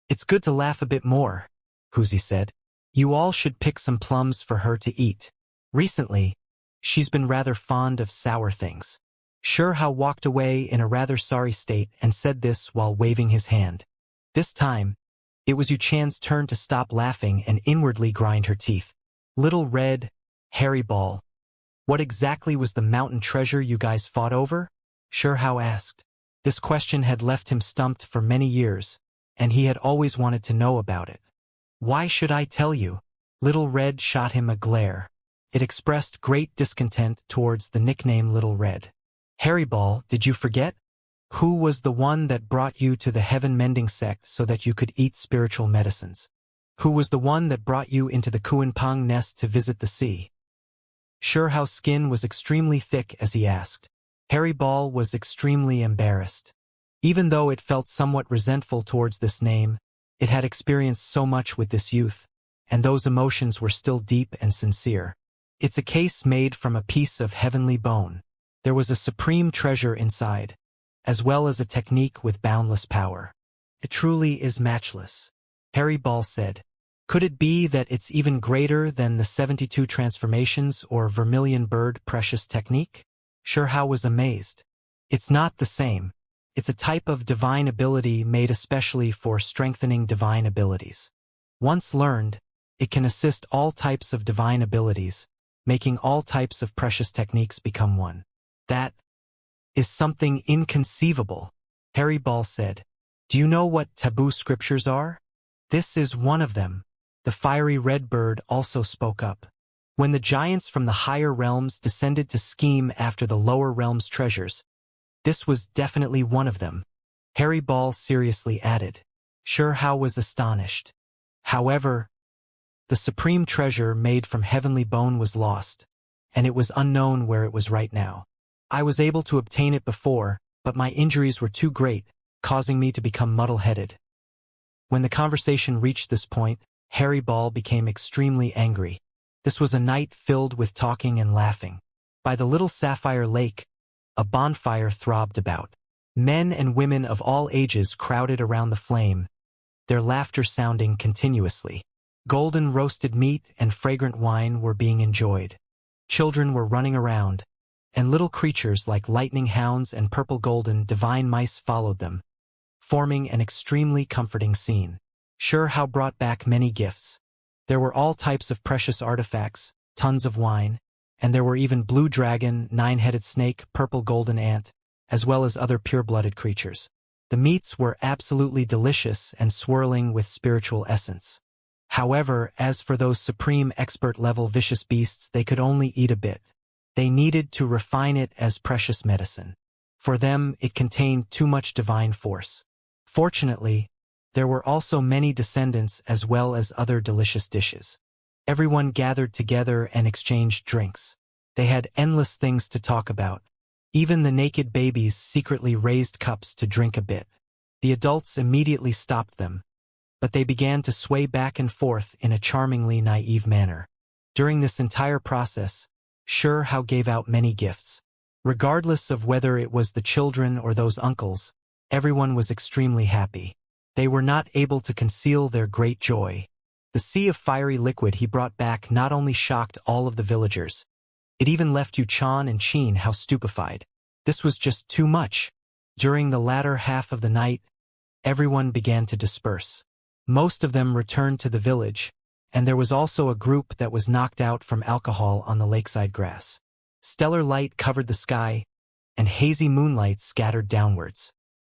It's good to laugh a bit more, Huzi said. You all should pick some plums for her to eat. Recently, she's been rather fond of sour things. Hao walked away in a rather sorry state and said this while waving his hand. This time, it was Yu Chan's turn to stop laughing and inwardly grind her teeth. Little red, hairy ball. What exactly was the mountain treasure you guys fought over? Hao asked. This question had left him stumped for many years, and he had always wanted to know about it. Why should I tell you? Little Red shot him a glare. It expressed great discontent towards the nickname Little Red. Hairy Ball, did you forget? Who was the one that brought you to the heaven-mending sect so that you could eat spiritual medicines? Who was the one that brought you into the Kuanpang nest to visit the sea? Hao's skin was extremely thick as he asked. Hairy Ball was extremely embarrassed. Even though it felt somewhat resentful towards this name, it had experienced so much with this youth, and those emotions were still deep and sincere. It's a case made from a piece of heavenly bone. There was a supreme treasure inside, as well as a technique with boundless power. It truly is matchless. Hairy Ball said. Could it be that it's even greater than the 72 transformations or vermilion bird precious technique? Hao was amazed. It's not the same. It's a type of divine ability made especially for strengthening divine abilities. Once learned, it can assist all types of divine abilities, making all types of precious techniques become one. That is something inconceivable, Hairy Ball said. Do you know what taboo scriptures are? This is one of them. The fiery red bird also spoke up. When the giants from the higher realms descended to scheme after the lower realms' treasures, this was definitely one of them. Hairy Ball seriously added. Hao was astonished. However, the supreme treasure made from heavenly bone was lost, and it was unknown where it was right now. I was able to obtain it before, but my injuries were too great, causing me to become muddle-headed. When the conversation reached this point, Hairy Ball became extremely angry. This was a night filled with talking and laughing. By the little sapphire lake, a bonfire throbbed about. Men and women of all ages crowded around the flame, their laughter sounding continuously. Golden roasted meat and fragrant wine were being enjoyed. Children were running around, and little creatures like lightning hounds and purple golden divine mice followed them, forming an extremely comforting scene. Hao brought back many gifts. There were all types of precious artifacts, tons of wine, and there were even blue dragon, 9-headed snake, purple golden ant, as well as other pure-blooded creatures. The meats were absolutely delicious and swirling with spiritual essence. However, as for those supreme expert-level vicious beasts, they could only eat a bit. They needed to refine it as precious medicine. For them, it contained too much divine force. Fortunately, there were also many descendants as well as other delicious dishes. Everyone gathered together and exchanged drinks. They had endless things to talk about. Even the naked babies secretly raised cups to drink a bit. The adults immediately stopped them, but they began to sway back and forth in a charmingly naive manner. During this entire process, Xianxia gave out many gifts. Regardless of whether it was the children or those uncles, everyone was extremely happy. They were not able to conceal their great joy. The sea of fiery liquid he brought back not only shocked all of the villagers, it even left Yuchan and Qin how stupefied. This was just too much. During the latter half of the night, everyone began to disperse. Most of them returned to the village, and there was also a group that was knocked out from alcohol on the lakeside grass. Stellar light covered the sky, and hazy moonlight scattered downwards.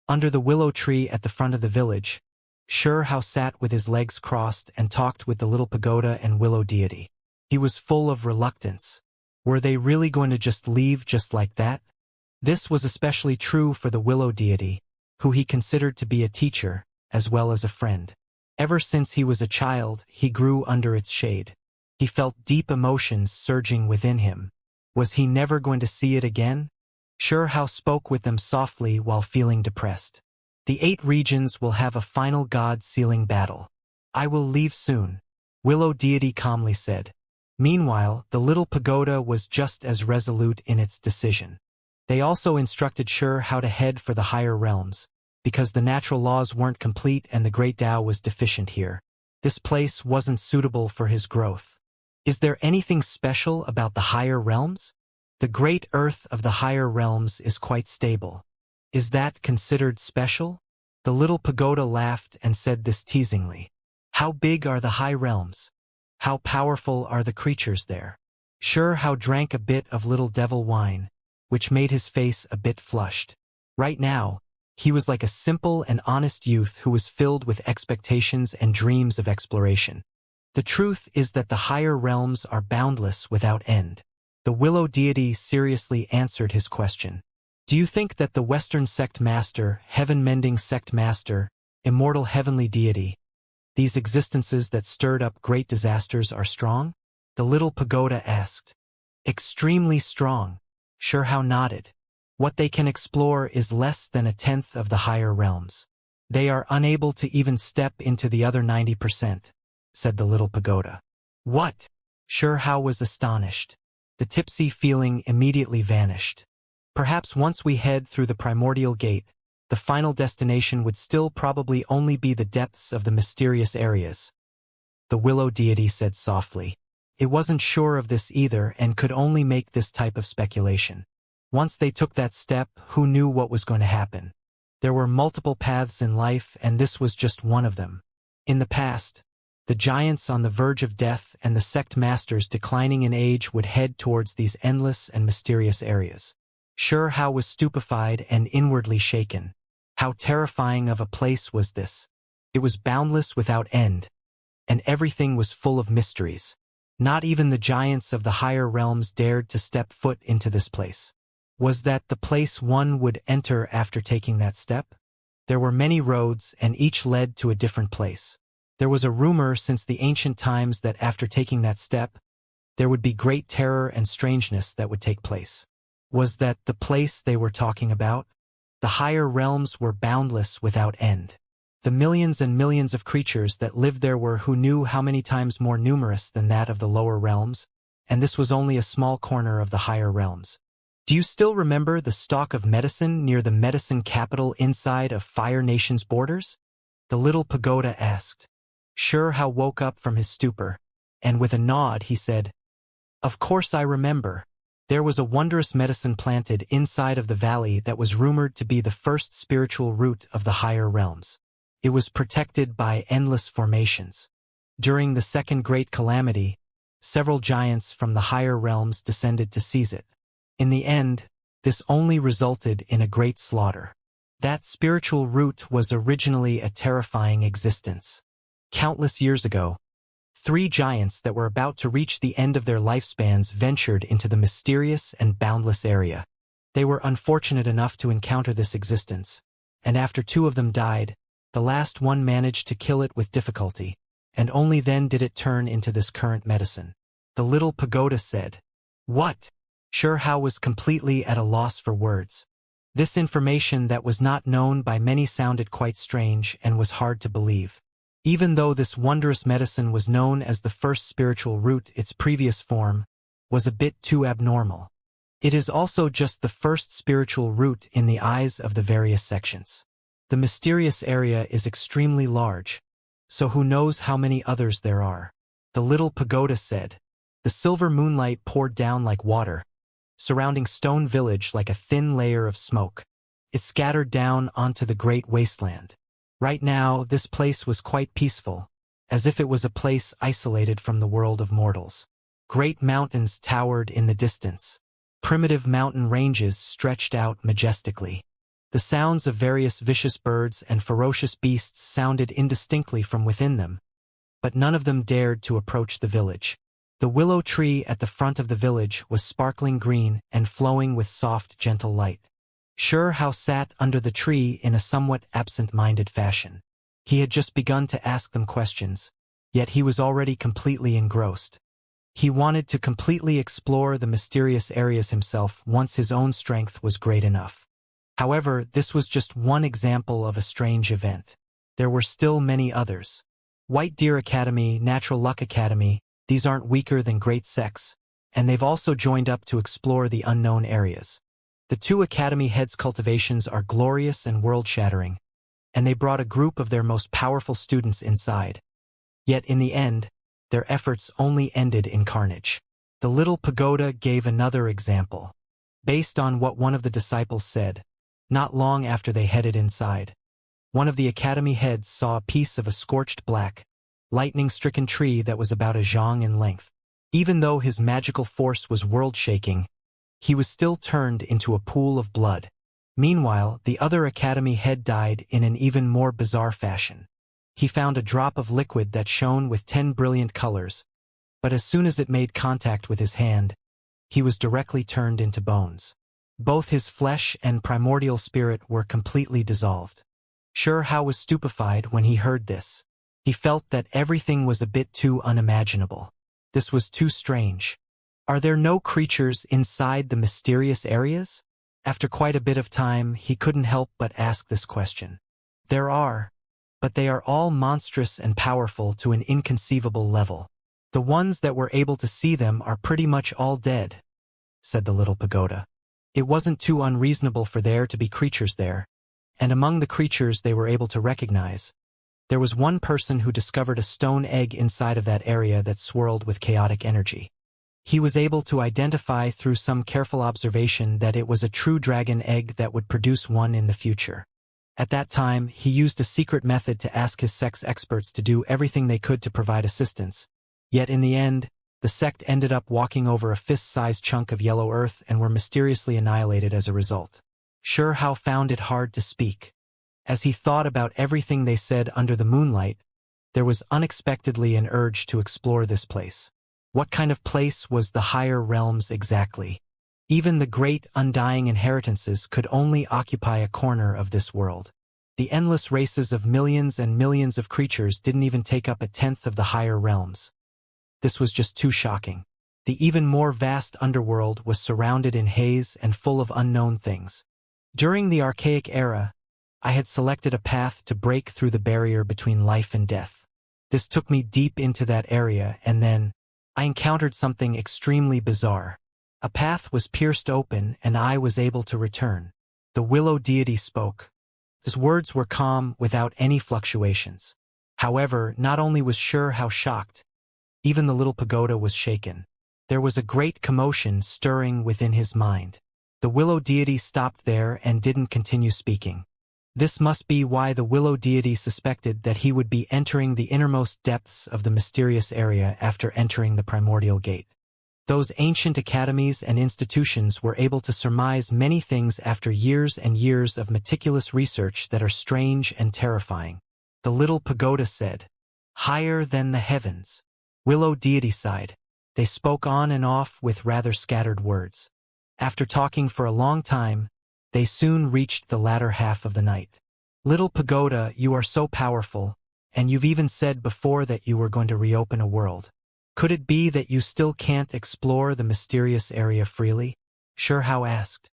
Under the willow tree at the front of the village, Xianxia sat with his legs crossed and talked with the little pagoda and willow deity. He was full of reluctance. Were they really going to just leave just like that? This was especially true for the willow deity, who he considered to be a teacher, as well as a friend. Ever since he was a child, he grew under its shade. He felt deep emotions surging within him. Was he never going to see it again? Xianxia spoke with them softly while feeling depressed. The 8 regions will have a final god-sealing battle. I will leave soon, Willow deity calmly said. Meanwhile, the little pagoda was just as resolute in its decision. They also instructed Xianxia how to head for the higher realms, because the natural laws weren't complete and the great Tao was deficient here. This place wasn't suitable for his growth. Is there anything special about the higher realms? The great earth of the higher realms is quite stable. Is that considered special? The little pagoda laughed and said this teasingly. How big are the high realms? How powerful are the creatures there? Xianxia drank a bit of little devil wine, which made his face a bit flushed. Right now, he was like a simple and honest youth who was filled with expectations and dreams of exploration. The truth is that the higher realms are boundless without end. The willow deity seriously answered his question. Do you think that the Western sect master, heaven-mending sect master, immortal heavenly deity, these existences that stirred up great disasters are strong? The little pagoda asked. Extremely strong, Xianxia nodded. What they can explore is less than 1/10 of the higher realms. They are unable to even step into the other 90%, said the little pagoda. What? Xianxia was astonished. The tipsy feeling immediately vanished. Perhaps once we head through the primordial gate, the final destination would still probably only be the depths of the mysterious areas. The willow deity said softly. It wasn't sure of this either and could only make this type of speculation. Once they took that step, who knew what was going to happen? There were multiple paths in life and this was just one of them. In the past, the giants on the verge of death and the sect masters declining in age would head towards these endless and mysterious areas. Xianxia was stupefied and inwardly shaken. How terrifying of a place was this? It was boundless without end, and everything was full of mysteries. Not even the giants of the higher realms dared to step foot into this place. Was that the place one would enter after taking that step? There were many roads, and each led to a different place. There was a rumor since the ancient times that after taking that step, there would be great terror and strangeness that would take place. Was that the place they were talking about? The higher realms were boundless without end. The millions and millions of creatures that lived there were who knew how many times more numerous than that of the lower realms, and this was only a small corner of the higher realms. Do you still remember the stalk of medicine near the medicine capital inside of Fire Nation's borders? The little pagoda asked. Xianxia woke up from his stupor, and with a nod he said, Of course I remember. There was a wondrous medicine planted inside of the valley that was rumored to be the first spiritual root of the higher realms. It was protected by endless formations. During the second great calamity, several giants from the higher realms descended to seize it. In the end, this only resulted in a great slaughter. That spiritual root was originally a terrifying existence. Countless years ago, 3 giants that were about to reach the end of their lifespans ventured into the mysterious and boundless area. They were unfortunate enough to encounter this existence, and after 2 of them died, the last one managed to kill it with difficulty, and only then did it turn into this current medicine. The little pagoda said, "What?" Xianxia was completely at a loss for words. This information that was not known by many sounded quite strange and was hard to believe. Even though this wondrous medicine was known as the first spiritual root, its previous form was a bit too abnormal. It is also just the first spiritual root in the eyes of the various sections. The mysterious area is extremely large, so who knows how many others there are. The little pagoda said. The silver moonlight poured down like water, surrounding Stone Village like a thin layer of smoke. It scattered down onto the great wasteland. Right now, this place was quite peaceful, as if it was a place isolated from the world of mortals. Great mountains towered in the distance. Primitive mountain ranges stretched out majestically. The sounds of various vicious birds and ferocious beasts sounded indistinctly from within them, but none of them dared to approach the village. The willow tree at the front of the village was sparkling green and flowing with soft, gentle light. Xianxia sat under the tree in a somewhat absent-minded fashion. He had just begun to ask them questions, yet he was already completely engrossed. He wanted to completely explore the mysterious areas himself once his own strength was great enough. However, this was just one example of a strange event. There were still many others. White Deer Academy, Natural Luck Academy, these aren't weaker than great sects, and they've also joined up to explore the unknown areas. The 2 academy heads' cultivations are glorious and world-shattering, and they brought a group of their most powerful students inside. Yet in the end, their efforts only ended in carnage. The little pagoda gave another example. Based on what one of the disciples said, not long after they headed inside, one of the academy heads saw a piece of a scorched black, lightning-stricken tree that was about a zhang in length. Even though his magical force was world-shaking, he was still turned into a pool of blood. Meanwhile, the other academy head died in an even more bizarre fashion. He found a drop of liquid that shone with 10 brilliant colors, but as soon as it made contact with his hand, he was directly turned into bones. Both his flesh and primordial spirit were completely dissolved. Xianxia was stupefied when he heard this. He felt that everything was a bit too unimaginable. This was too strange. Are there no creatures inside the mysterious areas? After quite a bit of time, he couldn't help but ask this question. There are, but they are all monstrous and powerful to an inconceivable level. The ones that were able to see them are pretty much all dead, said the little pagoda. It wasn't too unreasonable for there to be creatures there, and among the creatures they were able to recognize, there was one person who discovered a stone egg inside of that area that swirled with chaotic energy. He was able to identify through some careful observation that it was a true dragon egg that would produce one in the future. At that time, he used a secret method to ask his sect's experts to do everything they could to provide assistance. Yet in the end, the sect ended up walking over a fist-sized chunk of yellow earth and were mysteriously annihilated as a result. Xianxia found it hard to speak. As he thought about everything they said under the moonlight, there was unexpectedly an urge to explore this place. What kind of place was the higher realms exactly? Even the great undying inheritances could only occupy a corner of this world. The endless races of millions and millions of creatures didn't even take up a tenth of the higher realms. This was just too shocking. The even more vast underworld was surrounded in haze and full of unknown things. During the archaic era, I had selected a path to break through the barrier between life and death. This took me deep into that area, and then I encountered something extremely bizarre. A path was pierced open, and I was able to return. The willow deity spoke. His words were calm, without any fluctuations. However, not only was Xianxia shocked, even the little pagoda was shaken. There was a great commotion stirring within his mind. The willow deity stopped there and didn't continue speaking. This must be why the willow deity suspected that he would be entering the innermost depths of the mysterious area after entering the primordial gate. Those ancient academies and institutions were able to surmise many things after years and years of meticulous research that are strange and terrifying. The little pagoda said, "Higher than the heavens." Willow deity sighed. They spoke on and off with rather scattered words. After talking for a long time, they soon reached the latter half of the night. "Little pagoda, you are so powerful, and you've even said before that you were going to reopen a world. Could it be that you still can't explore the mysterious area freely?" Xianxia asked.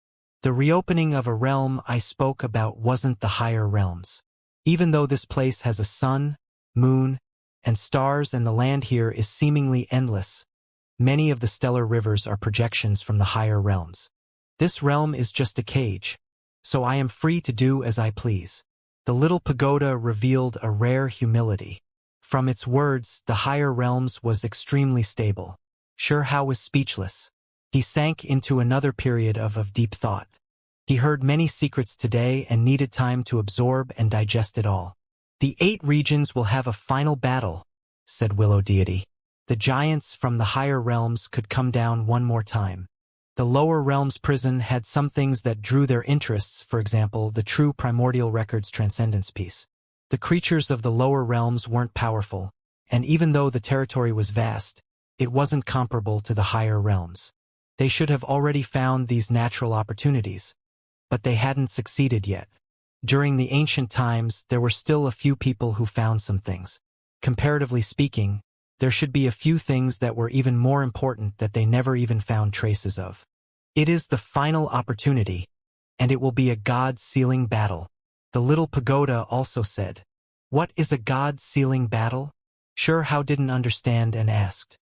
"The reopening of a realm I spoke about wasn't the higher realms. Even though this place has a sun, moon, and stars and the land here is seemingly endless, many of the stellar rivers are projections from the higher realms. This realm is just a cage, so I am free to do as I please." The little pagoda revealed a rare humility. From its words, the higher realms was extremely stable. Xianxia was speechless. He sank into another period of deep thought. He heard many secrets today and needed time to absorb and digest it all. "The 8 regions will have a final battle," said Willow deity. "The giants from the higher realms could come down one more time. The lower realms prison had some things that drew their interests, for example, the true primordial records transcendence piece. The creatures of the lower realms weren't powerful, and even though the territory was vast, it wasn't comparable to the higher realms. They should have already found these natural opportunities, but they hadn't succeeded yet. During the ancient times, there were still a few people who found some things. Comparatively speaking, there should be a few things that were even more important that they never even found traces of. It is the final opportunity, and it will be a God-sealing battle." The little pagoda also said, "What is a God-sealing battle?" Xianxia didn't understand and asked.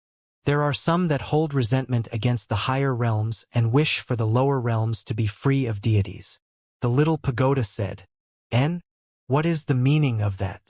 "There are some that hold resentment against the higher realms and wish for the lower realms to be free of deities." The little pagoda said, "And what is the meaning of that?"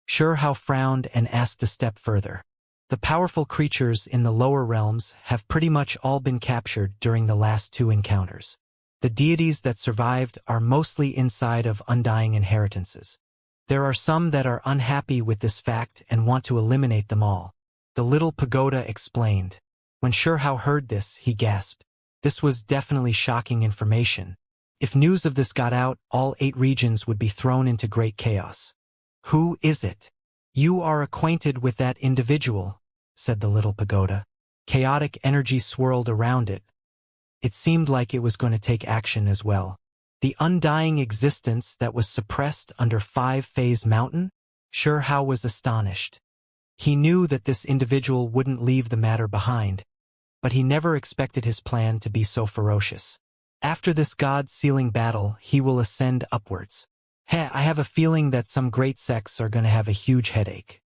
Xianxia frowned and asked a step further. "The powerful creatures in the lower realms have pretty much all been captured during the last 2 encounters. The deities that survived are mostly inside of undying inheritances. There are some that are unhappy with this fact and want to eliminate them all." The little pagoda explained. When Xianxia heard this, he gasped. This was definitely shocking information. If news of this got out, all 8 regions would be thrown into great chaos. "Who is it?" "You are acquainted with that individual," said the little pagoda. Chaotic energy swirled around it. It seemed like it was going to take action as well. "The undying existence that was suppressed under 5-Phase Mountain?" Xianxia was astonished. He knew that this individual wouldn't leave the matter behind, but he never expected his plan to be so ferocious. "After this God-sealing battle, he will ascend upwards. I have a feeling that some great sects are going to have a huge headache.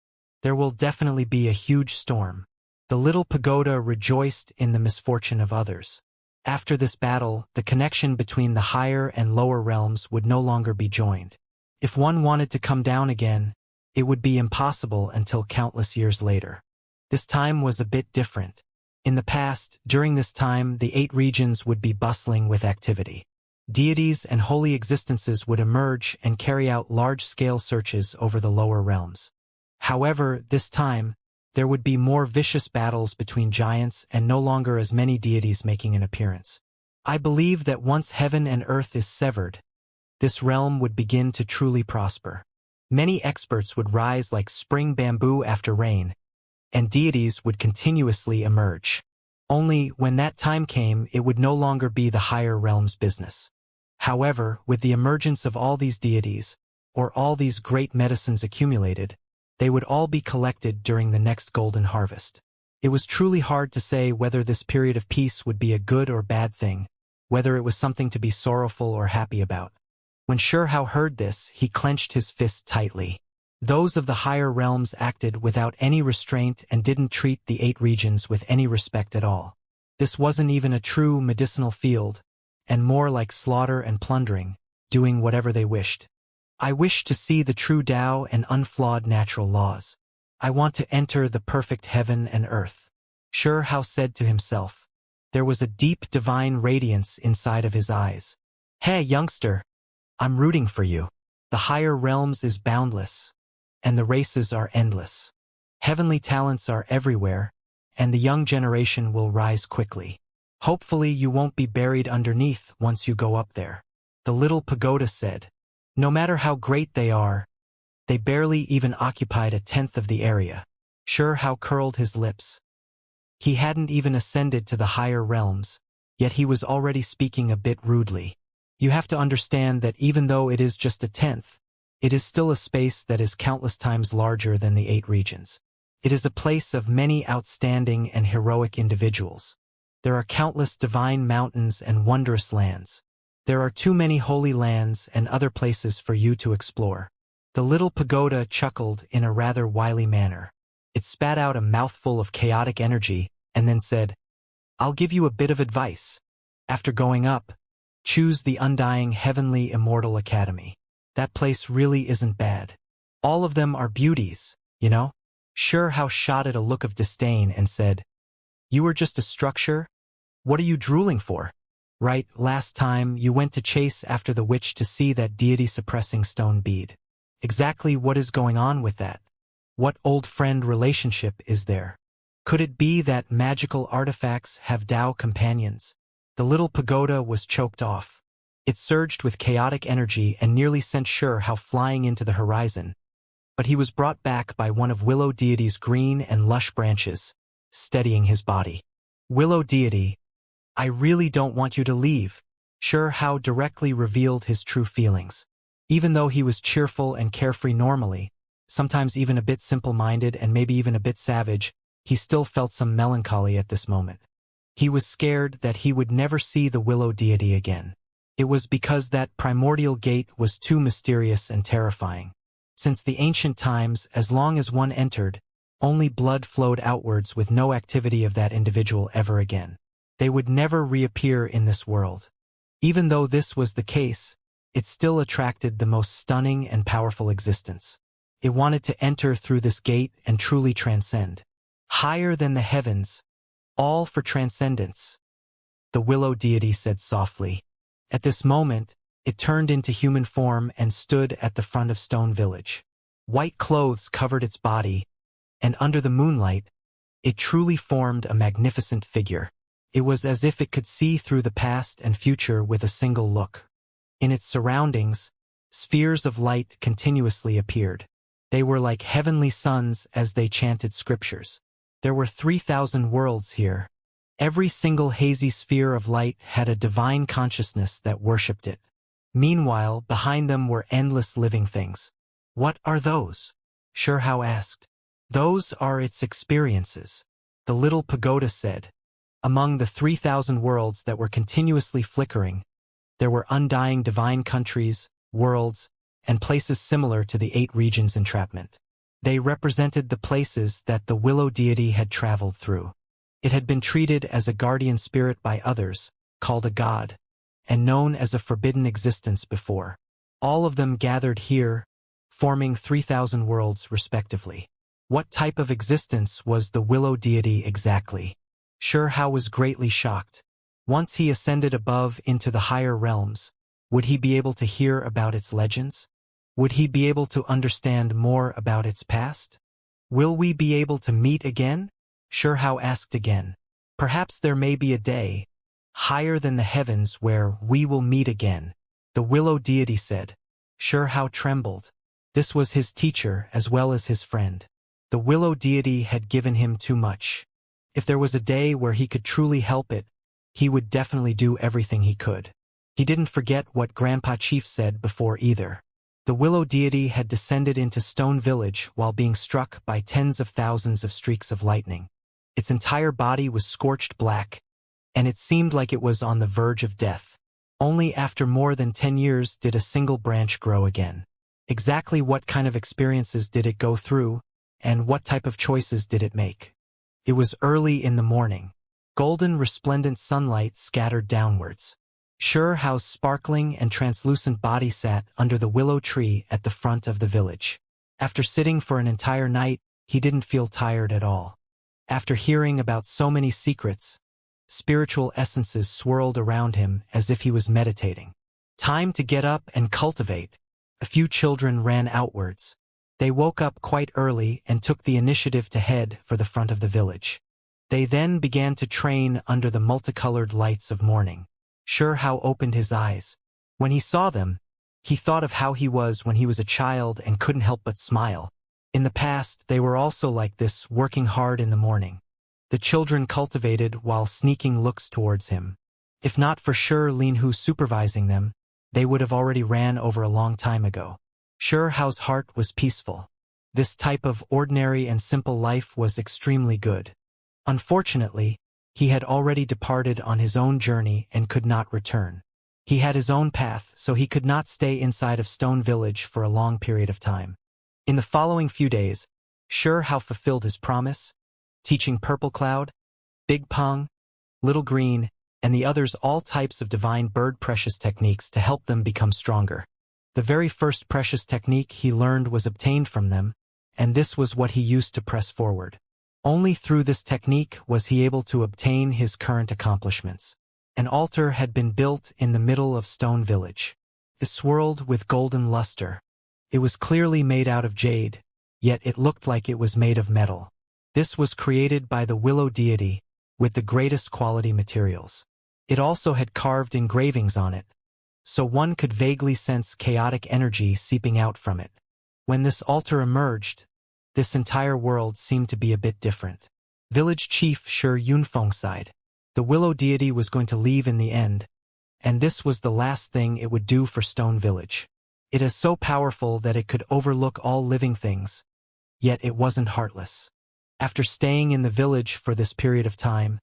There will definitely be a huge storm." The little pagoda rejoiced in the misfortune of others. After this battle, the connection between the higher and lower realms would no longer be joined. If one wanted to come down again, it would be impossible until countless years later. This time was a bit different. In the past, during this time, the 8 regions would be bustling with activity. Deities and holy existences would emerge and carry out large-scale searches over the lower realms. However, this time, there would be more vicious battles between giants and no longer as many deities making an appearance. "I believe that once heaven and earth is severed, this realm would begin to truly prosper. Many experts would rise like spring bamboo after rain, and deities would continuously emerge. Only, when that time came, it would no longer be the higher realm's business. However, with the emergence of all these deities, or all these great medicines accumulated, they would all be collected during the next golden harvest. It was truly hard to say whether this period of peace would be a good or bad thing, whether it was something to be sorrowful or happy about. When Xianxia heard this, he clenched his fists tightly. Those of the higher realms acted without any restraint and didn't treat the 8 regions with any respect at all. This wasn't even a true medicinal field, and more like slaughter and plundering, doing whatever they wished. "I wish to see the true Tao and unflawed natural laws. I want to enter the perfect heaven and earth," Xianxia said to himself. There was a deep divine radiance inside of his eyes. "Hey, youngster, I'm rooting for you. The higher realms is boundless, and the races are endless. Heavenly talents are everywhere, and the young generation will rise quickly. Hopefully you won't be buried underneath once you go up there. The little pagoda said. No matter how great they are, they barely even occupied a tenth of the area. Sure how curled his lips. He hadn't even ascended to the higher realms, yet he was already speaking a bit rudely. You have to understand that even though it is just a tenth, it is still a space that is countless times larger than the 8 regions. It is a place of many outstanding and heroic individuals. There are countless divine mountains and wondrous lands. There are too many holy lands and other places for you to explore. The little pagoda chuckled in a rather wily manner. It spat out a mouthful of chaotic energy and then said, I'll give you a bit of advice. After going up, choose the undying heavenly immortal academy. That place really isn't bad. All of them are beauties, you know? Sure how shot at a look of disdain and said, You were just a structure? What are you drooling for? Right, last time you went to chase after the witch to see that deity-suppressing stone bead. Exactly what is going on with that? What old friend relationship is there? Could it be that magical artifacts have Tao companions? The little pagoda was choked off. It surged with chaotic energy and nearly sent Sure how flying into the horizon. But he was brought back by one of Willow Deity's green and lush branches, steadying his body. Willow Deity, I really don't want you to leave. Sure how directly revealed his true feelings. Even though he was cheerful and carefree normally, sometimes even a bit simple-minded and maybe even a bit savage, he still felt some melancholy at this moment. He was scared that he would never see the Willow Deity again. It was because that primordial gate was too mysterious and terrifying. Since the ancient times, as long as one entered, only blood flowed outwards with no activity of that individual ever again. They would never reappear in this world. Even though this was the case, it still attracted the most stunning and powerful existence. It wanted to enter through this gate and truly transcend. Higher than the heavens, all for transcendence. The Willow Deity said softly. At this moment, it turned into human form and stood at the front of Stone Village. White clothes covered its body, and under the moonlight, it truly formed a magnificent figure. It was as if it could see through the past and future with a single look. In its surroundings, spheres of light continuously appeared. They were like heavenly suns as they chanted scriptures. There were 3,000 worlds here. Every single hazy sphere of light had a divine consciousness that worshipped it. Meanwhile, behind them were endless living things. What are those? Sure how asked. Those are its experiences, the little pagoda said. Among the 3,000 worlds that were continuously flickering, there were undying divine countries, worlds, and places similar to the 8 regions' entrapment. They represented the places that the Willow Deity had traveled through. It had been treated as a guardian spirit by others, called a god, and known as a forbidden existence before. All of them gathered here, forming 3,000 worlds respectively. What type of existence was the Willow Deity exactly? Sure how was greatly shocked. Once he ascended above into the higher realms, would he be able to hear about its legends? Would he be able to understand more about its past? Will we be able to meet again? Sure how asked again. Perhaps there may be a day, higher than the heavens, where we will meet again, the Willow Deity said. Sure how trembled. This was his teacher as well as his friend. The Willow Deity had given him too much. If there was a day where he could truly help it, he would definitely do everything he could. He didn't forget what Grandpa Chief said before either. The Willow Deity had descended into Stone Village while being struck by tens of thousands of streaks of lightning. Its entire body was scorched black, and it seemed like it was on the verge of death. Only after more than 10 years did a single branch grow again. Exactly what kind of experiences did it go through, and what type of choices did it make? It was early in the morning. Golden resplendent sunlight scattered downwards. Sure how's sparkling and translucent body sat under the willow tree at the front of the village. After sitting for an entire night, he didn't feel tired at all. After hearing about so many secrets, spiritual essences swirled around him as if he was meditating. Time to get up and cultivate. A few children ran outwards. They woke up quite early and took the initiative to head for the front of the village. They then began to train under the multicolored lights of morning. Sure Hao opened his eyes. When he saw them, he thought of how he was when he was a child and couldn't help but smile. In the past, they were also like this, working hard in the morning. The children cultivated while sneaking looks towards him. If not for Sure Lin Hu supervising them, they would have already ran over a long time ago. Sure Hao's heart was peaceful. This type of ordinary and simple life was extremely good. Unfortunately, he had already departed on his own journey and could not return. He had his own path, so he could not stay inside of Stone Village for a long period of time. In the following few days, Sure Hao fulfilled his promise, teaching Purple Cloud, Big Pong, Little Green, and the others all types of divine bird precious techniques to help them become stronger. The very first precious technique he learned was obtained from them, and this was what he used to press forward. Only through this technique was he able to obtain his current accomplishments. An altar had been built in the middle of Stone Village. It swirled with golden luster. It was clearly made out of jade, yet it looked like it was made of metal. This was created by the Willow deity, with the greatest quality materials. It also had carved engravings on it, so one could vaguely sense chaotic energy seeping out from it. When this altar emerged, this entire world seemed to be a bit different. Village Chief Shi Yunfeng sighed. The Willow deity was going to leave in the end, and this was the last thing it would do for Stone Village. It is so powerful that it could overlook all living things, yet it wasn't heartless. After staying in the village for this period of time,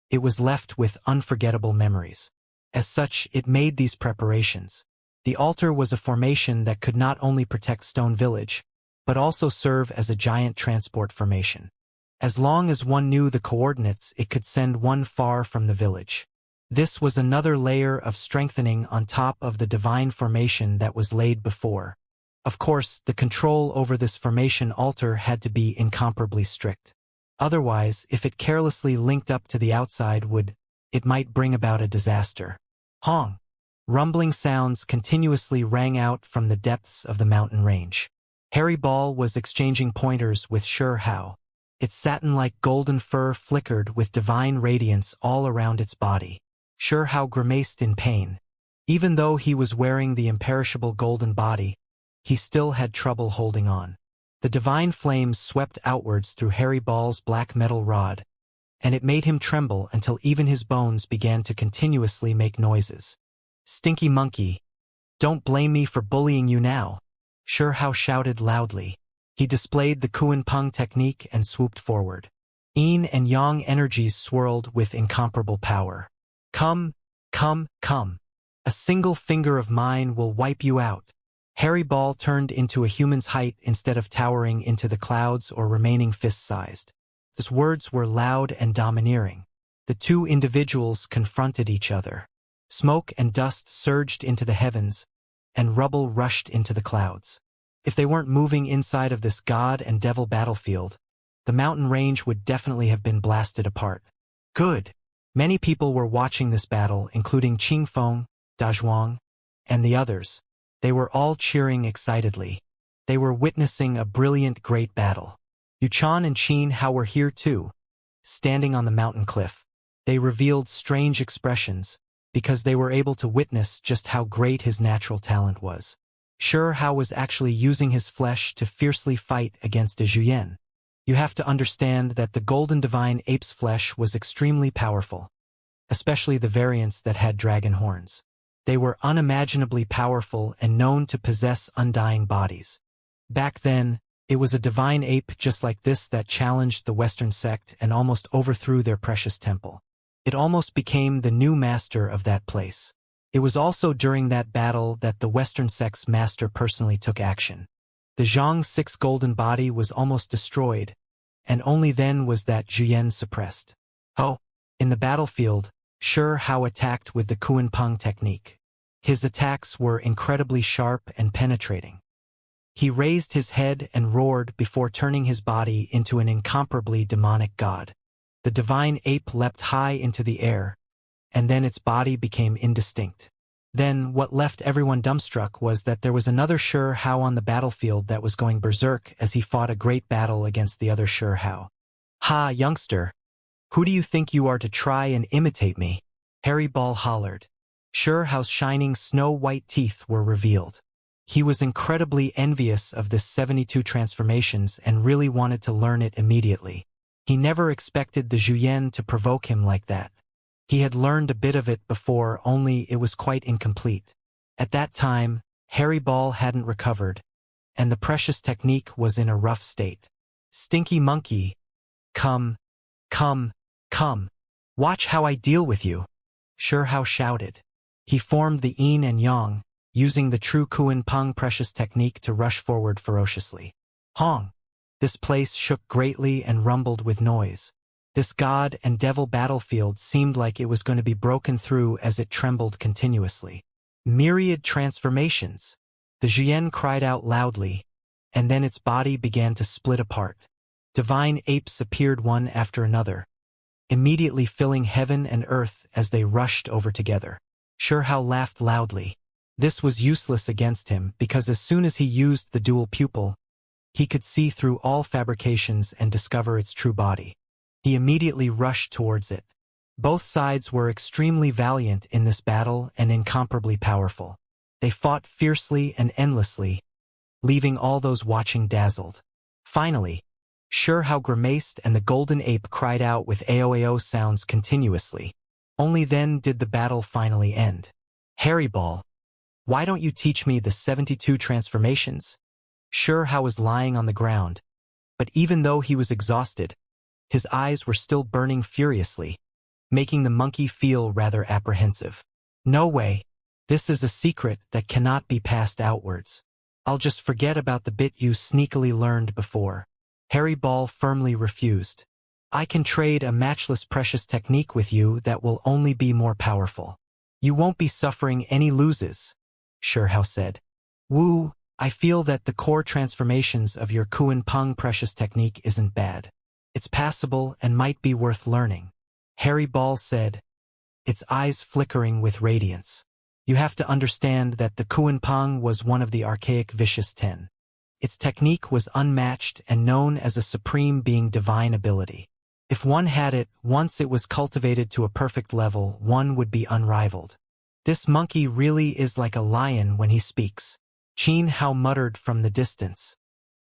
it was left with unforgettable memories. As such, it made these preparations. The altar was a formation that could not only protect Stone Village, but also serve as a giant transport formation. As long as one knew the coordinates, it could send one far from the village. This was another layer of strengthening on top of the divine formation that was laid before. Of course, the control over this formation altar had to be incomparably strict. Otherwise, if it carelessly linked up to the outside it might bring about a disaster. Hong! Rumbling sounds continuously rang out from the depths of the mountain range. Harry Ball was exchanging pointers with Sure Hao. Its satin-like golden fur flickered with divine radiance all around its body. Sure Hao grimaced in pain. Even though he was wearing the imperishable golden body, he still had trouble holding on. The divine flames swept outwards through Harry Ball's black metal rod, and it made him tremble until even his bones began to continuously make noises. "Stinky monkey! Don't blame me for bullying you now!" Sure Hao shouted loudly. He displayed the Kuan Peng technique and swooped forward. Yin and Yang energies swirled with incomparable power. "Come, come, come! A single finger of mine will wipe you out." Harry Ball turned into a human's height instead of towering into the clouds or remaining fist-sized. His words were loud and domineering. The two individuals confronted each other. Smoke and dust surged into the heavens, and rubble rushed into the clouds. If they weren't moving inside of this god and devil battlefield, the mountain range would definitely have been blasted apart. Good! Many people were watching this battle, including Qing Feng, Da Zhuang, and the others. They were all cheering excitedly. They were witnessing a brilliant great battle. Yuchan and Qin Hao were here too, standing on the mountain cliff. They revealed strange expressions, because they were able to witness just how great his natural talent was. Sure Hao was actually using his flesh to fiercely fight against a Zhuyan. You have to understand that the golden divine ape's flesh was extremely powerful, especially the variants that had dragon horns. They were unimaginably powerful and known to possess undying bodies. Back then, it was a divine ape just like this that challenged the Western sect and almost overthrew their precious temple. It almost became the new master of that place. It was also during that battle that the Western sect's master personally took action. The Zhang 6 golden body was almost destroyed, and only then was that Zhuyan suppressed. Oh! In the battlefield, Sure Hao attacked with the Kuan Peng technique. His attacks were incredibly sharp and penetrating. He raised his head and roared before turning his body into an incomparably demonic god. The divine ape leapt high into the air, and then its body became indistinct. Then, what left everyone dumbstruck was that there was another Sure Hao on the battlefield that was going berserk as he fought a great battle against the other Sure Hao. "Ha, youngster! Who do you think you are to try and imitate me? Harry Ball hollered. Sure Hao's shining snow-white teeth were revealed. He was incredibly envious of this 72 transformations and really wanted to learn it immediately. He never expected the Zhuyan to provoke him like that. He had learned a bit of it before, only it was quite incomplete. At that time, Harry Ball hadn't recovered, and the precious technique was in a rough state. Stinky monkey, come, come, come. Watch how I deal with you. Sure Hao shouted. He formed the yin and yang, using the true Kuan Peng precious technique to rush forward ferociously. Hong! This place shook greatly and rumbled with noise. This god and devil battlefield seemed like it was going to be broken through as it trembled continuously. Myriad transformations. The Zhuyan cried out loudly, and then its body began to split apart. Divine apes appeared one after another, immediately filling heaven and earth as they rushed over together. Sure Hao laughed loudly. This was useless against him because as soon as he used the dual pupil, he could see through all fabrications and discover its true body. He immediately rushed towards it. Both sides were extremely valiant in this battle and incomparably powerful. They fought fiercely and endlessly, leaving all those watching dazzled. Finally, Sure Hao grimaced and the golden ape cried out with AOAO sounds continuously. Only then did the battle finally end. Harry Ball, why don't you teach me the 72 transformations? Sure Hao was lying on the ground, but even though he was exhausted, his eyes were still burning furiously, making the monkey feel rather apprehensive. No way. This is a secret that cannot be passed outwards. I'll just forget about the bit you sneakily learned before. Harry Ball firmly refused. I can trade a matchless precious technique with you that will only be more powerful. You won't be suffering any losses, Sure Hao said. Wu, I feel that the core transformations of your Kuan Peng precious technique isn't bad. It's passable and might be worth learning. Harry Ball said, its eyes flickering with radiance. You have to understand that the Kuan Peng was one of the archaic vicious 10. Its technique was unmatched and known as a supreme being divine ability. If one had it, once it was cultivated to a perfect level, one would be unrivaled. This monkey really is like a lion when he speaks. Qin Hao muttered from the distance.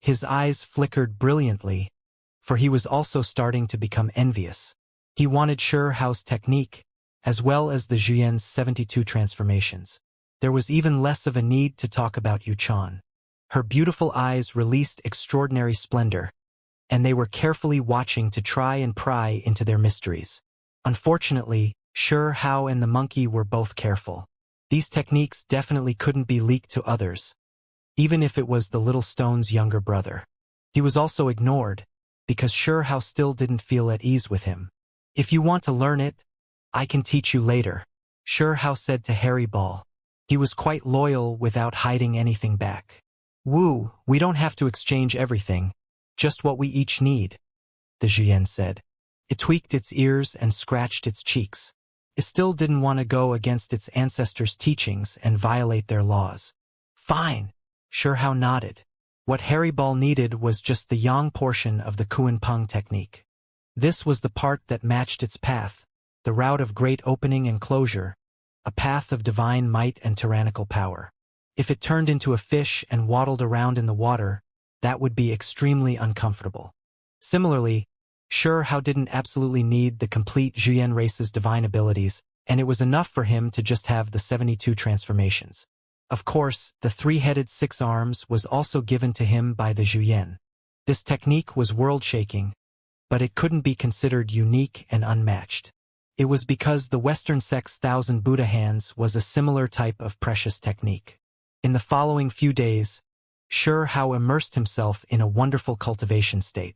His eyes flickered brilliantly, for he was also starting to become envious. He wanted Sure Hao's technique, as well as the Zhuyan's 72 transformations. There was even less of a need to talk about Yu Chan. Her beautiful eyes released extraordinary splendor, and they were carefully watching to try and pry into their mysteries. Unfortunately, Sure Hao and the monkey were both careful. These techniques definitely couldn't be leaked to others, even if it was the little stone's younger brother. He was also ignored, because Sure Hao still didn't feel at ease with him. If you want to learn it, I can teach you later, Sure Hao said to Harry Ball. He was quite loyal without hiding anything back. Wu, we don't have to exchange everything, just what we each need, the Zhuyan said. It tweaked its ears and scratched its cheeks. It still didn't want to go against its ancestors' teachings and violate their laws. Fine, Sure Hao nodded. What Harry Ball needed was just the yang portion of the Kuan Peng technique. This was the part that matched its path, the route of great opening and closure, a path of divine might and tyrannical power. If it turned into a fish and waddled around in the water, that would be extremely uncomfortable. Similarly, Sure Hao didn't absolutely need the complete Zhuyan race's divine abilities, and it was enough for him to just have the 72 transformations. Of course, the three-headed six arms was also given to him by the Zhuyan. This technique was world-shaking, but it couldn't be considered unique and unmatched. It was because the Western sect's Thousand Buddha Hands was a similar type of precious technique. In the following few days, Sure Hao immersed himself in a wonderful cultivation state.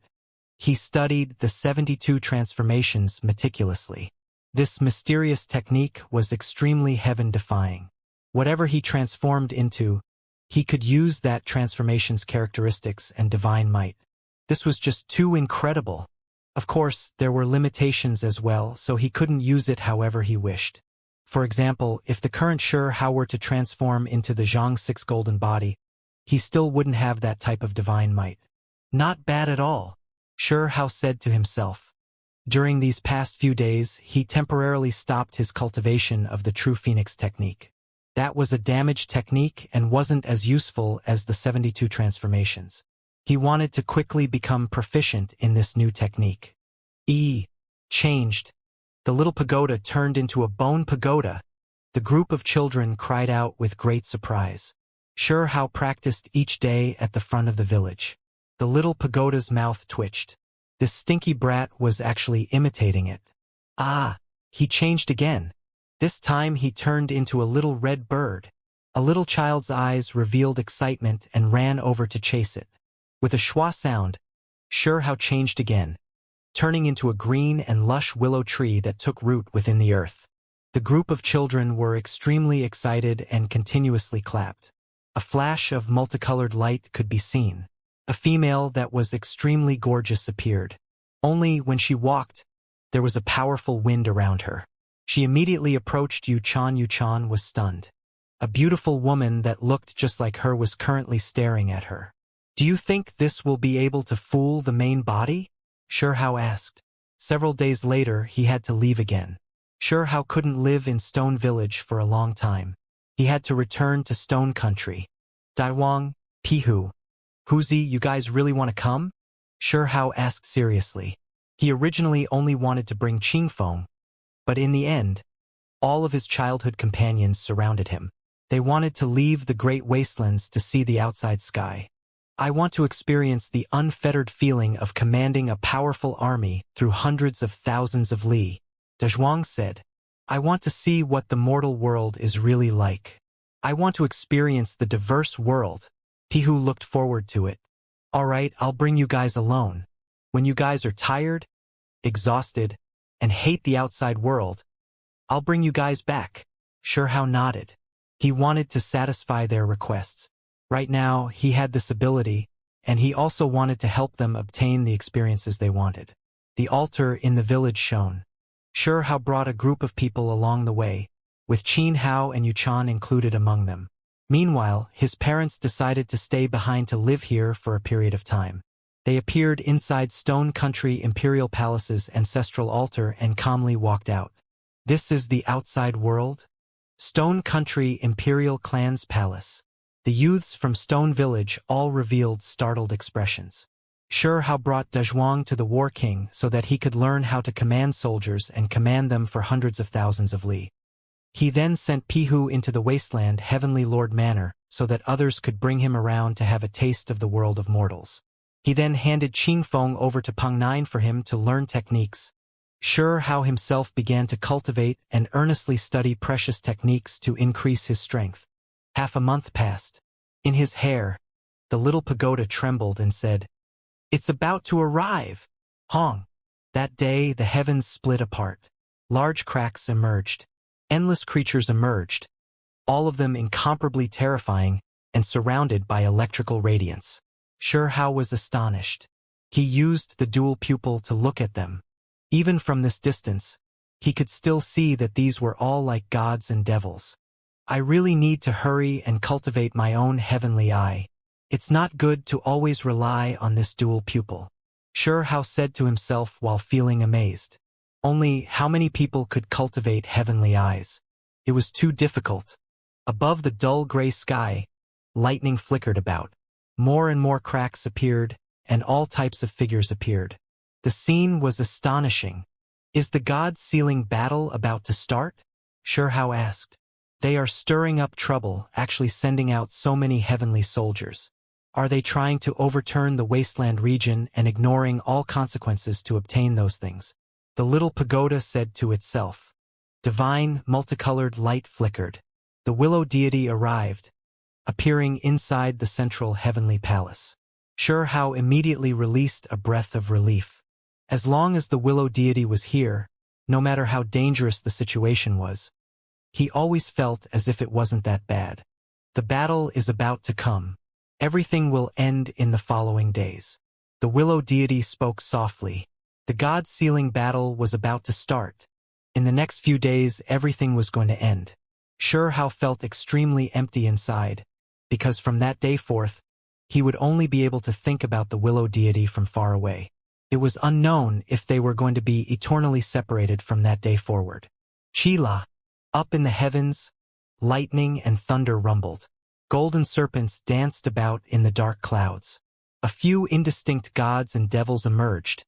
He studied the 72 transformations meticulously. This mysterious technique was extremely heaven-defying. Whatever he transformed into, he could use that transformation's characteristics and divine might. This was just too incredible. Of course, there were limitations as well, so he couldn't use it however he wished. For example, if the current Sure Hao were to transform into the Zhang 6 golden body, he still wouldn't have that type of divine might. Not bad at all, Sure Hao said to himself. During these past few days, he temporarily stopped his cultivation of the True Phoenix technique. That was a damaged technique and wasn't as useful as the 72 transformations. He wanted to quickly become proficient in this new technique. Changed. The little pagoda turned into a bone pagoda. The group of children cried out with great surprise. Sure how practiced each day at the front of the village. The little pagoda's mouth twitched. This stinky brat was actually imitating it. He changed again. This time he turned into a little red bird. A little child's eyes revealed excitement and ran over to chase it. With a schwa sound, Sure how changed again, turning into a green and lush willow tree that took root within the earth. The group of children were extremely excited and continuously clapped. A flash of multicolored light could be seen. A female that was extremely gorgeous appeared. Only when she walked, there was a powerful wind around her. She immediately approached Yuchan. Yuchan was stunned. A beautiful woman that looked just like her was currently staring at her. Do you think this will be able to fool the main body? Sure how asked. Several days later, he had to leave again. Sure how couldn't live in Stone Village for a long time. He had to return to Stone Country. Daiwang, Pihu, Huzi, you guys really want to come? Sure how asked seriously. He originally only wanted to bring Qingfeng, but in the end, all of his childhood companions surrounded him. They wanted to leave the great wastelands to see the outside sky. I want to experience the unfettered feeling of commanding a powerful army through hundreds of thousands of li. Dezhuang said, I want to see what the mortal world is really like. I want to experience the diverse world. Pihu looked forward to it. All right, I'll bring you guys alone. When you guys are tired, exhausted, and hate the outside world, I'll bring you guys back. Sure how nodded. He wanted to satisfy their requests. Right now, he had this ability, and he also wanted to help them obtain the experiences they wanted. The altar in the village shone. Sure how brought a group of people along the way, with Qin Hao and Yuchan included among them. Meanwhile, his parents decided to stay behind to live here for a period of time. They appeared inside Stone Country Imperial Palace's ancestral altar and calmly walked out. This is the outside world? Stone Country Imperial Clan's Palace. The youths from Stone Village all revealed startled expressions. Sure how brought Dezhuang to the War King so that he could learn how to command soldiers and command them for hundreds of thousands of li. He then sent Pihu into the wasteland Heavenly Lord Manor so that others could bring him around to have a taste of the world of mortals. He then handed Qingfeng over to Peng Nine for him to learn techniques. Sure how himself began to cultivate and earnestly study precious techniques to increase his strength. Half a month passed. In his hair, the little pagoda trembled and said, It's about to arrive. Hong. That day, the heavens split apart. Large cracks emerged. Endless creatures emerged, all of them incomparably terrifying and surrounded by electrical radiance. Sure how was astonished. He used the dual pupil to look at them. Even from this distance, he could still see that these were all like gods and devils. I really need to hurry and cultivate my own heavenly eye. It's not good to always rely on this dual pupil. Sure how said to himself while feeling amazed. Only how many people could cultivate heavenly eyes? It was too difficult. Above the dull gray sky, lightning flickered about. More and more cracks appeared, and all types of figures appeared. The scene was astonishing. Is the God-sealing battle about to start? Sure how asked. They are stirring up trouble, actually sending out so many heavenly soldiers. Are they trying to overturn the wasteland region and ignoring all consequences to obtain those things? The little pagoda said to itself. Divine, multicolored light flickered. The willow deity arrived, appearing inside the central heavenly palace. Sure how immediately released a breath of relief. As long as the willow deity was here, no matter how dangerous the situation was, he always felt as if it wasn't that bad. The battle is about to come. Everything will end in the following days. The willow deity spoke softly. The God-sealing battle was about to start. In the next few days, everything was going to end. Sure how felt extremely empty inside, because from that day forth, he would only be able to think about the willow deity from far away. It was unknown if they were going to be eternally separated from that day forward. Chila, up in the heavens, lightning and thunder rumbled. Golden serpents danced about in the dark clouds. A few indistinct gods and devils emerged,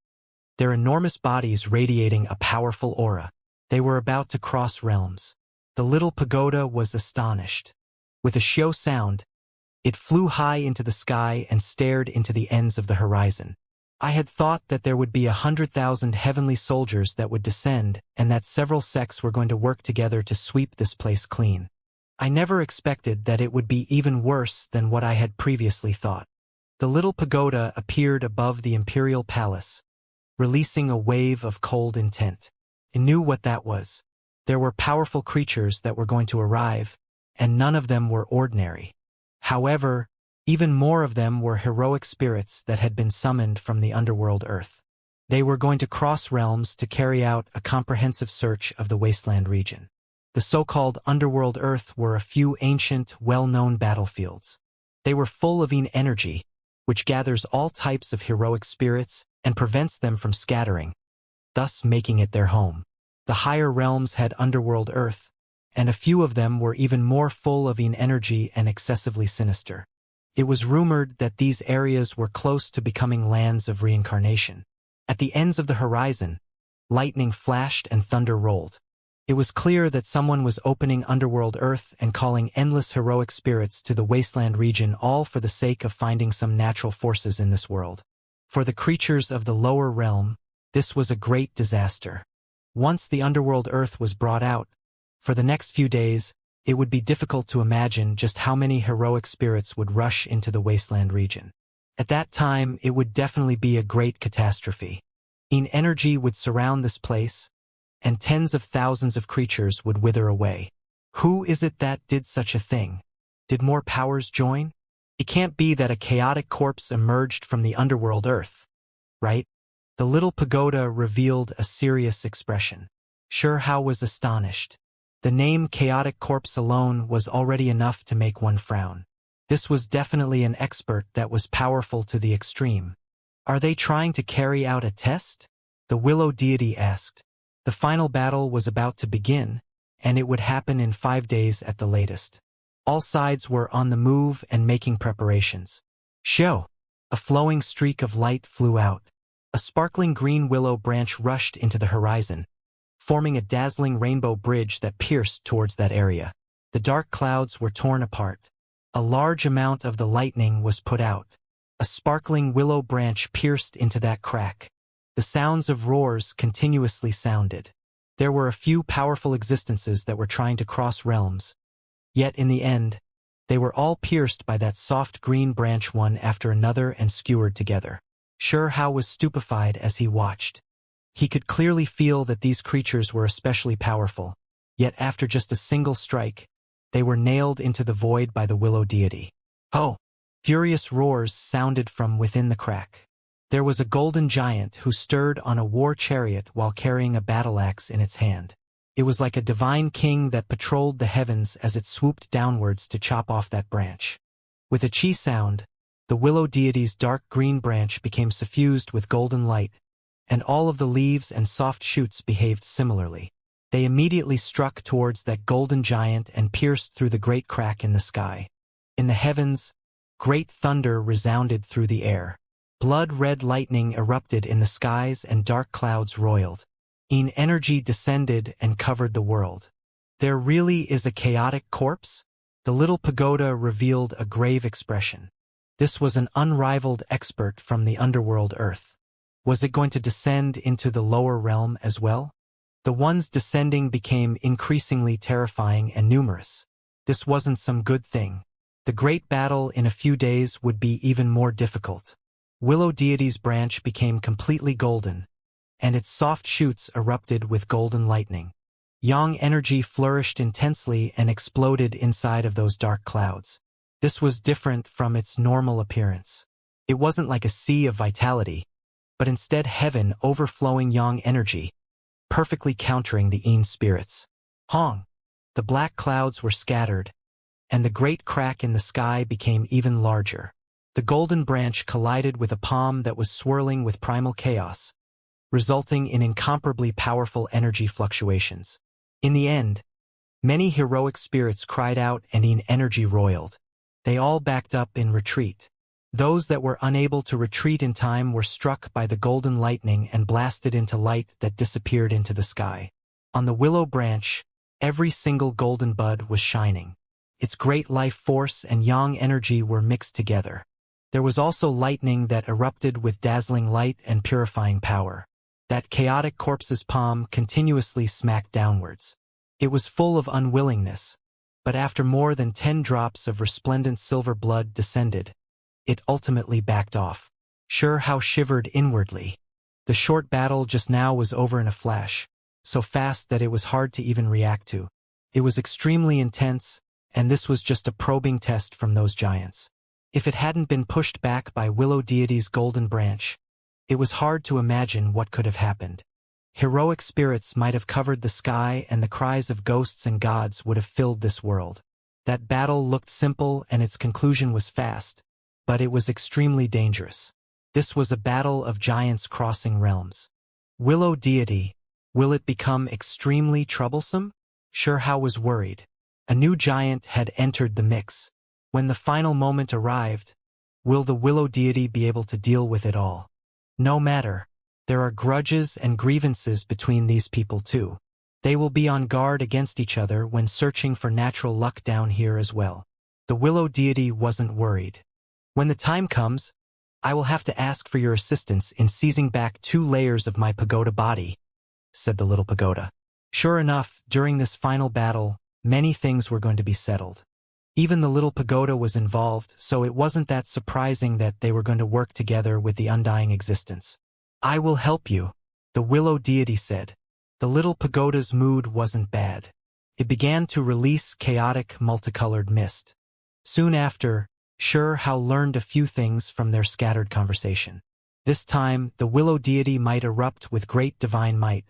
their enormous bodies radiating a powerful aura. They were about to cross realms. The little pagoda was astonished. With a shrill sound, it flew high into the sky and stared into the ends of the horizon. I had thought that there would be 100,000 heavenly soldiers that would descend and that several sects were going to work together to sweep this place clean. I never expected that it would be even worse than what I had previously thought. The little pagoda appeared above the imperial palace, releasing a wave of cold intent. It knew what that was. There were powerful creatures that were going to arrive, and none of them were ordinary. However, even more of them were heroic spirits that had been summoned from the underworld earth. They were going to cross realms to carry out a comprehensive search of the wasteland region. The so-called underworld earth were a few ancient, well-known battlefields. They were full of energy, which gathers all types of heroic spirits and prevents them from scattering, thus making it their home. The higher realms had underworld earth, and a few of them were even more full of energy and excessively sinister. It was rumored that these areas were close to becoming lands of reincarnation. At the ends of the horizon, lightning flashed and thunder rolled. It was clear that someone was opening underworld earth and calling endless heroic spirits to the wasteland region, all for the sake of finding some natural forces in this world. For the creatures of the lower realm, this was a great disaster. Once the underworld earth was brought out, for the next few days, it would be difficult to imagine just how many heroic spirits would rush into the wasteland region. At that time, it would definitely be a great catastrophe. Energy would surround this place, and tens of thousands of creatures would wither away. Who is it that did such a thing? Did more powers join? It can't be that a chaotic corpse emerged from the underworld earth, right? The little pagoda revealed a serious expression. Hao was astonished. The name chaotic corpse alone was already enough to make one frown. This was definitely an expert that was powerful to the extreme. Are they trying to carry out a test? The willow deity asked. The final battle was about to begin, and it would happen in 5 days at the latest. All sides were on the move and making preparations. Show! A flowing streak of light flew out. A sparkling green willow branch rushed into the horizon, forming a dazzling rainbow bridge that pierced towards that area. The dark clouds were torn apart. A large amount of the lightning was put out. A sparkling willow branch pierced into that crack. The sounds of roars continuously sounded. There were a few powerful existences that were trying to cross realms. Yet in the end, they were all pierced by that soft green branch one after another and skewered together. Hao was stupefied as he watched. He could clearly feel that these creatures were especially powerful, yet after just a single strike, they were nailed into the void by the willow deity. Oh! Furious roars sounded from within the crack. There was a golden giant who stirred on a war chariot while carrying a battle axe in its hand. It was like a divine king that patrolled the heavens as it swooped downwards to chop off that branch. With a chi sound, the willow deity's dark green branch became suffused with golden light, and all of the leaves and soft shoots behaved similarly. They immediately struck towards that golden giant and pierced through the great crack in the sky. In the heavens, great thunder resounded through the air. Blood-red lightning erupted in the skies and dark clouds roiled. Energy descended and covered the world. There really is a chaotic corpse? The little pagoda revealed a grave expression. This was an unrivaled expert from the underworld earth. Was it going to descend into the lower realm as well? The ones descending became increasingly terrifying and numerous. This wasn't some good thing. The great battle in a few days would be even more difficult. Willow deity's branch became completely golden, and its soft shoots erupted with golden lightning. Yang energy flourished intensely and exploded inside of those dark clouds. This was different from its normal appearance. It wasn't like a sea of vitality, but instead heaven overflowing yang energy, perfectly countering the Yin spirits. Hong! The black clouds were scattered, and the great crack in the sky became even larger. The golden branch collided with a palm that was swirling with primal chaos, resulting in incomparably powerful energy fluctuations. In the end, many heroic spirits cried out and in energy roiled. They all backed up in retreat. Those that were unable to retreat in time were struck by the golden lightning and blasted into light that disappeared into the sky. On the willow branch, every single golden bud was shining. Its great life force and yang energy were mixed together. There was also lightning that erupted with dazzling light and purifying power. That chaotic corpse's palm continuously smacked downwards. It was full of unwillingness, but after more than 10 drops of resplendent silver blood descended, it ultimately backed off. Xianxia shivered inwardly. The short battle just now was over in a flash, so fast that it was hard to even react to. It was extremely intense, and this was just a probing test from those giants. If it hadn't been pushed back by Willow Deity's golden branch, it was hard to imagine what could have happened. Heroic spirits might have covered the sky and the cries of ghosts and gods would have filled this world. That battle looked simple and its conclusion was fast, but it was extremely dangerous. This was a battle of giants crossing realms. Willow Deity, will it become extremely troublesome? Xianxia was worried. A new giant had entered the mix. When the final moment arrived, will the Willow Deity be able to deal with it all? No matter. There are grudges and grievances between these people too. They will be on guard against each other when searching for natural luck down here as well. The Willow Deity wasn't worried. When the time comes, I will have to ask for your assistance in seizing back 2 layers of my pagoda body, said the little pagoda. Sure enough, during this final battle, many things were going to be settled. Even the little pagoda was involved, so it wasn't that surprising that they were going to work together with the undying existence. I will help you, the Willow Deity said. The little pagoda's mood wasn't bad. It began to release chaotic, multicolored mist. Soon after, Xianxia learned a few things from their scattered conversation. This time, the Willow Deity might erupt with great divine might,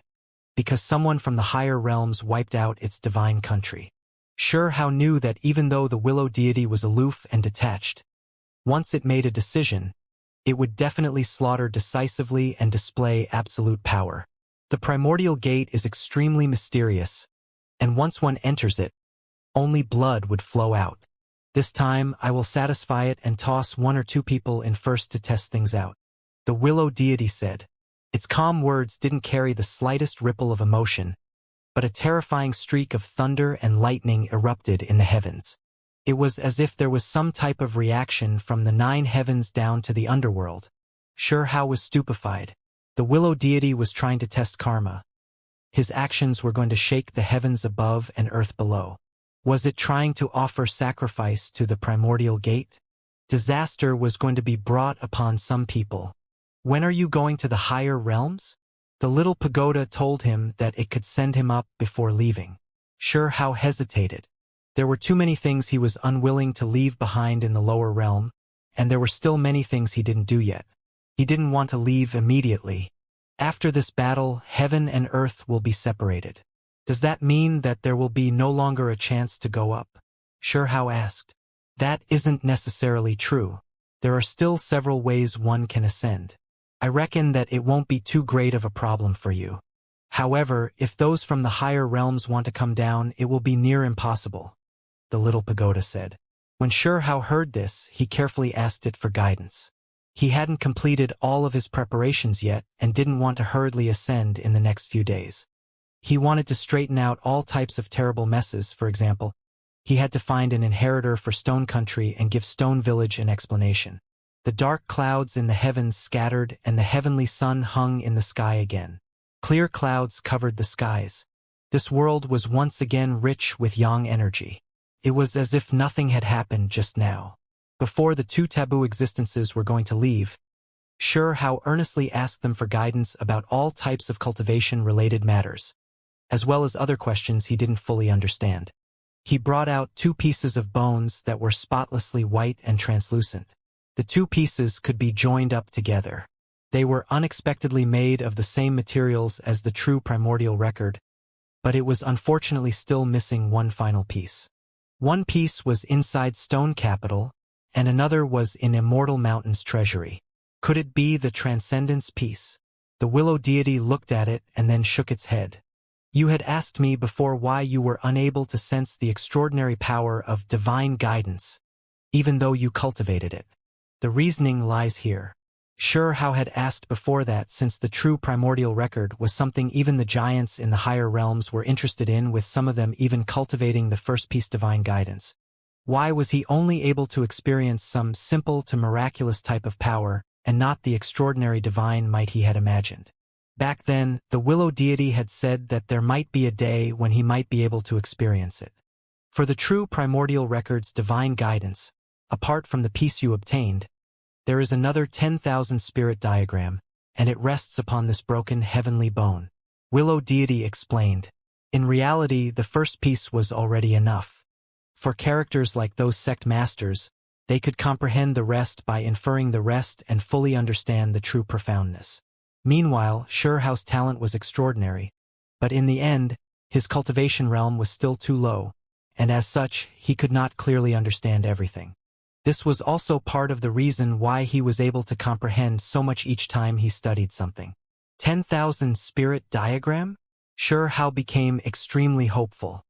because someone from the higher realms wiped out its divine country. Xianxia knew that even though the Willow Deity was aloof and detached, once it made a decision, it would definitely slaughter decisively and display absolute power. The primordial gate is extremely mysterious, and once one enters it, only blood would flow out. This time, I will satisfy it and toss 1 or 2 people in first to test things out, the Willow Deity said. Its calm words didn't carry the slightest ripple of emotion, but a terrifying streak of thunder and lightning erupted in the heavens. It was as if there was some type of reaction from the 9 heavens down to the underworld. Xianxia was stupefied. The Willow Deity was trying to test karma. His actions were going to shake the heavens above and earth below. Was it trying to offer sacrifice to the primordial gate? Disaster was going to be brought upon some people. When are you going to the higher realms? The little pagoda told him that it could send him up before leaving. Xianxia hesitated. There were too many things he was unwilling to leave behind in the lower realm, and there were still many things he didn't do yet. He didn't want to leave immediately. After this battle, heaven and earth will be separated. Does that mean that there will be no longer a chance to go up? Xianxia asked. That isn't necessarily true. There are still several ways one can ascend. I reckon that it won't be too great of a problem for you. However, if those from the higher realms want to come down, it will be near impossible, the little pagoda said. When Xianxia heard this, he carefully asked it for guidance. He hadn't completed all of his preparations yet and didn't want to hurriedly ascend in the next few days. He wanted to straighten out all types of terrible messes. For example, he had to find an inheritor for Stone Country and give Stone Village an explanation. The dark clouds in the heavens scattered and the heavenly sun hung in the sky again. Clear clouds covered the skies. This world was once again rich with yang energy. It was as if nothing had happened just now. Before the 2 taboo existences were going to leave, Xianxia earnestly asked them for guidance about all types of cultivation-related matters, as well as other questions he didn't fully understand. He brought out 2 pieces of bones that were spotlessly white and translucent. The 2 pieces could be joined up together. They were unexpectedly made of the same materials as the true primordial record, but it was unfortunately still missing one final piece. One piece was inside Stone Capital, and another was in Immortal Mountain's treasury. Could it be the Transcendence piece? The willow deity looked at it and then shook its head. You had asked me before why you were unable to sense the extraordinary power of divine guidance, even though you cultivated it. The reasoning lies here. Sure, Hao had asked before that, since the true primordial record was something even the giants in the higher realms were interested in, with some of them even cultivating the first piece divine guidance. Why was he only able to experience some simple to miraculous type of power, and not the extraordinary divine might he had imagined? Back then, the willow deity had said that there might be a day when he might be able to experience it. For the true primordial record's divine guidance, apart from the piece you obtained, there is another 10,000 spirit diagram, and it rests upon this broken heavenly bone. Willow deity explained. In reality, the first piece was already enough. For characters like those sect masters, they could comprehend the rest by inferring the rest and fully understand the true profoundness. Meanwhile, Hao's talent was extraordinary, but in the end, his cultivation realm was still too low, and as such, he could not clearly understand everything. This was also part of the reason why he was able to comprehend so much each time he studied something. 10,000 spirit diagram? Hao became extremely hopeful.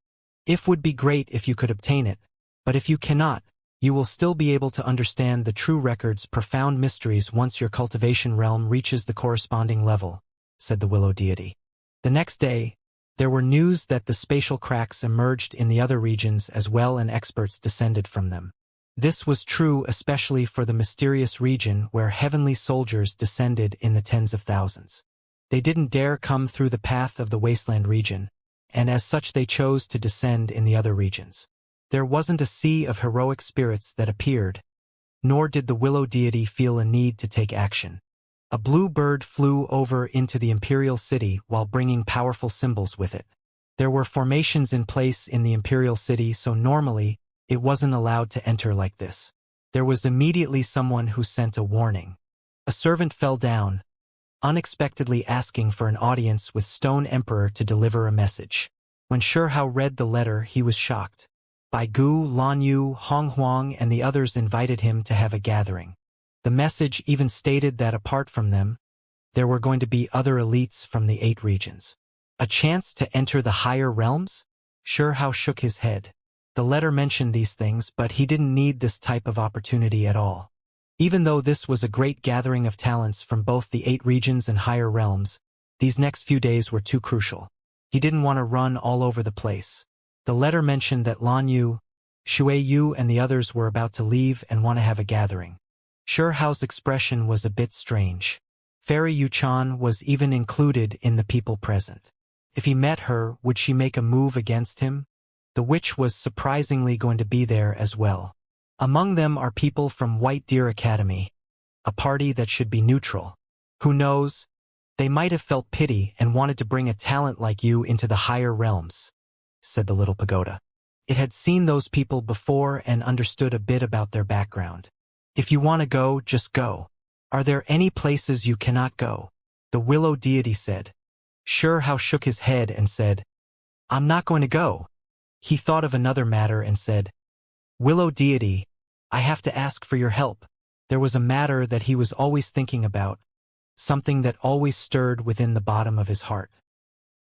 It would be great if you could obtain it, but if you cannot, you will still be able to understand the true record's profound mysteries once your cultivation realm reaches the corresponding level, said the willow deity. The next day, there were news that the spatial cracks emerged in the other regions as well, and experts descended from them. This was true especially for the mysterious region where heavenly soldiers descended in the tens of thousands. They didn't dare come through the path of the wasteland region, and as such they chose to descend in the other regions. There wasn't a sea of heroic spirits that appeared, nor did the willow deity feel a need to take action. A blue bird flew over into the imperial city while bringing powerful symbols with it. There were formations in place in the imperial city, so normally, it wasn't allowed to enter like this. There was immediately someone who sent a warning. A servant fell down, unexpectedly asking for an audience with Stone Emperor to deliver a message. When Hao read the letter, he was shocked. Bai Gu, Lan Yu, Hong Huang, and the others invited him to have a gathering. The message even stated that apart from them, there were going to be other elites from the 8 regions. A chance to enter the higher realms? Hao shook his head. The letter mentioned these things, but he didn't need this type of opportunity at all. Even though this was a great gathering of talents from both the 8 regions and higher realms, these next few days were too crucial. He didn't want to run all over the place. The letter mentioned that Lan Yu, Shui Yu, and the others were about to leave and want to have a gathering. Hao's expression was a bit strange. Fairy Yu-chan was even included in the people present. If he met her, would she make a move against him? The witch was surprisingly going to be there as well. Among them are people from White Deer Academy, a party that should be neutral. Who knows? They might have felt pity and wanted to bring a talent like you into the higher realms, said the little pagoda. It had seen those people before and understood a bit about their background. If you want to go, just go. Are there any places you cannot go? The willow deity said. Hao shook his head and said, I'm not going to go. He thought of another matter and said, Willow deity, I have to ask for your help. There was a matter that he was always thinking about, something that always stirred within the bottom of his heart.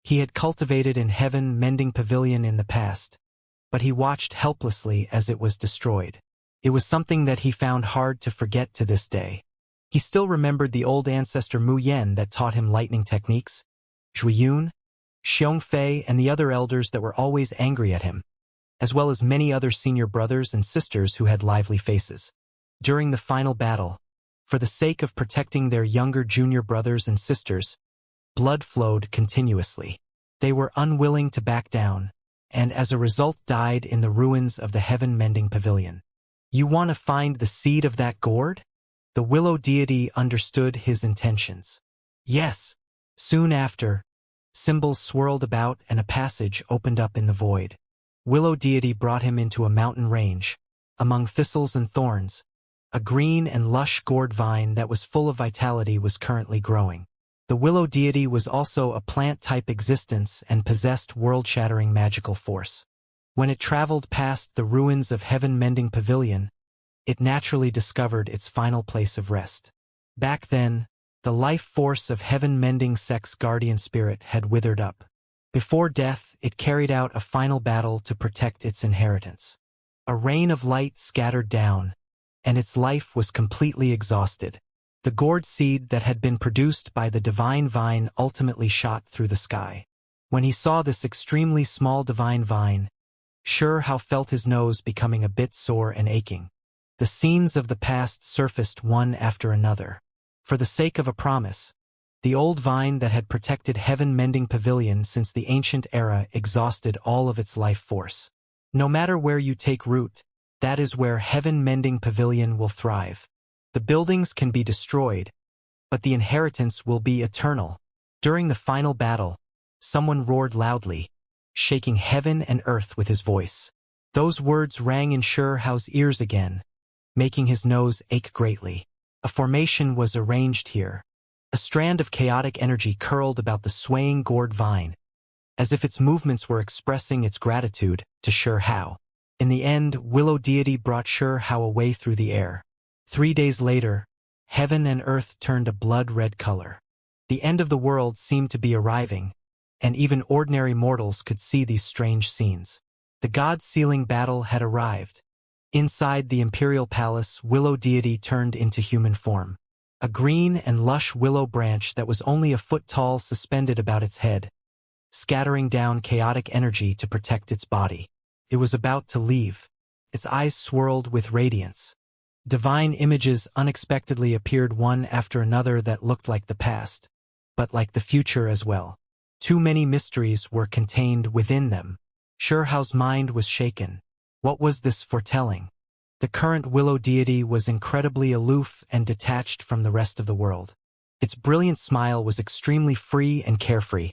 He had cultivated in Heaven Mending Pavilion in the past, but he watched helplessly as it was destroyed. It was something that he found hard to forget to this day. He still remembered the old ancestor Mu Yen that taught him lightning techniques, Zhui Yun, Xiong Fei, and the other elders that were always angry at him, as well as many other senior brothers and sisters who had lively faces. During the final battle, for the sake of protecting their younger junior brothers and sisters, blood flowed continuously. They were unwilling to back down, and as a result died in the ruins of the Heaven Mending Pavilion. You want to find the seed of that gourd? The willow deity understood his intentions. Yes. Soon after, symbols swirled about and a passage opened up in the void. Willow deity brought him into a mountain range. Among thistles and thorns, a green and lush gourd vine that was full of vitality was currently growing. The willow deity was also a plant-type existence and possessed world-shattering magical force. When it traveled past the ruins of Heaven Mending Pavilion, it naturally discovered its final place of rest. Back then, the life force of heaven-mending Sek's guardian spirit had withered up. Before death, it carried out a final battle to protect its inheritance. A rain of light scattered down, and its life was completely exhausted. The gourd seed that had been produced by the divine vine ultimately shot through the sky. When he saw this extremely small divine vine, Xianxia felt his nose becoming a bit sore and aching. The scenes of the past surfaced one after another. For the sake of a promise, the old vine that had protected heaven-mending pavilion since the ancient era exhausted all of its life force. No matter where you take root, that is where heaven-mending pavilion will thrive. The buildings can be destroyed, but the inheritance will be eternal. During the final battle, someone roared loudly, shaking heaven and earth with his voice. Those words rang in Xianxia's ears again, making his nose ache greatly. A formation was arranged here. A strand of chaotic energy curled about the swaying gourd vine, as if its movements were expressing its gratitude to Xianxia. In the end, Willow Deity brought Xianxia away through the air. 3 days later, heaven and earth turned a blood-red color. The end of the world seemed to be arriving, and even ordinary mortals could see these strange scenes. The god-sealing battle had arrived. Inside the imperial palace, Willow Deity turned into human form. A green and lush willow branch that was only a foot tall suspended about its head, scattering down chaotic energy to protect its body. It was about to leave. Its eyes swirled with radiance. Divine images unexpectedly appeared one after another that looked like the past, but like the future as well. Too many mysteries were contained within them. Xianxia's mind was shaken. What was this foretelling? The current Willow Deity was incredibly aloof and detached from the rest of the world. Its brilliant smile was extremely free and carefree,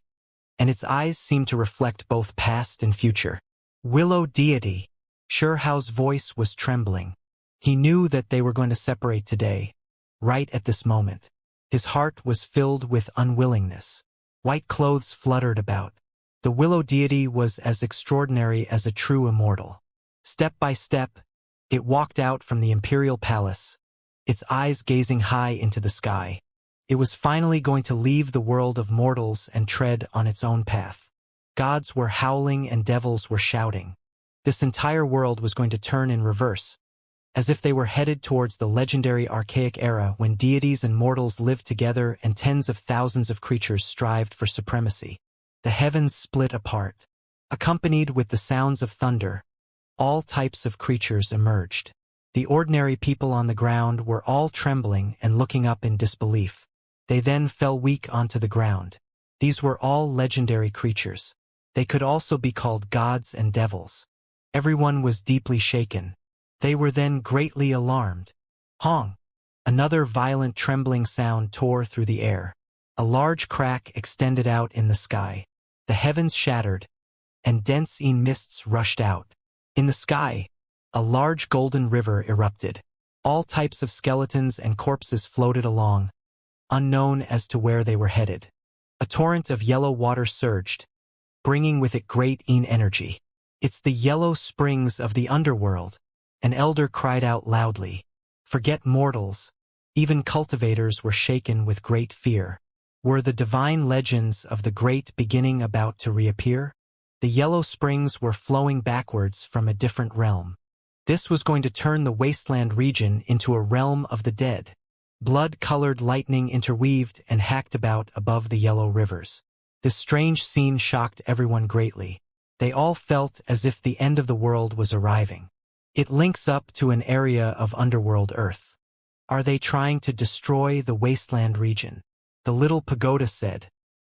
and its eyes seemed to reflect both past and future. Willow Deity. Xianxia's voice was trembling. He knew that they were going to separate today, right at this moment. His heart was filled with unwillingness. White clothes fluttered about. The Willow Deity was as extraordinary as a true immortal. Step by step, it walked out from the imperial palace, its eyes gazing high into the sky. It was finally going to leave the world of mortals and tread on its own path. Gods were howling and devils were shouting. This entire world was going to turn in reverse, as if they were headed towards the legendary archaic era when deities and mortals lived together and tens of thousands of creatures strived for supremacy. The heavens split apart. Accompanied with the sounds of thunder, all types of creatures emerged. The ordinary people on the ground were all trembling and looking up in disbelief. They then fell weak onto the ground. These were all legendary creatures. They could also be called gods and devils. Everyone was deeply shaken. They were then greatly alarmed. Hong! Another violent trembling sound tore through the air. A large crack extended out in the sky. The heavens shattered, and dense mists rushed out. In the sky, a large golden river erupted. All types of skeletons and corpses floated along, unknown as to where they were headed. A torrent of yellow water surged, bringing with it great energy. "It's the yellow springs of the underworld," an elder cried out loudly. Forget mortals. Even cultivators were shaken with great fear. Were the divine legends of the great beginning about to reappear? The yellow springs were flowing backwards from a different realm. This was going to turn the wasteland region into a realm of the dead. Blood-colored lightning interweaved and hacked about above the yellow rivers. This strange scene shocked everyone greatly. They all felt as if the end of the world was arriving. It links up to an area of underworld Earth. Are they trying to destroy the wasteland region? The little pagoda said.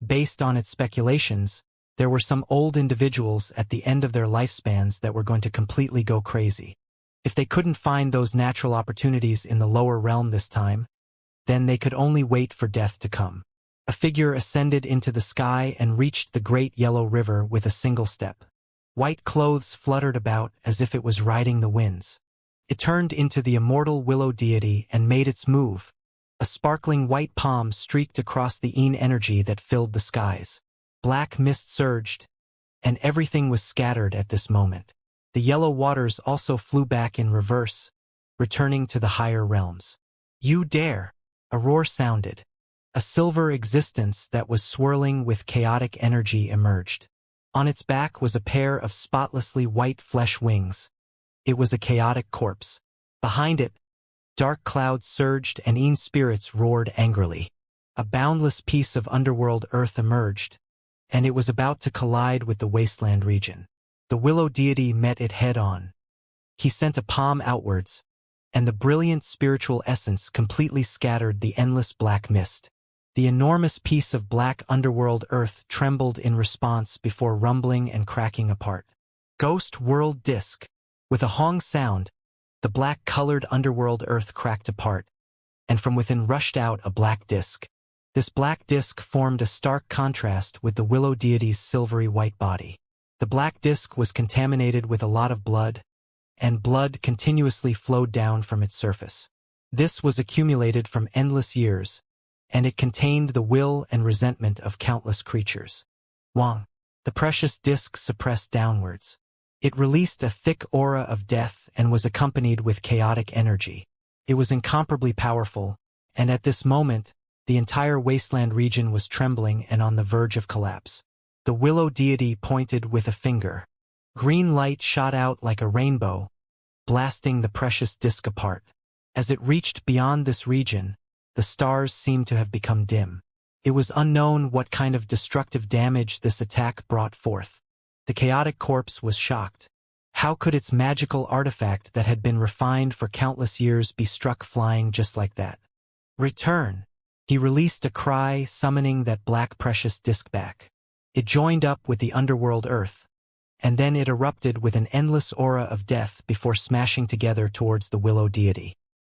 Based on its speculations, there were some old individuals at the end of their lifespans that were going to completely go crazy. If they couldn't find those natural opportunities in the lower realm this time, then they could only wait for death to come. A figure ascended into the sky and reached the great yellow river with a single step. White clothes fluttered about as if it was riding the winds. It turned into the immortal Willow Deity and made its move. A sparkling white palm streaked across the energy that filled the skies. Black mist surged, and everything was scattered at this moment. The yellow waters also flew back in reverse, returning to the higher realms. You dare! A roar sounded. A silver existence that was swirling with chaotic energy emerged. On its back was a pair of spotlessly white flesh wings. It was a chaotic corpse. Behind it, dark clouds surged and Een spirits roared angrily. A boundless piece of underworld earth emerged, and it was about to collide with the wasteland region. The willow deity met it head-on. He sent a palm outwards, and the brilliant spiritual essence completely scattered the endless black mist. The enormous piece of black underworld earth trembled in response before rumbling and cracking apart. Ghost World Disc. With a hong sound, the black-colored underworld earth cracked apart, and from within rushed out a black disc. This black disc formed a stark contrast with the willow deity's silvery white body. The black disc was contaminated with a lot of blood, and blood continuously flowed down from its surface. This was accumulated from endless years, and it contained the will and resentment of countless creatures. Wang. The precious disc suppressed downwards. It released a thick aura of death and was accompanied with chaotic energy. It was incomparably powerful, and at this moment, the entire wasteland region was trembling and on the verge of collapse. The willow deity pointed with a finger. Green light shot out like a rainbow, blasting the precious disc apart. As it reached beyond this region, the stars seemed to have become dim. It was unknown what kind of destructive damage this attack brought forth. The chaotic corpse was shocked. How could its magical artifact that had been refined for countless years be struck flying just like that? Return! He released a cry summoning that black precious disc back. It joined up with the underworld earth, and then it erupted with an endless aura of death before smashing together towards the willow deity.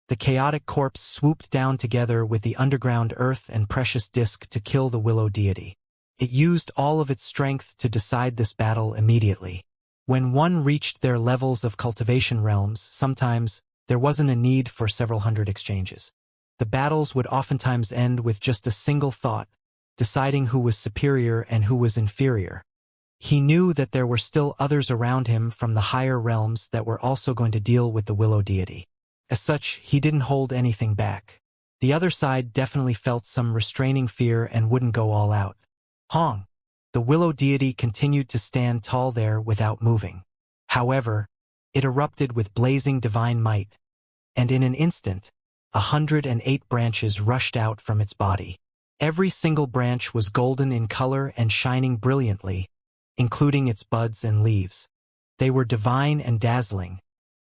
The chaotic corpse swooped down together with the underground earth and precious disc to kill the willow deity. It used all of its strength to decide this battle immediately. When one reached their levels of cultivation realms, sometimes there wasn't a need for several hundred exchanges. The battles would oftentimes end with just a single thought, deciding who was superior and who was inferior. He knew that there were still others around him from the higher realms that were also going to deal with the willow deity. As such, he didn't hold anything back. The other side definitely felt some restraining fear and wouldn't go all out. Hong. The willow deity continued to stand tall there without moving. However, it erupted with blazing divine might, and in an instant, 108 branches rushed out from its body. Every single branch was golden in color and shining brilliantly, including its buds and leaves. They were divine and dazzling,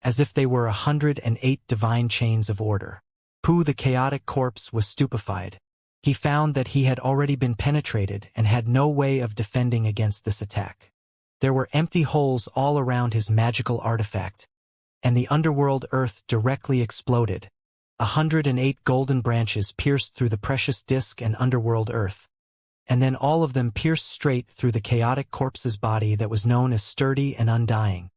as if they were 108 divine chains of order. Pu, the chaotic corpse, was stupefied. He found that he had already been penetrated and had no way of defending against this attack. There were empty holes all around his magical artifact, and the underworld earth directly exploded. 108 golden branches pierced through the precious disc and underworld earth, and then all of them pierced straight through the chaotic corpse's body that was known as sturdy and undying.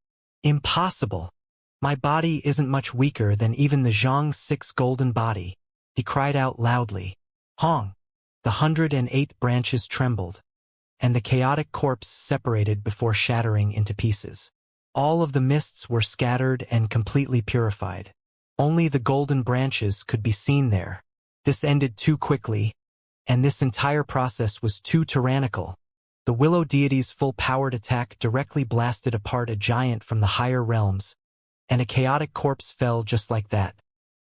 Impossible! My body isn't much weaker than even the Xianxia's golden body, he cried out loudly. Hong! The 108 branches trembled, and the chaotic corpse separated before shattering into pieces. All of the mists were scattered and completely purified. Only the golden branches could be seen there. This ended too quickly, and this entire process was too tyrannical. The willow deity's full-powered attack directly blasted apart a giant from the higher realms, and a chaotic corpse fell just like that.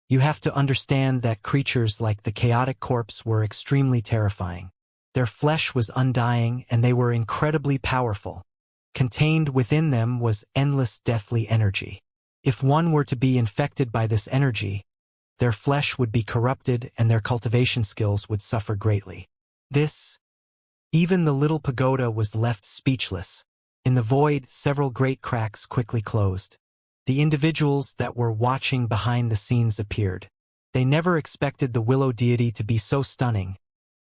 You have to understand that creatures like the chaotic corpse were extremely terrifying. Their flesh was undying and they were incredibly powerful. Contained within them was endless deathly energy. If one were to be infected by this energy, their flesh would be corrupted and their cultivation skills would suffer greatly. Even the little pagoda was left speechless. In the void, several great cracks quickly closed. The individuals that were watching behind the scenes appeared. They never expected the willow deity to be so stunning,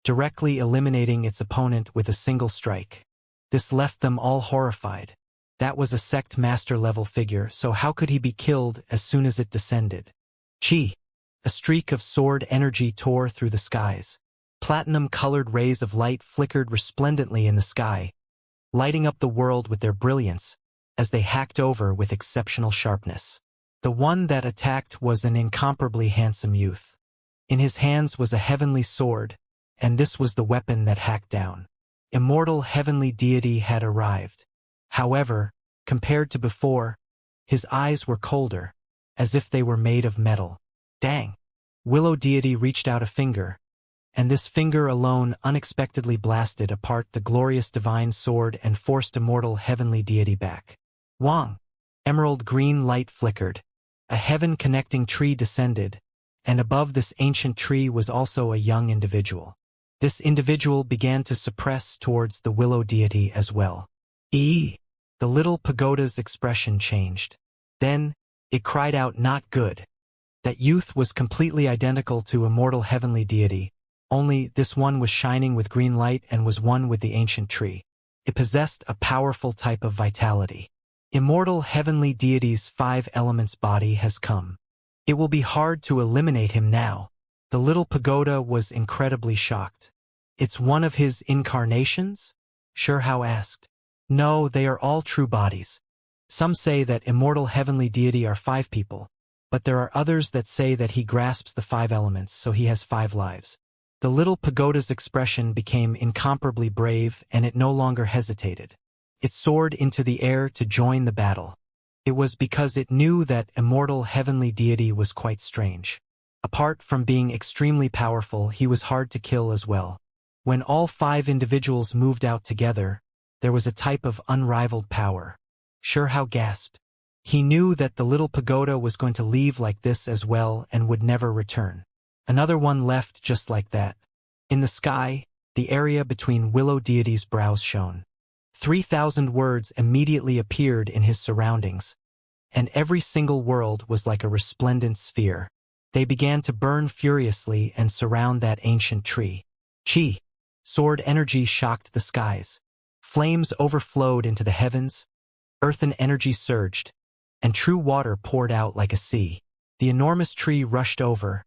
directly eliminating its opponent with a single strike. This left them all horrified. That was a sect master level figure, so how could he be killed as soon as it descended? Chi! A streak of sword energy tore through the skies. Platinum-colored rays of light flickered resplendently in the sky, lighting up the world with their brilliance, as they hacked over with exceptional sharpness. The one that attacked was an incomparably handsome youth. In his hands was a heavenly sword, and this was the weapon that hacked down. Immortal heavenly deity had arrived. However, compared to before, his eyes were colder, as if they were made of metal. Dang! Willow deity reached out a finger, and this finger alone unexpectedly blasted apart the glorious divine sword and forced immortal heavenly deity back. Wang! Emerald green light flickered. A heaven-connecting tree descended, and above this ancient tree was also a young individual. This individual began to suppress towards the willow deity as well. The little pagoda's expression changed. Then, it cried out, "Not good." That youth was completely identical to immortal heavenly deity, only this one was shining with green light and was one with the ancient tree. It possessed a powerful type of vitality. Immortal heavenly deity's 5 elements body has come. It will be hard to eliminate him now. The little pagoda was incredibly shocked. It's one of his incarnations? Xianxia asked. No, they are all true bodies. Some say that immortal heavenly deity are 5 people, but there are others that say that he grasps the 5 elements, so he has 5 lives. The little pagoda's expression became incomparably brave, and it no longer hesitated. It soared into the air to join the battle. It was because it knew that immortal heavenly deity was quite strange. Apart from being extremely powerful, he was hard to kill as well. When all 5 individuals moved out together, there was a type of unrivaled power. Xianxia gasped. He knew that the little pagoda was going to leave like this as well and would never return. Another one left just like that. In the sky, the area between willow deity's brows shone. 3,000 words immediately appeared in his surroundings, and every single world was like a resplendent sphere. They began to burn furiously and surround that ancient tree. Chi! Sword energy shocked the skies. Flames overflowed into the heavens, earthen energy surged, and true water poured out like a sea. The enormous tree rushed over,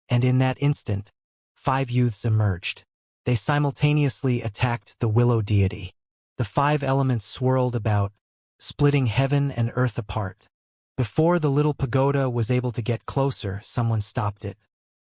and in that instant, 5 youths emerged. They simultaneously attacked the willow deity. The 5 elements swirled about, splitting heaven and earth apart. Before the little pagoda was able to get closer, someone stopped it.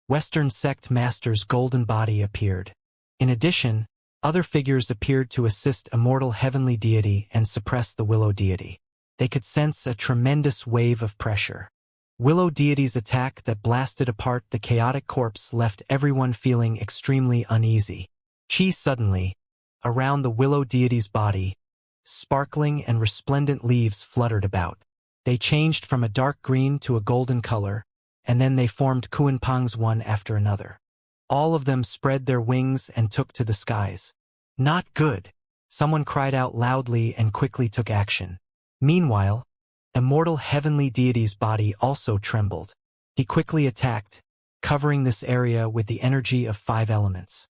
Western sect master's golden body appeared. In addition, other figures appeared to assist immortal heavenly deity and suppress the willow deity. They could sense a tremendous wave of pressure. Willow deity's attack that blasted apart the chaotic corpse left everyone feeling extremely uneasy. Chi suddenly, around the willow deity's body, sparkling and resplendent leaves fluttered about. They changed from a dark green to a golden color, and then they formed kuanpangs one after another. All of them spread their wings and took to the skies. Not good! Someone cried out loudly and quickly took action. Meanwhile, immortal heavenly deity's body also trembled. He quickly attacked, covering this area with the energy of 5 elements.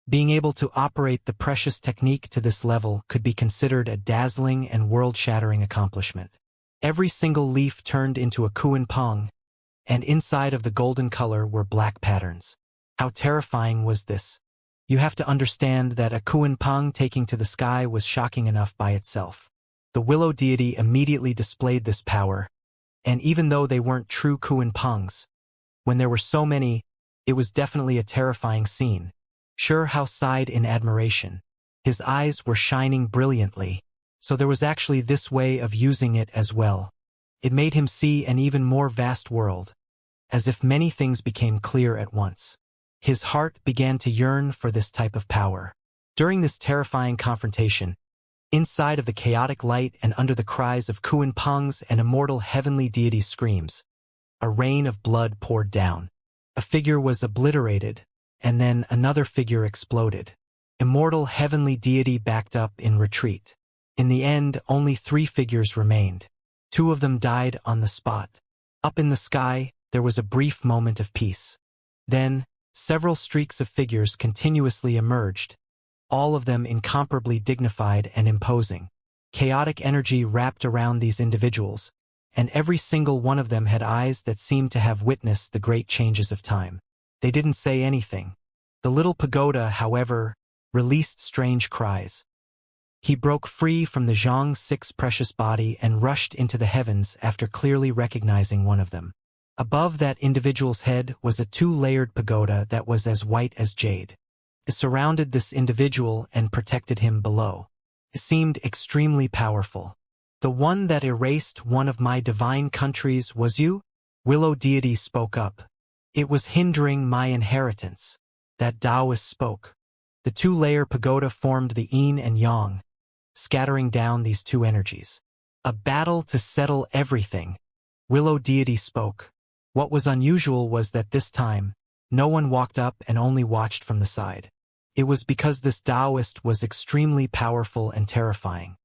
Being able to operate the precious technique to this level could be considered a dazzling and world-shattering accomplishment. Every single leaf turned into a kuanpang, and inside of the golden color were black patterns. How terrifying was this? You have to understand that a kuanpang taking to the sky was shocking enough by itself. The willow deity immediately displayed this power, and even though they weren't true kuanpangs, when there were so many, it was definitely a terrifying scene. Xianxia sighed in admiration. His eyes were shining brilliantly, so there was actually this way of using it as well. It made him see an even more vast world, as if many things became clear at once. His heart began to yearn for this type of power. During this terrifying confrontation, inside of the chaotic light and under the cries of kuanpangs and immortal heavenly deity's screams, a rain of blood poured down. A figure was obliterated, and then another figure exploded. Immortal heavenly deity backed up in retreat. In the end, only 3 figures remained. 2 of them died on the spot. Up in the sky, there was a brief moment of peace. Then, several streaks of figures continuously emerged, all of them incomparably dignified and imposing. Chaotic energy wrapped around these individuals, and every single one of them had eyes that seemed to have witnessed the great changes of time. They didn't say anything. The little pagoda, however, released strange cries. He broke free from the Xianxia's precious body and rushed into the heavens after clearly recognizing one of them. Above that individual's head was a two-layered pagoda that was as white as jade. It surrounded this individual and protected him below. It seemed extremely powerful. "The one that erased one of my divine countries was you?" Willow deity spoke up. "It was hindering my inheritance." That Taoist spoke. The two-layer pagoda formed the yin and yang, scattering down these two energies. "A battle to settle everything." Willow deity spoke. What was unusual was that this time, no one walked up and only watched from the side. It was because this Taoist was extremely powerful and terrifying.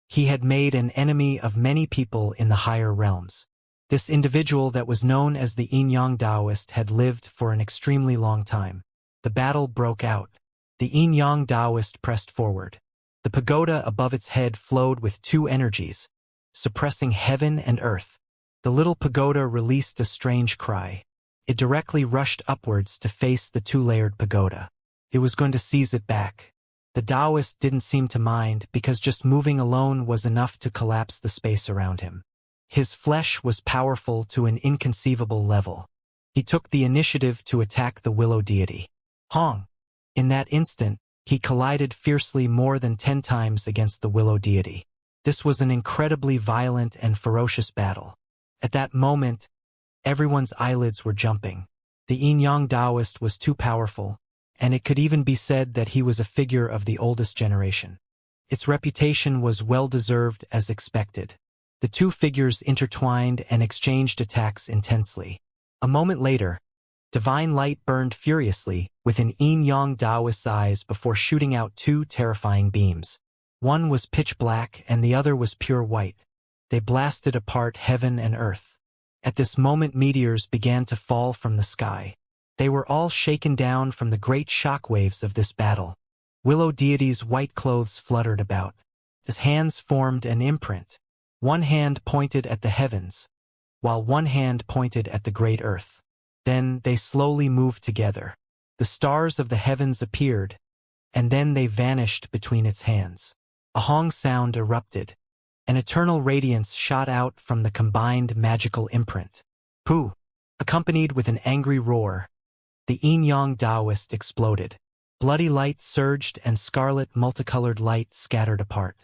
He had made an enemy of many people in the higher realms. This individual that was known as the Yin-Yang Taoist had lived for an extremely long time. The battle broke out. The Yin-Yang Taoist pressed forward. The pagoda above its head flowed with two energies, suppressing heaven and earth. The little pagoda released a strange cry. It directly rushed upwards to face the two-layered pagoda. It was going to seize it back. The Taoist didn't seem to mind because just moving alone was enough to collapse the space around him. His flesh was powerful to an inconceivable level. He took the initiative to attack the willow deity. Hong! In that instant, he collided fiercely more than 10 times against the willow deity. This was an incredibly violent and ferocious battle. At that moment, everyone's eyelids were jumping. The Yin-Yang Taoist was too powerful, and it could even be said that he was a figure of the oldest generation. Its reputation was well-deserved as expected. The two figures intertwined and exchanged attacks intensely. A moment later, divine light burned furiously within Yin-Yang Taoist's eyes before shooting out two terrifying beams. One was pitch black and the other was pure white. They blasted apart heaven and earth. At this moment, meteors began to fall from the sky. They were all shaken down from the great shockwaves of this battle. Willow deity's white clothes fluttered about. His hands formed an imprint. One hand pointed at the heavens, while one hand pointed at the great earth. Then they slowly moved together. The stars of the heavens appeared, and then they vanished between its hands. A Hong sound erupted. An eternal radiance shot out from the combined magical imprint. Pooh! Accompanied with an angry roar, the Yin-Yang Taoist exploded. Bloody light surged and scarlet multicolored light scattered apart.